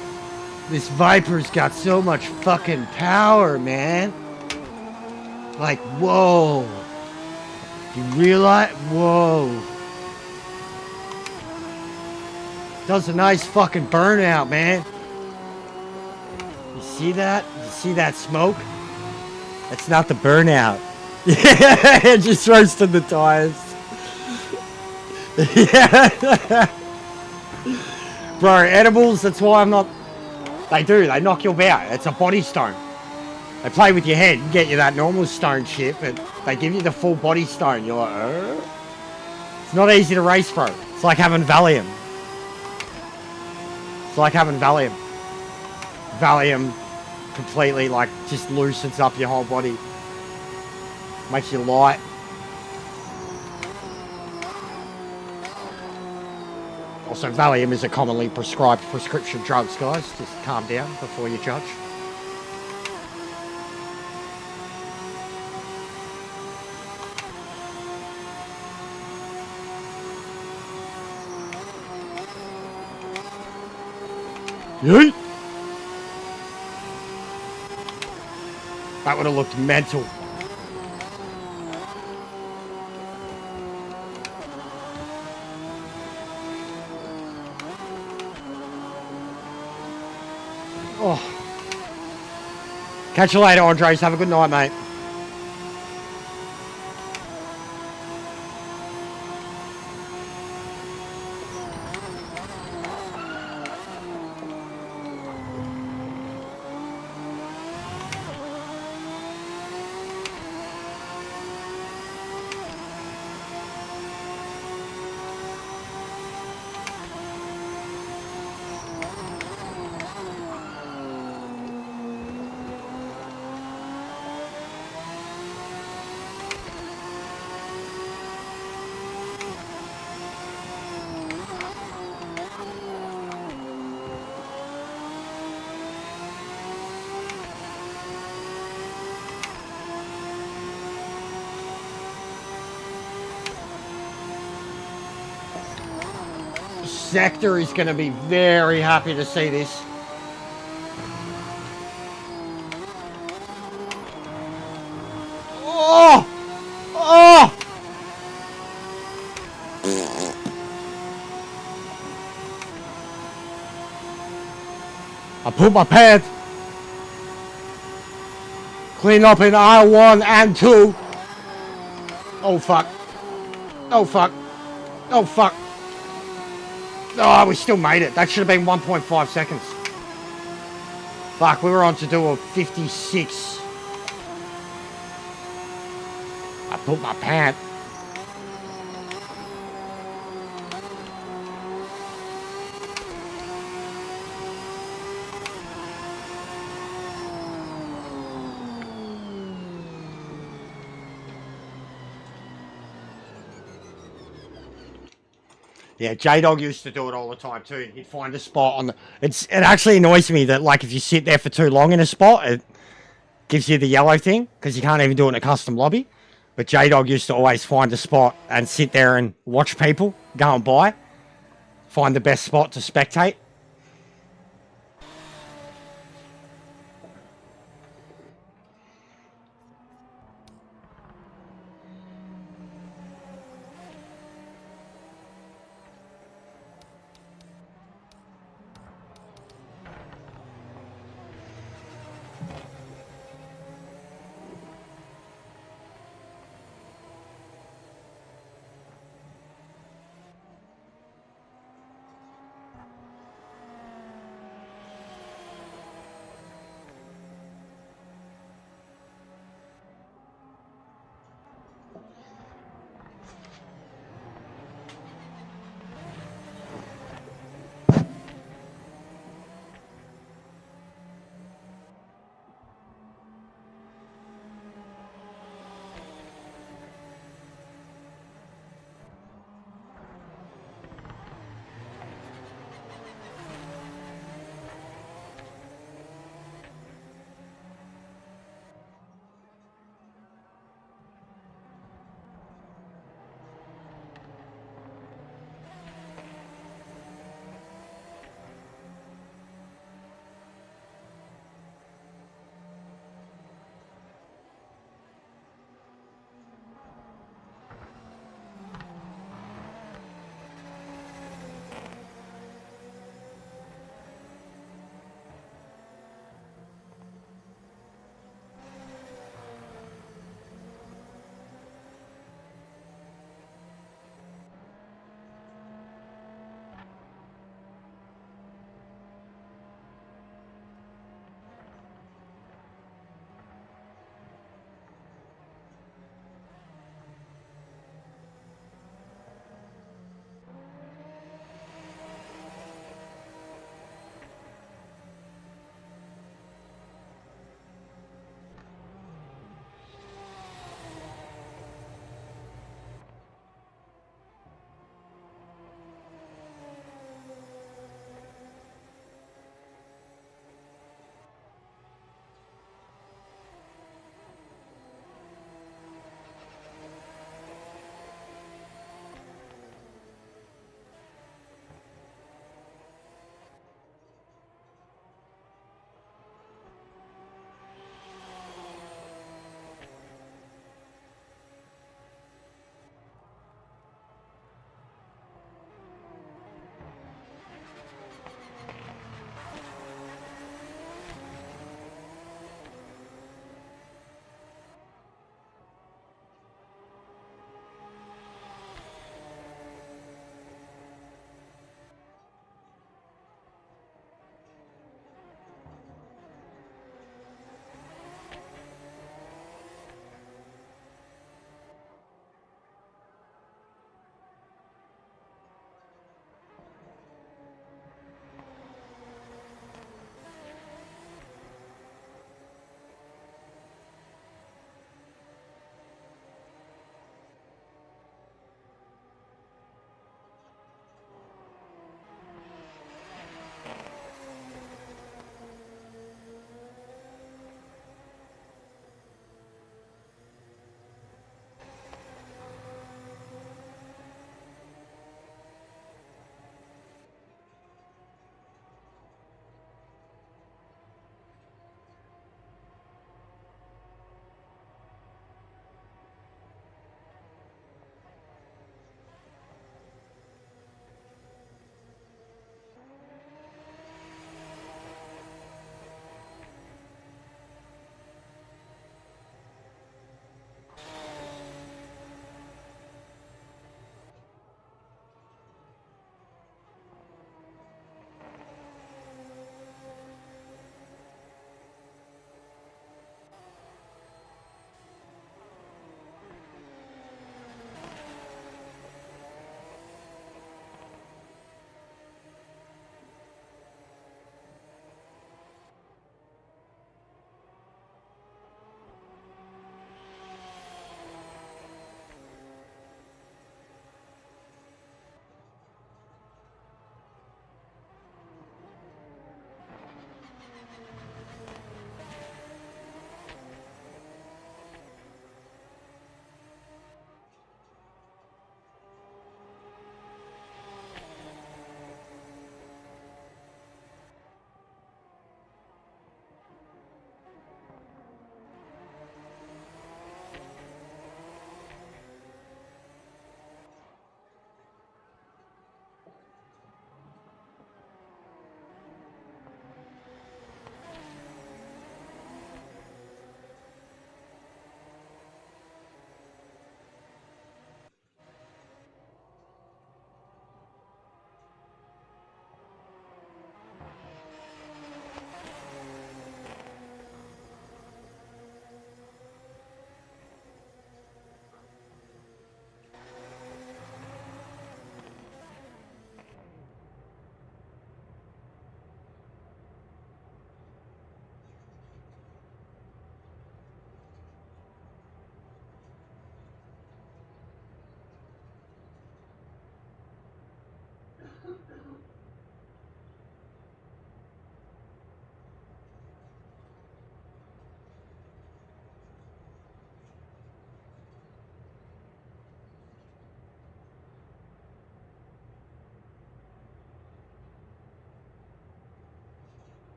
This Viper's got so much fucking power, man. Like, whoa. You realize? Whoa. Does a nice fucking burnout, man. You see that? You see that smoke? That's not the burnout. Yeah, it just roasted the tires. Yeah. Bro, edibles, that's why I'm not... They do, they knock you about. It's a body stone. They play with your head and get you that normal stone shit, but they give you the full body stone. You're like, It's not easy to race, bro. It's like having Valium. It's like having Valium. Valium completely, like, just loosens up your whole body. Makes you light. Also, Valium is a commonly prescribed prescription drugs, guys. Just calm down before you judge. Yeet! That would have looked mental. Oh. Catch you later, Andres. Have a good night, mate. Sector is going to be very happy to see this. Oh! Oh! I put my pants. Clean up in aisle 1 and 2. Oh fuck. Oh fuck. Oh fuck. Oh, we still made it. That should have been 1.5 seconds. Fuck, we were on to do a 56. I put my pants. Yeah, J-Dog used to do it all the time too. He'd find a spot on the... It actually annoys me that, like, if you sit there for too long in a spot, it gives you the yellow thing, because you can't even do it in a custom lobby. But J-Dog used to always find a spot and sit there and watch people go and buy. Find the best spot to spectate.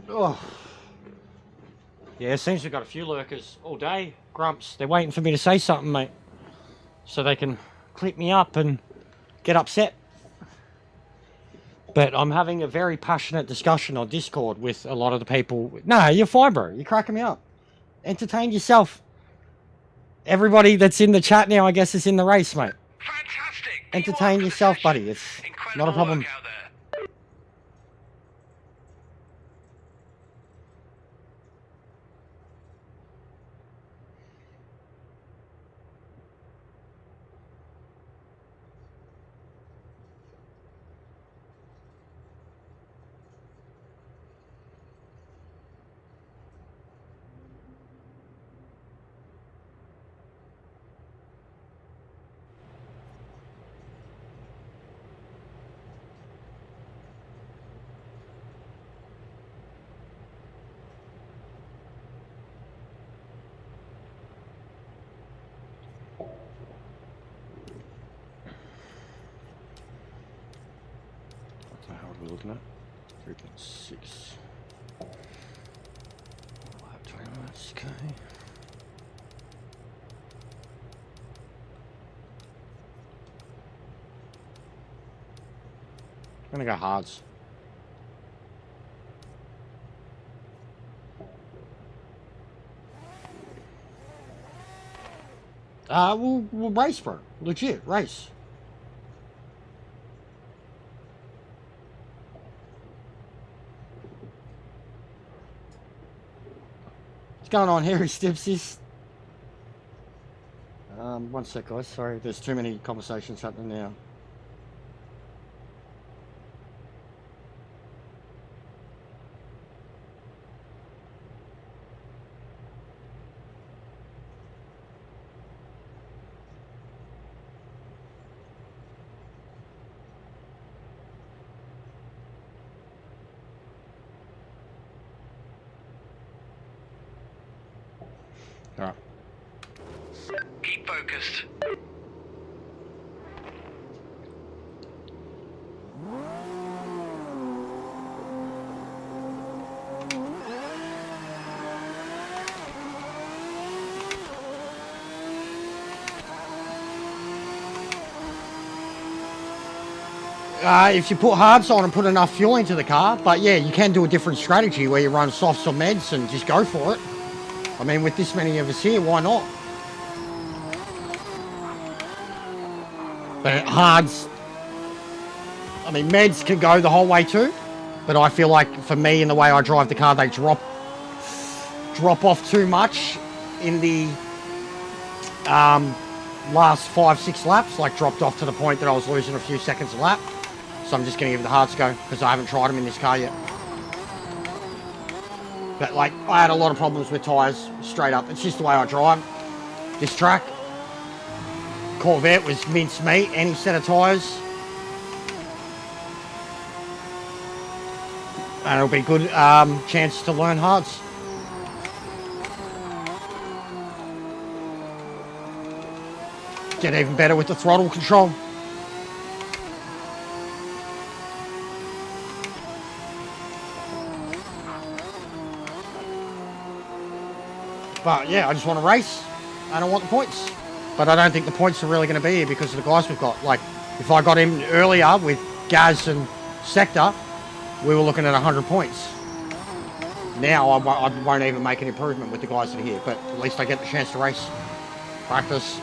Oh. Yeah, it seems we've got a few lurkers all day. Grumps, they're waiting for me to say something, mate. So they can clip me up and get upset. But I'm having a very passionate discussion on Discord with a lot of the people. No, you're fine, bro. You're cracking me up. Entertain yourself. Everybody that's in the chat now, I guess, is in the race, mate. Fantastic. Entertain P1 yourself, for the buddy. It's session. not a Incredible problem. work out there. What the hell are we looking at? 3.6. Lap 20 minutes, okay. I'm gonna go hards. We'll race, bro. Legit, race. What's going on here, Stipsies? One sec, guys. Sorry, there's too many conversations happening now. All right. Keep focused. If you put hards on and put enough fuel into the car, but yeah, you can do a different strategy where you run softs or meds and just go for it. I mean, with this many of us here, why not? But hards, I mean, meds can go the whole way too, but I feel like for me and the way I drive the car, they drop off too much in the last 5-6 laps, like dropped off to the point that I was losing a few seconds a lap. So I'm just going to give the hards a go because I haven't tried them in this car yet. But like, I had a lot of problems with tyres, straight up. It's just the way I drive this track. Corvette was mincemeat, any set of tyres. And it'll be a good chance to learn hards. Get even better with the throttle control. But yeah, I just want to race. I don't want the points. But I don't think the points are really going to be here because of the guys we've got. Like, if I got in earlier with Gaz and Sector, we were looking at 100 points. Now I won't even make an improvement with the guys that are here. But at least I get the chance to race. Practice.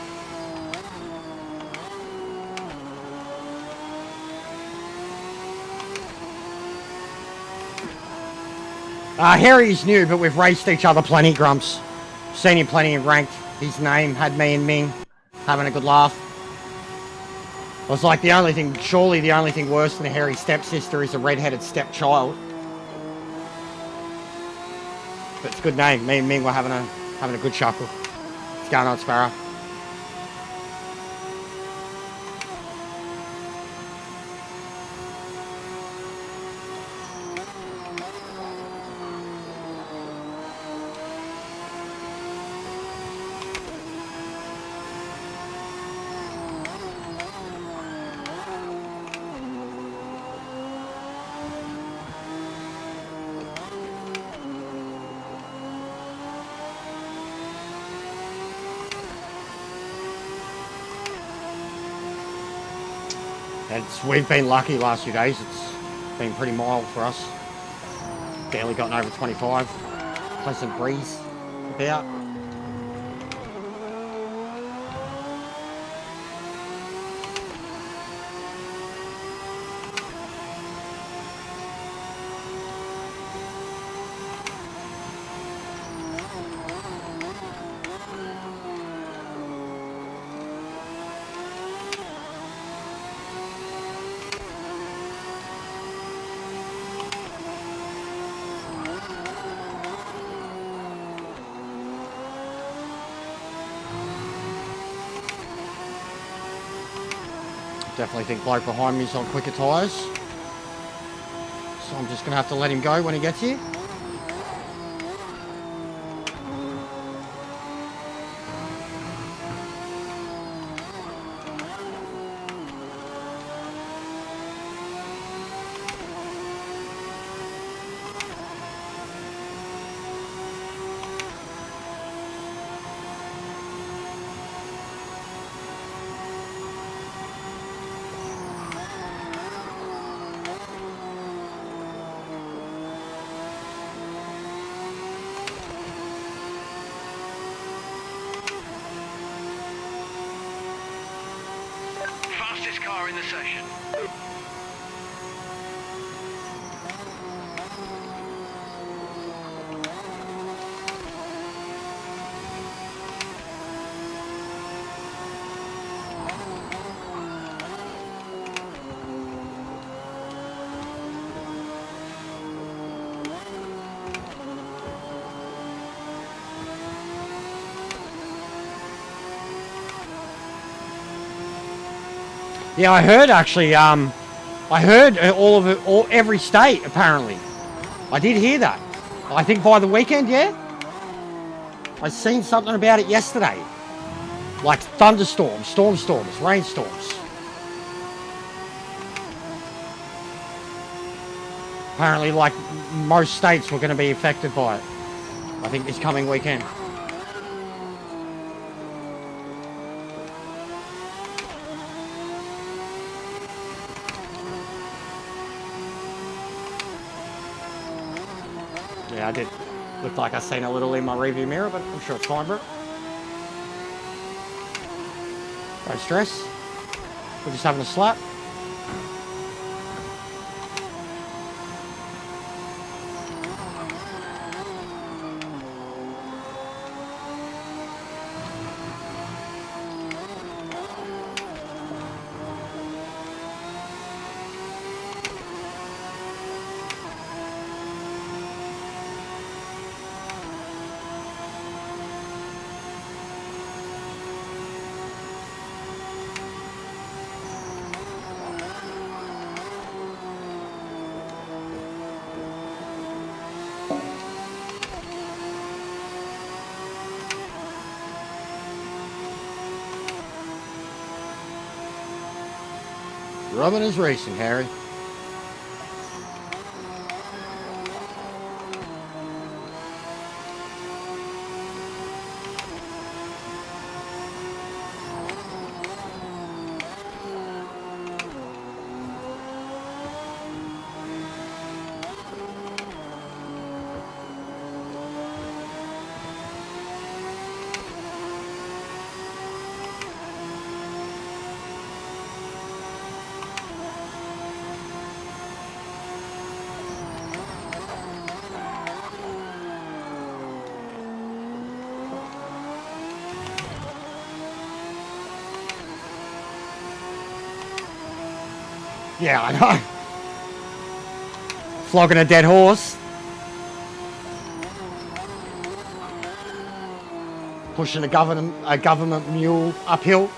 Harry's new, but we've raced each other plenty, Grumps. Seen him plenty in ranked. His name had me and Ming having a good laugh. I was like, surely the only thing worse than a hairy stepsister is a red-headed stepchild. But it's a good name. Me and Ming were having a good chuckle. What's going on, Sparrow? We've been lucky last few days. It's been pretty mild for us. Barely gotten over 25. Pleasant breeze about. Definitely think bloke behind me is on quicker tyres. So I'm just going to have to let him go when he gets here. Fastest car in the session. Yeah, I heard actually. I heard all of it, every state apparently. I did hear that. I think by the weekend, yeah. I seen something about it yesterday. Like thunderstorms, storms, rainstorms. Apparently, like most states were going to be affected by it. I think this coming weekend. Yeah, I did. Looked like I seen a little in my rearview mirror, but I'm sure it's fine, bro. No stress. We're just having a slap. Rubbing is racing, Harry. Yeah, I know. Flogging a dead horse. Pushing a government mule uphill.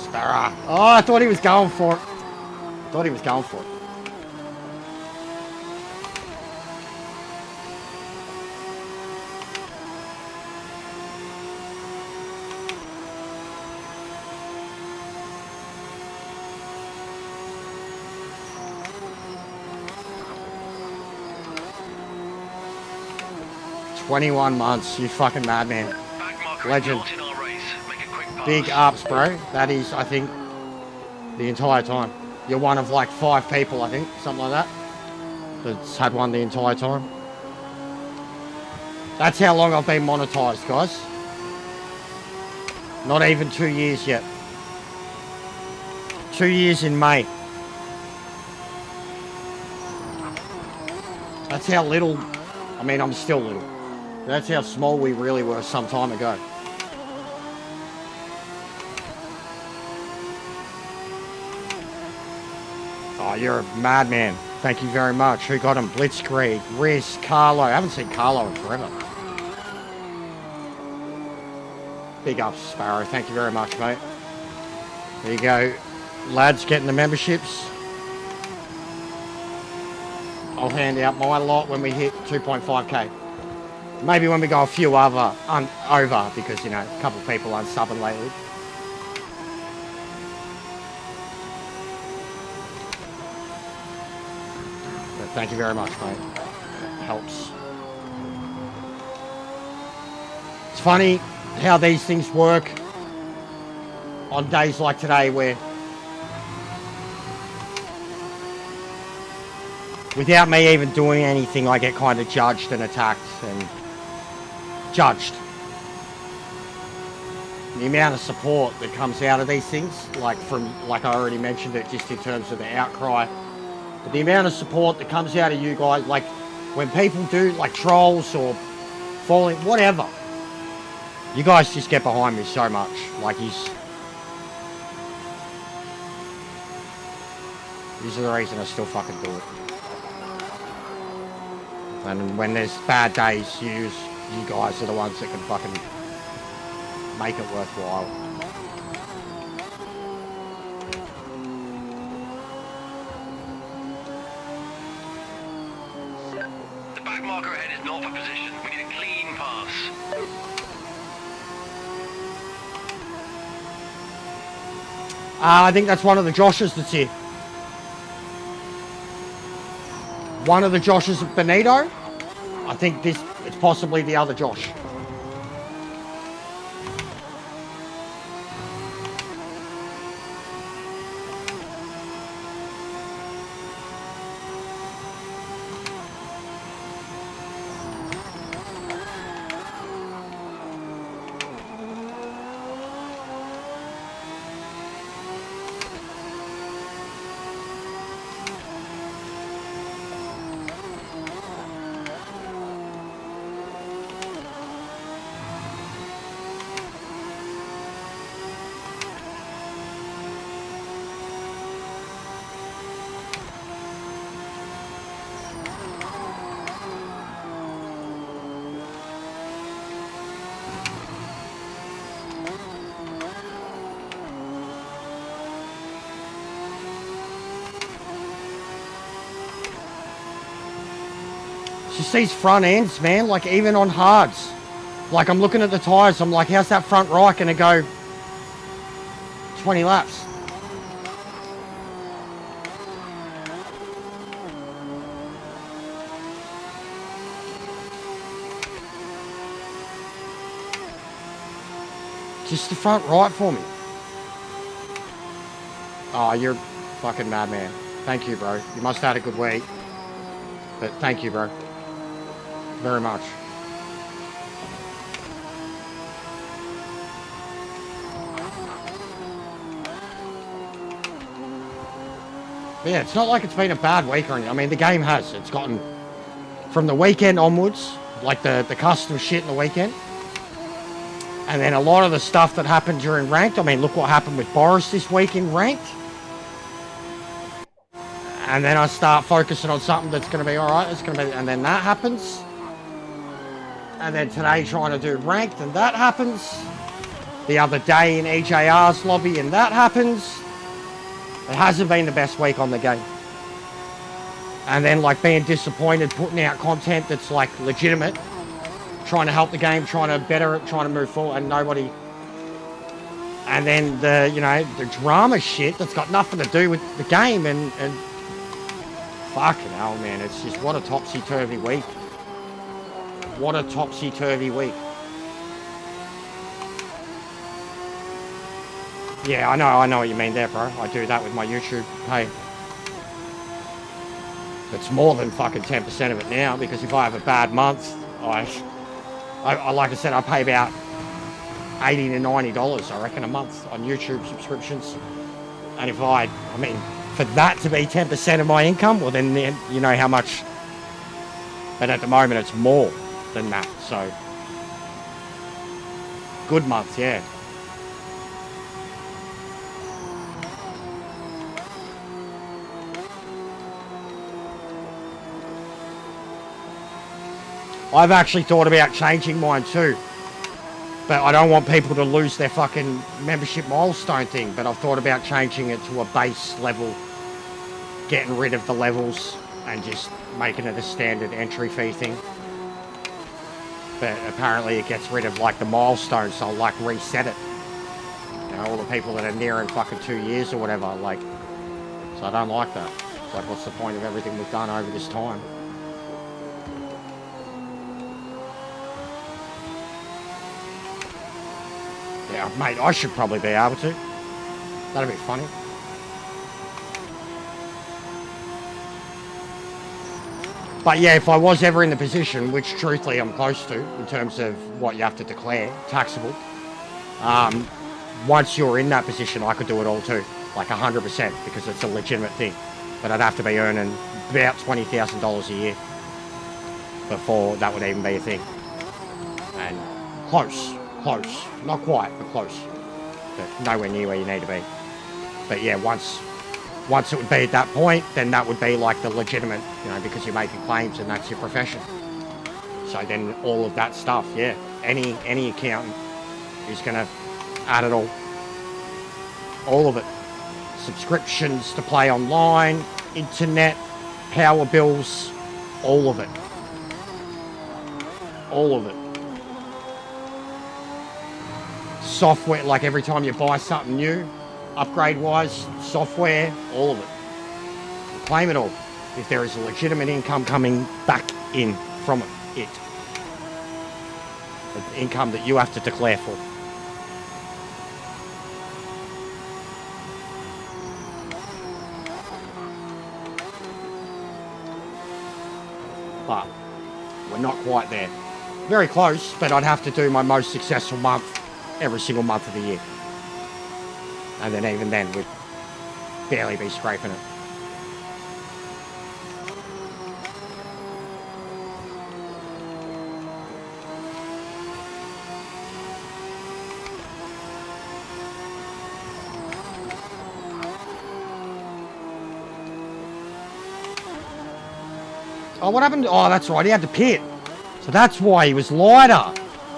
Sparrow. Oh, I thought he was going for it. Thought he was going for it. "21 months, you fucking madman." Back marker Legend. is not in our race. Make a quick pass. Big ups, bro. That is, I think, the entire time. You're one of like 5 people, I think, something like that, that's had one the entire time. That's how long I've been monetized, guys. Not even 2 years yet. 2 years in May. That's how little, I mean, I'm still little. That's how small we really were some time ago. Oh, you're a madman. Thank you very much. Who got him? Blitzkrieg, Riz, Carlo. I haven't seen Carlo in forever. Big ups, Sparrow. Thank you very much, mate. There you go. Lads getting the memberships. I'll hand out my lot when we hit 2.5k. Maybe when we go a few over because, you know, a couple of people aren't stubborn lately. But thank you very much, mate. It helps. It's funny how these things work on days like today where without me even doing anything, I get kind of judged and attacked and judged. The amount of support that comes out of these things, like I already mentioned it just in terms of the outcry, but the amount of support that comes out of you guys, like when people do like trolls or falling, whatever, you guys just get behind me so much. Like these are the reason I still fucking do it. And when there's bad days, you guys are the ones that can fucking make it worthwhile. The back marker ahead is not for position. We need a clean pass. I think that's one of the Joshes that's here. One of the Joshes of Benito. I think it's possibly the other Josh. Just these front ends, man, like even on hards. Like I'm looking at the tyres, I'm like, how's that front right gonna go 20 laps? Just the front right for me. Oh, you're a fucking madman. Thank you, bro. You must have had a good week. But thank you, bro. Very much. But yeah, it's not like it's been a bad week or anything. I mean, the game has. It's gotten from the weekend onwards, like the custom shit in the weekend. And then a lot of the stuff that happened during ranked. I mean, look what happened with Boris this week in ranked. And then I start focusing on something that's going to be all right. It's going to be, and then that happens. And then today trying to do ranked, and that happens. the other day in EJR's lobby and that happens. It hasn't been the best week on the game. And then like being disappointed, putting out content that's like legitimate, trying to help the game, trying to better it, trying to move forward, and nobody. And then the, you know, the drama shit that's got nothing to do with the game and fucking hell, man, it's just what a topsy-turvy week. What a topsy-turvy week. Yeah, I know what you mean there, bro. I do that with my YouTube pay. It's more than fucking 10% of it now, because if I have a bad month, I like I said, I pay about $80 to $90, I reckon, a month on YouTube subscriptions. And if I mean, for that to be 10% of my income, well then you know how much. But at the moment, it's more than that, so. Good month, yeah. I've actually thought about changing mine too. But I don't want people to lose their fucking membership milestone thing. But I've thought about changing it to a base level. Getting rid of the levels and just making it a standard entry fee thing. But apparently it gets rid of like the milestones, so I'll like reset it. You know, all the people that are nearing fucking 2 years or whatever, like, so I don't like that. It's like, what's the point of everything we've done over this time? Yeah, mate, I should probably be able to. That'd be funny. But yeah, if I was ever in the position, which truthfully I'm close to, in terms of what you have to declare, taxable, once you're in that position, I could do it all too, like 100%, because it's a legitimate thing. But I'd have to be earning about $20,000 a year before that would even be a thing. And close, not quite, but close, but nowhere near where you need to be. But yeah, once it would be at that point, then that would be like the legitimate, you know, because you're making claims and that's your profession. So then all of that stuff, yeah, any accountant is going to add it all of it. Subscriptions to play online, internet, power bills, all of it. All of it. Software, like every time you buy something new, upgrade-wise, software, all of it. Claim it all. If there is a legitimate income coming back in from it. The income that you have to declare for. But we're not quite there. Very close, but I'd have to do my most successful month every single month of the year. And then even then, we'd barely be scraping it. Oh, what happened? Oh, that's right, he had to pit. So that's why he was lighter.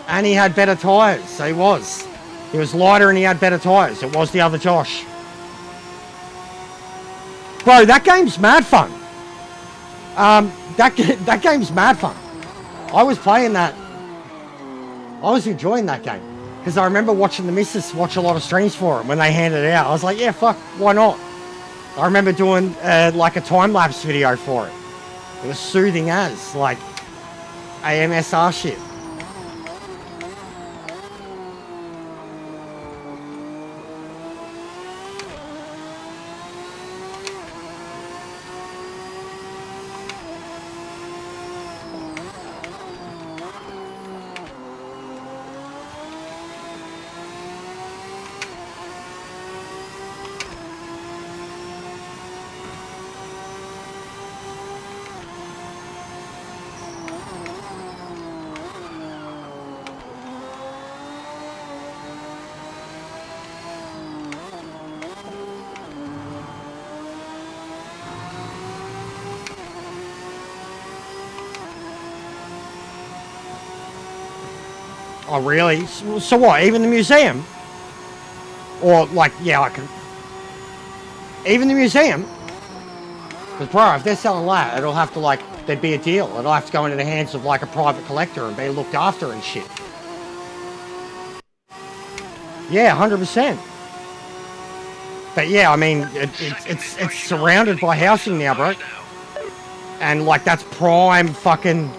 And he had better tyres, so he was. He was lighter and he had better tyres. It was the other Josh. Bro, that game's mad fun. That game's mad fun. I was playing that. I was enjoying that game. Because I remember watching the missus watch a lot of streams for it when they handed it out. I was like, yeah, fuck, why not? I remember doing like a time-lapse video for it. It was soothing as, like, AMSR shit. Oh, really? So what, even the museum? Or, like, yeah, I can... Even the museum, because, bro, if they're selling that, it'll have to, like, there'd be a deal. It'll have to go into the hands of, like, a private collector and be looked after and shit. Yeah, 100%. But, yeah, I mean, it's surrounded by housing now, bro. And, like, that's prime fucking...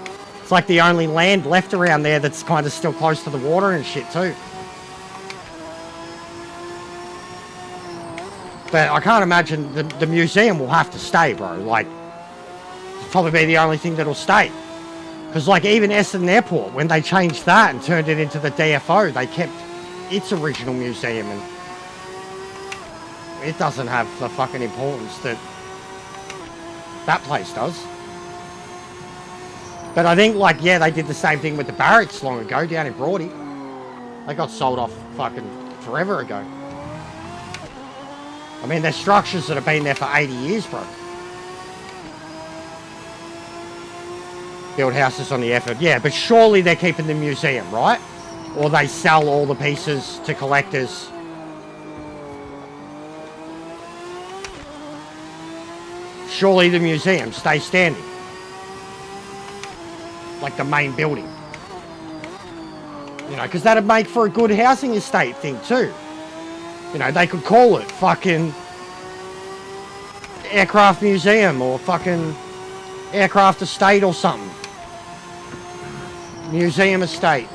It's like the only land left around there that's kind of still close to the water and shit, too. But I can't imagine the museum will have to stay, bro. Like, it'll probably be the only thing that'll stay. Because, like, even Essendon Airport, when they changed that and turned it into the DFO, they kept its original museum, and it doesn't have the fucking importance that that place does. But I think, like, yeah, they did the same thing with the barracks long ago down in Broady. They got sold off fucking forever ago. I mean, there's structures that have been there for 80 years, bro. Build houses on the effort. Yeah, but surely they're keeping the museum, right? Or they sell all the pieces to collectors. Surely the museum stays standing. Like the main building. You know, because that'd make for a good housing estate thing too. You know, they could call it fucking Aircraft Museum or fucking Aircraft Estate or something. Museum Estate.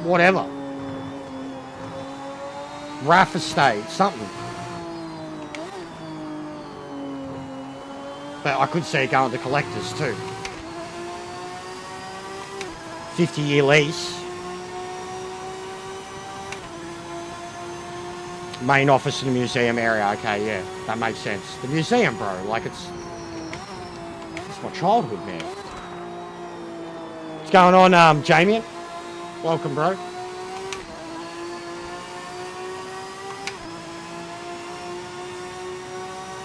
Whatever. RAF Estate. Something. But I could see it going to collectors too. 50-year lease. Main office in the museum area. Okay, yeah, that makes sense. The museum, bro, like it's my childhood, man. What's going on, Jamie? Welcome, bro.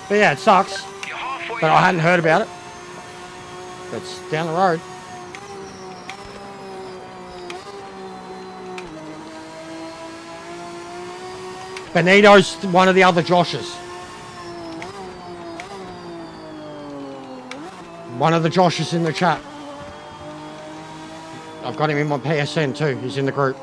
But yeah, it sucks. But I hadn't heard about it. It's down the road. Benito's one of the other Joshes. One of the Joshes in the chat. I've got him in my PSN too. He's in the group.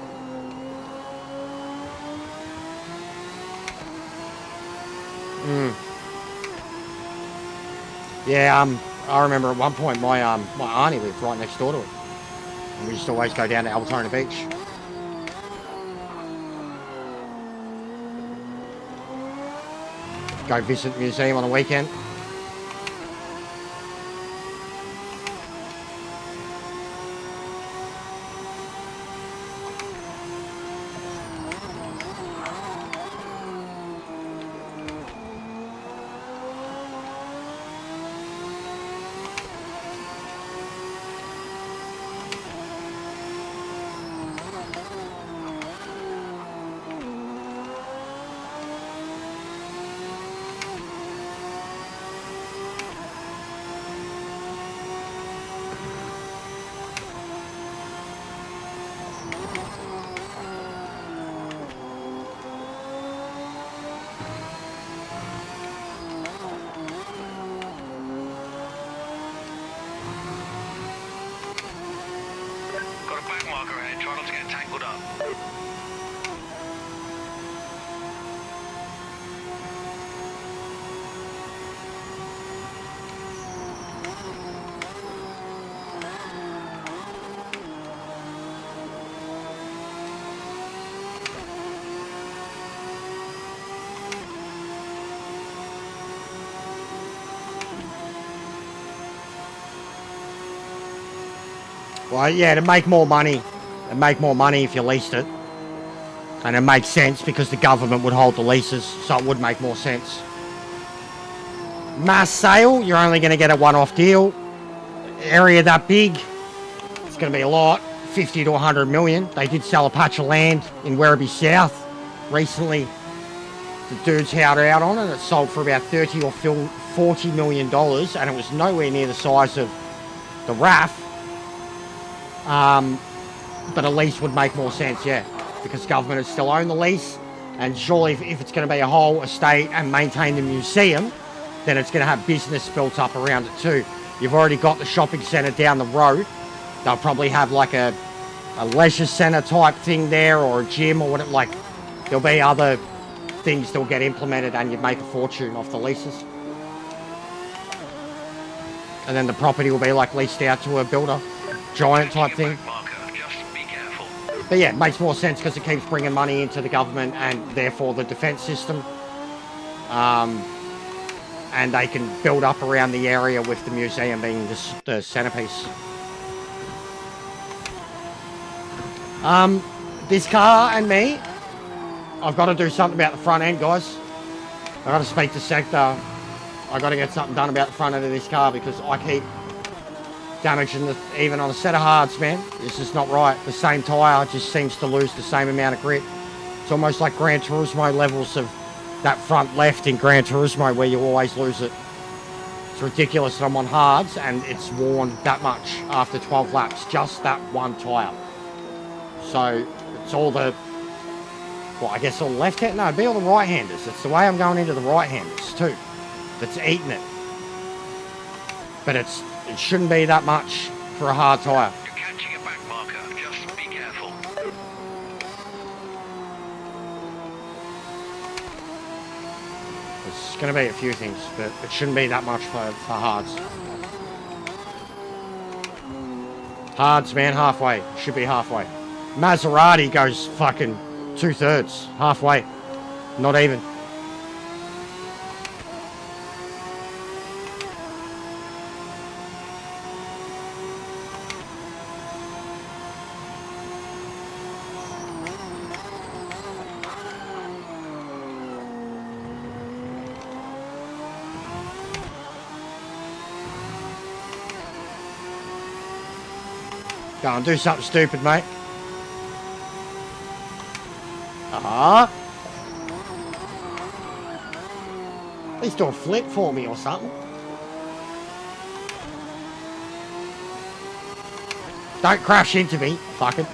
Yeah, I remember at one point my auntie lived right next door to it. And we used to always go down to Altona Beach. Go visit the museum on a weekend. Well, yeah, to make more money. And make more money if you leased it. And it makes sense because the government would hold the leases, so it would make more sense. Mass sale, you're only going to get a one-off deal. Area that big, it's going to be a lot. 50 to 100 million. They did sell a patch of land in Werribee South recently. The dudes held out on it. It sold for about 30 or 40 million dollars, and it was nowhere near the size of the RAF. But a lease would make more sense, yeah, because government would still own the lease. And surely if it's going to be a whole estate and maintain the museum, then it's going to have business built up around it too. You've already got the shopping centre down the road. They'll probably have like a leisure centre type thing there, or a gym, or whatever. Like, there'll be other things that'll get implemented, and you'd make a fortune off the leases. And then the property will be like leased out to a builder, giant type thing. Marker, just be careful. But yeah, it makes more sense because it keeps bringing money into the government and therefore the defence system. And they can build up around the area with the museum being the centerpiece. This car and me, I've got to do something about the front end, guys. I've got to speak to Sector. I've got to get something done about the front end of this car because I keep damaging the, even on a set of hards, man. It's just not right. The same tyre just seems to lose the same amount of grip. It's almost like Gran Turismo levels of that front left in Gran Turismo where you always lose it. It's ridiculous that I'm on hards and it's worn that much after 12 laps, just that one tyre. So it's all the, well, I guess all the left hand, no, it'd be all the right handers. It's the way I'm going into the right handers too that's eating it. But it shouldn't be that much for a hard tyre. You're catching a back marker, just be careful. It's going to be a few things, but it shouldn't be that much for hards. Hards, man, halfway. Should be halfway. Maserati goes fucking 2/3, halfway. Not even. Go on, do something stupid, mate. At least do a flip for me or something. Don't crash into me, fucking.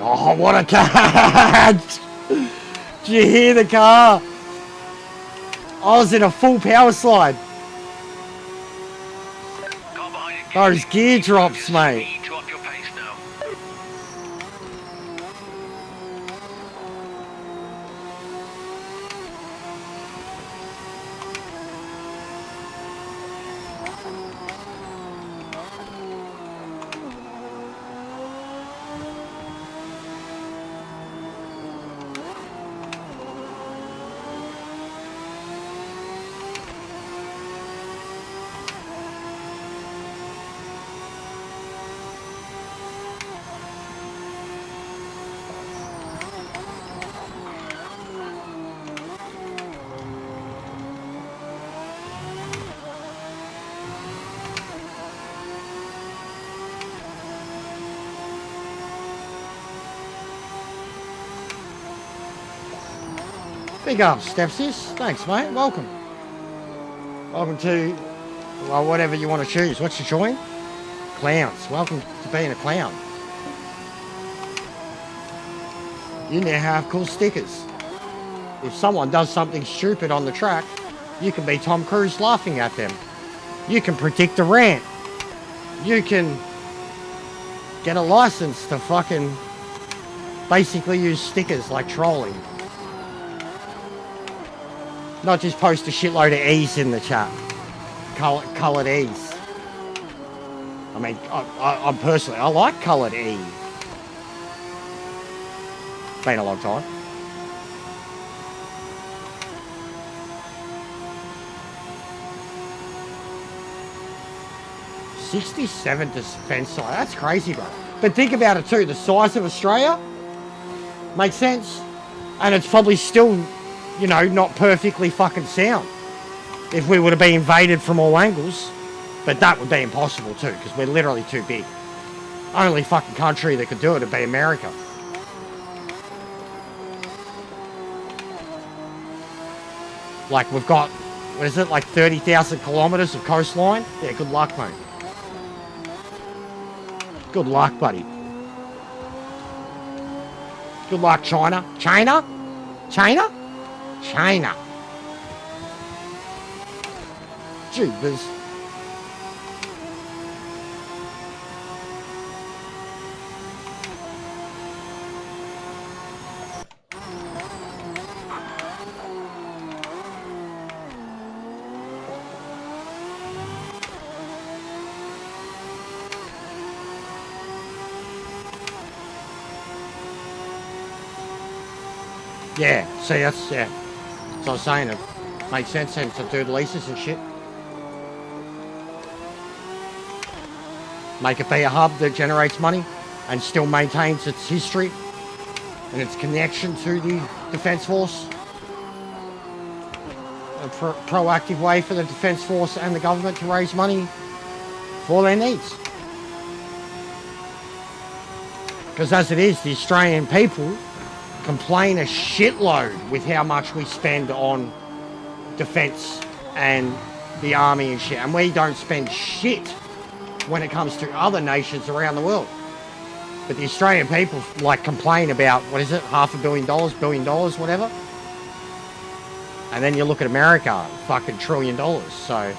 Oh, what a catch! Did you hear the car? I was in a full power slide. Car behind you. Those gear drops, mate. Need to up your pace now. Big up, Stepsis. Thanks, mate. Welcome. Welcome to, well, whatever you want to choose. What's your choice? Clowns. Welcome to being a clown. You now have cool stickers. If someone does something stupid on the track, you can be Tom Cruise laughing at them. You can predict a rant. You can get a license to fucking basically use stickers like trolling. Not just post a shitload of E's in the chat. Coloured E's. I mean, I'm personally, I like coloured E. Been a long time. 67 defense side. That's crazy, bro. But think about it too. The size of Australia makes sense, and it's probably still, you know, not perfectly fucking sound if we were to be invaded from all angles. But that would be impossible too, because we're literally too big. Only fucking country that could do it would be America. Like, we've got, what is it, like 30,000 kilometers of coastline? Yeah, good luck, mate. Good luck, buddy. Good luck, China. China? China? China. Jeepers. Yeah, see, that's, yeah. So I was saying, it makes sense then to do the leases and shit. Make it be a hub that generates money and still maintains its history and its connection to the Defence Force. A proactive way for the Defence Force and the government to raise money for their needs. Because as it is, the Australian people complain a shitload with how much we spend on defence and the army and shit. And we don't spend shit when it comes to other nations around the world. But the Australian people like complain about, what is it, $500 million, $1 billion, whatever. And then you look at America, fucking $1 trillion. So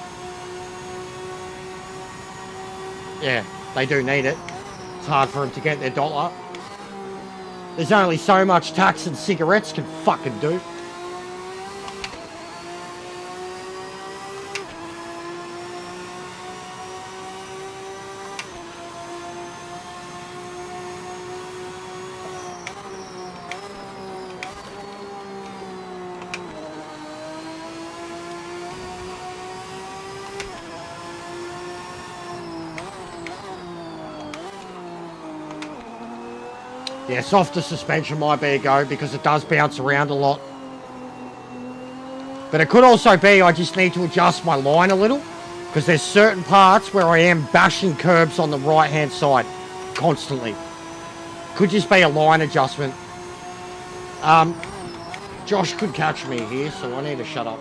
yeah, they do need it. It's hard for them to get their dollar. There's only so much tax and cigarettes can fucking do. Yeah, softer suspension might be a go because it does bounce around a lot. But it could also be I just need to adjust my line a little because there's certain parts where I am bashing curbs on the right-hand side constantly. Could just be a line adjustment. Josh could catch me here, so I need to shut up.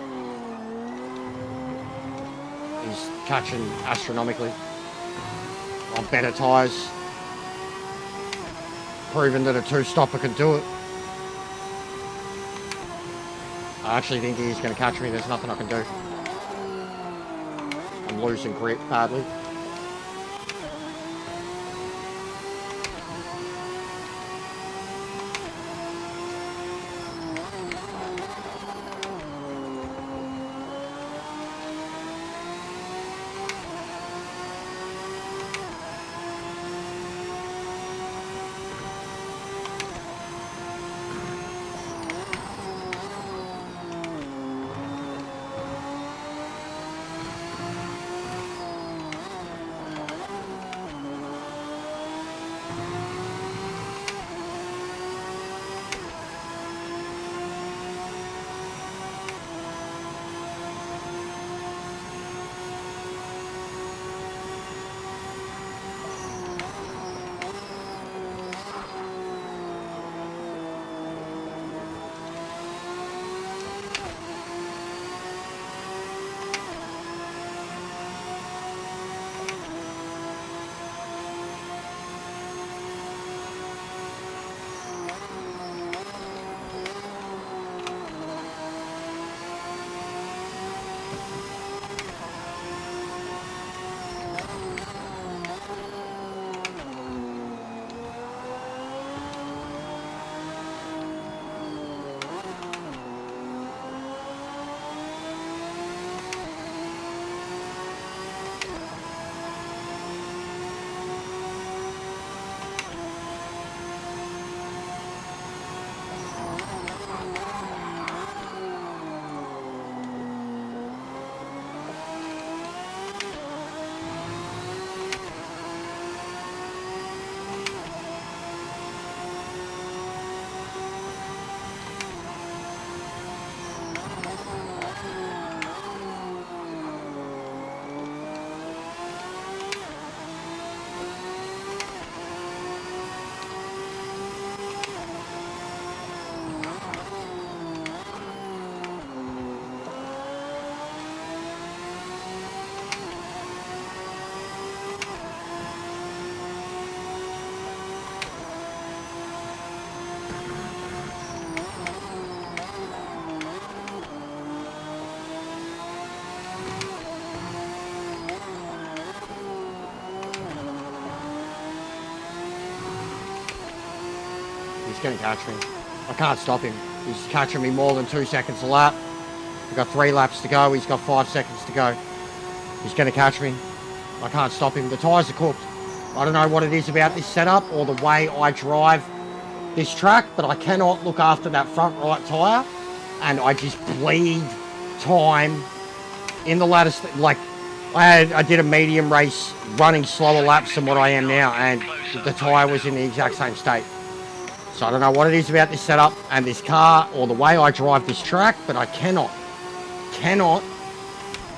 He's catching astronomically on better tyres. Proven that a two-stopper can do it. I actually think he's going to catch me. There's nothing I can do. I'm losing grip badly. going to catch me. I can't stop him. He's catching me more than 2 seconds a lap. We've got 3 laps to go. He's got 5 seconds to go. He's going to catch me. I can't stop him. The tyres are cooked. I don't know what it is about this setup or the way I drive this track, but I cannot look after that front right tyre, and I just bleed time in the latter. Like, I did a medium race running slower laps than what I am now, and the tyre was in the exact same state. So I don't know what it is about this setup and this car or the way I drive this track, but I cannot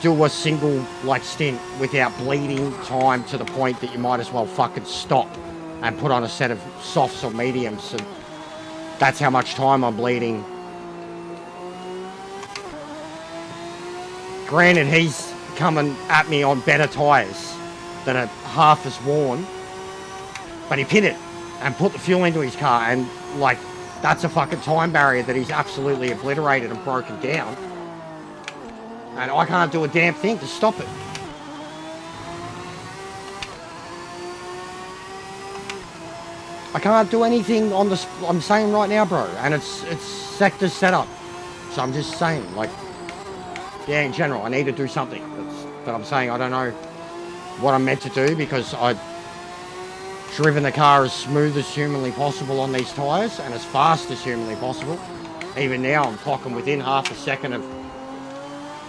do a single like stint without bleeding time to the point that you might as well fucking stop and put on a set of softs or mediums. And that's how much time I'm bleeding. Granted, he's coming at me on better tyres that are half as worn, but he pitted and put the fuel into his car, and like, that's a fucking time barrier that he's absolutely obliterated and broken down. And I can't do a damn thing to stop it. I can't do anything on the, I'm saying right now, bro, and it's sector setup. So I'm just saying, like, yeah, in general, I need to do something. But I'm saying I don't know what I'm meant to do, because I've driven the car as smooth as humanly possible on these tyres and as fast as humanly possible. Even now, I'm clocking within half a second of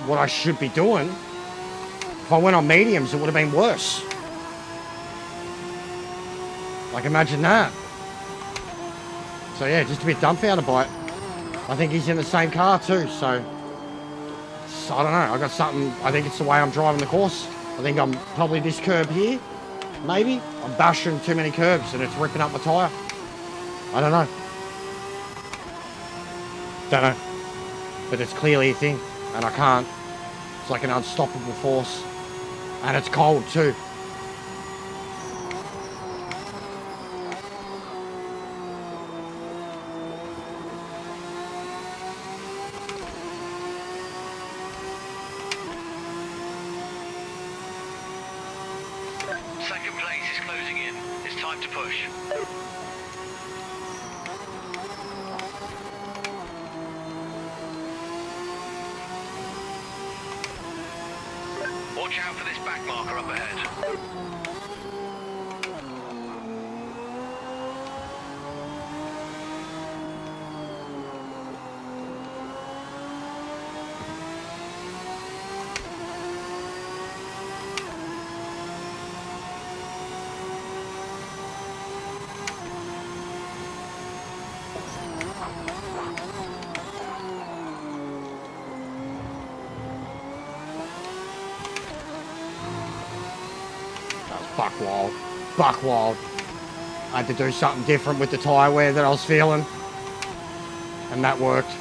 what I should be doing. If I went on mediums, it would have been worse. Like, imagine that. So yeah, just a bit dumbfounded by it. I think he's in the same car too, so I don't know. I got something. I think it's the way I'm driving the course. I think I'm probably this curb here. Maybe I'm bashing too many curbs and it's ripping up my tyre. I don't know. Don't know. But it's clearly a thing, and I can't. It's like an unstoppable force, and it's cold too. Second place is closing in. It's time to push. Watch out for this back marker up ahead. Buck wild. Buck wild. I had to do something different with the tyre wear that I was feeling, and that worked.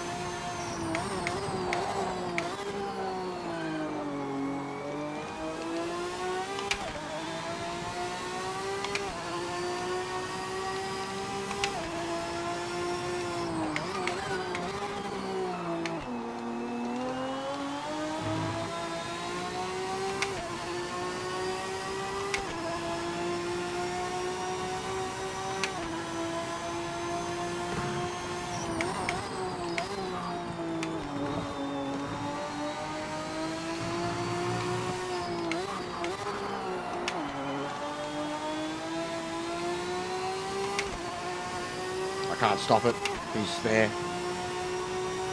I can't stop it. He's there.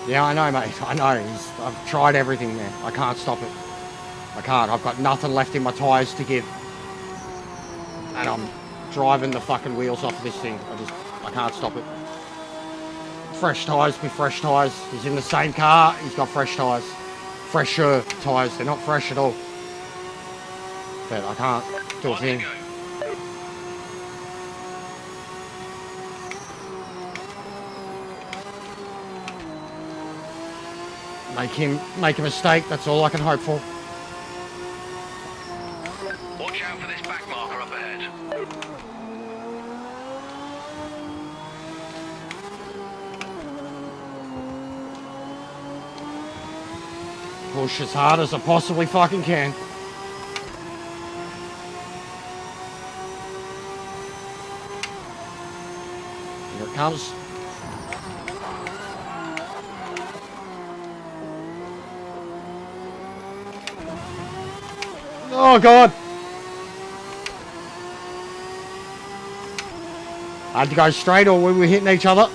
Yeah, I know, mate. I know. I've tried everything there. I can't stop it. I can't. I've got nothing left in my tyres to give. And I'm driving the fucking wheels off of this thing. I can't stop it. Fresh tyres, with fresh tyres. He's in the same car. He's got fresh tyres. Fresher tyres. They're not fresh at all. But I can't do a thing. Make him make a mistake. That's all I can hope for. Watch out for this back marker up ahead. Push as hard as I possibly fucking can. Here it comes. Oh, God. I had to go straight or we were hitting each other.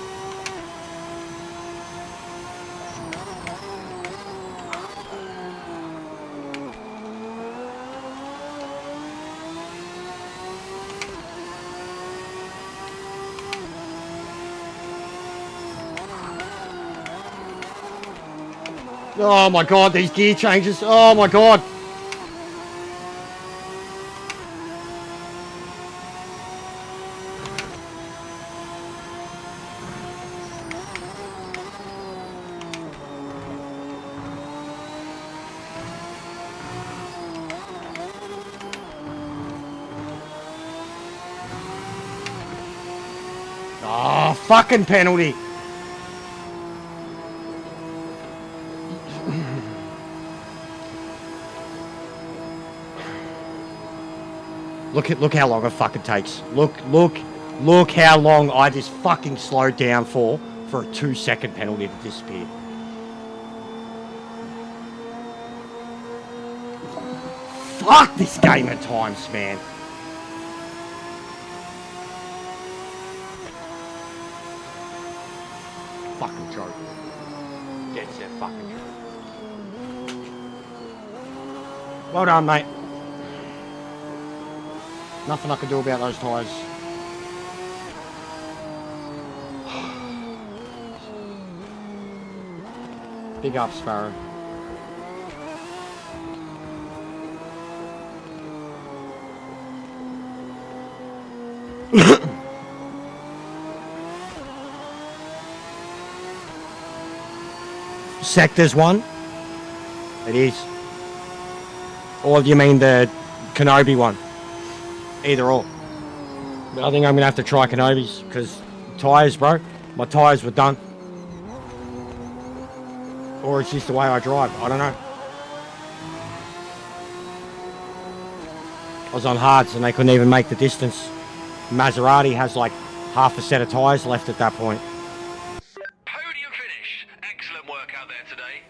Oh my God, these gear changes. Oh my God. Oh, fucking penalty. Look how long it fucking takes. Look how long I just fucking slowed down for a 2-second penalty to disappear. Fuck this game at times, man. Fucking joke. Dead set fucking joke. Well done, mate. Nothing I can do about those tyres. Big up, Sparrow. Sectors 1? It is. Or do you mean the Kenobi one? Either or. But I think I'm going to have to try Kenobis, because tyres, bro. My tyres were done. Or it's just the way I drive. I don't know. I was on hards and they couldn't even make the distance. Maserati has like half a set of tyres left at that point. Podium finish. Excellent work out there today.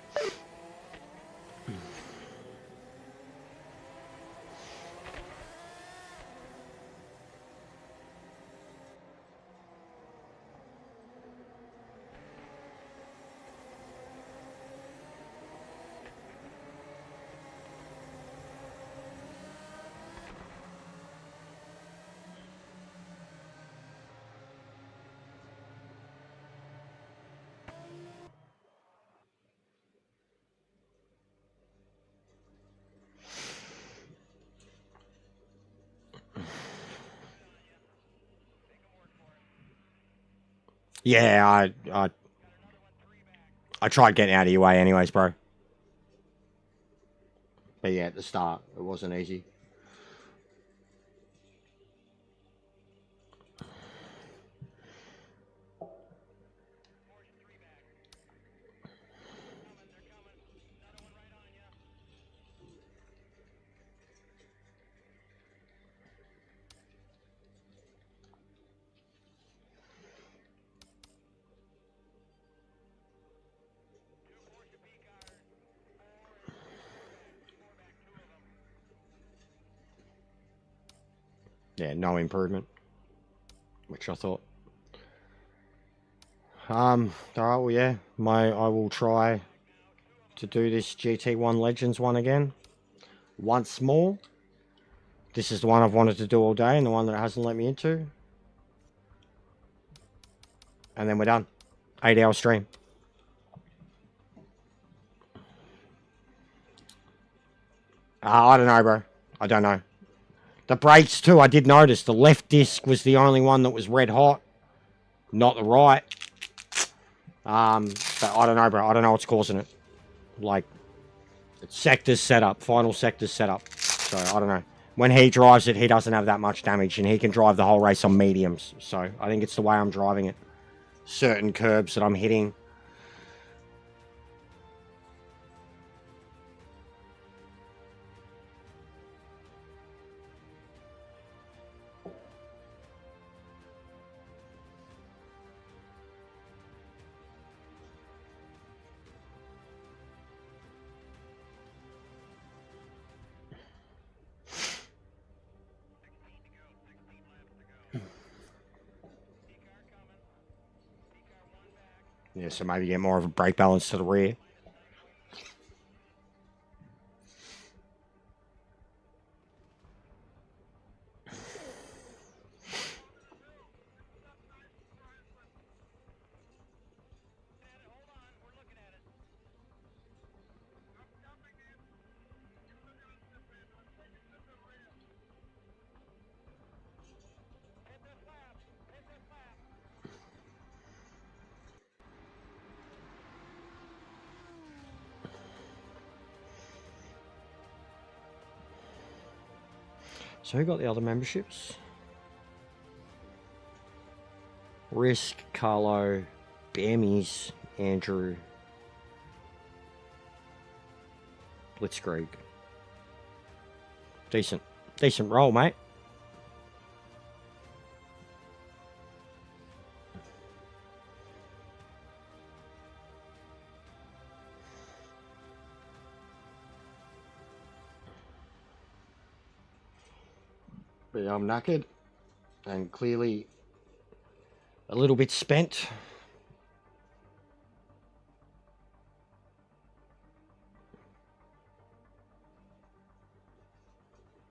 Yeah, I tried getting out of your way anyways, bro. But yeah, at the start, it wasn't easy. Yeah, no improvement. Which I thought. Alright, well yeah. I will try to do this GT1 Legends one again. Once more. This is the one I've wanted to do all day and the one that it hasn't let me into. And then we're done. 8-hour stream. I don't know, bro. I don't know. The brakes too, I did notice. The left disc was the only one that was red hot. Not the right. But I don't know, bro. I don't know what's causing it. Like, it's sectors setup. Final sectors setup. So, I don't know. When he drives it, he doesn't have that much damage. And he can drive the whole race on mediums. So, I think it's the way I'm driving it. Certain curbs that I'm hitting. Yeah, so maybe get more of a brake balance to the rear. So who got the other memberships? Risk, Carlo, Bammies, Andrew, Blitzkrieg. Decent roll, mate. But yeah, I'm knackered and clearly a little bit spent.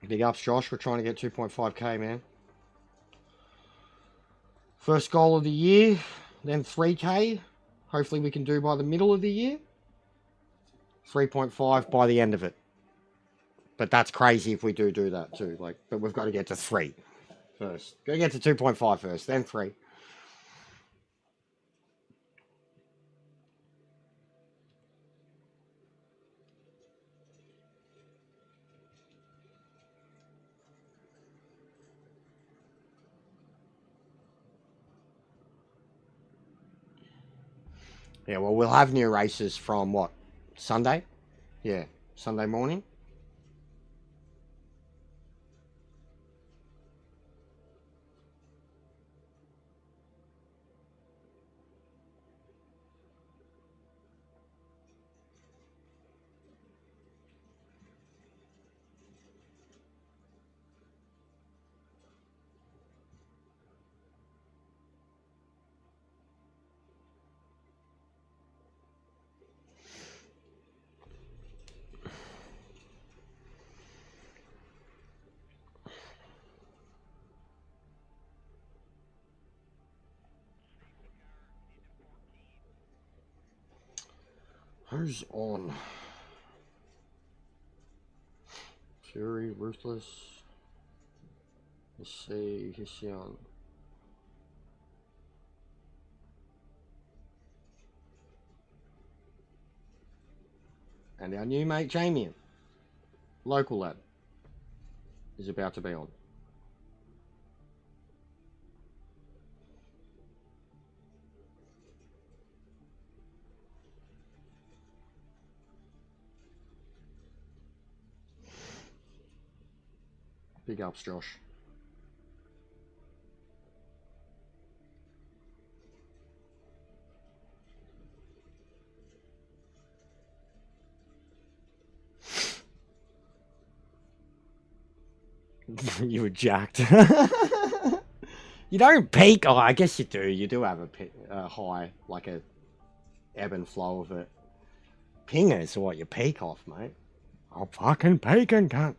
Big ups, Josh. We're trying to get 2.5k, man. First goal of the year, then 3k. Hopefully we can do by the middle of the year. 3.5 by the end of it. But that's crazy if we do that too. Like, but we've got to get to 3 first. Got to get to 2.5 first, then 3. Yeah, well, we'll have new races from what? Sunday? Yeah, Sunday morning. Who's on? Fury, Ruthless. Let's see, Hishion. And our new mate Jamie, local lad, is about to be on. Big ups, Josh. You were jacked. You don't peak. Oh, I guess you do. You do have a high, like a ebb and flow of it. Pingers are what you peak off, mate. I'm fucking peaking, cunt.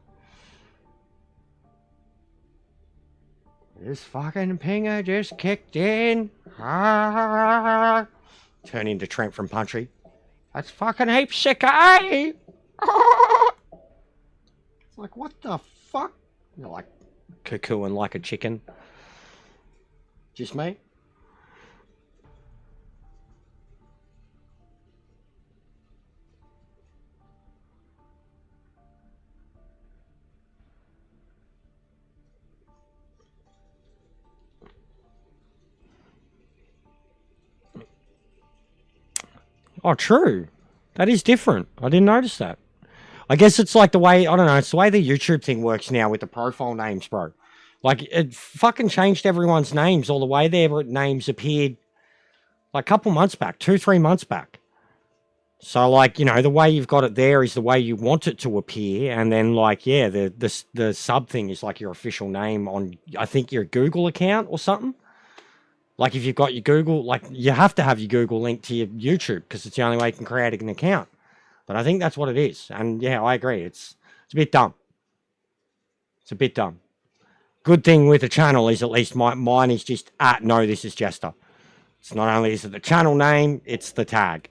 This fucking pinger just kicked in. Ah. Turn into Trent from Punchy. That's fucking heaps sick, eh? Ah. It's like, what the fuck? You're like cuckooing like a chicken. Just me? Oh, true. That is different. I didn't notice that. I guess it's like the way, I don't know, it's the way the YouTube thing works now with the profile names, bro. Like, it fucking changed everyone's names, or the way their names appeared like a couple months back, 2-3 months back. So, like, you know, the way you've got it there is the way you want it to appear. And then, like, yeah, the sub thing is like your official name on, I think, your Google account or something. Like if you've got your Google, like you have to have your Google link to your YouTube because it's the only way you can create an account. But I think that's what it is. And yeah, I agree. It's a bit dumb. It's a bit dumb. Good thing with the channel is at least mine is just at no, this is Jester. It's not only is it the channel name, it's the tag.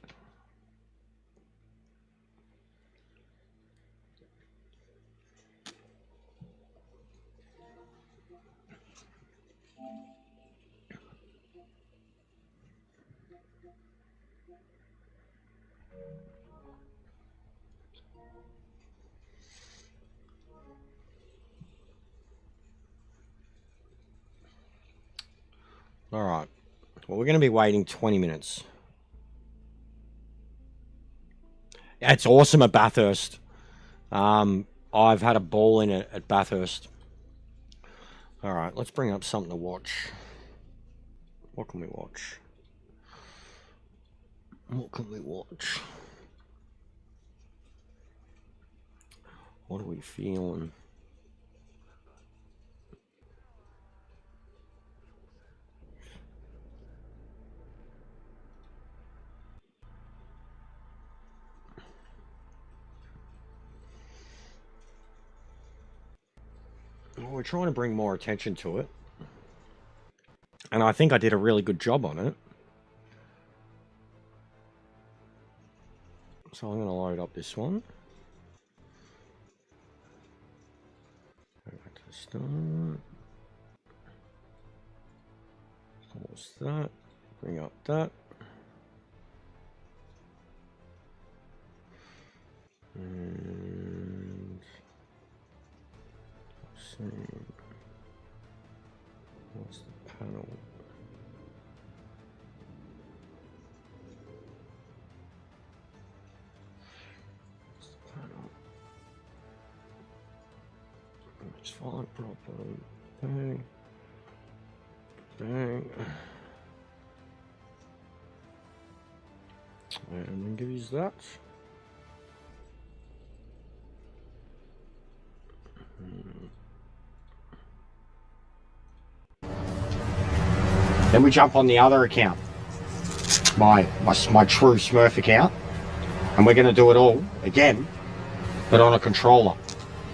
All right. Well, we're going to be waiting 20 minutes. It's awesome at Bathurst. I've had a ball in it at Bathurst. All right, let's bring up something to watch. What can we watch? What can we watch? What are we feeling? Well, we're trying to bring more attention to it. And I think I did a really good job on it. So I'm going to load up this one. Go back to the start. Pause that. Bring up that. And let's see. What's the panel? What's the panel? Let's follow it properly. Bang. Bang. And then give you that. Then we jump on the other account, my true Smurf account, and we're going to do it all again, but on a controller,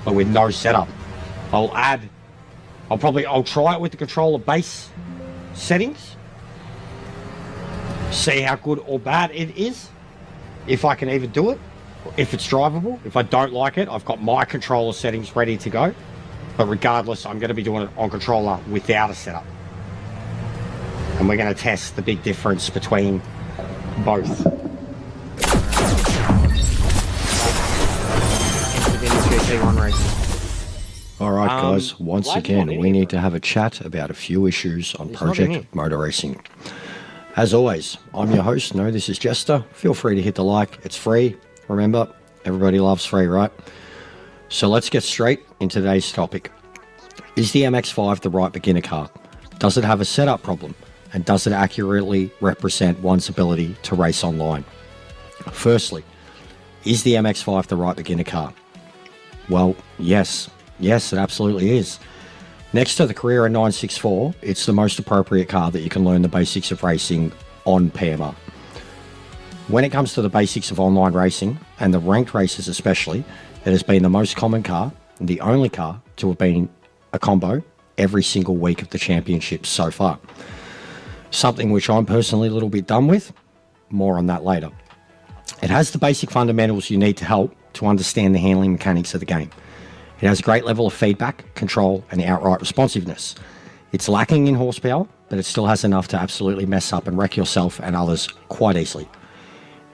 but with no setup. I'll try it with the controller base settings, see how good or bad it is, if I can even do it, if it's drivable. If I don't like it, I've got my controller settings ready to go, but regardless, I'm going to be doing it on controller without a setup. And we're going to test the big difference between both. All right, guys, once again, we need to have a chat about a few issues on Project Motor Racing. As always, I'm your host. No, this is Jester. Feel free to hit the like. It's free. Remember, everybody loves free, right? So let's get straight into today's topic. Is the MX-5 the right beginner car? Does it have a setup problem? And does it accurately represent one's ability to race online? Firstly, is the MX-5 the right beginner car? Well, yes. Yes, it absolutely is. Next to the Carrera 964, it's the most appropriate car that you can learn the basics of racing on PMR. When it comes to the basics of online racing, and the ranked races especially, it has been the most common car, and the only car to have been a combo every single week of the championships so far. Something which I'm personally a little bit done with. More on that later. It has the basic fundamentals you need to help to understand the handling mechanics of the game. It has a great level of feedback, control, and outright responsiveness. It's lacking in horsepower, but it still has enough to absolutely mess up and wreck yourself and others quite easily.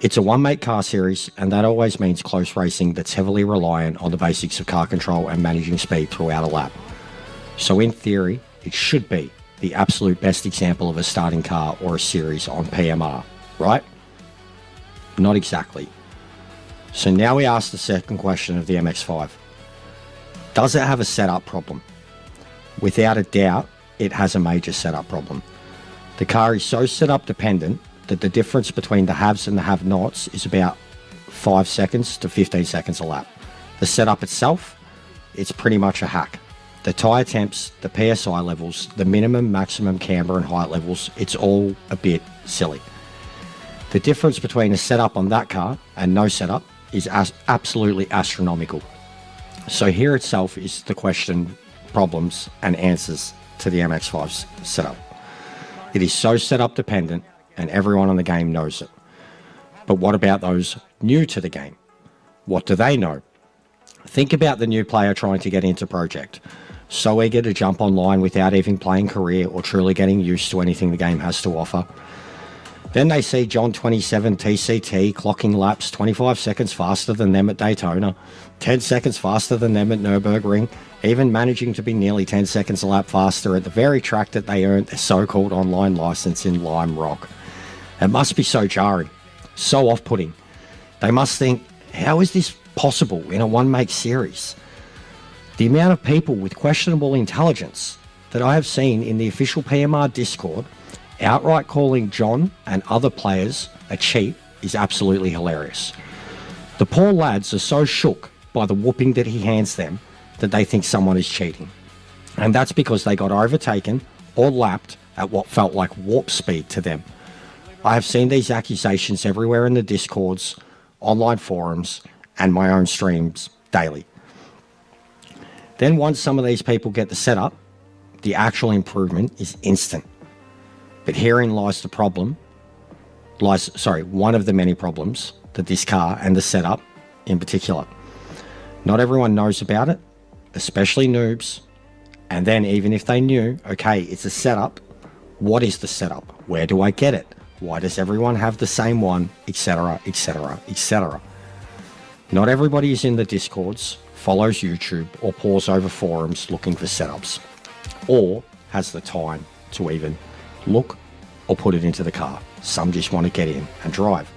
It's a one-make car series, and that always means close racing that's heavily reliant on the basics of car control and managing speed throughout a lap. So in theory, it should be the absolute best example of a starting car or a series on PMR, right? Not exactly. So now we ask the second question of the MX-5. Does it have a setup problem? Without a doubt, it has a major setup problem. The car is so setup dependent that the difference between the haves and the have-nots is about 5 seconds to 15 seconds a lap. The setup itself, it's pretty much a hack. The tyre temps, the PSI levels, the minimum, maximum camber and height levels, it's all a bit silly. The difference between a setup on that car and no setup is absolutely astronomical. So here itself is the question, problems and answers to the MX-5's setup. It is so setup dependent and everyone on the game knows it. But what about those new to the game? What do they know? Think about the new player trying to get into Project. So eager to jump online without even playing career or truly getting used to anything the game has to offer. Then they see John 27 TCT clocking laps 25 seconds faster than them at Daytona, 10 seconds faster than them at Nürburgring, even managing to be nearly 10 seconds a lap faster at the very track that they earned their so-called online license in Lime Rock. It must be so jarring, so off-putting. They must think, how is this possible in a one-make series? The amount of people with questionable intelligence that I have seen in the official PMR Discord outright calling John and other players a cheat is absolutely hilarious. The poor lads are so shook by the whooping that he hands them that they think someone is cheating. And that's because they got overtaken or lapped at what felt like warp speed to them. I have seen these accusations everywhere in the Discords, online forums, and my own streams daily. Then once some of these people get the setup, the actual improvement is instant. But herein lies the problem, one of the many problems that this car and the setup in particular. Not everyone knows about it, especially noobs. And then even if they knew, okay, it's a setup, what is the setup? Where do I get it? Why does everyone have the same one, etc., etc., etc.? Not everybody is in the Discords, follows YouTube, or pores over forums looking for setups, or has the time to even look or put it into the car. Some just want to get in and drive.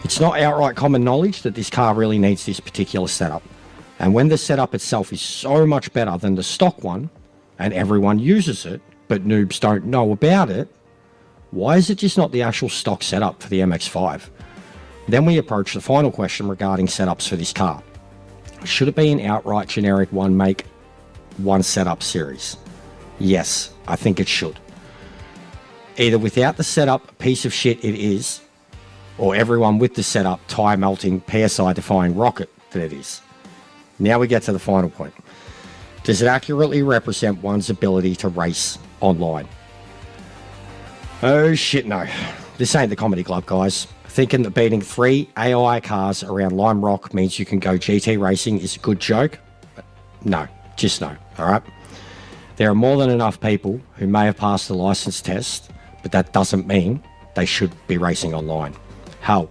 It's not outright common knowledge that this car really needs this particular setup. And when the setup itself is so much better than the stock one, and everyone uses it, but noobs don't know about it, why is it just not the actual stock setup for the MX-5? Then we approach the final question regarding setups for this car. Should it be an outright generic one make, one setup series? Yes, I think it should. Either without the setup, piece of shit it is, or everyone with the setup, tire melting, PSI defying rocket that it is. Now we get to the final point. Does it accurately represent one's ability to race online? Oh shit no. This ain't the comedy club, guys. Thinking that beating 3 AI cars around Lime Rock means you can go GT racing is a good joke? No, just no, alright? There are more than enough people who may have passed the license test, but that doesn't mean they should be racing online. Hell,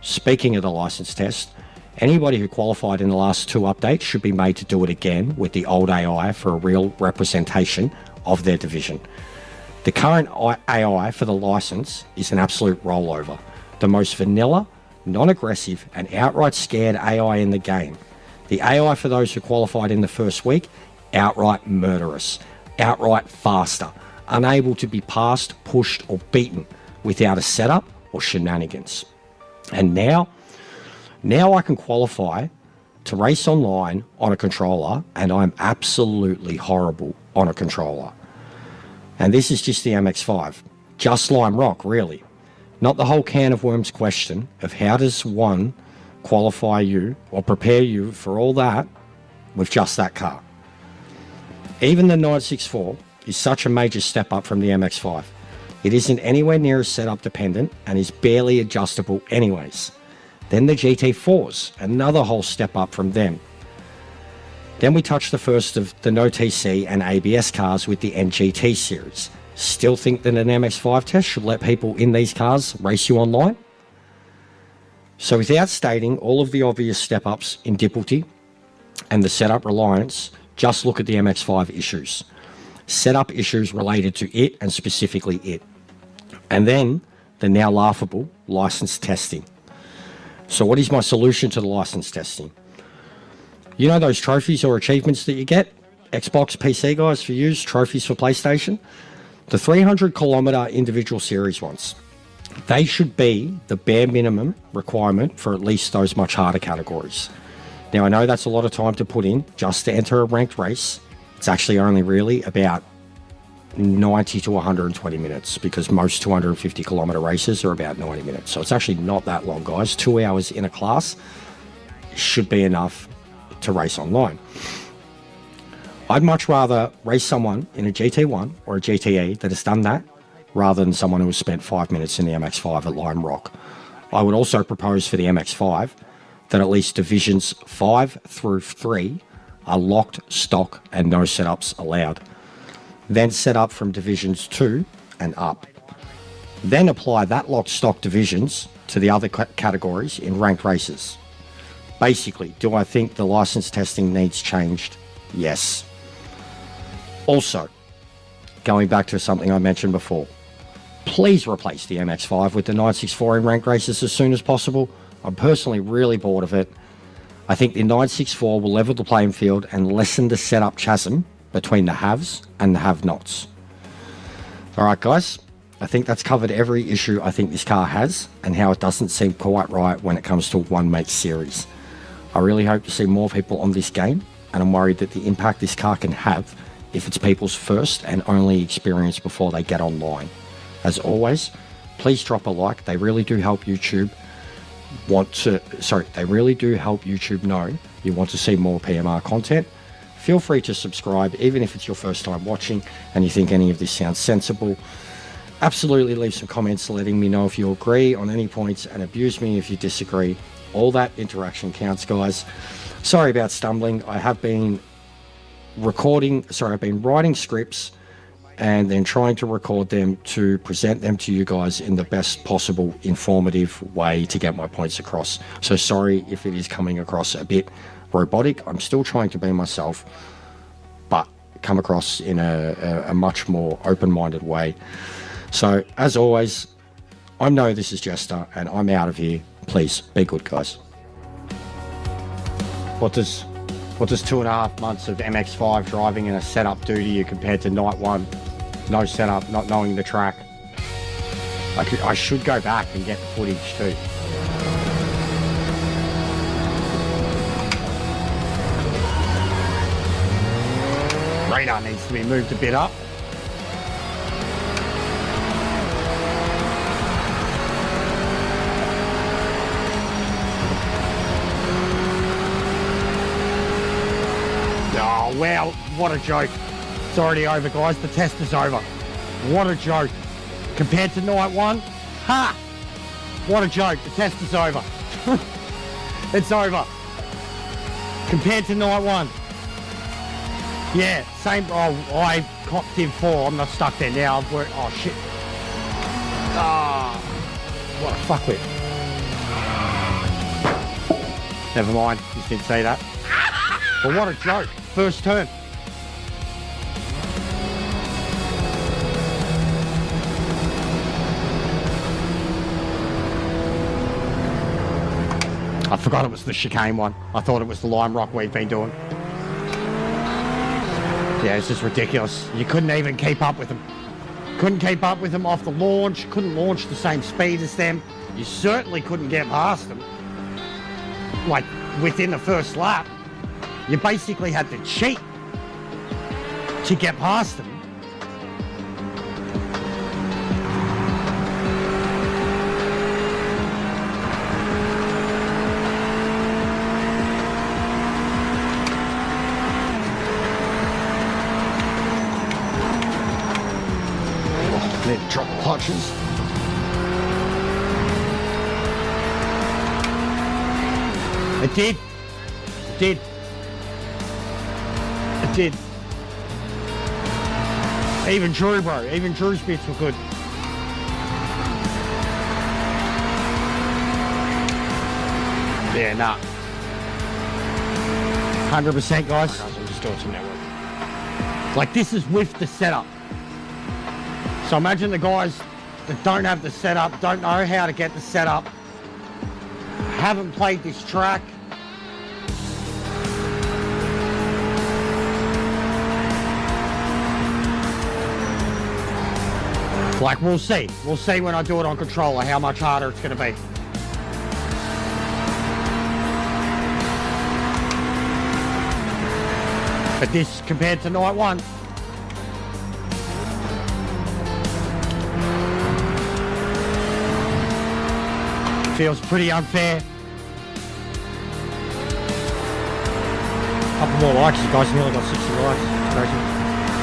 speaking of the license test, anybody who qualified in the last 2 updates should be made to do it again with the old AI for a real representation of their division. The current AI for the license is an absolute rollover. The most vanilla, non-aggressive, and outright scared AI in the game. The AI for those who qualified in the first week, outright murderous, outright faster, unable to be passed, pushed, or beaten without a setup or shenanigans. And now I can qualify to race online on a controller, and I'm absolutely horrible on a controller. And this is just the MX-5. Just Lime Rock, really. Not the whole can of worms question of how does one qualify you or prepare you for all that with just that car. Even the 964 is such a major step up from the MX-5. It isn't anywhere near as setup dependent and is barely adjustable anyways. Then the GT4s, another whole step up from them. Then we touch the first of the no TC and ABS cars with the NGT series. Still think that an MX-5 test should let people in these cars race you online? So without stating all of the obvious step-ups in difficulty and the setup reliance, just look at the MX-5 issues. Setup issues related to it and specifically it. And then the now laughable license testing. So what is my solution to the license testing? You know those trophies or achievements that you get? Xbox, PC guys for use, trophies for PlayStation? The 300 kilometer individual series ones. They should be the bare minimum requirement for at least those much harder categories. Now I know that's a lot of time to put in just to enter a ranked race, It's actually only really about 90 to 120 minutes, because most 250 kilometer races are about 90 minutes. So it's actually not that long, guys. 2 hours in a class should be enough to race online. I'd much rather race someone in a GT1 or a GTE that has done that, rather than someone who has spent 5 minutes in the MX-5 at Lime Rock. I would also propose for the MX-5 that at least divisions 5 through 3 are locked, stock, and no setups allowed. Then set up from divisions 2 and up. Then apply that locked stock divisions to the other categories in ranked races. Basically, do I think the license testing needs changed? Yes. Also, going back to something I mentioned before, please replace the MX-5 with the 964 in ranked races as soon as possible. I'm personally really bored of it. I think the 964 will level the playing field and lessen the setup chasm between the haves and the have-nots. All right, guys, I think that's covered every issue I think this car has and how it doesn't seem quite right when it comes to one make series. I really hope to see more people on this game, and I'm worried that the impact this car can have if it's people's first and only experience before they get online. As always, please drop a like. They really do help YouTube they really do help YouTube know you want to see more PMR content. Feel free to subscribe, even if it's your first time watching and you think any of this sounds sensible. Absolutely leave some comments letting me know if you agree on any points, and abuse me if you disagree. All that interaction counts, guys. Sorry about stumbling. I've been writing scripts and then trying to record them to present them to you guys in the best possible informative way to get my points across. So sorry if it is coming across a bit robotic. I'm still trying to be myself, but come across in a much more open-minded way. So as always, I know this is Jester and I'm out of here. Please be good, guys. What does 2.5 months of MX-5 driving in a setup do to you compared to night one? No setup, not knowing the track. I should go back and get the footage too. Radar needs to be moved a bit up. Oh, wow, what a joke. It's already over, guys. The test is over. What a joke. Compared to night one, ha! What a joke. The test is over. It's over. Compared to night one. Yeah, same. Oh, I copped Div 4. I'm not stuck there now. I've worked. Oh, shit. Ah, what a fuckwit. Never mind. You didn't say that. But what a joke. First turn. I forgot it was the chicane one. I thought it was the Lime Rock we've been doing. Yeah, it's just ridiculous. You couldn't even keep up with them. Couldn't keep up with them off the launch. Couldn't launch the same speed as them. You certainly couldn't get past them. Like, within the first lap. You basically had to cheat to get past them. Then drop clutches. It did. It did. It did. Even Drew, bro. Even Drew's bits were good. Yeah, nah. 100%, guys. I'm just doing some network. Like, this is with the setup. So imagine the guys that don't have the setup, don't know how to get the setup, haven't played this track. Like, we'll see. We'll see when I do it on controller how much harder it's going to be. But this compared to night one, feels pretty unfair. Couple more likes, you guys nearly got 60 likes. It's crazy.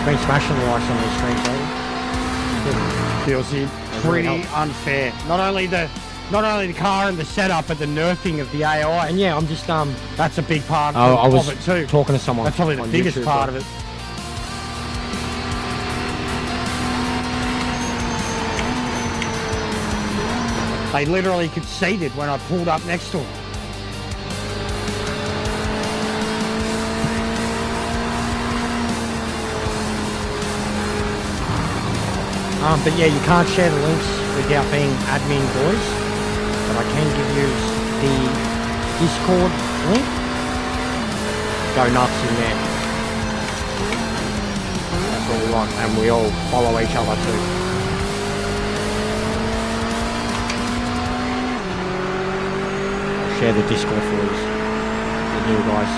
Been smashing the likes on these streams lately. Feels pretty unfair. Not only the car and the setup, but the nerfing of the AI. And yeah, I'm just That's a big part I was of it too. talking to someone. That's probably the on biggest YouTube, part but- of it. They literally conceded when I pulled up next to them. But yeah, you can't share the links without being admin boys. But I can give you the Discord link. Go nuts in there. That's what we want, and we all follow each other too. I'll share the Discord for you, the new guys.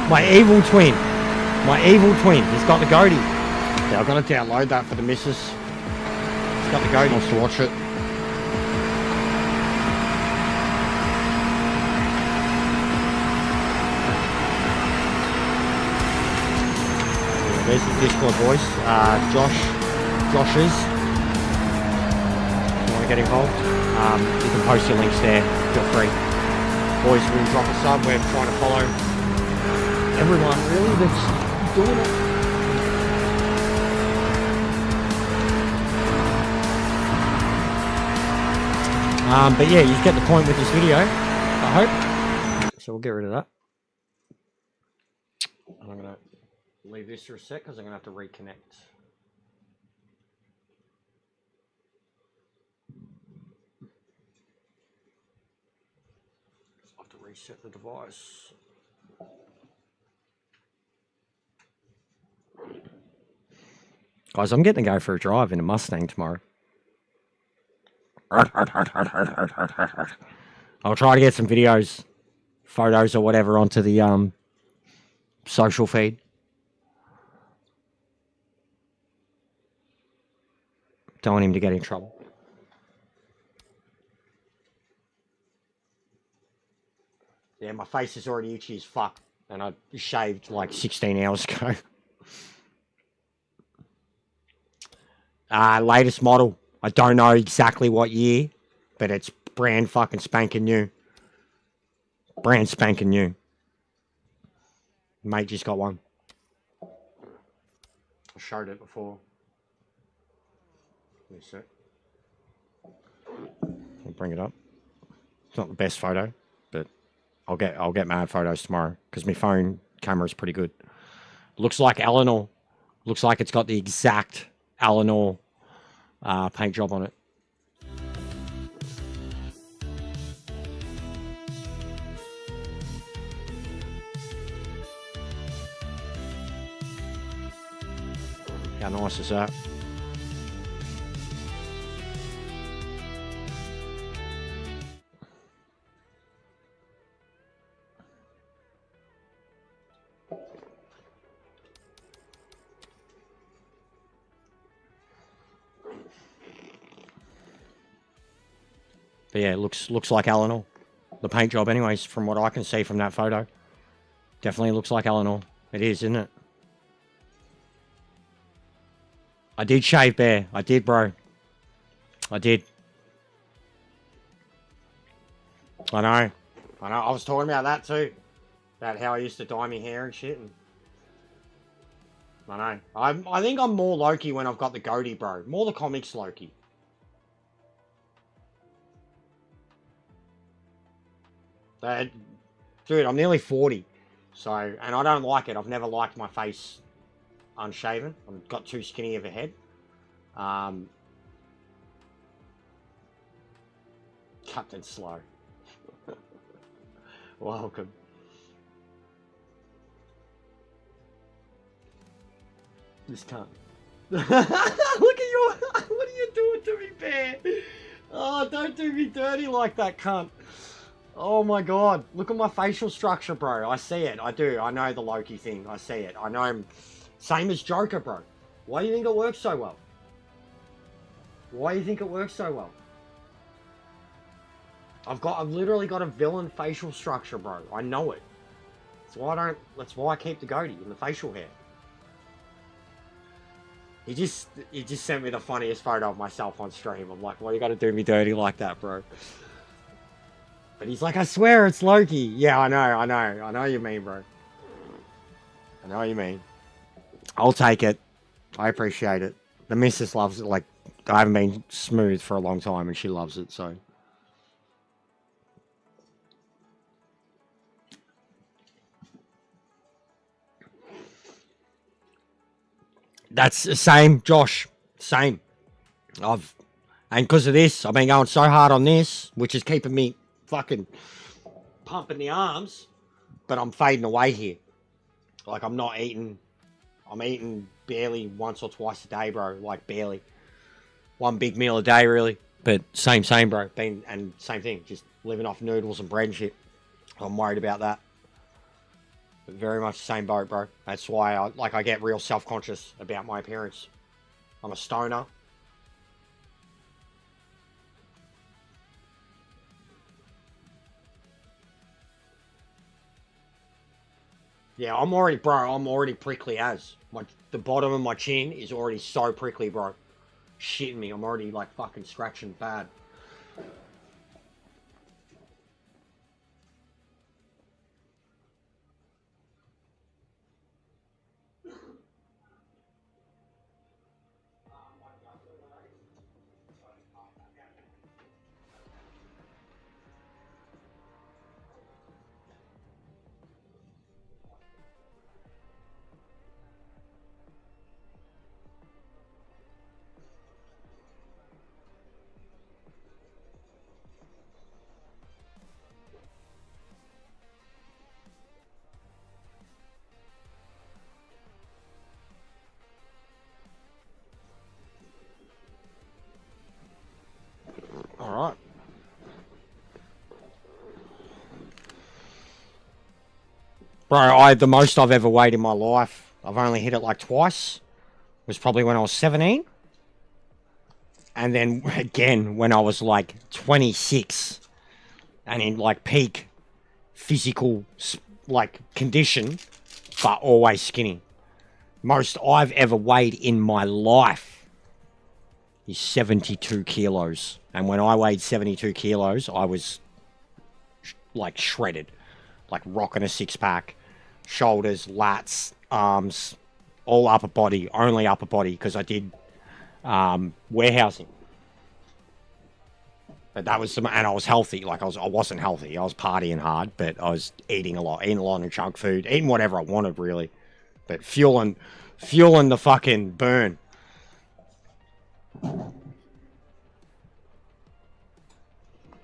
My evil twin. My evil twin. He's got the goatee. Yeah, I've got to download that for the missus. He's got the goatee. Wants to watch it. There's the Discord boys. Josh's. If you want to get involved, you can post your links there. Feel free. Boys will drop a sub. We're trying to follow everyone really that's doing it. But yeah, you get the point with this video, I hope. So we'll get rid of that. And I'm going to leave this for a sec because I'm going to have to reconnect. I'll have to reset the device. Guys, I'm getting to go for a drive in a Mustang tomorrow. I'll try to get some videos, photos or whatever onto the social feed. Don't want him to get in trouble. Yeah, my face is already itchy as fuck, and I shaved like 16 hours ago. Latest model. I don't know exactly what year, but it's brand fucking spanking new. Brand spanking new. Mate just got one. I showed it before. Let me see. I'll bring it up. It's not the best photo, but I'll get mad photos tomorrow because my phone camera is pretty good. Looks like Eleanor. Looks like it's got the exact Eleanor paint job on it. How nice is that? But yeah, it looks like Eleanor. The paint job anyways, from what I can see from that photo. Definitely looks like Eleanor. It is, isn't it? I did shave bare. I did, bro. I did. I know. I was talking about that too. About how I used to dye my hair and shit. And I know. I think I'm more Loki when I've got the goatee, bro. More the comics Loki. Dude, I'm nearly 40. So, and I don't like it. I've never liked my face unshaven. I've got too skinny of a head. Captain Slow. Welcome. This cunt. Look at you. What are you doing to me, Bear? Oh, don't do me dirty like that, cunt. Oh my god, look at my facial structure, bro. I see it. I do. I know the Loki thing. I see it. I know him. Same as Joker, bro. Why do you think it works so well? Why do you think it works so well? I've literally got a villain facial structure, bro. I know it. That's why I keep the goatee and the facial hair. He just sent me the funniest photo of myself on stream. I'm like, why you gotta do me dirty like that, bro? But he's like, I swear it's Loki. Yeah, I know what you mean, bro. I know what you mean. I'll take it. I appreciate it. The missus loves it. Like, I haven't been smooth for a long time and she loves it, so. That's the same, Josh. Same. And because of this, I've been going so hard on this, which is keeping me fucking pumping the arms, but I'm fading away here. Like, I'm not eating. I'm eating barely once or twice a day, bro. Like, barely. One big meal a day, really. But same, bro. And same thing. Just living off noodles and bread and shit. I'm worried about that. But very much the same boat, bro. That's why I get real self-conscious about my appearance. I'm a stoner. Yeah, I'm already prickly as. The bottom of my chin is already so prickly, bro. Shitting me. I'm already, like, fucking scratching bad. Alright. Bro, the most I've ever weighed in my life, I've only hit it like twice, was probably when I was 17. And then again when I was like 26. And in like peak physical like condition, but always skinny. Most I've ever weighed in my life is 72 kilos. And when I weighed 72 kilos, I was like shredded. Like rocking a six-pack. Shoulders, lats, arms, all upper body. Only upper body because I did warehousing. But that was and I was healthy. Like I wasn't healthy. I was partying hard, but I was eating a lot of junk food, eating whatever I wanted really. But fueling the fucking burn.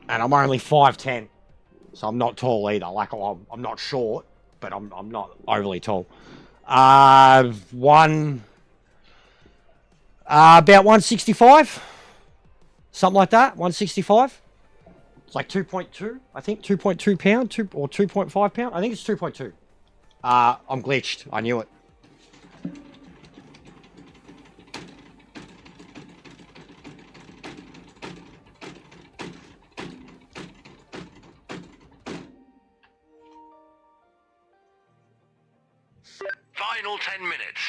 And I'm only 5'10", so I'm not tall either. Like I'm not short, but I'm not overly tall. About 165, something like that. 165. It's like 2.2, I think 2.2 pound, 2.5 pound. I think it's 2.2. I'm glitched. I knew it. Final 10 minutes.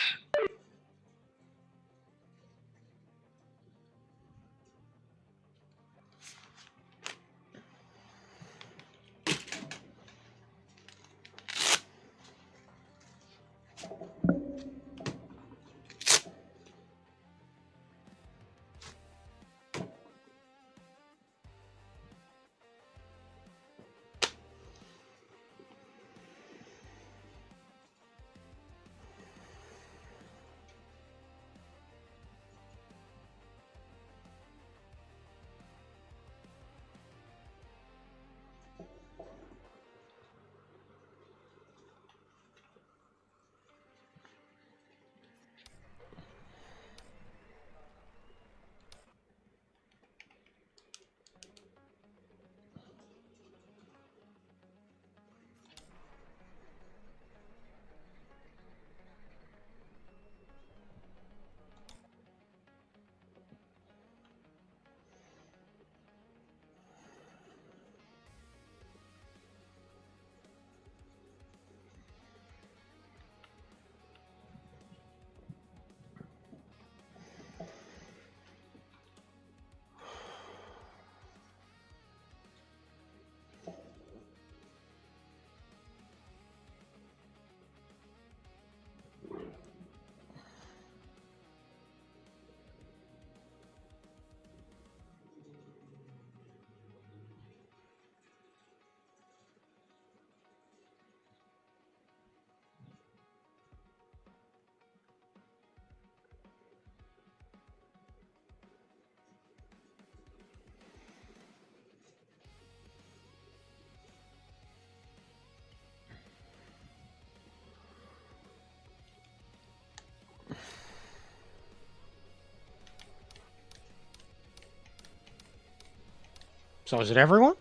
So is it everyone?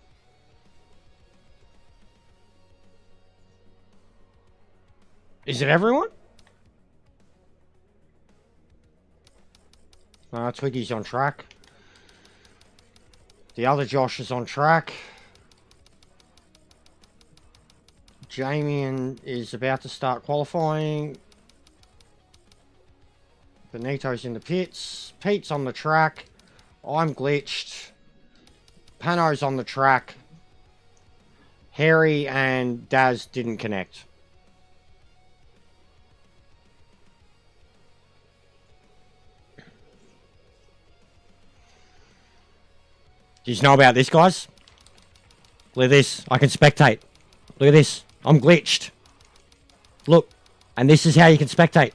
Is it everyone? Twiggy's on track. The other Josh is on track. Jamie is about to start qualifying. Benito's in the pits. Pete's on the track. I'm glitched. Pano's on the track. Harry and Daz didn't connect. Do you know about this, guys? Look at this. I can spectate. Look at this. I'm glitched. Look. And this is how you can spectate.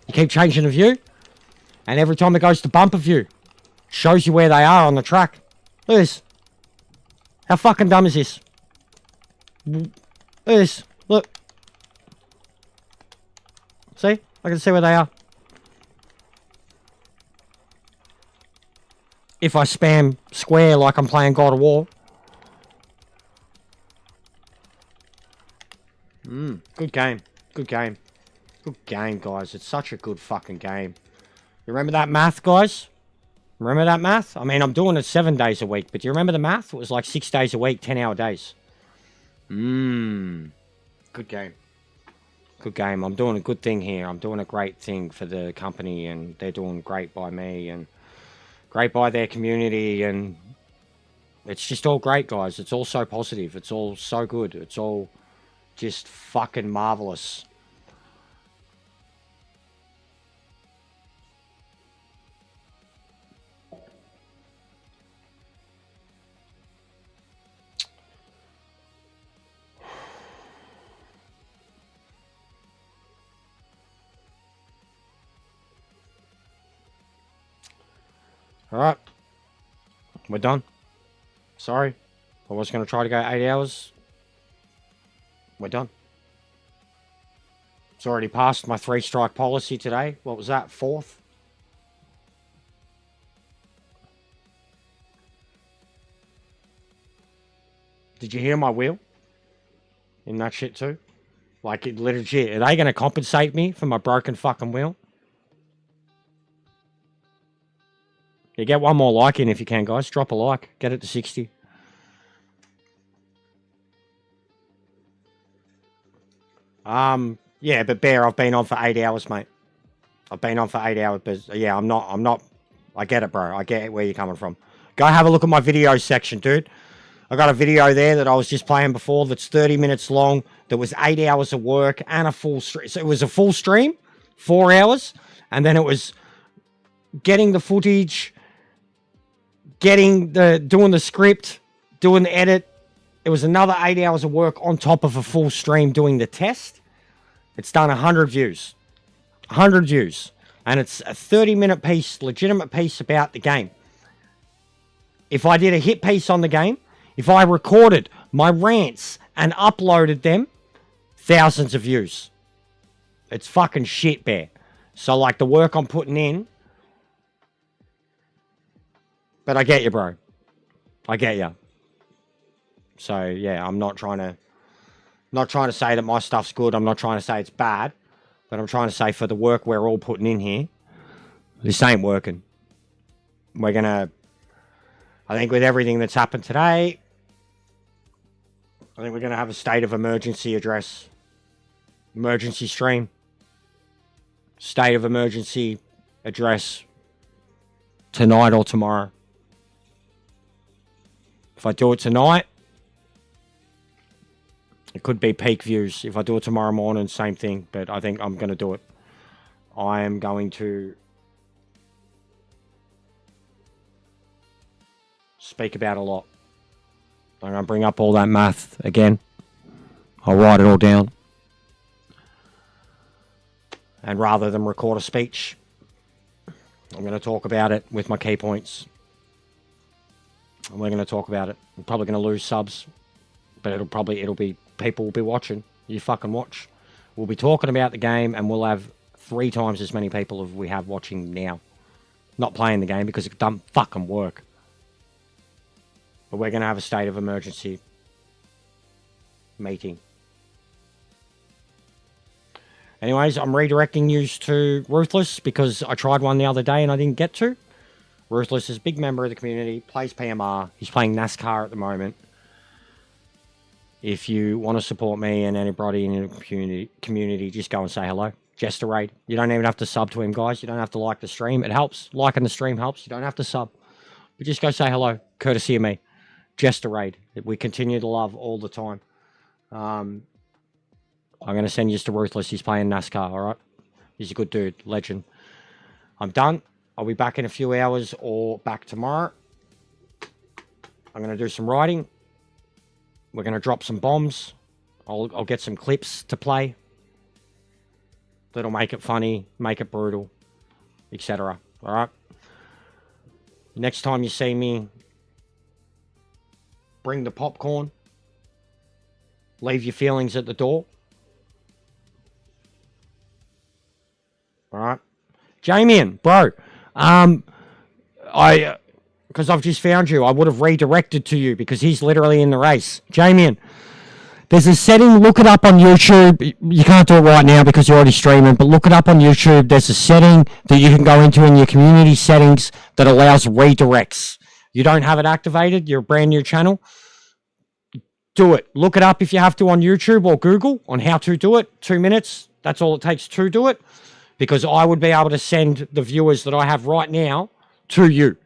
You keep changing the view. And every time it goes to bumper view, shows you where they are on the track. Look at this. How fucking dumb is this? Look at this. Look. See? I can see where they are. If I spam square like I'm playing God of War. Good game. Good game. Good game, guys. It's such a good fucking game. You remember that math, guys? Remember that math? I mean, I'm doing it 7 days a week, but do you remember the math? It was like 6 days a week, 10-hour days. Good game. Good game. I'm doing a good thing here. I'm doing a great thing for the company, and they're doing great by me, and great by their community, and it's just all great, guys. It's all so positive. It's all so good. It's all just fucking marvelous. Alright. We're done. Sorry. I was going to try to go 8 hours. We're done. It's already passed my 3-strike policy today. What was that? 4th? Did you hear my wheel? In that shit too? Like, it legit. Are they going to compensate me for my broken fucking wheel? You get one more like in if you can, guys. Drop a like. Get it to 60. Yeah, but Bear, I've been on for 8 hours, mate. I've been on for 8 hours, but yeah, I'm not, I get it, bro. I get where you're coming from. Go have a look at my video section, dude. I got a video there that I was just playing before that's 30 minutes long. That was 8 hours of work and a full stream. So it was a full stream, 4 hours, and then it was getting the footage, doing the script, doing the edit. It was another 8 hours of work on top of a full stream doing the test. It's done 100 views. 100 views. And it's a 30-minute piece, legitimate piece about the game. If I did a hit piece on the game, if I recorded my rants and uploaded them, thousands of views. It's fucking shit, Bear. So, like, the work I'm putting in. But I get you, bro. I get you. So, yeah, I'm not trying to say that my stuff's good. I'm not trying to say it's bad. But I'm trying to say for the work we're all putting in here, this ain't working. We're going to, I think with everything that's happened today, I think we're going to have a state of emergency address. Emergency stream. State of emergency address. Tonight or tomorrow. If I do it tonight, it could be peak views. If I do it tomorrow morning, same thing. But I think I'm going to do it. I am going to speak about a lot. I'm going to bring up all that math again. I'll write it all down. And rather than record a speech, I'm going to talk about it with my key points. And we're going to talk about it. I'm probably going to lose subs. But it'll be, people will be watching. You fucking watch. We'll be talking about the game and we'll have 3 times as many people as we have watching now. Not playing the game because it doesn't fucking work. But we're going to have a state of emergency meeting. Anyways, I'm redirecting you to Ruthless because I tried one the other day and I didn't get to. Ruthless is a big member of the community, plays PMR. He's playing NASCAR at the moment. If you want to support me and anybody in the community, just go and say hello. Jester Raid. You don't even have to sub to him, guys. You don't have to like the stream. It helps. Liking the stream helps. You don't have to sub. But just go say hello, courtesy of me. Jester Raid. We continue to love all the time. I'm going to send you to Ruthless. He's playing NASCAR, all right? He's a good dude. Legend. I'm done. I'll be back in a few hours or back tomorrow. I'm going to do some writing. We're going to drop some bombs. I'll get some clips to play. That'll make it funny, make it brutal, etc. All right? Next time you see me, bring the popcorn. Leave your feelings at the door. All right? Jamian, bro. Because I've just found you, I would have redirected to you because he's literally in the race. Jamian, there's a setting, look it up on YouTube. You can't do it right now because you're already streaming, but look it up on YouTube. There's a setting that you can go into in your community settings that allows redirects. You don't have it activated, you're a brand new channel. Do it. Look it up if you have to on YouTube or Google on how to do it. 2 minutes, that's all it takes to do it. Because I would be able to send the viewers that I have right now to you,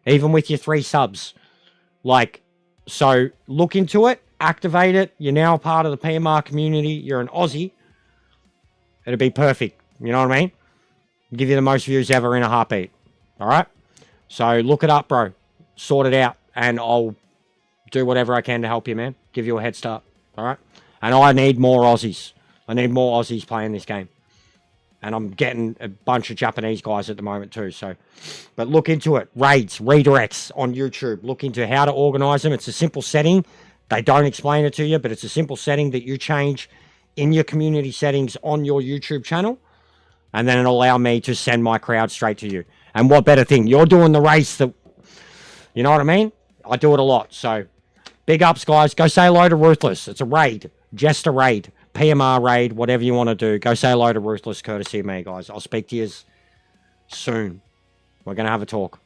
even with your 3 subs. So look into it, activate it. You're now a part of the PMR community. You're an Aussie. It'd be perfect. You know what I mean? Give you the most views ever in a heartbeat. All right? So look it up, bro. Sort it out, and I'll do whatever I can to help you, man. Give you a head start. All right? And I need more Aussies. I need more Aussies playing this game. And I'm getting a bunch of Japanese guys at the moment too. But look into it. Raids, redirects on YouTube. Look into how to organize them. It's a simple setting. They don't explain it to you, but it's a simple setting that you change in your community settings on your YouTube channel. And then it'll allow me to send my crowd straight to you. And what better thing? You're doing the race that, you know what I mean? I do it a lot. So big ups, guys. Go say hello to Ruthless. It's a raid. Just a raid. PMR raid, whatever you want to do. Go say hello to Ruthless, courtesy of me, guys. I'll speak to you soon. We're going to have a talk.